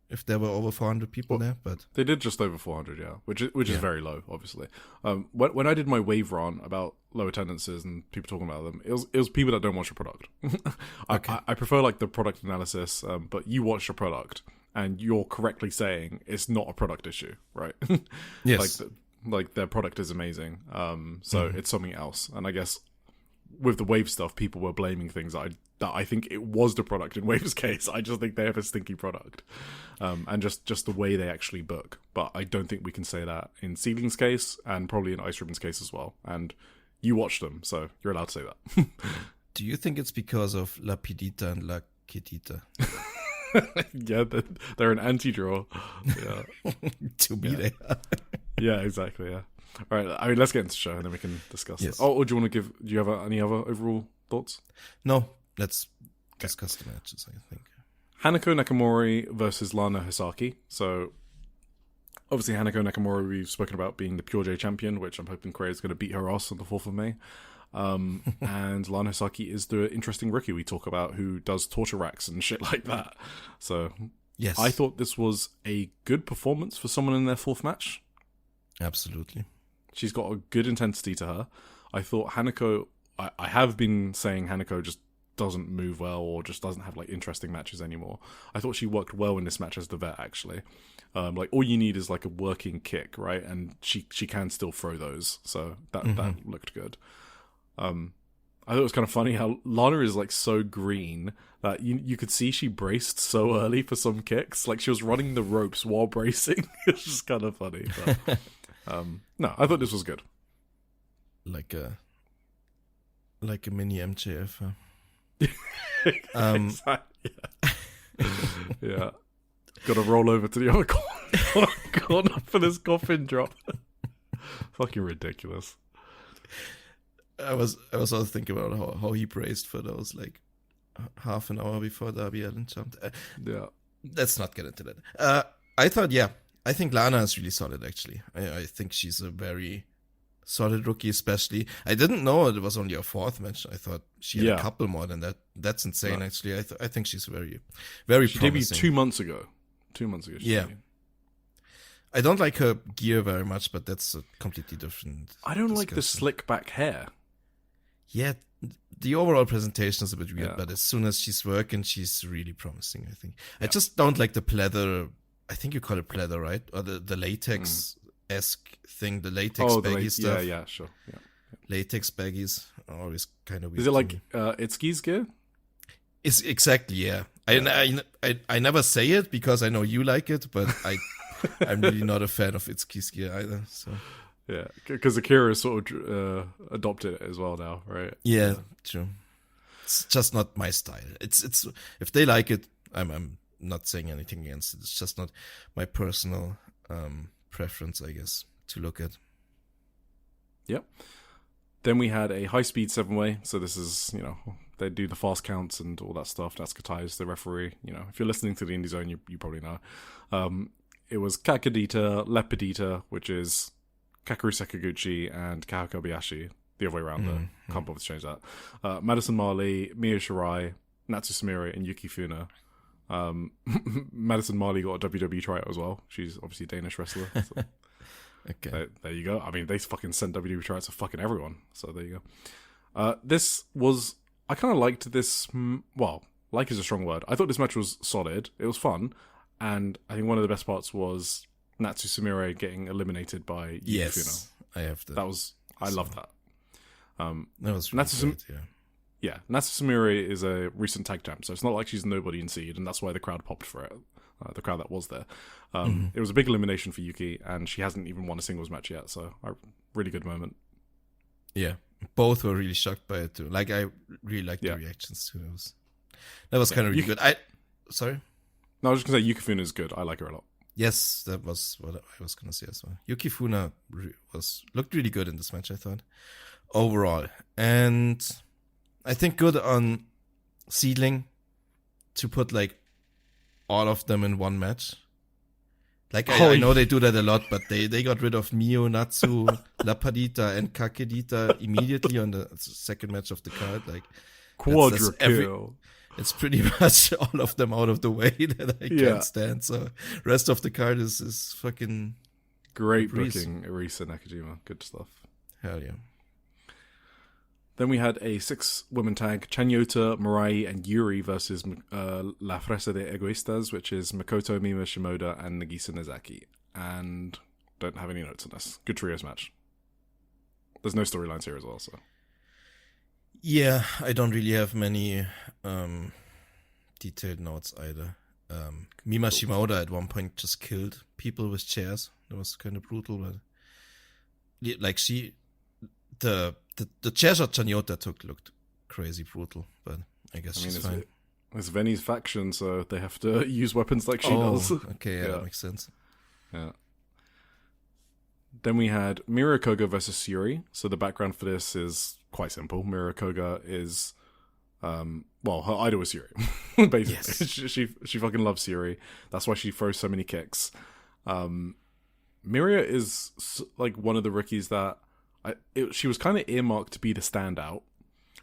if there were over 400 people there, but they did just over 400, which is very low, obviously. When I did my wave run about low attendances and people talking about them, it was people that don't watch your product. Okay. I prefer like the product analysis, but you watch your product and you're correctly saying it's not a product issue, right? Yes. like their product is amazing, so it's something else. And I guess with the wave stuff, people were blaming things that I that I think it was the product in Wave's case. I just think they have a stinky product. And just the way they actually book. But I don't think we can say that in SEAdLINNG's case, and probably in Ice Ribbon's case as well. And you watched them, so you're allowed to say that. Do you think it's because of La Pidita and La Quedita? Yeah, they're an anti-draw. Yeah. To me, they are. Yeah, exactly, yeah. All right, I mean, let's get into the show, and then we can discuss it. Oh, or do you have any other overall thoughts? No, let's discuss the matches, I think. Hanako Nakamori versus Lana Hisaki. So, obviously, Hanako Nakamori, we've spoken about being the Pure J champion, which I'm hoping Korea is going to beat her ass on the 4th of May. And Lana Hisaki is the interesting rookie we talk about who does torture racks and shit like that. So, yes, I thought this was a good performance for someone in their 4th match. Absolutely. She's got a good intensity to her. I thought Hanako, I have been saying Hanako just doesn't move well or just doesn't have like interesting matches anymore. I thought she worked well in this match as the vet, actually. Like all you need is like a working kick, right? And she can still throw those. So that looked good. I thought it was kind of funny how Lana is like so green that you could see she braced so early for some kicks. Like she was running the ropes while bracing. It's just kind of funny. But, no, I thought this was good. Like a mini MJF. Huh? Exactly. Yeah. Got to roll over to the other corner for this coffin drop. Fucking ridiculous. I was also thinking about how he braced for those like half an hour before Darby Allin jumped. Yeah. Let's not get into that. I think Lana is really solid, actually. I think she's a very solid rookie, especially. I didn't know it was only her 4th match. I thought she had a couple more than that. That's insane, actually. I think she's very, very she promising. Debuted 2 months ago. 2 months ago. Yeah. I don't like her gear very much, but that's a completely different I don't like the slick back hair. Yeah, the overall presentation is a bit weird, but as soon as she's working, she's really promising, I think. I just don't like the pleather. I think you call it pleather, right? Or the latex-esque thing, the latex baggy stuff. Yeah, sure. Yeah. Latex baggies are always kind of weird. Is it like Itsuki's gear? It's exactly, yeah. I never say it because I know you like it, but I'm really not a fan of Itsuki's gear either, so... Yeah, because Akira sort of adopted it as well now, right? Yeah, true. It's just not my style. It's if they like it, I'm not saying anything against it. It's just not my personal preference, I guess, to look at. Yep. Then we had a high-speed 7-way. So this is, they do the fast counts and all that stuff. That's Katai is the referee. If you're listening to the Indie Zone, you probably know. It was Kakadita, Lepidita, which is Kakeru Sakaguchi and Kao Kobayashi, the other way around. Can't bother to change that. Madison Marley, Mio Shirai, Natsu Sumire, and Yuki Funa. Madison Marley got a WWE tryout as well. She's obviously a Danish wrestler. So. Okay. There you go. I mean, they fucking sent WWE tryouts to fucking everyone. So there you go. This was... I kind of liked this... Well, like is a strong word. I thought this match was solid. It was fun. And I think one of the best parts was Natsu Sumire getting eliminated by Yuki Funa. I have that. I love that. That was really great, yeah. Yeah, Natsu Sumire is a recent tag champ, so it's not like she's nobody in seed, and that's why the crowd popped for it. The crowd that was there. It was a big elimination for Yuki, and she hasn't even won a singles match yet, so a really good moment. Yeah, both were really shocked by it too. Like, I really liked the reactions too. That was kind of really good. Sorry? No, I was just going to say Yuki Funa is good. I like her a lot. Yes, that was what I was going to say as well. Yuki Funa looked really good in this match, I thought, overall. And I think good on SEAdLINNG to put like all of them in one match. Like, I know they do that a lot, but they got rid of Mio, Natsu, Lapadita, and Kakedita immediately on the second match of the card. Like, quadra kill. It's pretty much all of them out of the way that I can't stand. So rest of the card is fucking great booking. Arisa Nakajima, good stuff. Hell yeah. Then we had a 6-woman tag: Chanyota, Mirai, and Yuri versus La Fresa de Egoistas, which is Makoto, Mima Shimoda, and Nagisa Nozaki. And don't have any notes on this. Good trios match. There's no storylines here as well, so. Yeah, I don't really have many detailed notes either. Mima Shimoda at one point just killed people with chairs. That was kind of brutal, but like the chair shot Chanyota took looked crazy brutal, but I guess she's fine. It's Venny's faction, so they have to use weapons like she does. Okay, yeah, that makes sense. Yeah. Then we had Miura Koga versus Yuri. So the background for this is quite simple. Miura Koga is, her idol is Yuri. Basically, yes. she fucking loves Yuri. That's why she throws so many kicks. Miura is like one of the rookies that she was kind of earmarked to be the standout,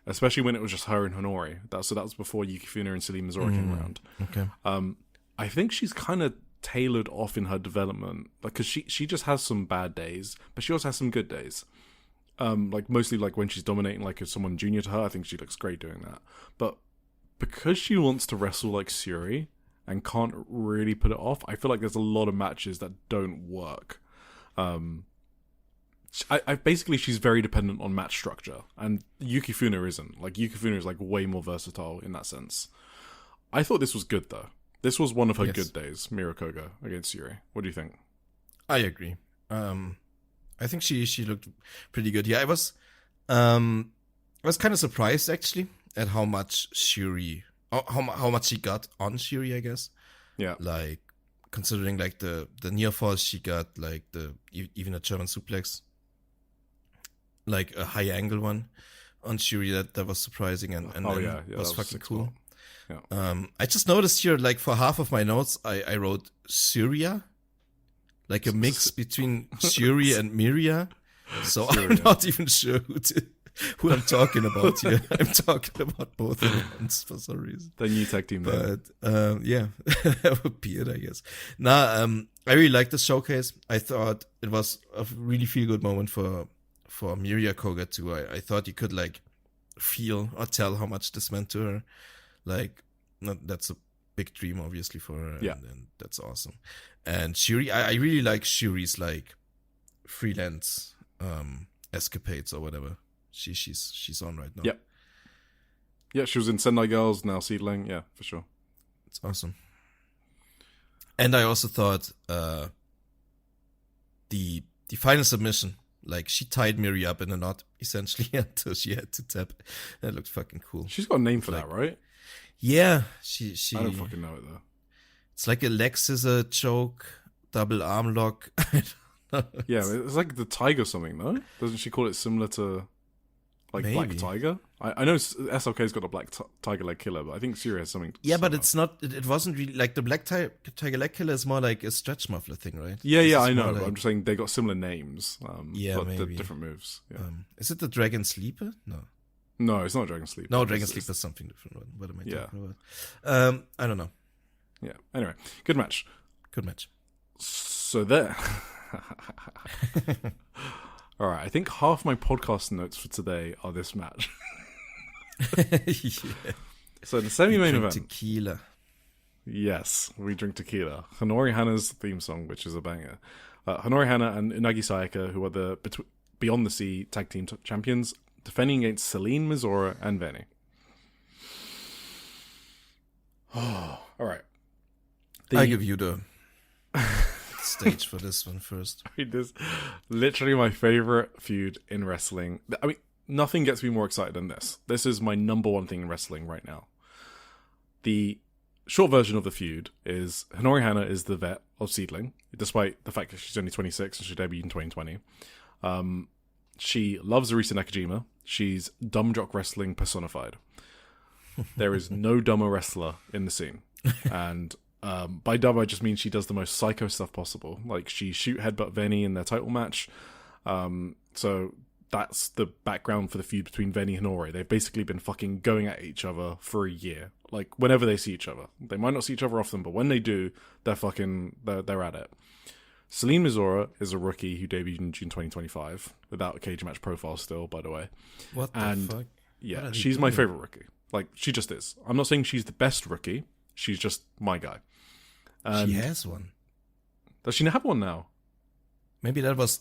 especially when it was just her and Honori. That was before Yukifuna and Salim Mizora came around. Okay. I think she's kind of tailored off in her development, like, because she just has some bad days, but she also has some good days. Like mostly like when she's dominating like as someone junior to her, I think she looks great doing that. But because she wants to wrestle like Suri and can't really put it off, I feel like there's a lot of matches that don't work. I basically she's very dependent on match structure, and Yukifuna isn't. Like Yukifuna is like way more versatile in that sense. I thought this was good though. This was one of her good days, Miura Koga against Yuri. What do you think? I agree. I think she looked pretty good. Yeah, I was kind of surprised actually at how much Shuri, how much she got on Shuri, I guess. Yeah. Like considering like the near falls she got, like even a German suplex, like a high angle one on Shuri, that was surprising and was fucking cool. Yeah. I just noticed here, like for half of my notes, I wrote Syria, like a mix between Shuri and Miria. So Syria. I'm not even sure who I'm talking about here. I'm talking about both at once for some reason. The new tag team, but yeah, that would be it, I guess. I really liked the showcase. I thought it was a really feel good moment for Miria Koga too. I thought you could like feel or tell how much this meant to her. Like, that's a big dream, obviously, for her. Yeah. And that's awesome. And Shuri, I really like Shuri's, like, freelance escapades or whatever she's on right now. Yep. Yeah, she was in Sendai Girls, now SEAdLINNG. Yeah, for sure. It's awesome. And I also thought the final submission, like, she tied Miri up in a knot, essentially, until she had to tap. That looked fucking cool. She's got a name for that, right? Yeah, she. I don't fucking know it though. It's like a leg scissor choke, double arm lock. Yeah, it's like the tiger something, though. Doesn't she call it similar to like Maybe. Black Tiger? I know SLK's got a Black Tiger leg killer, but I think Syria has something. Yeah, but it's not. It wasn't really like the Black Tiger leg killer is more like a stretch muffler thing, right? Yeah, I know. Like, but I'm just saying they got similar names. Yeah, but maybe different moves. Yeah. Is it the Dragon Sleeper? No, it's not Dragon Sleep. No, Dragon Sleep is something different. What am I talking about? I don't know. Yeah. Anyway, good match. Good match. So there. All right. I think half my podcast notes for today are this match. Yeah. So the semi-main event. Tequila. Yes, we drink tequila. Honori Hana's theme song, which is a banger. Honori Hana and Unagi Sayaka, who are the Beyond the Sea tag team champions, defending against Celine, Mizora, and Venny. Oh, all right. I give you the stage for this one first. This is literally my favorite feud in wrestling. I mean, nothing gets me more excited than this. This is my number one thing in wrestling right now. The short version of the feud is Honori Hana is the vet of SEAdLINNG, despite the fact that she's only 26 and she debuted in 2020. She loves Arisa Nakajima. She's dumb jock wrestling personified. There is no dumber wrestler in the scene. And by dumb, I just mean she does the most psycho stuff possible. Like, she shoot headbutt Venny in their title match. So that's the background for the feud between Venny and Honori. They've basically been fucking going at each other for a year. Like, whenever they see each other. They might not see each other often, but when they do, they're at it. Celine Mizora is a rookie who debuted in June 2025, without a cage match profile still, by the way. What the fuck? Yeah, she's my favorite rookie. Like, she just is. I'm not saying she's the best rookie. She's just my guy. She has one. Does she have one now? Maybe that was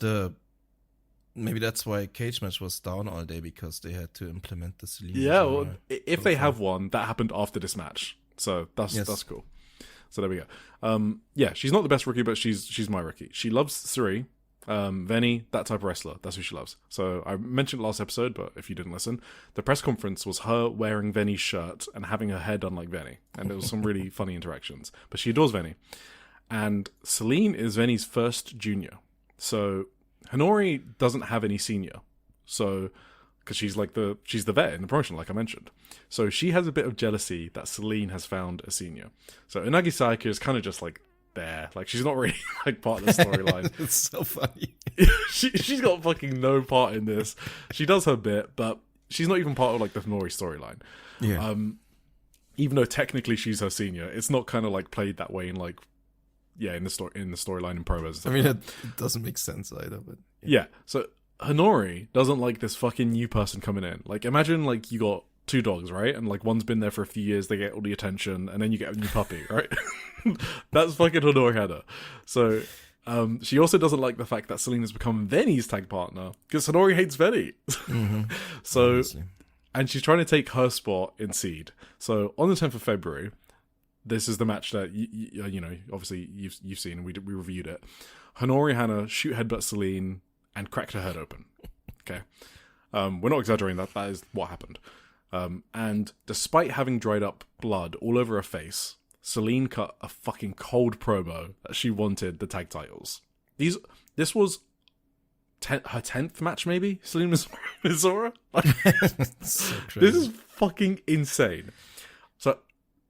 maybe that's why Cage Match was down all day, because they had to implement the Celine. Yeah, well, if they have one, that happened after this match. So that's cool. So there we go. Yeah, she's not the best rookie, but she's my rookie. She loves Suri. Veni, that type of wrestler. That's who she loves. So I mentioned last episode, but if you didn't listen, the press conference was her wearing Veni's shirt and having her hair done like Veni. And there was some really funny interactions. But she adores Veni. And Celine is Veni's first junior. So Honori doesn't have any senior. So, because she's the vet in the promotion, like I mentioned. So she has a bit of jealousy that Celine has found a senior. So Unagi Sayaka is kind of just like there. Like, she's not really like part of the storyline. It's so funny. She's got fucking no part in this. She does her bit, but she's not even part of like the Honori storyline. Yeah. Even though technically she's her senior, it's not kind of like played that way in like, yeah, in the storyline in promos. I mean, it doesn't make sense either, but yeah. So Honori doesn't like this fucking new person coming in. Like, imagine like you got 2 dogs, right? And like one's been there for a few years, they get all the attention, and then you get a new puppy, right? That's fucking Honori Hada. So she also doesn't like the fact that Celine has become Veni's tag partner, because Honori hates Veni. Mm-hmm. So, obviously. And she's trying to take her spot in Seed. So on the 10th of February, this is the match that you know, obviously you've seen, and we reviewed it. Honori Hana shoot headbutt Celine and cracked her head open. Okay, we're not exaggerating. That is what happened. And despite having dried up blood all over her face, Celine cut a fucking cold promo that she wanted the tag titles. This was her 10th match, maybe. Celine Mizora. So crazy. This is fucking insane. So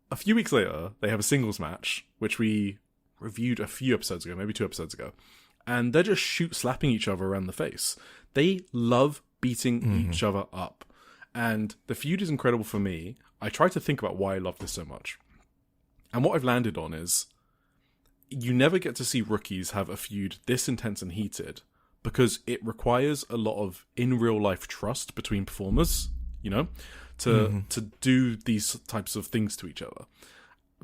a few weeks later, they have a singles match, which we reviewed a few episodes ago, maybe 2 episodes ago, and they're just slapping each other around the face. They love beating each other up. And the feud is incredible for me. I try to think about why I love this so much. And what I've landed on is, you never get to see rookies have a feud this intense and heated, because it requires a lot of in real life trust between performers, you know, to do these types of things to each other,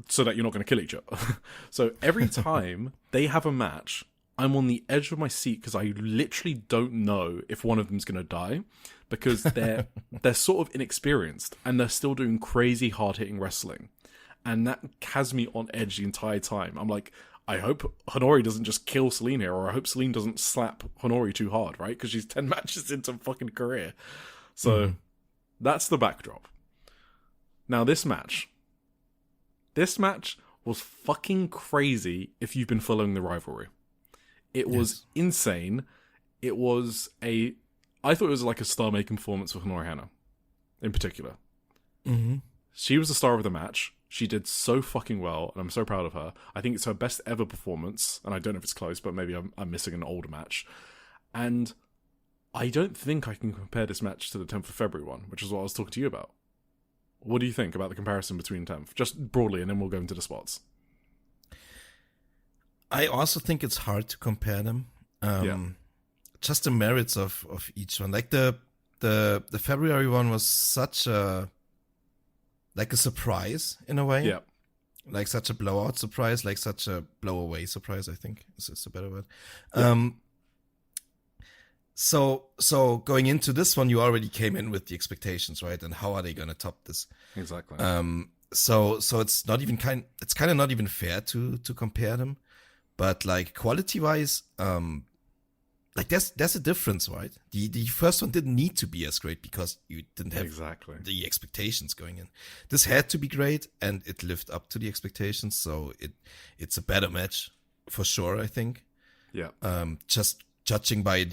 so that you're not going to kill each other. So every time they have a match, I'm on the edge of my seat, because I literally don't know if one of them's going to die, because they're sort of inexperienced and they're still doing crazy hard hitting wrestling, and that has me on edge the entire time. I'm like, I hope Honori doesn't just kill Celine here, or I hope Celine doesn't slap Honori too hard, right? Because she's 10 matches into fucking career. So that's the backdrop. Now this match was fucking crazy if you've been following the rivalry. It was insane. I thought it was like a star-making performance for Honori Hana, in particular. Mm-hmm. She was the star of the match. She did so fucking well, and I'm so proud of her. I think it's her best ever performance, and I don't know if it's close, but maybe I'm missing an older match. And I don't think I can compare this match to the 10th of February one, which is what I was talking to you about. What do you think about the comparison between 10th? Just broadly, and then we'll go into the spots. I also think it's hard to compare them. Just the merits of each one. Like the February one was such a surprise in a way. Yeah. Like such a blowout surprise, like such a blow away surprise, I think is a better word. Yeah. So going into this one, you already came in with the expectations, right? And how are they going to top this? Exactly. So it's not even it's kind of not even fair to compare them, but like quality wise, like there's a difference, right? The first one didn't need to be as great because you didn't have exactly the expectations going in. This had to be great, and it lived up to the expectations. So it's a better match for sure, I think. Yeah. Just judging by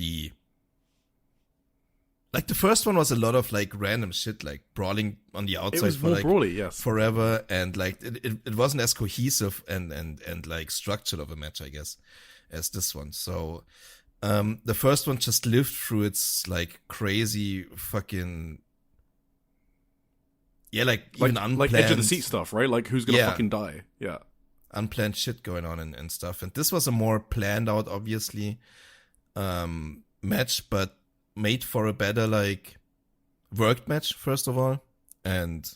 like the first one was a lot of like random shit, like brawling on the outside. It was for more like brawly, yes, forever, and like it wasn't as cohesive and like structured of a match, I guess, as this one. So the first one just lived through its like crazy fucking like even unplanned, like edge of the seat stuff, right? Like who's gonna fucking die? Yeah, unplanned shit going on and stuff. And this was a more planned out, obviously, match, but made for a better like worked match first of all. And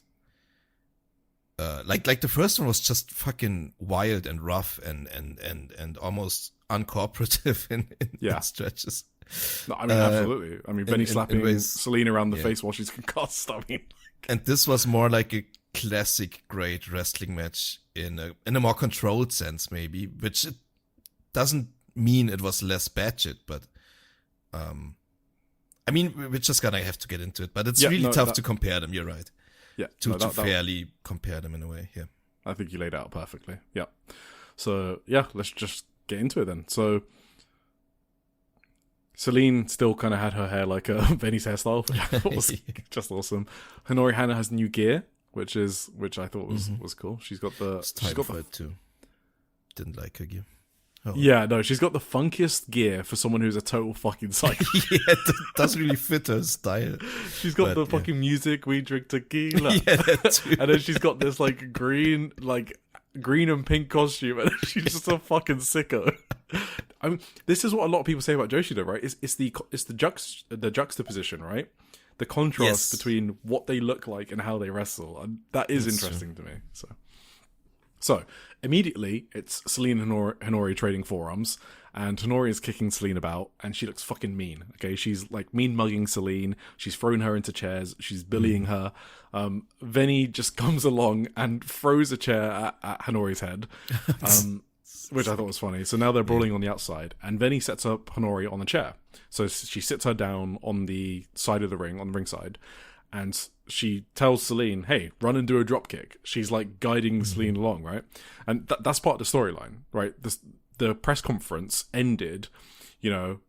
like the first one was just fucking wild and rough and almost uncooperative in stretches. No, I mean, absolutely. I mean, Benny slapping Celine around the yeah. face while she's concussed. I mean, and this was more like a classic great wrestling match in a more controlled sense, maybe, which it doesn't mean it was less batshit, but I mean, we're just gonna have to get into it. But it's really tough to compare them. You're right. Yeah, to fairly compare them in a way. Yeah, I think you laid it out perfectly. Yeah. So yeah, let's just get into it then. So Celine still kind of had her hair like Benny's hairstyle, which was just awesome. Hinori Hana has new gear, which I thought was cool. She's got the too. Didn't like her gear. Oh. Yeah, no, she's got the funkiest gear for someone who's a total fucking psycho. Yeah, it doesn't really fit her style. She's got the fucking music, we drink tequila. Yeah, that's and then she's got this like green and pink costume, and she's just a fucking sicko. I mean, this is what a lot of people say about Joshi, though, right? It's the juxtaposition, right? The contrast between what they look like and how they wrestle, and that's interesting to me. So immediately it's Celine and Hinori trading forearms, and Hinori is kicking Celine about, and she looks fucking mean. Okay, she's like mean mugging Celine. She's thrown her into chairs. She's bullying her. Venny just comes along and throws a chair at Hinori's head, which I thought was funny. So now they're brawling on the outside, and Venny sets up Hinori on the chair. So she sits her down on the side of the ring, on the ring side, and she tells Celine, hey, run and do a drop kick. She's like guiding Celine along, right? And that's part of the storyline, right? The press conference ended,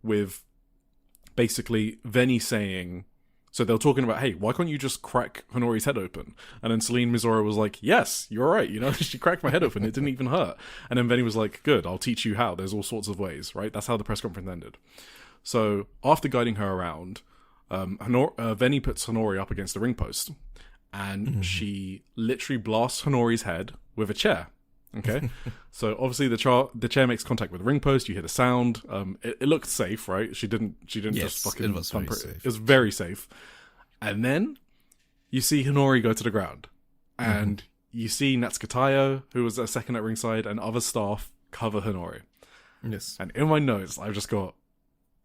with basically Venny saying, so they were talking about, hey, why can't you just crack Honori's head open? And then Celine Mizora was like, yes, you're right. She cracked my head open. It didn't even hurt. And then Venny was like, good, I'll teach you how. There's all sorts of ways, right? That's how the press conference ended. So after guiding her around, Venny puts Hinori up against the ring post, and she literally blasts Honori's head with a chair. Okay, so obviously the chair makes contact with the ring post. You hear the sound. It looked safe, right? She didn't just fucking. It was very safe. It was very safe. And then you see Hinori go to the ground, and you see Natsuko, who was a second at ringside, and other staff cover Hinori. Yes. And in my notes, I've just got,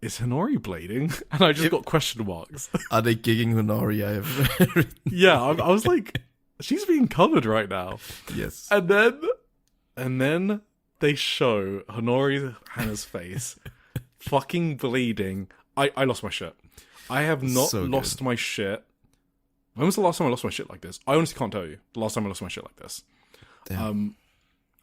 is Hinori bleeding? And I just got question marks. Are they gigging Hinori? I have Yeah, I was like, she's being covered right now. Yes. And then they show Hinori Hana's face fucking bleeding. I lost my shit. I have not lost my shit. When was the last time I lost my shit like this? I honestly can't tell you the last time I lost my shit like this. Damn.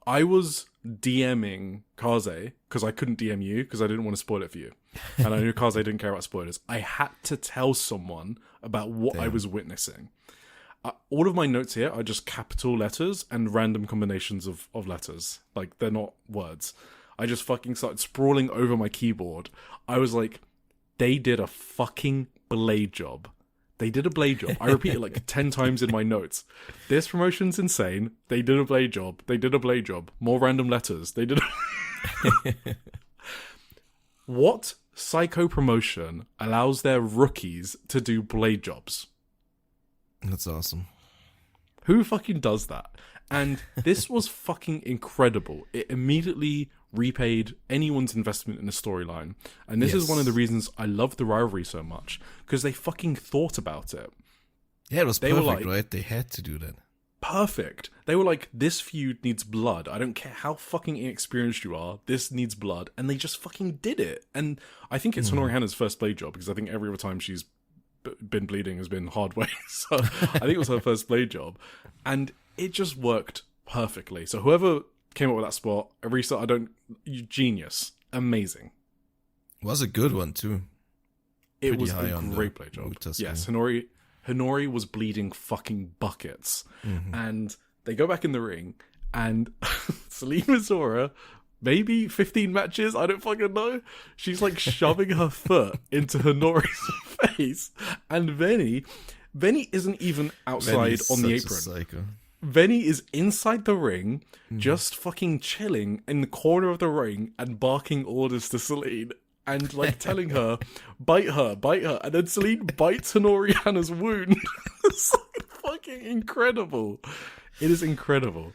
I was DMing Kaze because I couldn't DM you because I didn't want to spoil it for you. And I knew Kaze didn't care about spoilers. I had to tell someone about what I was witnessing. All of my notes here are just capital letters and random combinations of letters. Like, they're not words. I just fucking started sprawling over my keyboard. I was like, they did a fucking blade job. They did a blade job. I repeat it like 10 times in my notes. This promotion's insane. They did a blade job. They did a blade job. More random letters. They did What psycho promotion allows their rookies to do blade jobs? That's awesome. Who fucking does that? And this was fucking incredible. It immediately repaid anyone's investment in the storyline. And this is one of the reasons I love the rivalry so much, because they fucking thought about it. Yeah, it was perfect, right? They had to do that. Perfect. They were like, this feud needs blood. I don't care how fucking inexperienced you are. This needs blood. And they just fucking did it. And I think it's Hinori Hana's first blade job, because I think every other time she's been bleeding has been hard way. So I think it was her first blade job. And it just worked perfectly. So whoever came up with that spot, Arisa, genius. Amazing. Was a good one too. It was a great blade job. Yes, Hinori was bleeding fucking buckets. And they go back in the ring, and Celine Mizora, maybe 15 matches, I don't fucking know, she's like shoving her foot into Hinori's face. And Venny isn't even outside on the apron. Venny is inside the ring, just fucking chilling in the corner of the ring and barking orders to Celine. And like telling her, bite her. And then Celine bites Hinori Hana's wound. It's like fucking incredible. It is incredible.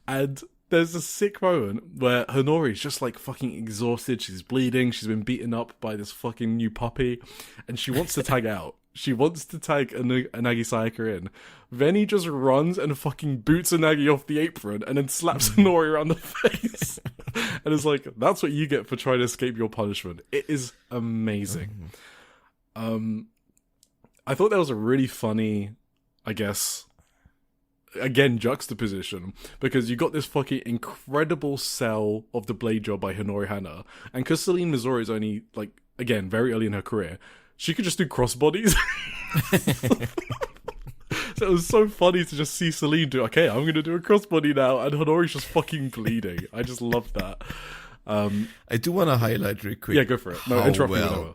And there's a sick moment where Honori's just like fucking exhausted. She's bleeding. She's been beaten up by this fucking new puppy, and she wants to tag out. She wants to tag Anagi Sayaka in. Venny just runs and fucking boots Anagi off the apron and then slaps Honori around the face. And it's like, that's what you get for trying to escape your punishment. It is amazing. I thought that was a really funny, I guess, again, juxtaposition, because you got this fucking incredible sell of the blade job by Honori Hana, and because Celine Missouri is only, like, again, very early in her career, she could just do crossbodies. So it was so funny to just see Celine do, okay, I'm going to do a crossbody now, and Honori's just fucking bleeding. I just loved that. I do want to highlight real quick. Yeah, go for it. No, interrupt me whenever.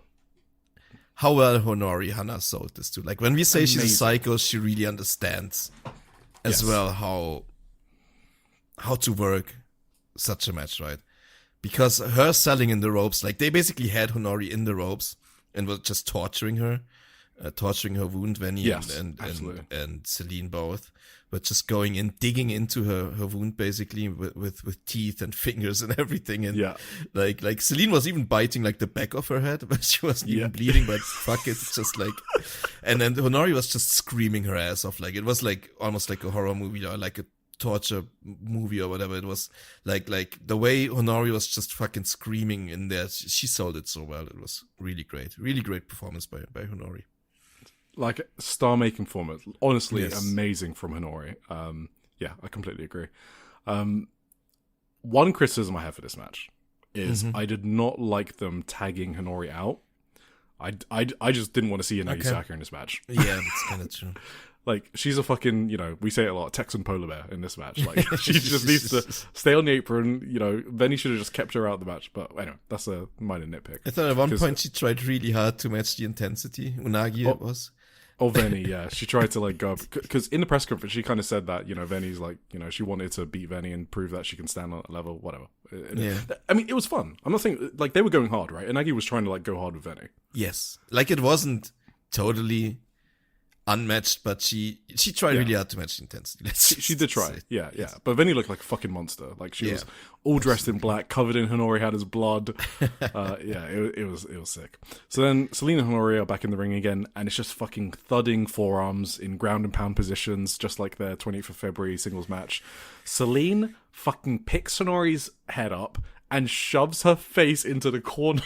How well Honori Hana sold this too. Like, when we say she's a psycho, she really understands as well how to work such a match, right? Because her selling in the ropes, like, they basically had Honori in the ropes and were just torturing her wound, Venny and Celine both, but just going in, digging into her wound basically with teeth and fingers and everything. And like Celine was even biting like the back of her head, but she wasn't even bleeding, but fuck it, it's just like, and then Honori was just screaming her ass off. Like, it was like almost like a horror movie or like a torture movie or whatever. It was like the way Honori was just fucking screaming in there. She sold it so well. It was really great performance by Honori. Like, star-making performance. Honestly, amazing from Honori. Yeah, I completely agree. One criticism I have for this match is I did not like them tagging Honori out. I just didn't want to see Anagi Sayaka in this match. Yeah, that's kind of true. Like, she's a fucking, we say it a lot, Texan polar bear in this match. Like, she just needs to stay on the apron. Venny should have just kept her out of the match. But anyway, that's a minor nitpick. I thought at one point she tried really hard to match the intensity. Unagi it was. Oh, Venny, yeah. She tried to, like, go up. Because in the press conference, she kind of said that, Venny's, like, she wanted to beat Venny and prove that she can stand on that level, whatever. Yeah. I mean, it was fun. I'm not saying, like, they were going hard, right? And Nagi was trying to, like, go hard with Venny. Yes. Like, it wasn't totally unmatched, but she tried really hard to match the intensity. She did try. Yeah. But Venny looked like a fucking monster. Like, she was all dressed in black, covered in Honori Hana's blood. It was sick. So then Celine and Honori are back in the ring again, and it's just fucking thudding forearms in ground and pound positions, just like their 28th of February singles match. Celine fucking picks Honori's head up and shoves her face into the corner,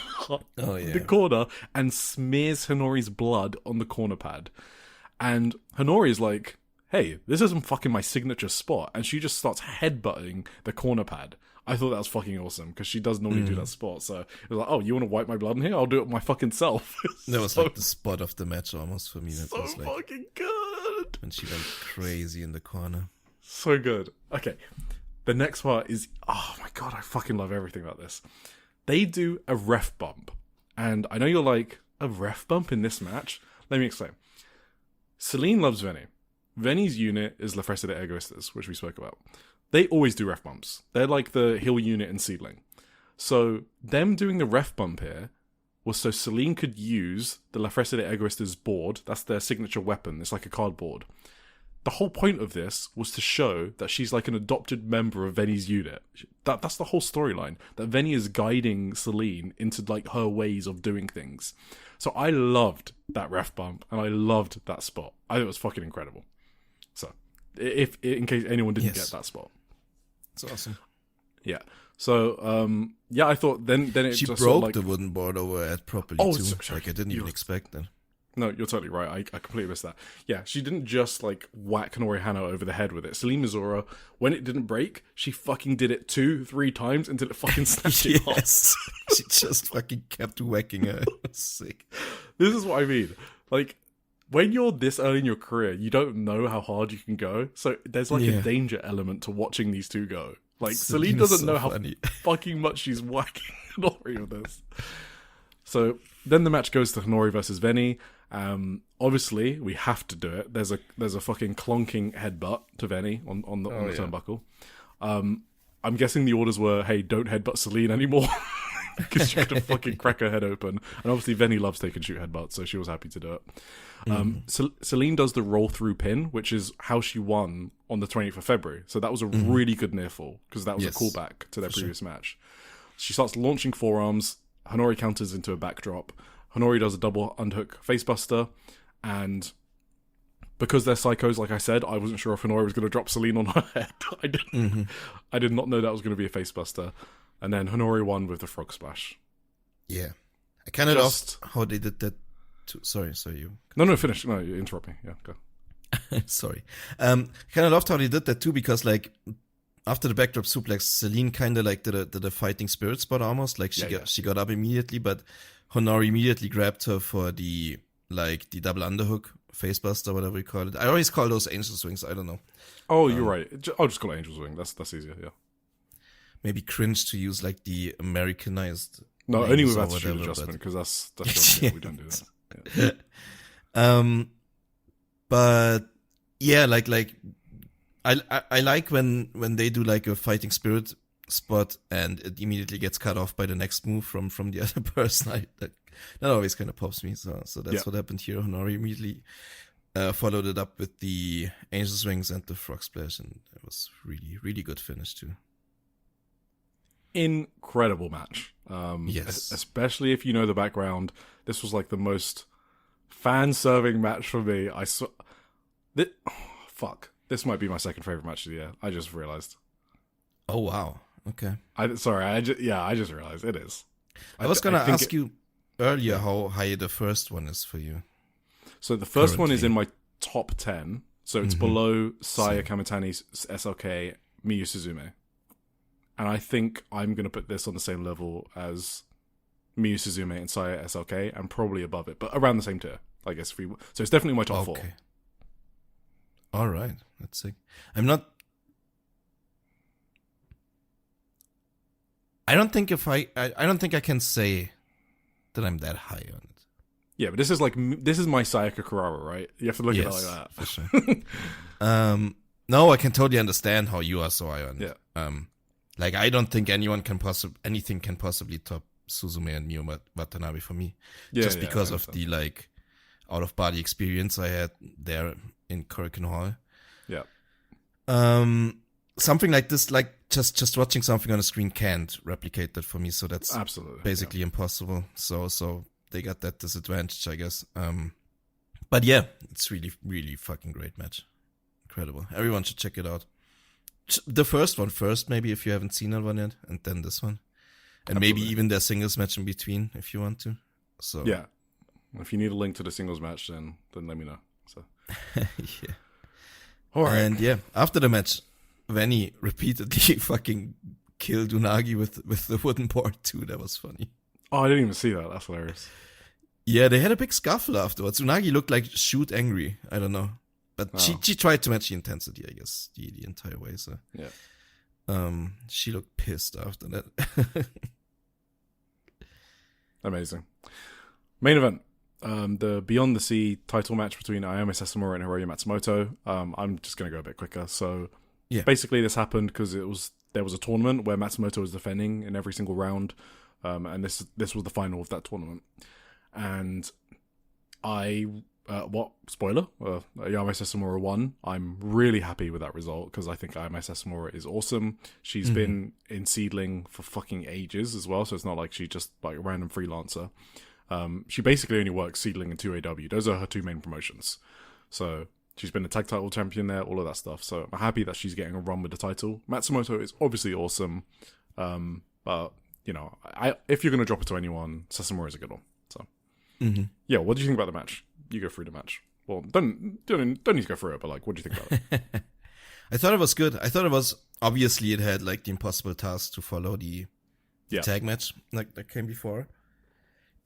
the corner, and smears Honori's blood on the corner pad. And Honori's like, hey, this isn't fucking my signature spot. And she just starts headbutting the corner pad. I thought that was fucking awesome, because she does normally do that spot. So it was like, oh, you want to wipe my blood in here? I'll do it my fucking self. That was like the spot of the match almost for me. That so was like, fucking good. And she went crazy in the corner. So good. Okay. The next part is, oh my God, I fucking love everything about this. They do a ref bump. And I know you're like, a ref bump in this match? Let me explain. Celine loves Venny. Venny's unit is La Fresa de Egoistas, which we spoke about. They always do ref bumps. They're like the heel unit in SEAdLINNG. So them doing the ref bump here was so Celine could use the La Fresa de Egoistas board. That's their signature weapon. It's like a cardboard. The whole point of this was to show that she's like an adopted member of Venny's unit. That's the whole storyline. That Venny is guiding Celine into like her ways of doing things. So I loved that ref bump, and I loved that spot. I thought it was fucking incredible. So, if in case anyone didn't get that spot, it's awesome. Yeah. So, I thought then it she just broke sort of like, the wooden board overhead properly too. Sorry. Like, I didn't even expect that. No, you're totally right. I completely missed that. Yeah, she didn't just like whack Honori Hana over the head with it. Celine Missouri, when it didn't break, she fucking did it 2-3 times until it fucking snapped it off. She just fucking kept whacking her. It was sick. This is what I mean. Like, when you're this early in your career, you don't know how hard you can go. So there's like a danger element to watching these two go. Like, Celine doesn't know how fucking much she's whacking Honori with this. So then the match goes to Honori versus Venny. Obviously, we have to do it. There's a fucking clonking headbutt to Venny on the turnbuckle. I'm guessing the orders were, hey, don't headbutt Celine anymore. because she could fucking crack her head open. And obviously, Venny loves take and shoot headbutts, so she was happy to do it. Celine does the roll through pin, which is how she won on the 20th of February. So that was a really good near fall because that was a callback to their previous match. She starts launching forearms. Honori counters into a backdrop. Honori does a double underhook facebuster, and because they're psychos, like I said, I wasn't sure if Honori was going to drop Celine on her head. I did not know that was going to be a facebuster. And then Honori won with the frog splash. Yeah. I kind of lost how they did that. Sorry, you. No, finish. No, you interrupt me. Yeah, go. Sorry. Kind of loved how they did that too, because like after the backdrop suplex, Celine kind of like did a fighting spirit spot almost. Like she got up immediately, but Honori immediately grabbed her for the double underhook, facebuster, whatever you call it. I always call those angel swings. I don't know. Oh, you're right. I'll just call it angel swing. That's easier. Yeah. Maybe cringe to use like the Americanized. No, only with attitude adjustment, because that's we don't do that. Yeah. But yeah, like I like when they do like a fighting spirit spot and it immediately gets cut off by the next move from the other person. That always kind of pops me. So that's what happened here. Honori immediately followed it up with the angel swings and the frog splash, and it was really, really good finish too. Incredible match. Yes. Especially if you know the background. This was like the most fan-serving match for me. Fuck. This might be my second favorite match of the year. I just realized. Oh, wow. Okay. I just realized it is. I was going to ask you earlier how high the first one is for you. So the first one is in my top 10. So it's below Saya Kamitani's SLK, Miyu Suzume. And I think I'm going to put this on the same level as Miyu Suzume and Saya SLK, and probably above it, but around the same tier, I guess. So it's definitely my top 4. All right. Let's see. I don't think I can say that I'm that high on it. Yeah, but this is my Sayaka Kurara, right? You have to look at it like that. For sure. No, I can totally understand how you are so high on it. Yeah. Like, I don't think anything can possibly top Suzume and Miyu Watanabe for me. Just because of the, like, out-of-body experience I had there in Korakuen Hall. Yeah. Something like this, like, just watching something on a screen can't replicate that for me, so that's absolutely basically impossible. So they got that disadvantage, I guess. But yeah, it's really, really fucking great match. Incredible. Everyone should check it out. The first one first, maybe, if you haven't seen that one yet, and then this one. And maybe even their singles match in between, if you want to. So yeah. If you need a link to the singles match, then let me know. So yeah. All right. And yeah, after the match, Venny repeatedly fucking killed Unagi with the wooden board too. That was funny. Oh, I didn't even see that. That's hilarious. Yeah, they had a big scuffle afterwards. Unagi looked like shoot angry. I don't know. But she tried to match the intensity, I guess, the entire way. So yeah, she looked pissed after that. Amazing. Main event, the Beyond the Sea title match between Ayame Sasamura and Hiroyo Matsumoto. I'm just going to go a bit quicker. So basically, this happened because there was a tournament where Matsumoto was defending in every single round, and this was the final of that tournament. And spoiler, Ayame Sasamura won. I'm really happy with that result because I think Ayame Sasamura is awesome. She's been in SEAdLINNG for fucking ages as well, so it's not like she's just like a random freelancer. She basically only works SEAdLINNG and 2AW. Those are her two main promotions. So she's been a tag title champion there, all of that stuff. So I'm happy that she's getting a run with the title. Matsumoto is obviously awesome, but you know, if you're going to drop it to anyone, Sasamura is a good one. So yeah, what do you think about the match? You go through the match. Well, don't need to go through it, but like, what do you think about it? I thought it was good. I thought it was, obviously it had like the impossible task to follow the tag match like that came before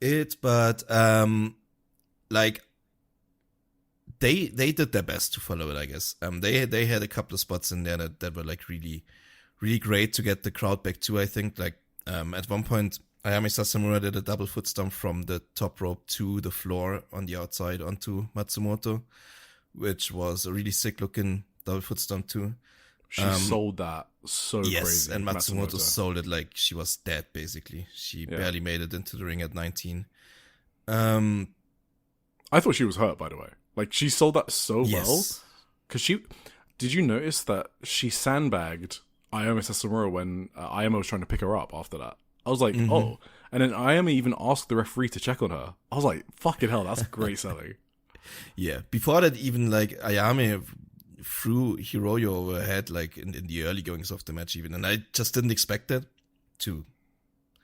it, but like they did their best to follow it, I guess. They had a couple of spots in there that were like really, really great to get the crowd back too. I think like at one point Ayame Sasamura did a double foot stomp from the top rope to the floor on the outside onto Matsumoto, which was a really sick looking double foot stomp too. She sold that so yes, crazy. and Matsumoto sold it like she was dead, basically. She barely made it into the ring at 19. I thought she was hurt, by the way. Like, she sold that so well. Because did you notice that she sandbagged Ayame Sasamura when Ayame was trying to pick her up after that? I was like, oh. And then Ayame even asked the referee to check on her. I was like, fucking hell, that's great selling. Yeah. Before that, even like Ayame threw Hiroyo over her head, like in the early goings of the match even. And I just didn't expect that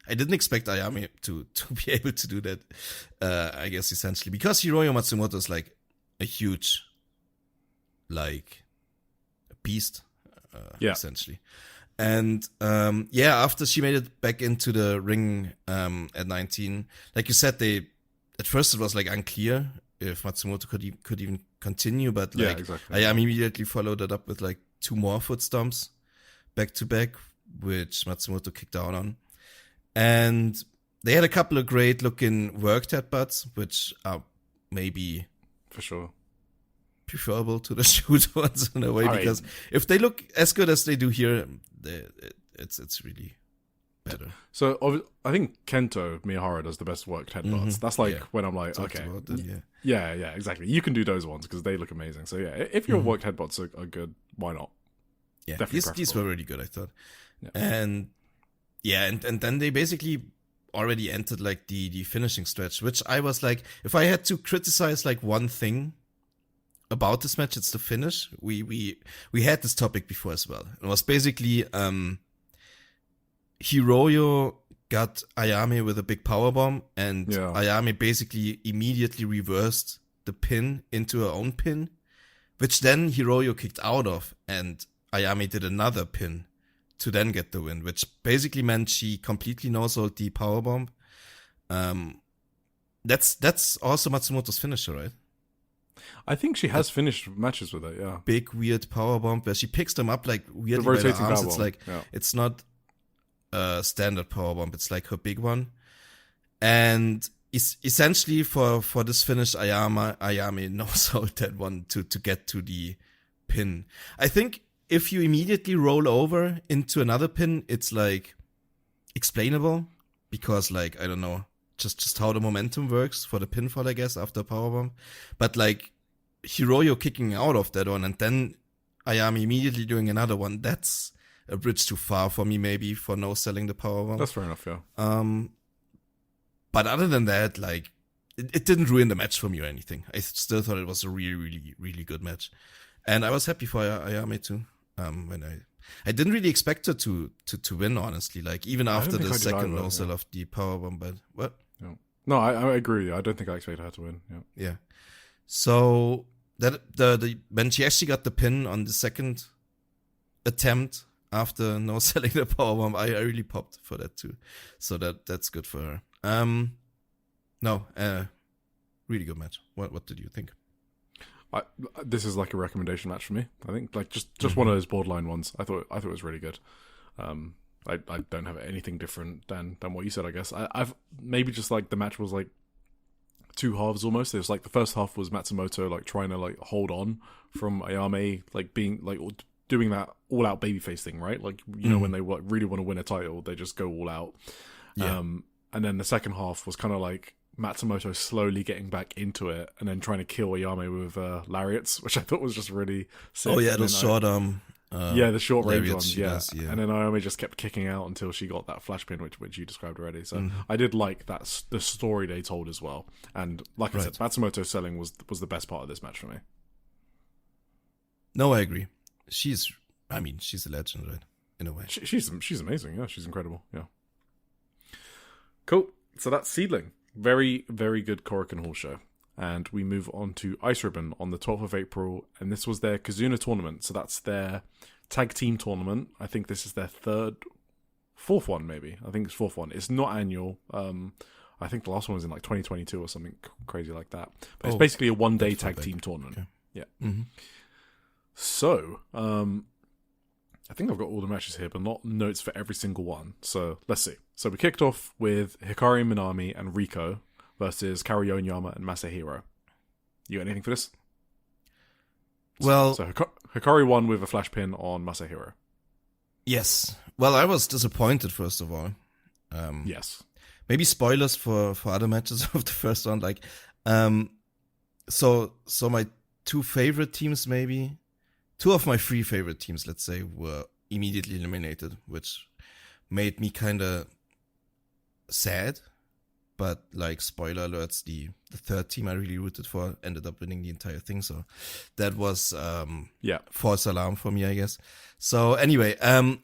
I didn't expect Ayame to be able to do that, I guess, essentially. Because Hiroyo Matsumoto is like a huge, like, beast, essentially. And, after she made it back into the ring at 19, like you said, at first it was like unclear if Matsumoto could even continue, but like, exactly. Ayame immediately followed it up with like 2 more foot stomps back to back, which Matsumoto kicked out on. And they had a couple of great looking worked headbutts, which are maybe for sure preferable to the shoot ones in a way, because if they look as good as they do here, it's really better. So I think Kento Miyahara does the best worked headbutts. That's like when I'm like, okay, yeah, exactly. You can do those ones because they look amazing. So yeah, if your worked headbutts are good, why not? Yeah, these were really good, I thought. Yeah. And then they basically already entered like the finishing stretch, which I was like, if I had to criticize like one thing about this match, it's the finish. We had this topic before as well. It was basically Hiroyo got Ayame with a big powerbomb, and Ayame basically immediately reversed the pin into her own pin, which then Hiroyo kicked out of, and Ayame did another pin to then get the win, which basically meant she completely no-sold the powerbomb. That's also Matsumoto's finisher, right? I think she has finished matches with it, yeah. Big, weird powerbomb where she picks them up like weirdly by the arms. It's like, it's not a standard powerbomb, it's like her big one. And essentially for this finish, Ayame no-sold that one to get to the pin. I think if you immediately roll over into another pin, it's like explainable because like, I don't know, just how the momentum works for the pinfall, I guess, after powerbomb. But like Hiroyo kicking out of that one and then Ayame immediately doing another one, that's a bridge too far for me, maybe, for no selling the powerbomb. That's fair enough, yeah. But other than that, like, it didn't ruin the match for me or anything. I still thought it was a really, really, really good match. And I was happy for Ayame too. When I didn't really expect her to win, honestly. Like, even after the second no-sell of the powerbomb, but what? No, I agree with you. I don't think I expected her to win. Yeah. So that when she actually got the pin on the second attempt after no selling the powerbomb, I really popped for that too. So that's good for her. Really good match. What did you think? This is like a recommendation match for me. I think like just one of those borderline ones. I thought it was really good. I don't have anything different than what you said, I guess. I've maybe just like the match was like 2 halves almost. It was like the first half was Matsumoto like trying to like hold on from Ayame, like being like doing that all out babyface thing, right? Like, you know, when they really want to win a title, they just go all out. Yeah. And then the second half was kind of like Matsumoto slowly getting back into it and then trying to kill Ayame with lariats, which I thought was just really sick. Oh yeah, those short the short range ones, yeah. And then Ayame just kept kicking out until she got that flash pin, which you described already. So I did like that, the story they told as well. And like I said, Matsumoto selling was the best part of this match for me. No, I agree. She's a legend, right? In a way. She's amazing, yeah. She's incredible, yeah. Cool. So that's SEAdLINNG. Very, very good Korakuen Hall show. And we move on to Ice Ribbon on the 12th of April. And this was their Kizuna tournament. So that's their tag team tournament. I think this is their fourth one maybe. I think it's fourth one. It's not annual. I think the last one was in like 2022 or something crazy like that. But it's basically a one-day tag team tournament. Okay. Yeah. Mm-hmm. So, I think I've got all the matches here, but not notes for every single one. So, let's see. So, we kicked off with Hikari Minami and Riko versus Kaori Onyama and Masahiro. You got anything for this? Well, so Hikari won with a flash pin on Masahiro. yes. Well, I was disappointed, first of all. Yes. Maybe spoilers for other matches of the first round. Like, so my two favorite teams, maybe two of my three favorite teams, let's say, were immediately eliminated, which made me kind of sad. But like, spoiler alerts, the third team I really rooted for ended up winning the entire thing. So that was false alarm for me, I guess. So anyway,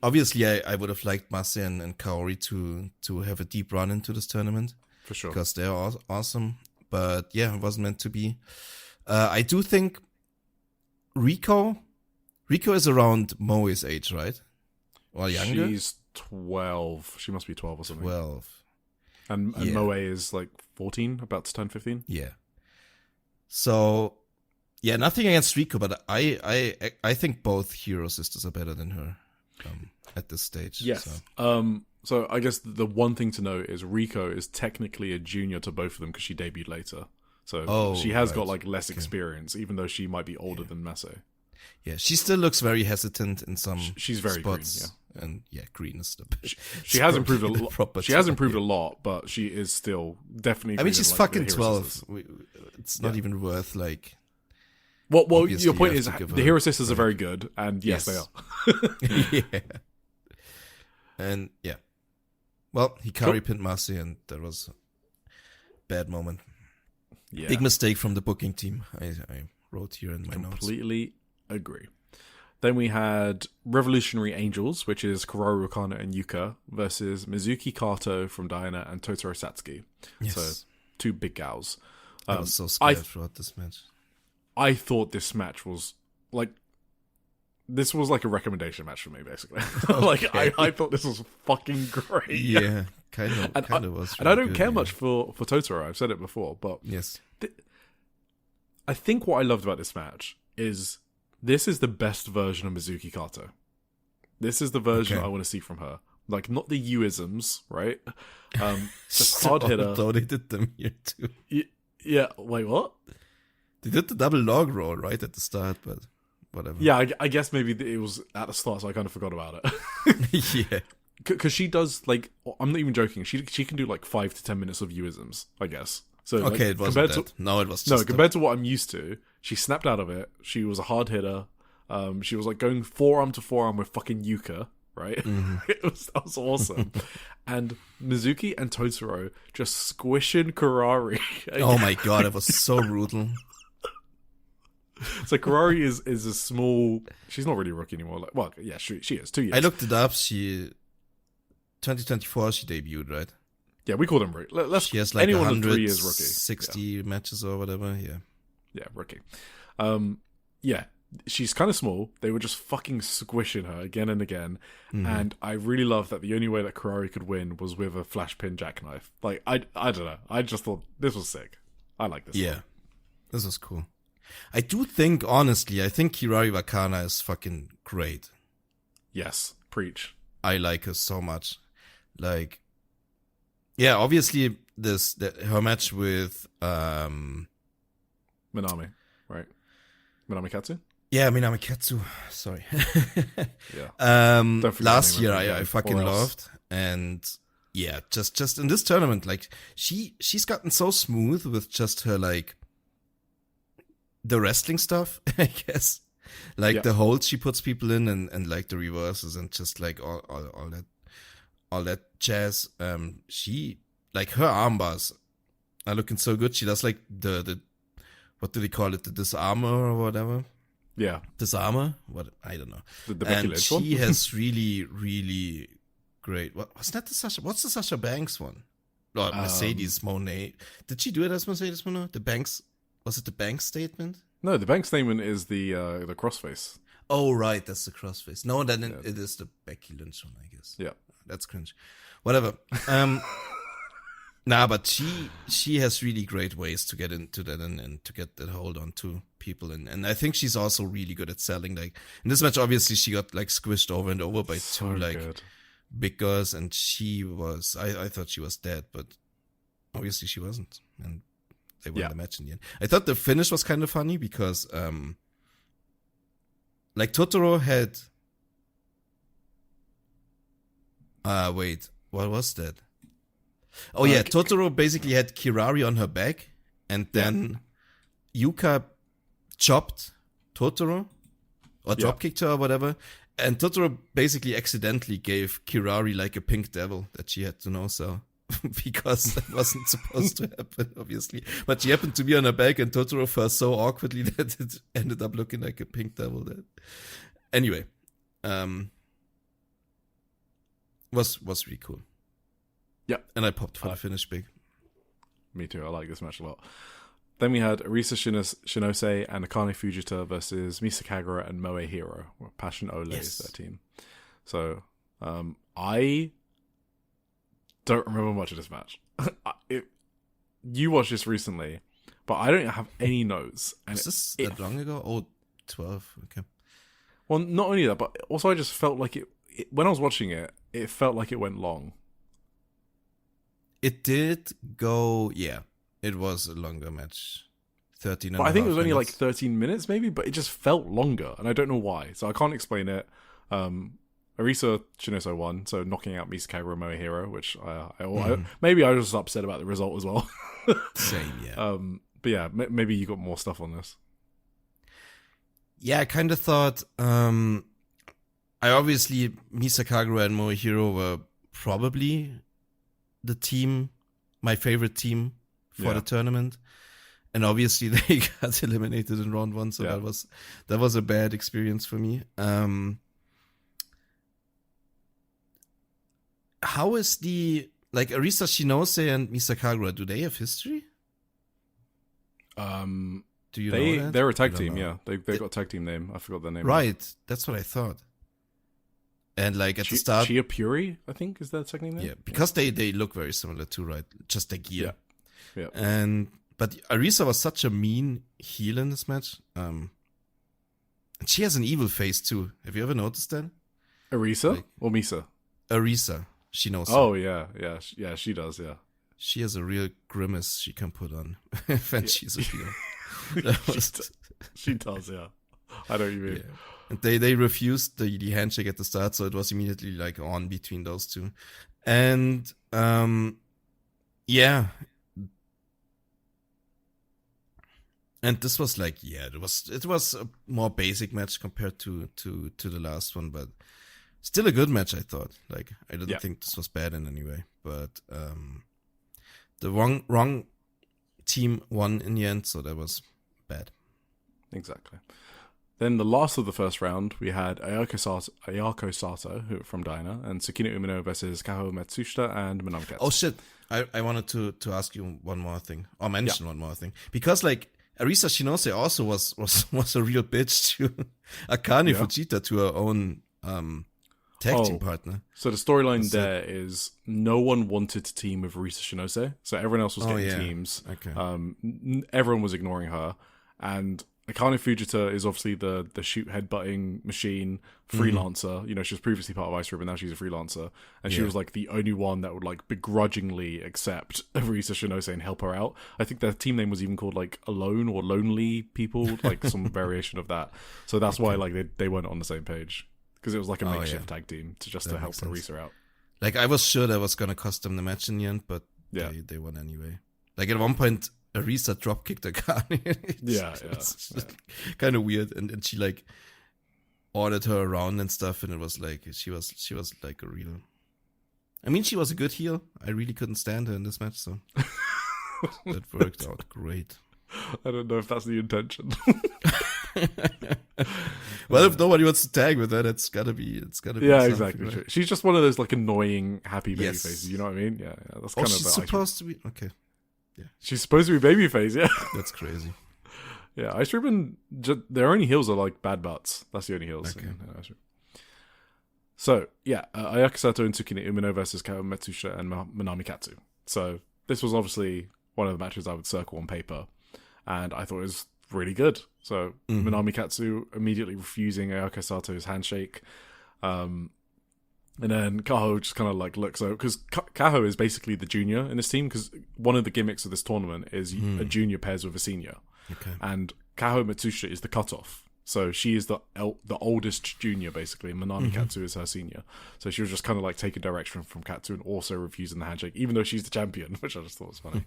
obviously I would have liked Mase and Kaori to have a deep run into this tournament. For sure. Because they're awesome. But yeah, it wasn't meant to be. I do think Rico is around Moe's age, right? Or younger? She's 12. She must be 12 or something. 12. And Moe is like 14, about to turn 15. Yeah. So, yeah, nothing against Rico, but I think both hero sisters are better than her at this stage. Yes. So I guess the one thing to note is Rico is technically a junior to both of them because she debuted later. So she has got like less experience, even though she might be older than Mase. Yeah, she still looks very hesitant in some She's very spots. green, yeah. And yeah, green is the She has improved a lot. She has improved a a lot, but she is still definitely. I mean, she's fucking 12. Sisters. It's not even worth like. Well, your point you is have to give the her hero sisters are credit. very good, and yes, they are. Yeah. And yeah. Well, Hikari pinned Masi, and that was a bad moment. Yeah. Big mistake from the booking team. I wrote here in my notes. Completely agree. Then we had Revolutionary Angels, which is Kororu Okana and Yuka, versus Mizuki Kato from Diana and Totoro Satsuki. Yes. So, two big gals. I was so scared throughout this match. I thought this match was like... This was like a recommendation match for me, basically. Like, I thought this was fucking great. Yeah, kind of was. And I don't care much for Totoro. I've said it before, but... Yes. I think what I loved about this match is... This is the best version of Mizuki Kato. This is the version I want to see from her. Like, not the U-isms, right? Just hard hitter. Although they did them here too. Yeah, wait, what? They did the double log roll right at the start, but whatever. Yeah, I guess maybe it was at the start, so I kind of forgot about it. Yeah. Because she does, like, I'm not even joking, she can do like 5 to 10 minutes of U-isms, I guess. So, okay, like, it wasn't that. No, it was just... No, compared to what I'm used to, she snapped out of it. She was a hard hitter. She was like going forearm to forearm with fucking Yuka, right? Mm-hmm. That was awesome. And Mizuki and Totoro just squishing Karari. Oh my god, it was so brutal. So Karari is a small... She's not really a rookie anymore. Like, well, yeah, she is. 2 years. I looked it up. 2024 she debuted, right? Yeah, we call them rookie. She has like anyone with 3 is rookie. 60 matches or whatever, yeah. Yeah, rookie. Yeah, she's kind of small. They were just fucking squishing her again and again. Mm-hmm. And I really love that the only way that Karari could win was with a flash pin jackknife. Like, I don't know. I just thought this was sick. I like this. Yeah, this was cool. I do think, honestly, Kirari Wakana is fucking great. Yes, preach. I like her so much. Like, yeah, obviously her match with Minami, right? Minami Katsu? Yeah, Minami Katsu. Sorry. Yeah. Last year I fucking loved. And yeah, just in this tournament, like she's gotten so smooth with just her like the wrestling stuff, I guess. Like the holds she puts people in and like the reverses and just like all that jazz. She like her arm bars are looking so good. She does like the what do they call it? The disarmer or whatever. Yeah. Disarmer? What? I don't know. The Becky Lynch one? She has really, really great. What's the Sasha Banks one? Or Mercedes Monet. Did she do it as Mercedes Monet? Was it the Banks statement? No, the Banks statement is the crossface. Oh, right. That's the crossface. No, then it is the Becky Lynch one, I guess. Yeah. That's cringe. Whatever. Nah, but she has really great ways to get into that and to get that hold on to people. And I think she's also really good at selling. Like in this match, obviously she got like squished over and over by two like big girls, and she was I thought she was dead, but obviously she wasn't. And they won the match in the end. I thought the finish was kind of funny because like Totoro had. Wait, what was that? Oh yeah, Totoro basically had Kirari on her back, and then Yuka chopped Totoro or dropkicked her or whatever. And Totoro basically accidentally gave Kirari like a pink devil that she had to know so. Because that wasn't supposed to happen, obviously. But she happened to be on her back, and Totoro fell so awkwardly that it ended up looking like a pink devil. Anyway, was really cool. Yeah. And I popped for the finish big. Me too. I like this match a lot. Then we had Arisa Shinose and Akane Fujita versus Misa Kagura and Moe Hero. Passion Ole is their team. So, I don't remember much of this match. You watched this recently, but I don't have any notes. And was this that long ago? Oh, 12. Okay. Well, not only that, but also I just felt like it when I was watching it, it felt like it went long. It did go, yeah. It was a longer match. 13 and But I think it was only like minutes. 13 minutes maybe, but it just felt longer, and I don't know why. So I can't explain it. Arisa Shinose won, so knocking out Misa Kagura and Moe Hero, which maybe I was just upset about the result as well. Same, yeah. But yeah, maybe you got more stuff on this. Yeah, I kind of thought, I obviously, Misa Kagura and Moe Hero were probably the team, my favorite team for the tournament. And obviously they got eliminated in round 1, so that was a bad experience for me. How is the, like, Arisa Shinose and Misa Kagura, do they have history? Do you know that? They're a tag team, yeah. They've got a tag team name. I forgot their name. Right, that's what I thought. And like at the start, Chia Puri, I think, is their tag name. Yeah, because they look very similar too, right? Just their gear. Yeah. But Arisa was such a mean heel in this match. And she has an evil face too. Have you ever noticed that? Arisa or Misa? Arisa, she knows. Oh yeah, she does. Yeah, she has a real grimace she can put on when she's a heel. She does. Yeah, I know what you mean. Yeah. And they refused the handshake at the start, so it was immediately like on between those two. And yeah. And this was like, it was a more basic match compared to the last one, but still a good match, I thought. Like, I didn't think this was bad in any way. But the wrong team won in the end, so that was bad. Exactly. Then the last of the first round, we had Ayako Sato from Dyna and Tsukino Umino versus Kaho Matsushita and Minami Katsu. Oh shit, I wanted to ask you one more thing, or mention one more thing. Because like, Arisa Shinose also was a real bitch to Akane Fujita, to her own tag team partner. So the storyline there is no one wanted to team with Arisa Shinose, so everyone else was getting teams. Okay. Everyone was ignoring her, and Akane Fujita is obviously the shoot headbutting machine freelancer. You know, she was previously part of Ice Ribbon, now she's a freelancer. And she was like the only one that would like begrudgingly accept Arisa Shinose and help her out. I think their team name was even called like Alone or Lonely People, like some variation of that. So that's why like they weren't on the same page. Because it was like a makeshift tag team to help Arisa out. Like, I was sure that was going to cost them the match in the end, but they won anyway. Like, at one point, Arisa dropkicked Akane. Kind of weird. And she like ordered her around and stuff, and it was like she was like a real, I mean, she was a good heel. I really couldn't stand her in this match, so that worked out great. I don't know if that's the intention. Well, if nobody wants to tag with her, it's gotta be yeah, exactly. Right? She's just one of those like annoying happy baby faces, you know what I mean? Yeah, that's kind of she's supposed to be okay. Yeah, she's supposed to be babyface. Yeah, that's crazy. Yeah, Ice Ribbon, their only heels are like bad butts. That's the only heels. Okay. In Ice Ribbon. So yeah, Ayako Sato and Tsukino Umino versus Kaho Matsushita and Minami Katsu. So this was obviously one of the matches I would circle on paper, and I thought it was really good. So Minami Katsu immediately refusing Ayako Sato's handshake. And then Kaho just kind of like looks over, because Kaho is basically the junior in this team, because one of the gimmicks of this tournament is a junior pairs with a senior. Okay. And Kaho Matsushita is the cutoff. So she is the oldest junior, basically, and Minami Katsu is her senior. So she was just kind of like taking direction from Katsu and also refusing the handshake, even though she's the champion, which I just thought was funny.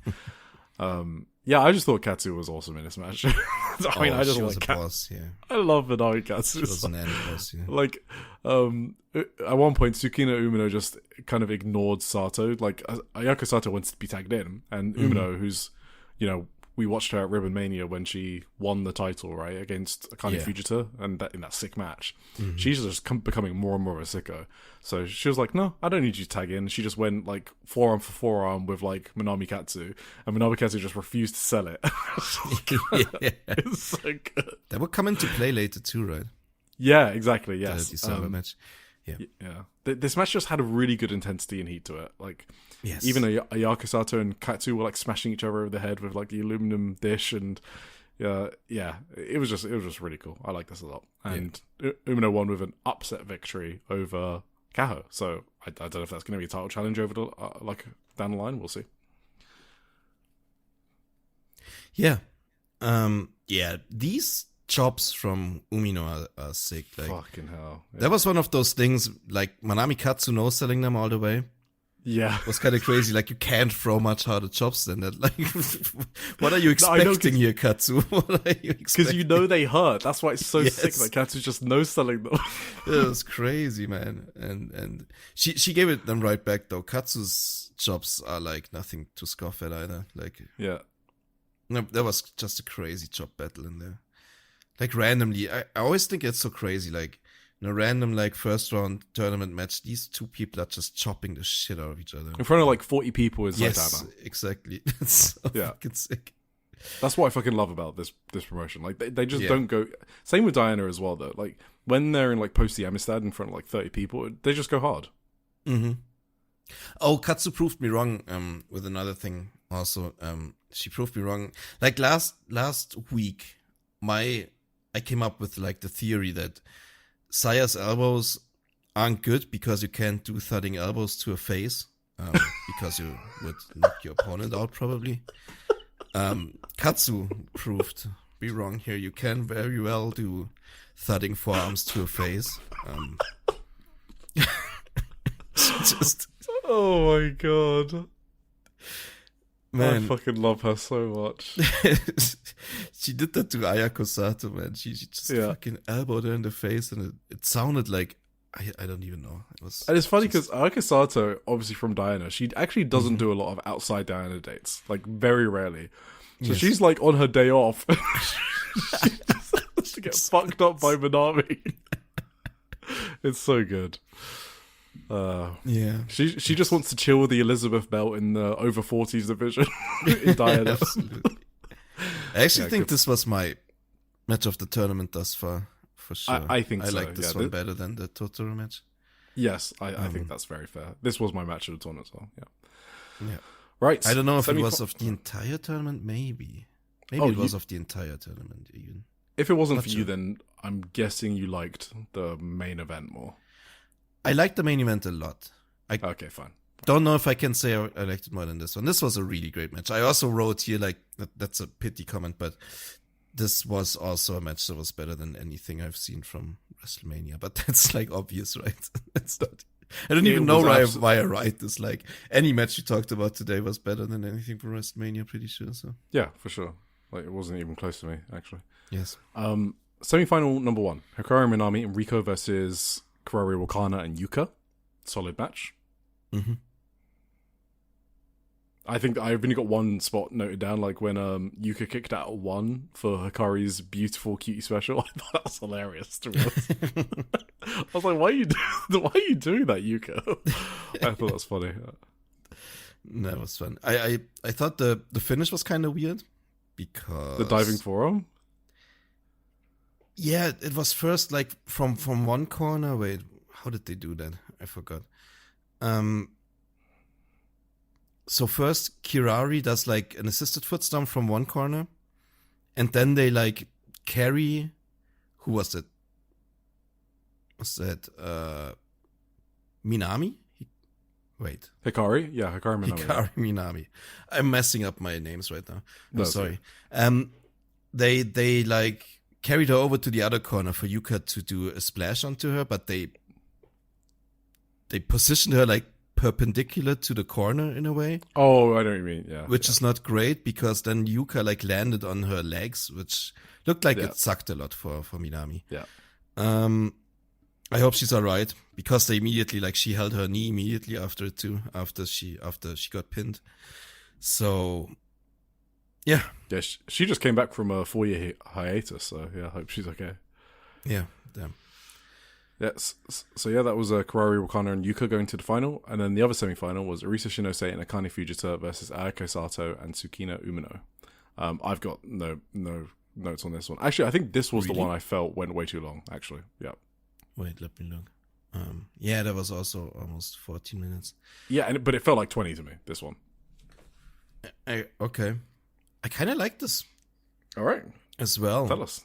Yeah, I just thought Katsu was awesome in this match. I just like boss, yeah. I love Minami Katsu. She was an boss, yeah. Like, at one point, Tsukino Umino just kind of ignored Sato. Like, Ayako Sato wanted to be tagged in, and Umino, who's, we watched her at Ribbon Mania when she won the title, right, against Akane Fujita, and in that sick match. She's just becoming more and more of a sicko. So she was like, no, I don't need you to tag in. She just went, like, forearm for forearm with, like, Minami Katsu, and Minami Katsu just refused to sell it. It's so good. That would come into play later too, right? Yeah, exactly, yes. The December match. Yeah. This match just had a really good intensity and heat to it. Like, yes. Even Ayako Sato and Katsu were like smashing each other over the head with like the aluminum dish, and it was just really cool. I like this a lot. And Umino won with an upset victory over Kaho. So I don't know if that's going to be a title challenge over like down the line. We'll see. Yeah, these chops from Umino are sick. Like, fucking hell. Yeah. That was one of those things, like Manami Katsu no selling them all the way. Yeah. It was kind of crazy. Like, you can't throw much harder chops than that. Like, what are you expecting here, Katsu? What are you expecting? Because they hurt. That's why it's so sick that Katsu's just no selling them. It was crazy, man. And she gave it them right back, though. Katsu's chops are like nothing to scoff at either. Like, yeah. No, that was just a crazy chop battle in there. Like, randomly, I always think it's so crazy. Like, in a random, like, first round tournament match, these two people are just chopping the shit out of each other. In front of, like, 40 people in Saitama. Yes, exactly. It's so fucking sick. That's what I fucking love about this promotion. Like, they just don't go... Same with Diana as well, though. Like, when they're in, like, Post the Amistad in front of, like, 30 people, they just go hard. Mm-hmm. Oh, Katsu proved me wrong with another thing also. She proved me wrong. Like, last week, I came up with, like, the theory that Saya's elbows aren't good because you can't do thudding elbows to a face, because you would knock your opponent out, probably. Katsu proved me wrong here. You can very well do thudding forearms to a face. Oh my god. Man. I fucking love her so much. She did that to Ayako Sato, man. She just fucking elbowed her in the face, and it sounded like, I don't even know. And it's funny because Ayako Sato, obviously from Diana, she actually doesn't do a lot of outside Diana dates, like very rarely. So she's like on her day off. She just has to get fucked up by Minami. It's so good. She just wants to chill with the Elizabeth belt in the over 40s division in Diana. Absolutely. I actually think this was my match of the tournament thus far, for sure. I think so. I like this one better than the Totoro match. Yes, I think that's very fair. This was my match of the tournament as well. Yeah. Right. I don't know if it was of the entire tournament, maybe. Maybe it was of the entire tournament, even. If it wasn't for you, then I'm guessing you liked the main event more. I liked the main event a lot. Okay, fine. Don't know if I can say I liked it more than this one. This was a really great match. I also wrote here, like, that's a pity comment, but this was also a match that was better than anything I've seen from WrestleMania. But that's, like, obvious, right? It's not. I don't even know why I write this. Like, any match you talked about today was better than anything from WrestleMania, pretty sure. So yeah, for sure. Like, it wasn't even close to me, actually. Yes. Semi-final number 1. Hikaru Minami and Rico versus Karori Wakana and Yuka. Solid match. Mm-hmm. I think I've only got one spot noted down, like when Yuka kicked out 1 for Hikari's beautiful cutie special. I thought that was hilarious, to be honest. I was like, why are you doing that, Yuka? I thought that was funny. That was fun. I thought the finish was kind of weird because the diving forearm. Yeah, it was first like from one corner. Wait, how did they do that? I forgot. So first Kirari does like an assisted foot stomp from one corner, and then they like carry. Who was it? Was that Minami? Wait. Hikari? Yeah, Hikari Minami. Hikari Minami. I'm messing up my names right now. No, I'm sorry. They like carried her over to the other corner for Yuka to do a splash onto her, but they positioned her like perpendicular to the corner in a way. Oh, I know what you mean. Yeah, which is not great because then Yuka like landed on her legs, which looked like it sucked a lot for Minami. Yeah. I hope she's all right because they immediately like she held her knee immediately after it too after she got pinned. So yeah, she just came back from a 4-year hiatus, so yeah, I hope she's okay. Yeah, damn. Yes. So yeah, that was Karari Wakana and Yuka going to the final, and then the other semi-final was Arisa Shinose and Akane Fujita versus Ayako Sato and Tsukino Umino. I've got no notes on this one. Actually, I think this was the one I felt went way too long. Actually, yeah. Wait, let me look. Yeah, that was also almost 14 minutes. Yeah, but it felt like 20 to me. This one. Okay. I kind of like this. All right. As well. Tell us.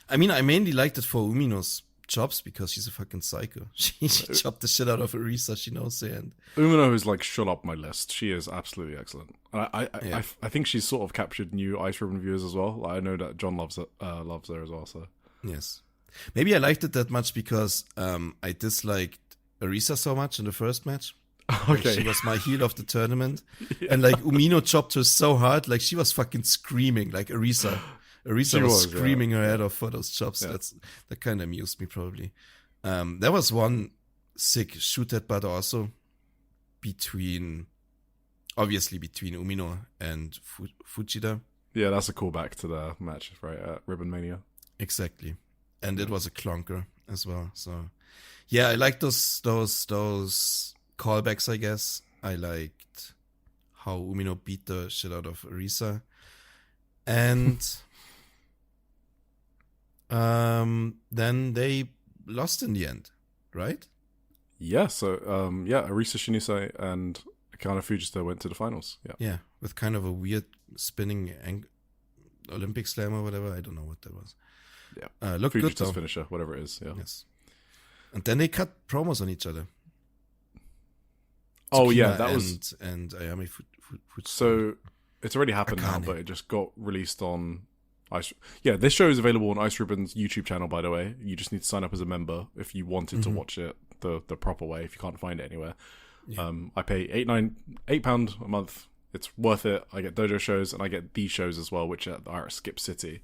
I mean, I mainly liked it for Umino's chops because she's a fucking psycho. She chopped the shit out of Arisa Shinose, and Umino is like shot up my list. She is absolutely excellent. I think she's sort of captured new Ice Ribbon viewers as well. I know that John loves her as well. So yes, maybe I liked it that much because I disliked Arisa so much in the first match. Okay, like, she was my heel of the tournament, and like Umino chopped her so hard, like she was fucking screaming, like Arisa was screaming her head off for those chops. Yeah. That kind of amused me probably. There was one sick shoot at but also between Umino and Fujita. Yeah, that's a callback to the match, right, at Ribbon Mania. Exactly. And it was a clunker as well. So yeah, I like those callbacks, I guess. I liked how Umino beat the shit out of Arisa. And then they lost in the end, right? Yeah, so Arisa Shinose and Akane Fujita went to the finals. Yeah, with kind of a weird spinning Olympic slam or whatever. I don't know what that was. Yeah, looked good though. Finisher, whatever it is. Yeah. Yes. And then they cut promos on each other. Oh Tsukina yeah, that was and Ayami So it's already happened now, but it just got released on Ice. Yeah, this show is available on Ice Ribbon's YouTube channel, by the way. You just need to sign up as a member if you wanted to watch it the proper way. If you can't find it anywhere, I pay £8 a month. It's worth it. I get dojo shows and I get these shows as well, which are at Skip City.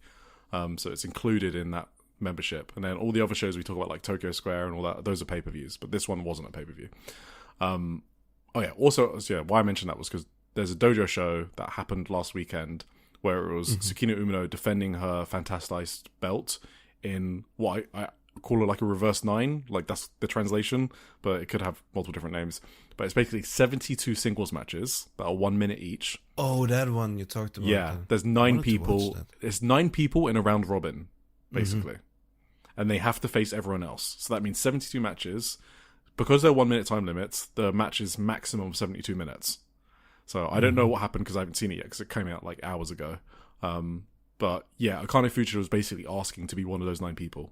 So it's included in that membership. And then all the other shows we talk about, like Tokyo Square and all that, those are pay-per-views. But this one wasn't a pay-per-view. Also, why I mentioned that was because there's a dojo show that happened last weekend where it was Tsukino Umino defending her Fantasticed belt in what I call it like a reverse 9. Like, that's the translation, but it could have multiple different names. But it's basically 72 singles matches that are 1 minute each. Oh, that one you talked about. Yeah, there's 9 people. There's 9 people in a round robin, basically. And they have to face everyone else. So that means 72 matches. Because they're 1 minute time limits, the match is maximum 72 minutes. So I don't know what happened because I haven't seen it yet because it came out like hours ago. But yeah, Akane Fujita was basically asking to be one of those 9 people.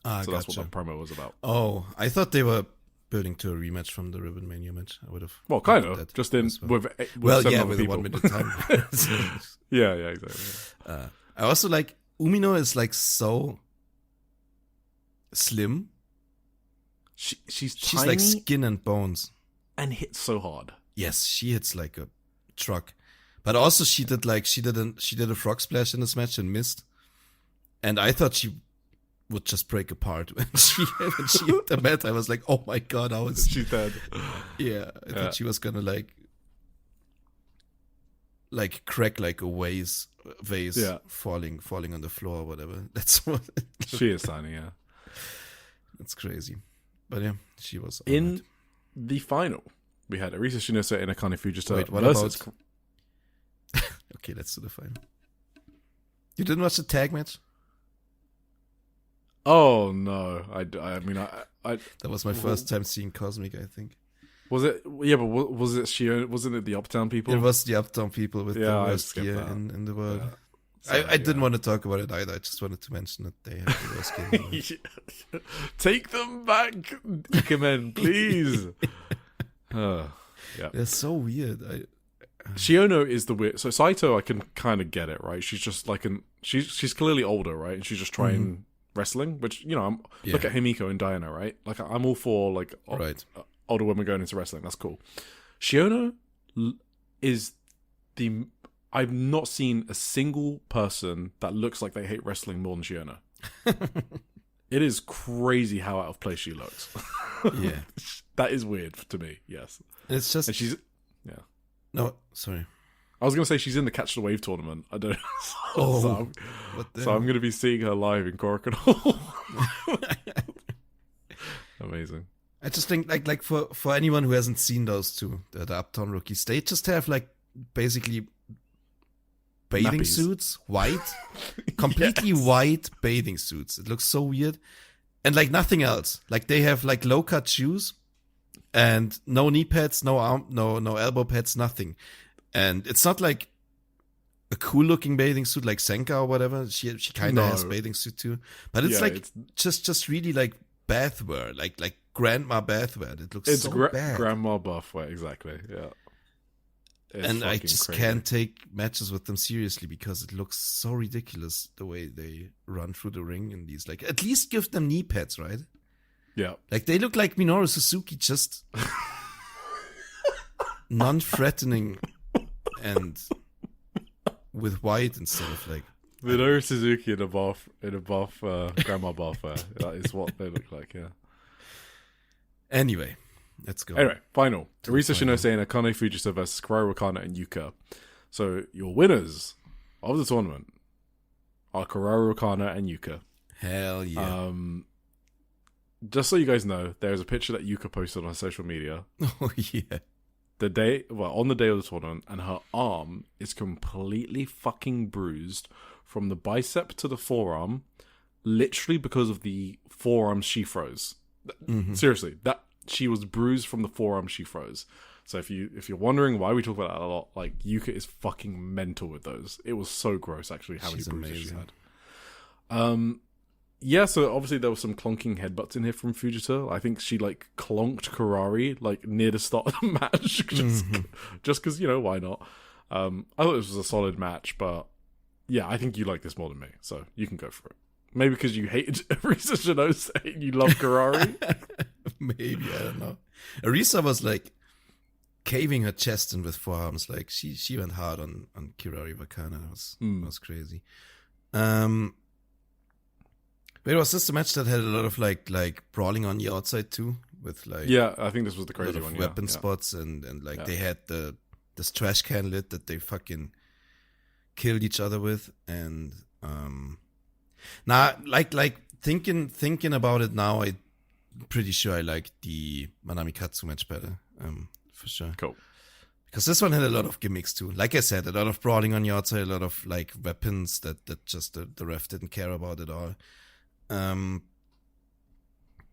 So that's what the promo was about. Oh, I thought they were building to a rematch from the Ribbon Mania match. I would have. Well, kind of. Just in with with people. 1 minute time. yeah, exactly. I also like Umino is like so slim. She's tiny like skin and bones and hits so hard. Yes, she hits like a truck. But also she did a frog splash in this match and missed. And I thought she would just break apart when she hit the mat. I was like, oh my god, how is she dead? Yeah, I thought she was gonna like crack like a vase falling on the floor or whatever. That's what she is tiny, yeah. That's crazy. But yeah, she was in the final. We had Arisa Shinose and Akane Fujita. Wait, what about? Okay, let's do the final. You didn't watch the tag match? Oh no, I mean that was my first time seeing Cosmic. I think. Was it? Yeah, but was it Shion? Wasn't it the Uptown people? It was the Uptown people with the worst gear in the world. Yeah. I didn't want to talk about it either. I just wanted to mention that they have the worst gear. Take them back, Ikemen, please. Yeah, they're so weird. Shiono is the weird. So Saito, I can kind of get it, right? She's just like she's clearly older, right? And she's just trying wrestling, which look at Himiko and Diana, right? Like I'm all for like older women going into wrestling. That's cool. Shiono is I've not seen a single person that looks like they hate wrestling more than Shiono. It is crazy how out of place she looks. Yeah. That is weird to me, yes. It's just... And she's... Yeah. No, sorry. I was going to say she's in the Catch the Wave tournament. I don't know. So I'm going to be seeing her live in Korakuen. Amazing. I just think, like for anyone who hasn't seen those two, the Uptown Rookies, they just have, like, basically... bathing Nappies. suits, white, completely white bathing suits. It looks so weird, and like nothing else. Like they have like low cut shoes, and no knee pads, no arm, no elbow pads, nothing. And it's not like a cool looking bathing suit like Senka or whatever. She kind of has bathing suit too, but it's just really like bathwear, like grandma bathwear. It looks so bad. Grandma buffwear, exactly. Yeah. And I just can't take matches with them seriously because it looks so ridiculous the way they run through the ring in these. Like, at least give them knee pads, right? Yeah. Like, they look like Minoru Suzuki, just non-threatening and with white instead of like... Minoru Suzuki in a buff grandma buff. That is what they look like, yeah. Anyway. Let's go. Anyway, final. Arisa Shinose and Akane Fujita versus Kaoru Wakana and Yuka. So, your winners of the tournament are Kaoru Wakana and Yuka. Hell yeah. Just so you guys know, there's a picture that Yuka posted on her social media. Oh, yeah. On the day of the tournament, and her arm is completely fucking bruised from the bicep to the forearm, literally because of the forearm she froze. Seriously, she was bruised from the forearm she froze. So if you're wondering why we talk about that a lot, like Yuka is fucking mental with those. It was so gross actually how many bruises she had. Yeah, so obviously there was some clonking headbutts in here from Fujita. I think she like clonked Karari like near the start of the match just because, why not? I thought this was a solid match, but yeah, I think you like this more than me, so you can go for it. Maybe because you hated Arisa Shinose and you love Karari. Maybe, I don't know. Arisa was like caving her chest in with forearms. Like she went hard on Kirari Wakana. It was crazy. But was this a match that had a lot of like brawling on the outside too? With like I think this was the crazy one. Weapon spots and they had this trash can lid that they fucking killed each other with and thinking about it now, I'm pretty sure I like the Manami Katsu match better, for sure. Cool. Because this one had a lot of gimmicks too. Like I said, a lot of brawling on the outside, a lot of like weapons that just the ref didn't care about at all.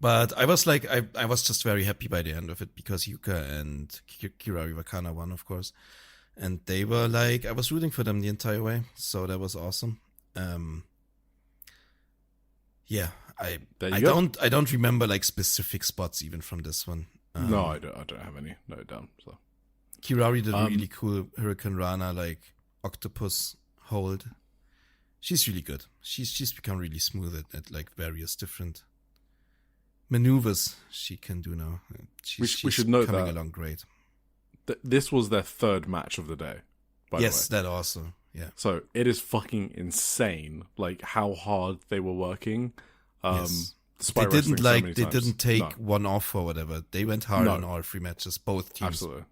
But I was like, I was just very happy by the end of it because Yuka and Kirari Wakana won, of course. And they were like, I was rooting for them the entire way. So that was awesome. Yeah, I don't remember like specific spots even from this one. No, I don't have any noted down. So Kirari did a really cool Hurricane Rana like octopus hold. She's really good. She's become really smooth at like various different maneuvers she can do now. We should note coming that along great. This was their third match of the day. By the way. That also. Yeah. So it is fucking insane, like how hard they were working. Yes. Despite they didn't they didn't take one off or whatever. They went hard on all three matches, both teams. Absolutely.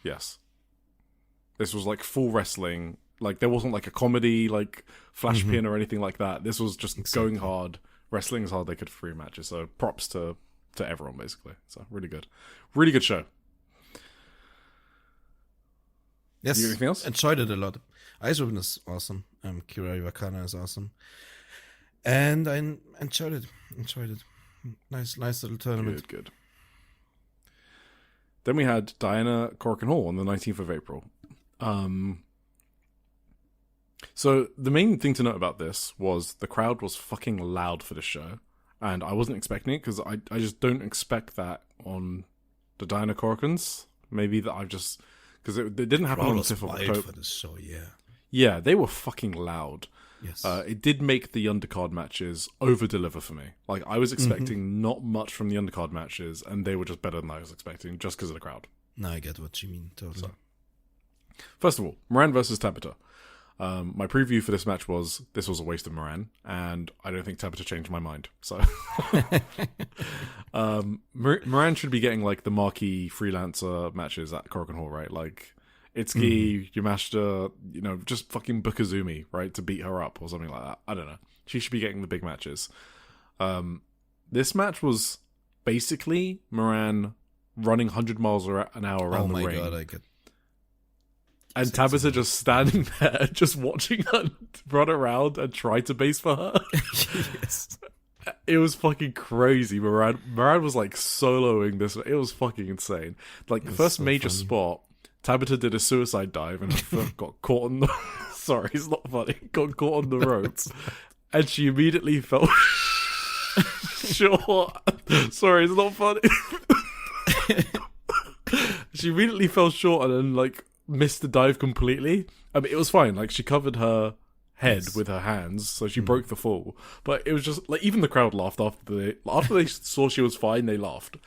Yes. This was like full wrestling. Like there wasn't like a comedy, like flash pin or anything like that. This was just going hard, wrestling as hard they could for 3 matches. So props to everyone basically. So really good show. Yes. Anything else? Enjoyed it a lot. Ice Ribbon is awesome. Kirari Wakana is awesome. And I enjoyed it. Nice little tournament. Good. Then we had Diana Korakuen Hall on the 19th of April. So the main thing to note about this was the crowd was fucking loud for the show. And I wasn't expecting it because I just don't expect that on the Diana Korakuens. Maybe that I've just because it didn't happen on the 5th of October. For this show, yeah. Yeah, they were fucking loud. Yes. It did make the undercard matches over-deliver for me. Like, I was expecting not much from the undercard matches, and they were just better than I was expecting, just because of the crowd. No, I get what you mean, totally. So, first of all, Moran versus Tabata. My preview for this match was, this was a waste of Moran, and I don't think Tabata changed my mind. So, Moran should be getting, like, the marquee freelancer matches at Korakuen Hall, right? Like, Itsuki, Yamashita, you know, just fucking book Azumi, right, to beat her up or something like that. I don't know. She should be getting the big matches. This match was basically Moran running 100 miles an hour around the ring. Oh my god, I get... And Tabata just standing there, just watching her run around and try to base for her. Yes. It was fucking crazy. Moran was like soloing this. It was fucking insane. Like, the first so major spot, Tabata did a suicide dive and her foot got caught on the... Sorry, it's not funny. Got caught on the ropes. And she immediately fell short. Sorry, it's not funny. She immediately fell short and then, like, missed the dive completely. I mean, it was fine. Like, she covered her head with her hands, so she broke the fall. But it was just, like, even the crowd laughed after they saw she was fine, they laughed.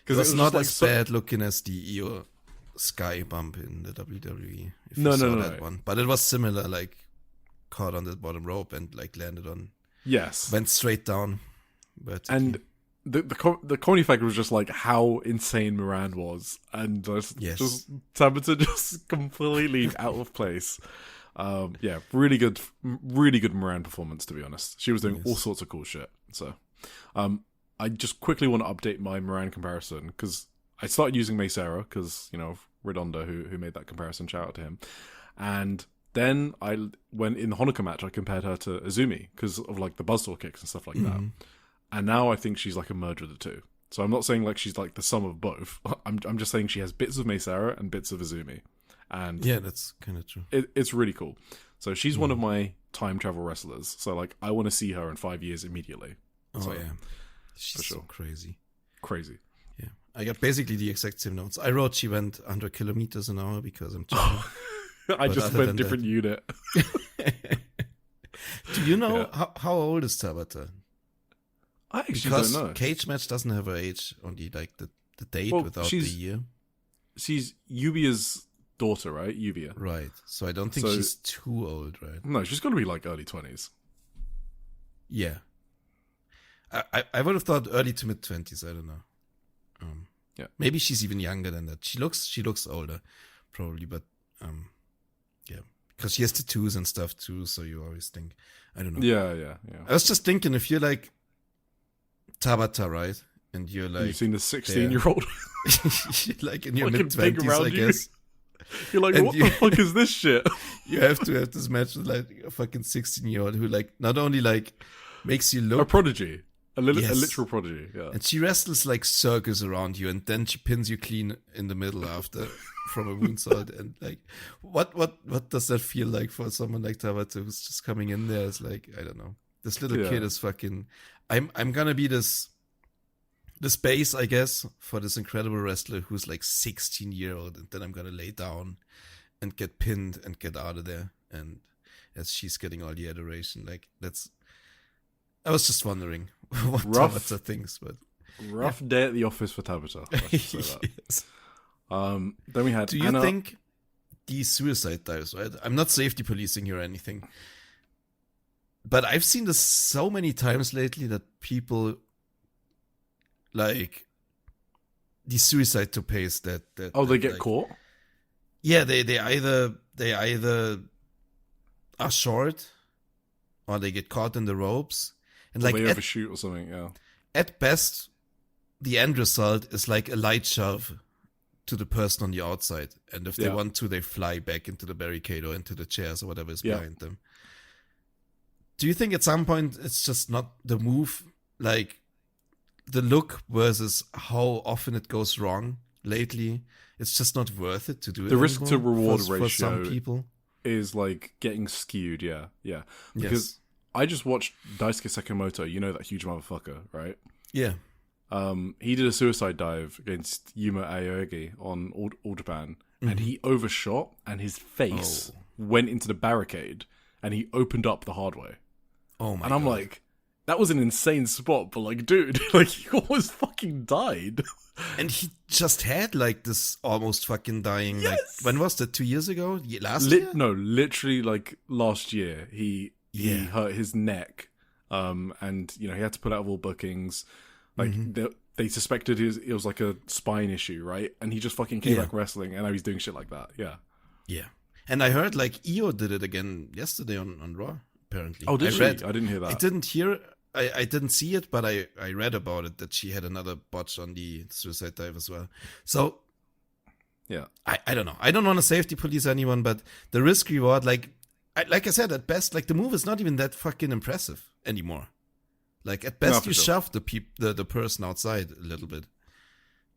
Because it was not as bad looking as the Io Sky bump in the WWE. If you saw that one. But it was similar, like, caught on the bottom rope and, like, landed on... Yes. Went straight down. And the comedy factor was just, like, how insane Moran was. And just Tabata just completely out of place. Yeah, really good Moran performance, to be honest. She was doing all sorts of cool shit. So, I just quickly want to update my Moran comparison, because I started using Mace-Era, because, you know, Redondo, who made that comparison, shout out to him. And then when in the Honoka match, I compared her to Azumi, because of, like, the buzzsaw kicks and stuff like that. And now I think she's, like, a merge of the two. So I'm not saying, like, she's, like, the sum of both. I'm just saying she has bits of Mace-Era and bits of Azumi. And yeah, that's kind of true. It's really cool. So she's one of my time travel wrestlers. So, like, I want to see her in 5 years immediately. Oh, so, yeah. She's so crazy. Crazy. Yeah. I got basically the exact same notes. I wrote she went 100 kilometers an hour because I'm German. I just went different unit. Do you know how old is Tabata? I actually because don't know. Cage Match doesn't have her age, only, like, the date without the year. She's Yubia's daughter, right? Yubia. Right. So I don't think she's too old, right? No, she's got to be, like, early 20s. Yeah. I would have thought early to mid 20s. I don't know. Yeah. Maybe she's even younger than that. She looks older, probably, but yeah, because she has tattoos and stuff too. So you always think, I don't know. Yeah. I was just thinking, if you're like Tabata, right, and you're like, you've seen the 16-year-old, like in your mid 20s, I guess. You're like, what the fuck is this shit? You have to have this match with, like, a fucking 16-year-old who, like, not only, like, makes you look a prodigy. A literal prodigy, yeah. And she wrestles, like, circles around you, and then she pins you clean in the middle after from a moonsault. And, like, what does that feel like for someone like Tabata who's just coming in there? It's like, I don't know. This little kid is fucking... I'm gonna be this base, I guess, for this incredible wrestler who's, like, 16-year-old, and then I'm gonna lay down and get pinned and get out of there. And as she's getting all the adoration, like, that's... I was just wondering what Tabata thinks, but rough day at the office for Tabata. Yes. Then we had. Do you think these suicide dives? Right, I'm not safety policing here or anything, but I've seen this so many times lately that people like these suicide topes that they get caught. Yeah, they either are short or they get caught in the ropes. And like they overshoot or something, yeah. At best, the end result is like a light shove to the person on the outside. And if they want to, they fly back into the barricade or into the chairs or whatever is behind them. Do you think at some point it's just not the move, like the look versus how often it goes wrong lately? It's just not worth it to do it. The risk to reward ratio for some people is like getting skewed, yeah. Because I just watched Daisuke Sekimoto, you know, that huge motherfucker, right? Yeah. He did a suicide dive against Yuma Aoyagi on All Japan, and he overshot, and his face went into the barricade, and he opened up the hard way. Oh my! And I'm God. like, that was an insane spot, but like, dude, like he almost fucking died. And he just had like this almost fucking dying. Yes! Like, when was that? 2 years ago? Last year? No, literally like last year, he hurt his neck, and he had to put out of all bookings. Like they suspected it was like a spine issue, right? And he just fucking came back wrestling, and now he's doing shit like that. Yeah. Yeah. And I heard like Io did it again yesterday on Raw, apparently. Oh, did she? I didn't hear that. I didn't see it, but I read about it, that she had another botch on the suicide dive as well. So, yeah. I don't know. I don't want to safety police anyone, but the risk reward, like I said, at best, like the move is not even that fucking impressive anymore. Like at best, you shove the person outside a little bit.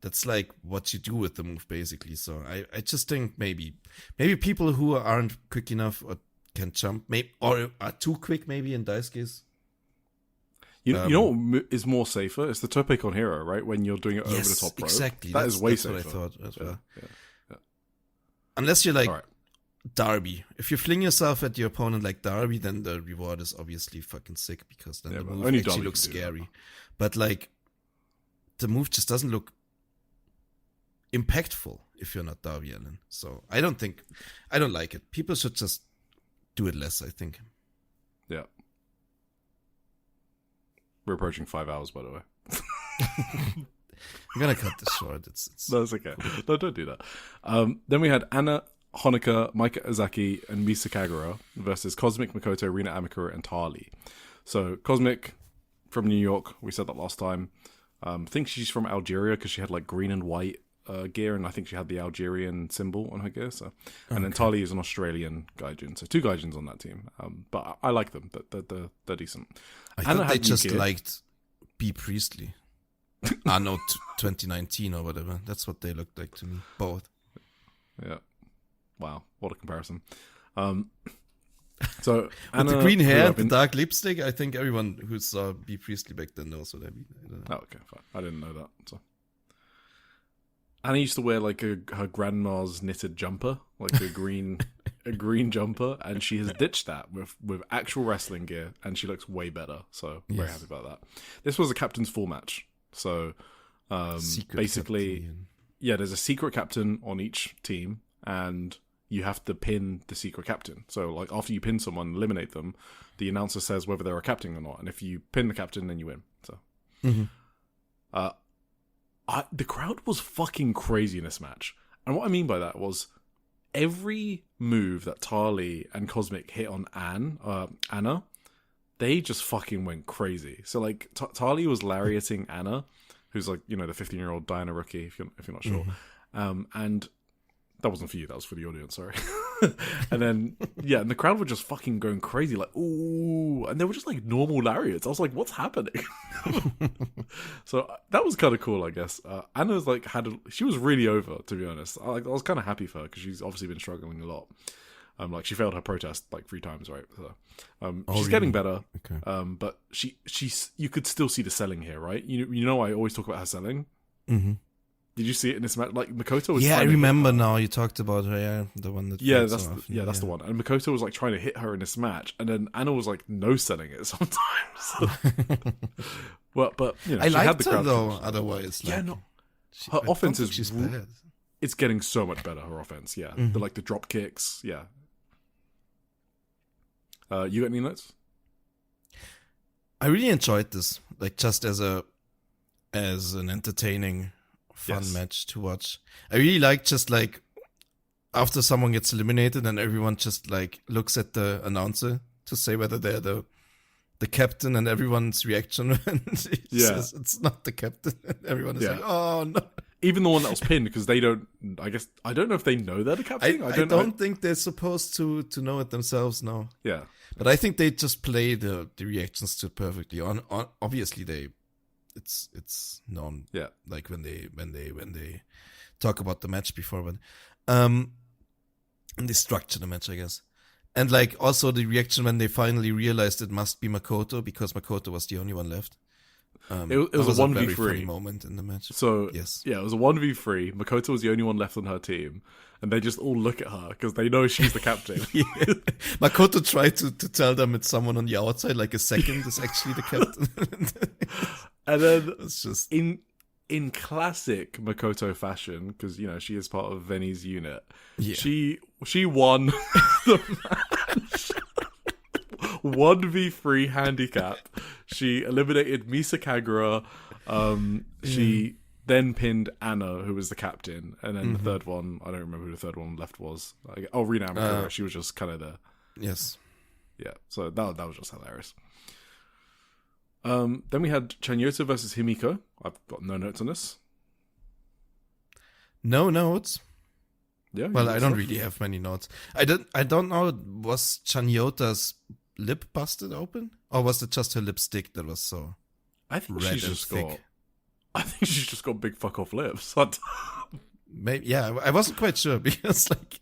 That's like what you do with the move, basically. So I just think maybe people who aren't quick enough or can jump, or are too quick, maybe in Daisuke's. You know what is more safer? It's the tope con hero, right? When you're doing it over the top rope. Exactly. That is way that's safer. What I thought as well. Yeah. Unless you're like Darby. If you fling yourself at your opponent like Darby, then the reward is obviously fucking sick, because then the move actually looks scary. But like, the move just doesn't look impactful if you're not Darby Allin. So I don't like it. People should just do it less, I think. Yeah. We're approaching 5 hours, by the way. I'm gonna cut this short. It's No, it's okay. No, don't do that. Then we had Anna Honoka, Maika Ozaki, and Misa Kagura versus Cosmic, Makoto, Rina Amikura, and Tali. So Cosmic from New York. We said that last time. I think she's from Algeria because she had like green and white gear, and I think she had the Algerian symbol on her gear. So, and then Tali is an Australian gaijin. So 2 gaijins on that team. But I like them. They're decent. I thought they just liked B. Priestley. Anno 2019 or whatever. That's what they looked like to me. Both. Yeah. Wow. What a comparison. So with the green hair and the dark lipstick, I think everyone who saw B. Priestley back then knows what I mean. I don't know. Oh, okay, fine. I didn't know that. So Anna used to wear like her grandma's knitted jumper, like a green jumper, and she has ditched that with actual wrestling gear, and she looks way better. So very happy about that. This was a captain's full match. So basically, there's a secret captain on each team, and you have to pin the secret captain. So like after you pin someone, eliminate them, the announcer says whether they're a captain or not, and if you pin the captain, then you win. So. The crowd was fucking crazy in this match. And what I mean by that was every move that Tali and Cosmic hit on Anna, they just fucking went crazy. So like Tali was lariating Anna, who's like, the 15-year-old Diana rookie, if you're not sure. And that wasn't for you, that was for the audience, sorry. And then, and the crowd were just fucking going crazy, like, ooh, and they were just like normal lariats. I was like, what's happening? So that was kind of cool, I guess. Anna's like, she was really over, to be honest. I was kind of happy for her, because she's obviously been struggling a lot. Like, she failed her protest like 3 times, right? So, she's getting better. Okay. But she's you could still see the selling here, right? You know, I always talk about her selling. Mm-hmm. Did you see it in this match? Like Makoto was. Yeah, I remember now. You talked about her. Yeah, the one that. That's the one. And Makoto was like trying to hit her in this match, and then Anna was like no selling it sometimes. but I liked her though. Otherwise, like, her offense is. She's bad. It's getting so much better. Her offense, the drop kicks, You got any notes? I really enjoyed this, like just as an entertaining, fun match to watch. I really like just like after someone gets eliminated and everyone just like looks at the announcer to say whether they're the captain, and everyone's reaction when he says it's not the captain. Everyone is like, oh no. Even the one that was pinned, because they don't. I guess I don't know if they know they're the captain. I don't think they're supposed to know it themselves. No. Yeah. But I think they just play the reactions to it perfectly. On obviously it's known. Yeah. Like when they talk about the match before, but and they structure the match, I guess. And like also the reaction when they finally realized it must be Makoto, because Makoto was the only one left. It was a 1v3 very funny moment in the match. So yes, yeah, it was a 1v3. Makoto was the only one left on her team, and they just all look at her because they know she's the captain. Yeah. Makoto tried to tell them it's someone on the outside, like a second is actually the captain. And then it's just in classic Makoto fashion, because she is part of Veni's unit. Yeah. She won the match. 1v3 handicap. She eliminated Misa Kagura. She then pinned Anna, who was the captain, and then the third one, I don't remember who the third one left was. Rina Amakura. She was just kind of there. Yes. Yeah, so that was just hilarious. Then we had Chanyota versus Himiko. I've got no notes on this. No notes. Yeah. Well, I don't really have many notes. I don't know. Was Chanyota's lip busted open, or was it just her lipstick that was so? I think red she's and just thick? got. I think she's just got big fuck off lips. Maybe, yeah. I wasn't quite sure because, like,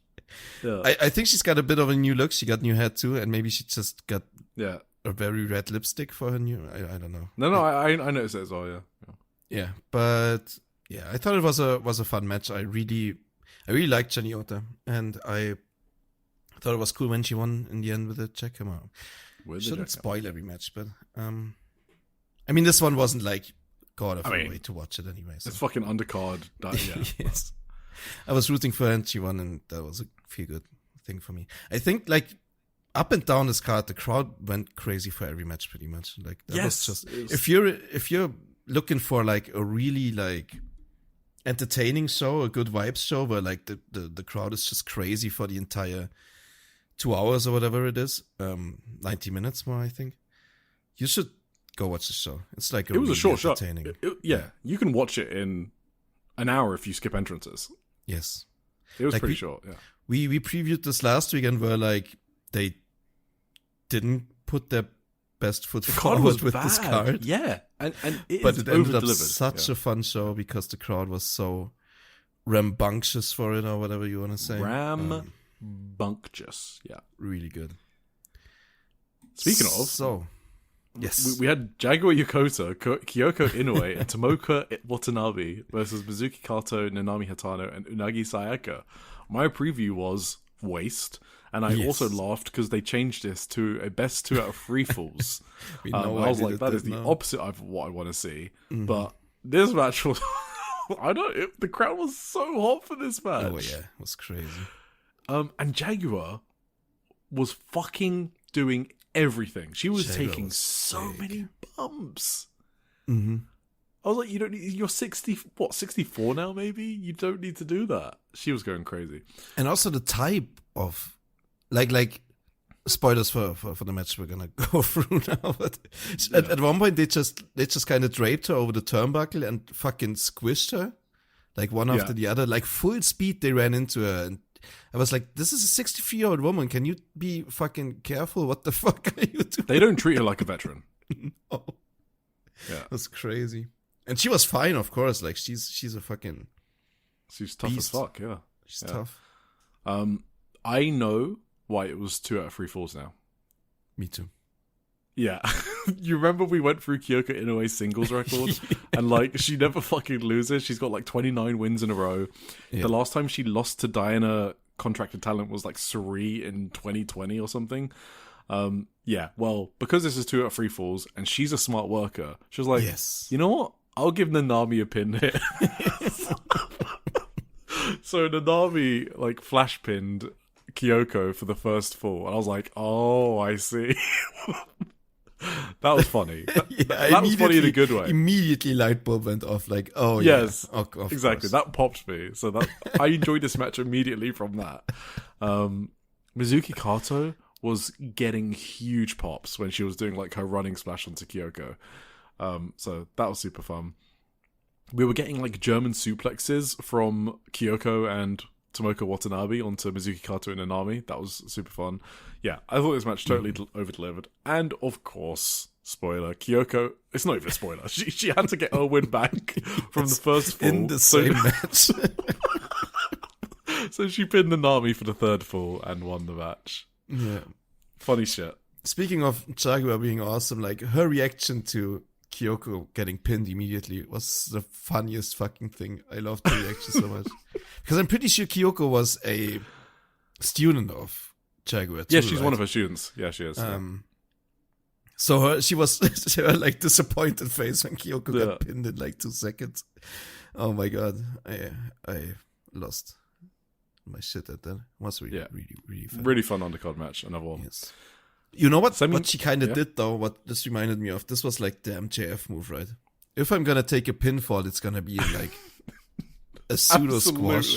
Yeah. I think she's got a bit of a new look. She got new hair too, and maybe she just got Yeah. a very red lipstick for her new. I don't know. No, I noticed it as well. Yeah. Yeah, but yeah, I thought it was a fun match. I really liked Chanyota, and I thought it was cool when she won in the end with the jackhammer. Shouldn't spoil every match, but I mean, this one wasn't like God of a way to watch it anyway. So. It's fucking undercard. Yeah. Yes, I was rooting for her, and she won, and that was a feel good thing for me. I think like up and down this card, the crowd went crazy for every match, pretty much. Like that was just if you're looking for like a really like entertaining show, a good vibes show where like the crowd is just crazy for the entire 2 hours or whatever it is, 90 minutes more, I think. You should go watch the show. It's like it was a short show. Yeah, you can watch it in an hour if you skip entrances. Yes, it was like pretty short. Yeah, we previewed this last weekend where like they didn't put their best foot forward with this card. Yeah, and but it ended up such a fun show because the crowd was so rambunctious for it, or whatever you want to say. Rambunctious, yeah, really good. Speaking of, so yes, we had Jaguar Yokota, Kyoko Inoue, and Tomoka Watanabe versus Mizuki Kato, Nanami Hatano, and Unagi Sayaka. My preview was waste. And I also laughed because they changed this to a best 2 out of 3 falls. I was like, that is the opposite of what I want to see. Mm-hmm. But this match was, the crowd was so hot for this match. Oh yeah, it was crazy. And Jaguar was fucking doing everything. She was taking so many bumps. Mm-hmm. I was like, you don't need, you're 64 now maybe? You don't need to do that. She was going crazy. And also the type of like spoilers for the match we're gonna go through now, but at one point they just kind of draped her over the turnbuckle and fucking squished her like one after the other, like full speed. They ran into her, and I was like, this is a 63-year-old woman, can you be fucking careful? What the fuck are you doing? They don't treat her like a veteran. No. Yeah, that's crazy. And she was fine, of course. Like she's a fucking she's tough beast. as fuck. Yeah, she's tough. I know why it was 2 out of 3 falls now. Me too. Yeah. You remember we went through Kyoko Inoue's singles record? And like, she never fucking loses. She's got like 29 wins in a row. Yeah. The last time she lost to Diana Contracted Talent was like Suri in 2020 or something. Yeah, well, because this is 2 out of 3 falls and she's a smart worker, she was like, you know what? I'll give Nanami a pin hit. So Nanami like flash pinned Kyoko for the first fall, and I was like, "Oh, I see." That was funny. That was funny in a good way. Immediately, light bulb went off. Like, oh yes, yeah, exactly. Course. That popped me. So that I enjoyed this match immediately from that. Mizuki Kato was getting huge pops when she was doing like her running splash onto Kyoko. So that was super fun. We were getting like German suplexes from Kyoko and Tomoka Watanabe onto Mizuki Kato and Nanami. That was super fun. Yeah, I thought this match totally over-delivered. And of course, spoiler, Kyoko, it's not even a spoiler, she had to get her win back from the first fall. In the same match. So she pinned Nanami for the third fall and won the match. Yeah. Funny shit. Speaking of Jaguar being awesome, like her reaction to Kyoko getting pinned immediately was the funniest fucking thing. I loved the reaction so much. Because I'm pretty sure Kyoko was a student of Jaguar too, Yeah, she's right? one of her students. Yeah, she is. So she was her like disappointed face when Kyoko got pinned in like 2 seconds. Oh my god, I lost my shit at that. It was really fun. Really fun undercard match. Another one. Yes. You know what she kind of did though? What this reminded me of? This was like the MJF move, right? If I'm gonna take a pinfall, it's gonna be like a pseudo squash.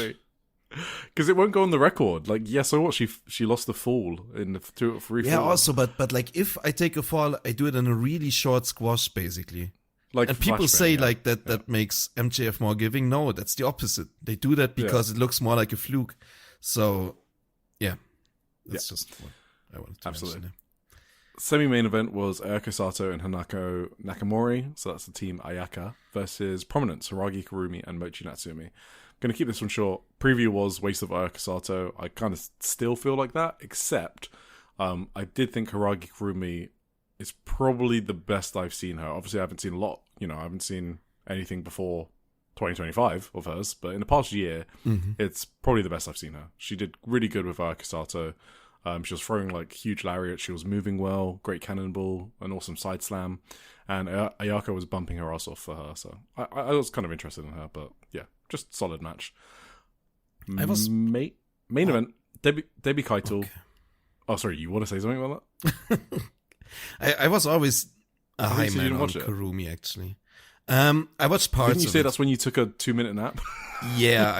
Because it won't go on the record. Like, yeah, so what? She lost the fall in the 2 or 3 Yeah, falls. also, but like if I take a fall, I do it in a really short squash, basically. Like, and people say like that makes MJF more giving. No, that's the opposite. They do that because it looks more like a fluke. So, yeah, that's just what I wanted to mention. Semi-main event was Ayaka Sato and Hanako Nakamori, so that's the team Ayaka, versus Prominence, Hiragi Kurumi and Mochi Natsumi. I'm going to keep this one short. Preview was waste of Ayaka Sato. I kind of still feel like that, except I did think Hiragi Kurumi is probably the best I've seen her. Obviously, I haven't seen a lot. I haven't seen anything before 2025 of hers, but in the past year, it's probably the best I've seen her. She did really good with Ayaka Sato. She was throwing like huge lariats. She was moving well, great cannonball, an awesome side slam, and Ayaka was bumping her ass off for her. So I was kind of interested in her, but yeah, just solid match. I was main event. Debbie Kaito. Okay. Oh, sorry, you want to say something about that? I was always a high man on Kurumi, actually. I watched parts. Didn't you say that's when you took a 2-minute nap? Yeah,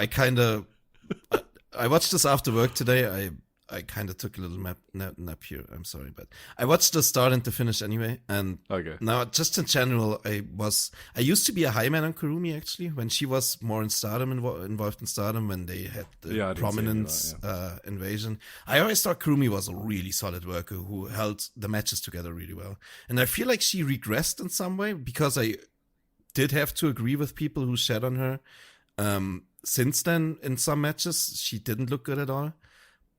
I watched this after work today. I kind of took a little nap here. I'm sorry, but I watched the start and the finish anyway. And now, just in general, I used to be a high man on Kurumi, actually, when she was more in Stardom, involved in Stardom, when they had the Prominence invasion. I always thought Kurumi was a really solid worker who held the matches together really well. And I feel like she regressed in some way, because I did have to agree with people who shed on her. Since then, in some matches, she didn't look good at all.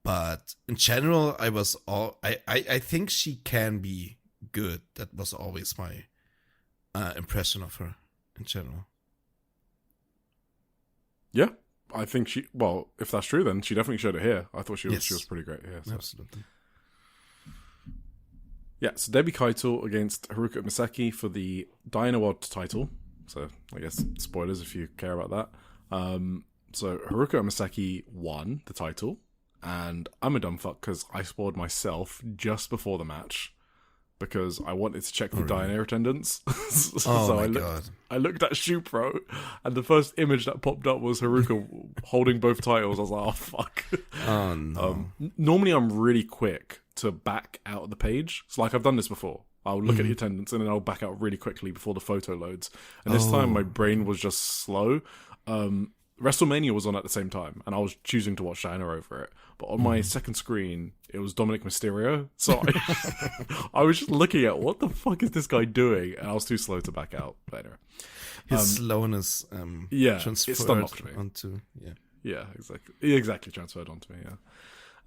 But in general, I think she can be good. That was always my impression of her in general. Yeah, I think if that's true, then she definitely showed it here. I thought she was pretty great here. So. Absolutely. Yeah, so Debbie Kaito against Haruka Misaki for the Diana World title. So I guess spoilers if you care about that. So Haruka Misaki won the title. And I'm a dumb fuck because I spoiled myself just before the match because I wanted to check the Diana attendance. God. I looked at Shupro, and the first image that popped up was Haruka holding both titles. I was like, oh, fuck. Oh, no. Normally, I'm really quick to back out of the page. So, like, I've done this before. I'll look at the attendance, and then I'll back out really quickly before the photo loads. And this time, my brain was just slow. WrestleMania was on at the same time, and I was choosing to watch Diana over it. But on my second screen, it was Dominic Mysterio. So I was just looking at what the fuck is this guy doing, and I was too slow to back out. But anyway, his slowness, transferred me onto exactly transferred onto me.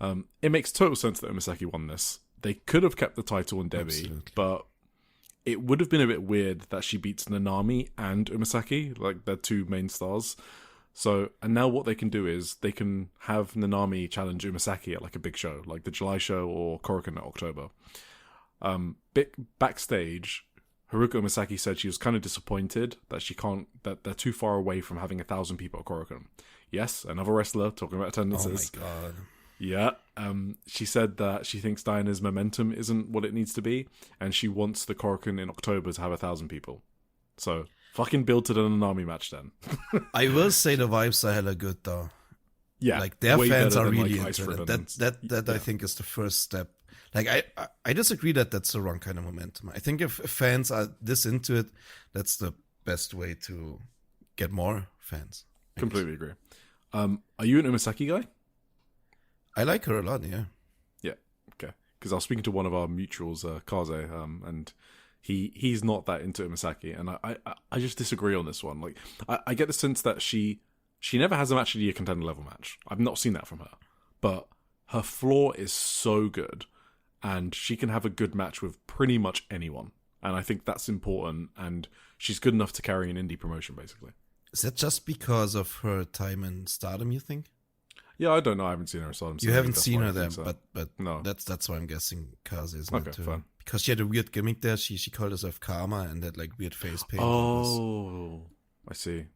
Yeah, it makes total sense that Umasaki won this. They could have kept the title in Debbie, but it would have been a bit weird that she beats Nanami and Umasaki, like their two main stars. So, and now what they can do is they can have Nanami challenge Umasaki at like a big show, like the July show or Korakuen in October. Backstage, Haruka Umasaki said she was kind of disappointed that they're too far away from having 1,000 people at Korakuen. Yes, another wrestler talking about attendances. Oh my god. Yeah. She said that she thinks Diana's momentum isn't what it needs to be, and she wants the Korakuen in October to have 1,000 people. So, fucking build to the Nanami match then. I will say the vibes are hella good though. Yeah. Like their fans are really into it. That I think is the first step. Like I disagree that that's the wrong kind of momentum. I think if fans are this into it, that's the best way to get more fans. Completely agree. Are you an Umasaki guy? I like her a lot, yeah. Yeah, okay. Because I was speaking to one of our mutuals, Kaze, and he's not that into Umasaki, and I just disagree on this one. Like, I get the sense that she never has a match of the year contender level match. I've not seen that from her, but her floor is so good, and she can have a good match with pretty much anyone. And I think that's important, and she's good enough to carry an indie promotion, basically. Is that just because of her time in Stardom, you think? Yeah, I don't know. I haven't seen her in Stardom. You haven't seen her there, but no. That's why I'm guessing Kaze, isn't Okay, it? fine. Because she had a weird gimmick there. She called herself Karma and had like weird face paint. Oh, I see.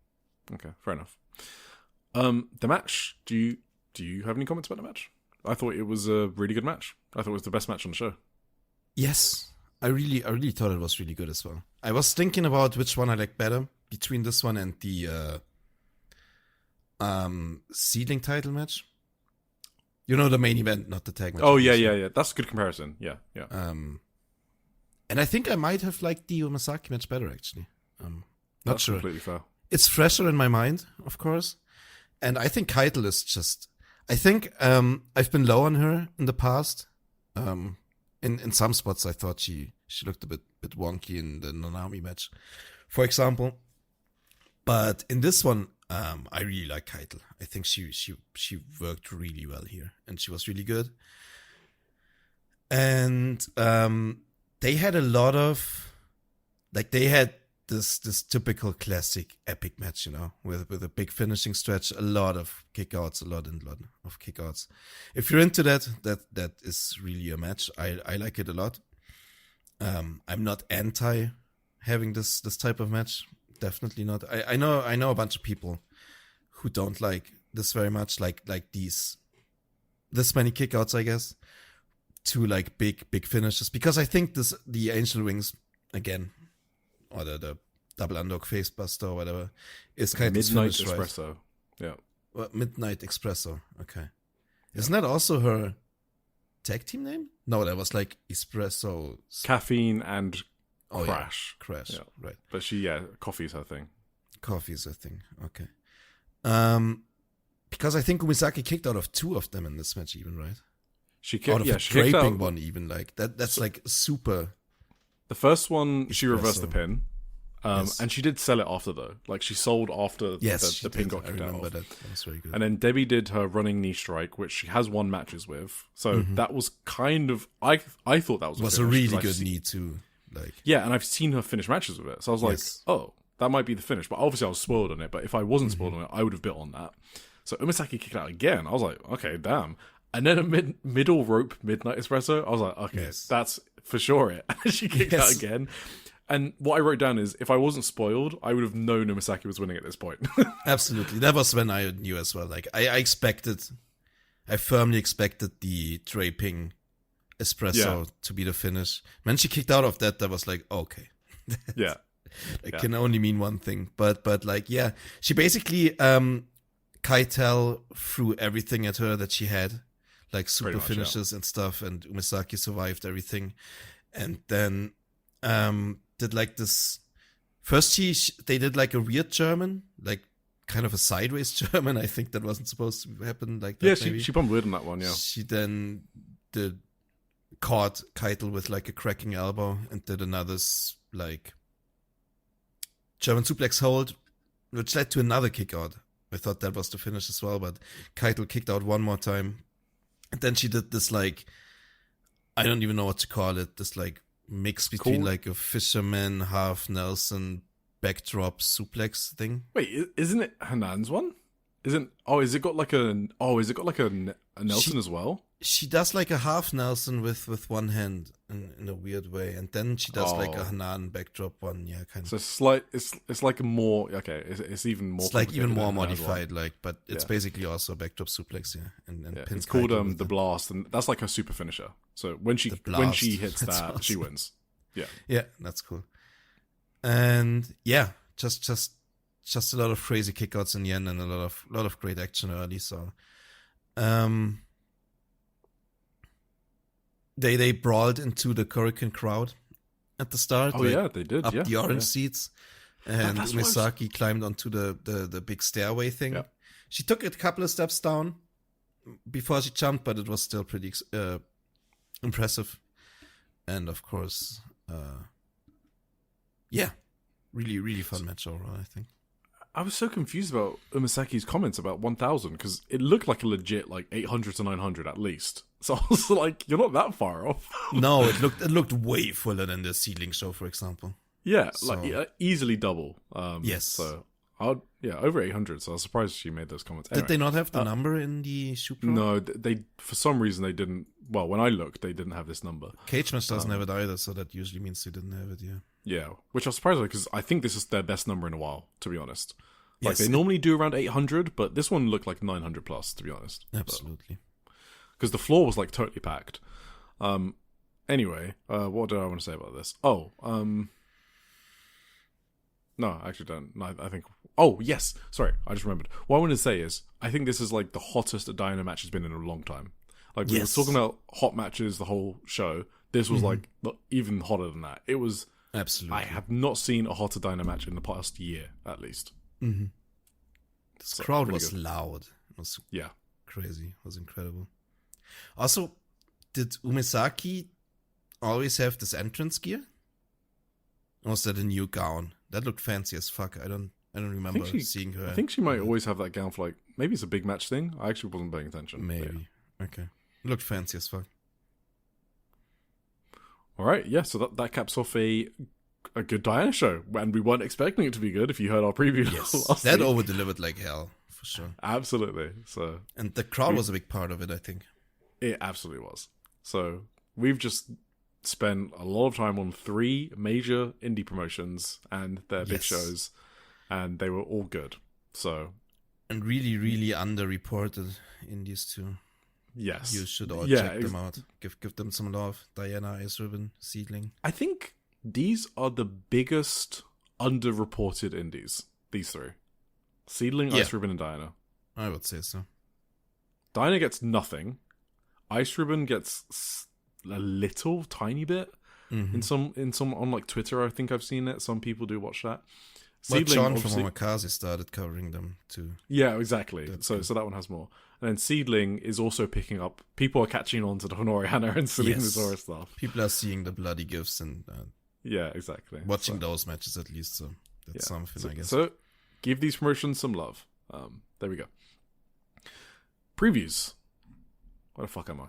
Okay, fair enough. The match. Do you have any comments about the match? I thought it was a really good match. I thought it was the best match on the show. Yes, I really thought it was really good as well. I was thinking about which one I like better between this one and the SEAdLINNG title match. You know, the main event, not the tag match. Oh yeah. That's a good comparison. Yeah. And I think I might have liked the Umasaki match better, actually. Not That's sure. completely fair. It's fresher in my mind, of course. And I think Keitel is just... I think I've been low on her in the past. In some spots, I thought she looked a bit wonky in the Nanami match, for example. But in this one, I really like Keitel. I think she worked really well here, and she was really good. And they had a lot of... Like, they had this typical classic epic match, you know, with a big finishing stretch, a lot of kickouts, a lot of kickouts. If you're into that is really a match. I like it a lot. I'm not anti having this type of match. Definitely not. I know a bunch of people who don't like this very much, like this many kickouts, I guess, to like big finishes, because I think the Angel Wings again, or the double underdog face buster or whatever, is kind of Midnight Espresso. Right? Yeah. Well, Midnight Espresso. Okay. Isn't that also her tag team name? No, that was like Espresso. Caffeine and Crash. Yeah. Crash, yeah. Right. But coffee's her thing. Coffee's her thing. Okay. Because I think Umisaki kicked out of 2 of them in this match, even, right? She kicked draping one, even, like that's like super. The first one, Espresso. she reversed the pin. Yes. And she did sell it after, though. Like, she sold after the pin got kicked out. I remember that. That was very good. And then Debbie did her running knee strike, which she has won matches with. So that was kind of... I thought that was a really good knee, too. Like, yeah, and I've seen her finish matches with it. So I was like, oh, that might be the finish. But obviously I was spoiled on it. But if I wasn't spoiled on it, I would have built on that. So Umasaki kicked out again. I was like, okay, damn. And then a middle rope Midnight Espresso. I was like, okay, that's for sure it. She kicked out again. And what I wrote down is, if I wasn't spoiled, I would have known Umasaki was winning at this point. Absolutely. That was when I knew as well. Like, I firmly expected the draping espresso to be the finish. When she kicked out of that was like, okay. Yeah. It can only mean one thing. But like, yeah. She basically, Keitel threw everything at her that she had. Like super finishes and stuff. And Umasaki survived everything. And then... did like this first they did like a weird German, like kind of a sideways German. I think that wasn't supposed to happen like that. Yeah, she bumped weird on that one. Yeah, she then caught Keitel with like a cracking elbow and did another like German suplex hold, which led to another kick out. I thought that was the finish as well, but Keitel kicked out one more time, and then she did this like, I don't even know what to call it, this like mix between like a fisherman, half Nelson, backdrop suplex thing. Wait, isn't it Hanan's one? Is it got like a Nelson as well? She does like a half Nelson with one hand in a weird way, and then she does like a Hanan backdrop one. Yeah, kind of. So it's like a more It's even more. It's like even more modified, like, but it's basically also a backdrop suplex. Yeah, and it's called the Blast, and that's like her super finisher. So when she hits that, awesome. She wins. Yeah, yeah, that's cool. And yeah, just a lot of crazy kickouts in the end, and a lot of great action early. So, They brawled into the Korakuen crowd at the start. Oh, yeah, they did. Up the orange seats. And Umasaki climbed onto the big stairway thing. Yeah. She took a couple of steps down before she jumped, but it was still pretty impressive. And of course, really, really fun match overall, I think. I was so confused about Umasaki's comments about 1,000 because it looked like a legit like 800 to 900 at least. So I was like, you're not that far off. No, it looked way fuller than the SEAdLINNG show, for example. Yeah, So- easily double. Yes. So over 800. So I was surprised she made those comments. Did they not have the number in the Shupro? No, they for some reason they didn't. Well, when I looked, they didn't have this number. Cage Match doesn't have it either, so that usually means they didn't have it. Yeah. Yeah, which I was surprised because I think this is their best number in a while, to be honest. Like Yes, they normally do around 800, but this one looked like 900 plus, to be honest. Absolutely. Because the floor was like totally packed. Anyway, what did I want to say about this? No, I actually don't. No, I think. Oh yes, sorry, I just remembered. What I wanted to say is, I think this is like the hottest a Diana match has been in a long time. Like we were talking about hot matches the whole show. This was like even hotter than that. It was. Absolutely. I have not seen a hotter Dyna match in the past year, at least. Mm-hmm. This So, crowd pretty was good. loud. It was Yeah. crazy. It was incredible. Also, did Umisaki always have this entrance gear? Or was that a new gown? That looked fancy as fuck. I don't remember seeing her. I think she might always have that gown for like, maybe it's a big match thing. I actually wasn't paying attention. but Maybe. Okay. It looked fancy as fuck. All right, yeah. So that caps off a good Diana show, and we weren't expecting it to be good. If you heard our preview, Yes. last That week. over delivered like hell, for sure. Absolutely. So And the crowd was a big part of it, I think. it absolutely was. So we've just spent a lot of time on 3 major indie promotions and their big Yes. shows, and they were all good. So And really, really underreported in these two. yes, You should all Yeah, check them out. Give them some love. Diana, Ice Ribbon, SEAdLINNG. I think these are the biggest underreported indies. These 3: SEAdLINNG, Yeah. Ice Ribbon, and Diana. I would say so. Diana gets nothing. Ice Ribbon gets a little tiny bit Mhm. in some on like Twitter. I think I've seen it. Some people do watch that. Well, SEAdLINNG, John from obviously- Omakase started covering them too. Yeah, exactly. That's So good. so that one has more. And then SEAdLINNG is also picking up. People are catching on to the Honori Hana and Selena Yes. Zora stuff. People are seeing the bloody gifts and Yeah, exactly. watching So, those matches at least. So that's something, I guess. So give these promotions some love. There we go. Previews. Where the fuck am I?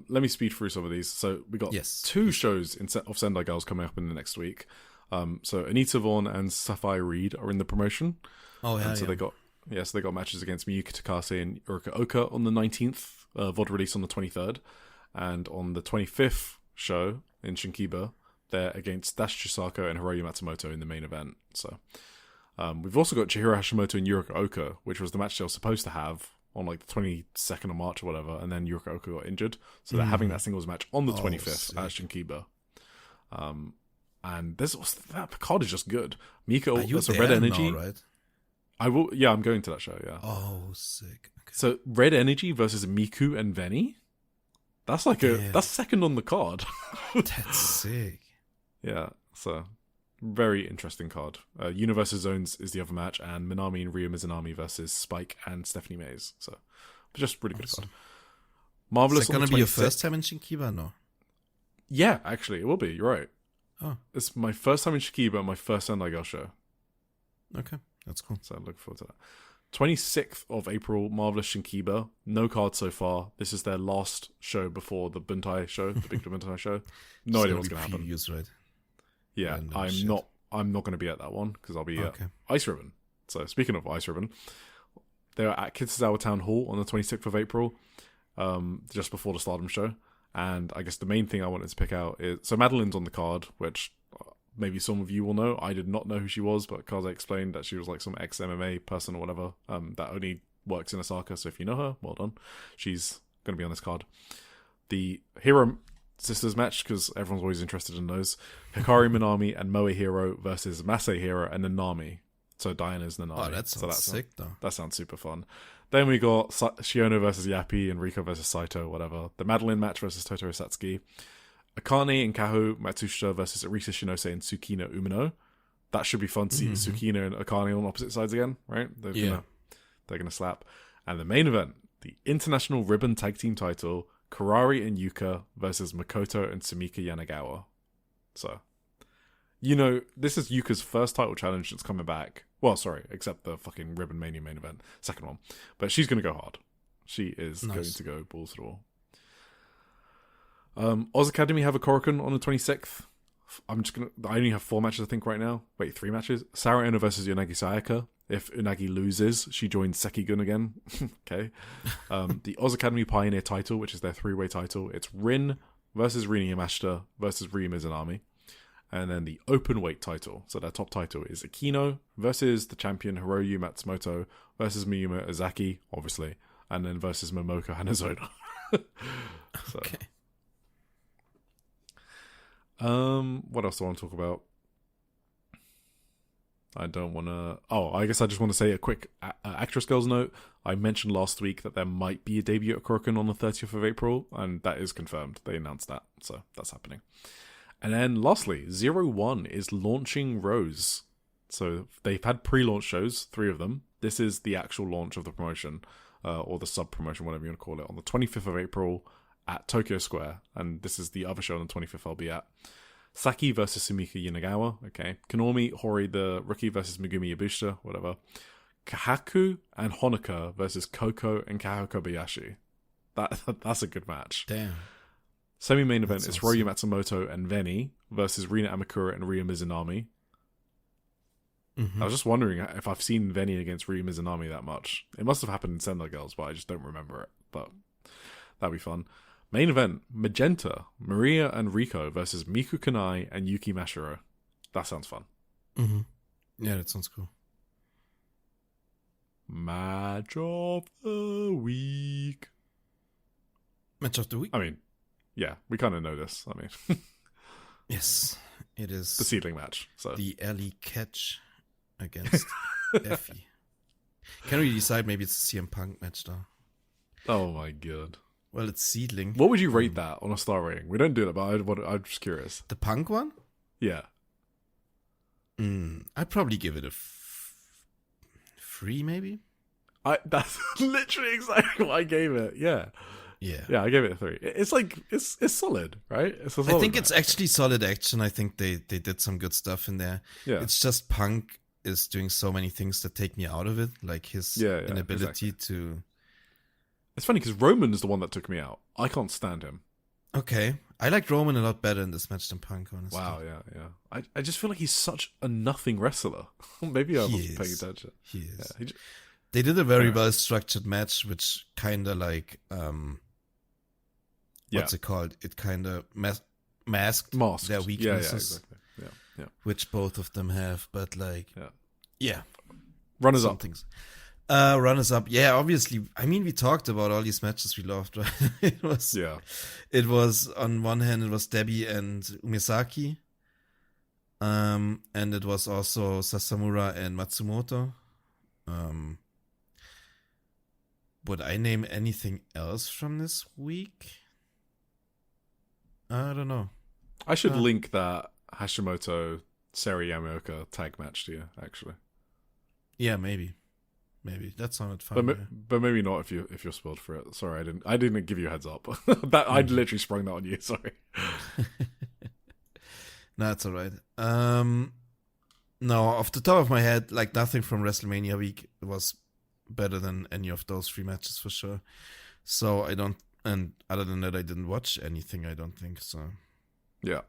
Let me speed through some of these. So we got Yes. 2 shows of Sendai Girls coming up in the next week. So Anita Vaughn and Sapphire Reed are in the promotion. Oh yeah, And so they got matches against Miyuki Takase and Urika Oka on the 19th, VOD release on the 23rd, and on the 25th show in Shinkiba, they're against Dash Chisako and Hiroyu Matsumoto in the main event. So we've also got Chihiro Hashimoto and Yurika Oka, which was the match they were supposed to have on like the 22nd of March or whatever, and then Yurika Oka got injured, so they're having that singles match on the 25th at Shinkiba. And that card is just good. Mika, Are you that's a there Red Energy. now, right? I will. Yeah, I'm going to that show. Yeah. Oh, sick. Okay. So Red Energy versus Miku and Veni. That's like Damn. that's second on the card. That's sick. Yeah. So very interesting card. Universes Zones is the other match, and Minami and Ryo Mizunami versus Spike and Stephanie Mays. So just really good Awesome. card. Marvelous. Is that on going the to be your 26th. first time in Shinkiba? No. Yeah, actually, it will be. You're right. Oh, It's my first time in Shikiba and my first Sendai Girl show. okay. That's cool. So I look forward to that. 26th of April, Marvelous Shinkiba. No card so far. This is their last show before the Buntai show, the Big Buntai show. No idea what's going to happen. Previews, right? Yeah, Random I'm shit. not going to be at that one because I'll be Okay. at Ice Ribbon. So speaking of Ice Ribbon, they're at Kitazawa Town Hall on the 26th of April, just before the Stardom show. And I guess the main thing I wanted to pick out is, so Madeline's on the card, which maybe some of you will know. I did not know who she was, but Kaze explained that she was like some ex-MMA person or whatever, that only works in Osaka. So if you know her, well done. She's going to be on this card. The Hero Sisters match, because everyone's always interested in those. Hikari Minami and Moe Hero versus Masai Hero and Nanami. So Diana's Nanami. Oh, that sounds sick, though. That sounds super fun. Then we got Shiono versus Yappy and Rika versus Saito, whatever. The Madeline match versus Totoro Satsuki. Akane and Kahu Matsushita versus Arisa Shinose and Tsukino Umino. That should be fun to see Tsukino and Akane on opposite sides again, right? They're gonna slap. And the main event, the International Ribbon Tag Team title, Karari and Yuka versus Makoto and Sumika Yanagawa. So, You know, this is Yuka's first title challenge that's coming back. Well, sorry, except the fucking Ribbon Mania main event, second one. But she's going to go hard. She is going to go balls to the wall. Oz Academy have a Korakuen on the 26th. I only have 4 matches, I think, right now. Wait, 3 matches? Sarah Eno versus Unagi Sayaka. If Unagi loses, she joins Sekigun again. Okay. The Oz Academy Pioneer title, which is their 3-way title. It's Rin versus Rina Yamashita versus Ryu Mizunami. And then the open weight title, so their top title, is Akino versus the champion Hiroyu Matsumoto versus Miyuma Ozaki, obviously. And then versus Momoka Hanazono. So. Okay. What else do I want to talk about? I don't want to... Oh, I guess I just want to say a quick Actress Girls note. I mentioned last week that there might be a debut at Korakuen on the 30th of April, and that is confirmed. They announced that, so that's happening. And then lastly, 01 is launching Rose. So they've had pre-launch shows, 3 of them. This is the actual launch of the promotion, or the sub-promotion, whatever you want to call it, on the 25th of April at Tokyo Square. And this is the other show on the 25th I'll be at. Saki versus Sumika Yanagawa, okay. Konomi Hori, the rookie, versus Megumi Yabushita, whatever. Kahaku and Honoka versus Koko and Kaho Kobayashi. That's a good match. Damn. Semi-main event is Hiroyu Matsumoto and Veni versus Rina Amakura and Ryu Mizunami. Mm-hmm. I was just wondering if I've seen Veni against Ryu Mizunami that much. It must have happened in Sendai Girls, but I just don't remember it. But that'd be fun. Main event, Magenta, Maria and Rico versus Miku Kanai and Yuki Mashiro. That sounds fun. Mm-hmm. Yeah, that sounds cool. Match of the week. Match of the week? I mean, yeah, we kind of know this. I mean, yes, it is the SEAdLINNG match. So the Ellie catch against Effie. Can we decide maybe it's a CM Punk match though? Oh my god. Well, it's SEAdLINNG. What would you rate that on a star rating? We don't do that, but I'm just curious. The Punk one? Yeah. I'd probably give it a 3 maybe. That's literally exactly what I gave it. Yeah. Yeah, I gave it a 3. It's like it's solid, right? It's a solid I think match. it's actually solid action. I think they did some good stuff in there. Yeah. It's just Punk is doing so many things that take me out of it, like his inability to. It's funny because Roman is the one that took me out. I can't stand him. Okay, I liked Roman a lot better in this match than Punk, honestly. Wow, yeah. I just feel like he's such a nothing wrestler. Maybe I wasn't paying attention. He is. Yeah, they did a very well structured match, which kind of like what's it called? It kind of masked their weaknesses, yeah, which both of them have. But like, yeah, runners up. Runners up. Yeah, obviously. I mean, we talked about all these matches we loved, right? It was on one hand, it was Debbie and Umisaki. And it was also Sasamura and Matsumoto. Would I name anything else from this week? I don't know. I should link that Hashimoto Seri Yamaoka tag match to you, actually. Yeah, maybe that sounded fun. But maybe not if you're spoiled for it. Sorry, I didn't give you a heads up. I'd literally sprung that on you. Sorry. No, it's all right. No, off the top of my head, like nothing from WrestleMania week was better than any of those 3 matches for sure. So I don't, and other than that, I didn't watch anything. I don't think so. Yeah.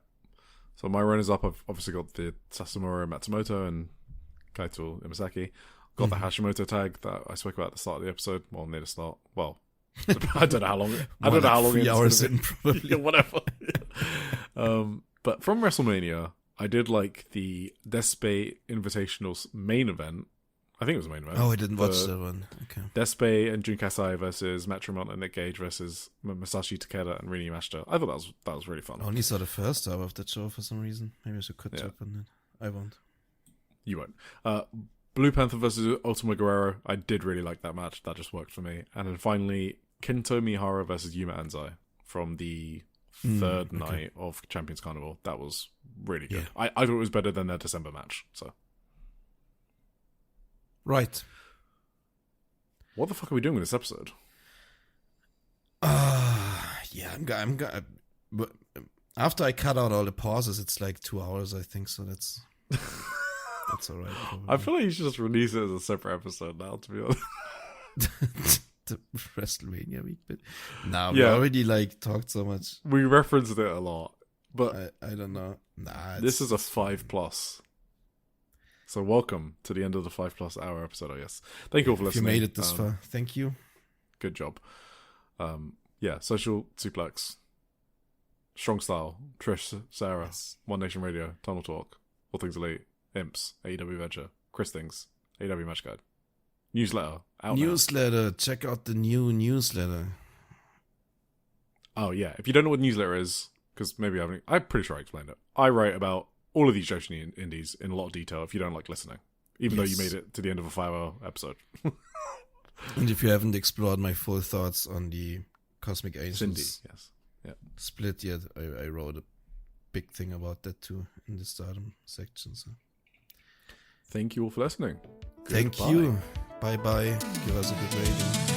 So my runners up, I've obviously got the Sasamura Matsumoto and Kaito Imasaki. Got the Hashimoto tag that I spoke about at the start of the episode. Well, near the start. Well, I don't know how long. I don't know how long. 3 hours in, probably. Yeah, whatever. But from WrestleMania, I did like the Despe Invitational's main event. I think it was the main event. Oh, I didn't watch that one. Okay. Despe and Jun Kasai versus Matt Tremont and Nick Gage versus Masashi Takeda and Rini Yamashita. I thought that was really fun. I only saw the first hour of that show for some reason. Maybe I should catch up on that. I won't. You won't. Blue Panther versus Ultimo Guerrero. I did really like that match. That just worked for me. And then finally, Kento Miyahara versus Yuma Anzai from the third night of Champions Carnival. That was really good. Yeah. I thought it was better than their December match. So, right. What the fuck are we doing with this episode? Yeah, I'm After I cut out all the pauses, it's like 2 hours, I think. So that's all right. Probably. I feel like you should just release it as a separate episode now, to be honest. The WrestleMania week bit. Nah, we already like talked so much. We referenced it a lot, but I don't know. Nah, this is a 5+. So welcome to the end of the 5+ hour episode, I guess. Thank you all for listening. You made it this far. Thank you. Good job. Social Suplex, Strong Style, Trish, Sarah, One Nation Radio, Tunnel Talk, All Things Elite, Imps, AEW Venture, Chris Things, AEW Match Guide, Newsletter, out Newsletter. now. Check out the new newsletter. Oh yeah, if you don't know what newsletter is, because maybe I'm pretty sure I explained it. I write about all of these Joshi indies in a lot of detail if you don't like listening, even though you made it to the end of a 5-hour episode. And if you haven't explored my full thoughts on the Cosmic Angels Cindy, yes. Yeah. split yet, I wrote a big thing about that too in the Stardom section. So. Thank you all for listening. Thank you. Bye bye. Give us a good rating.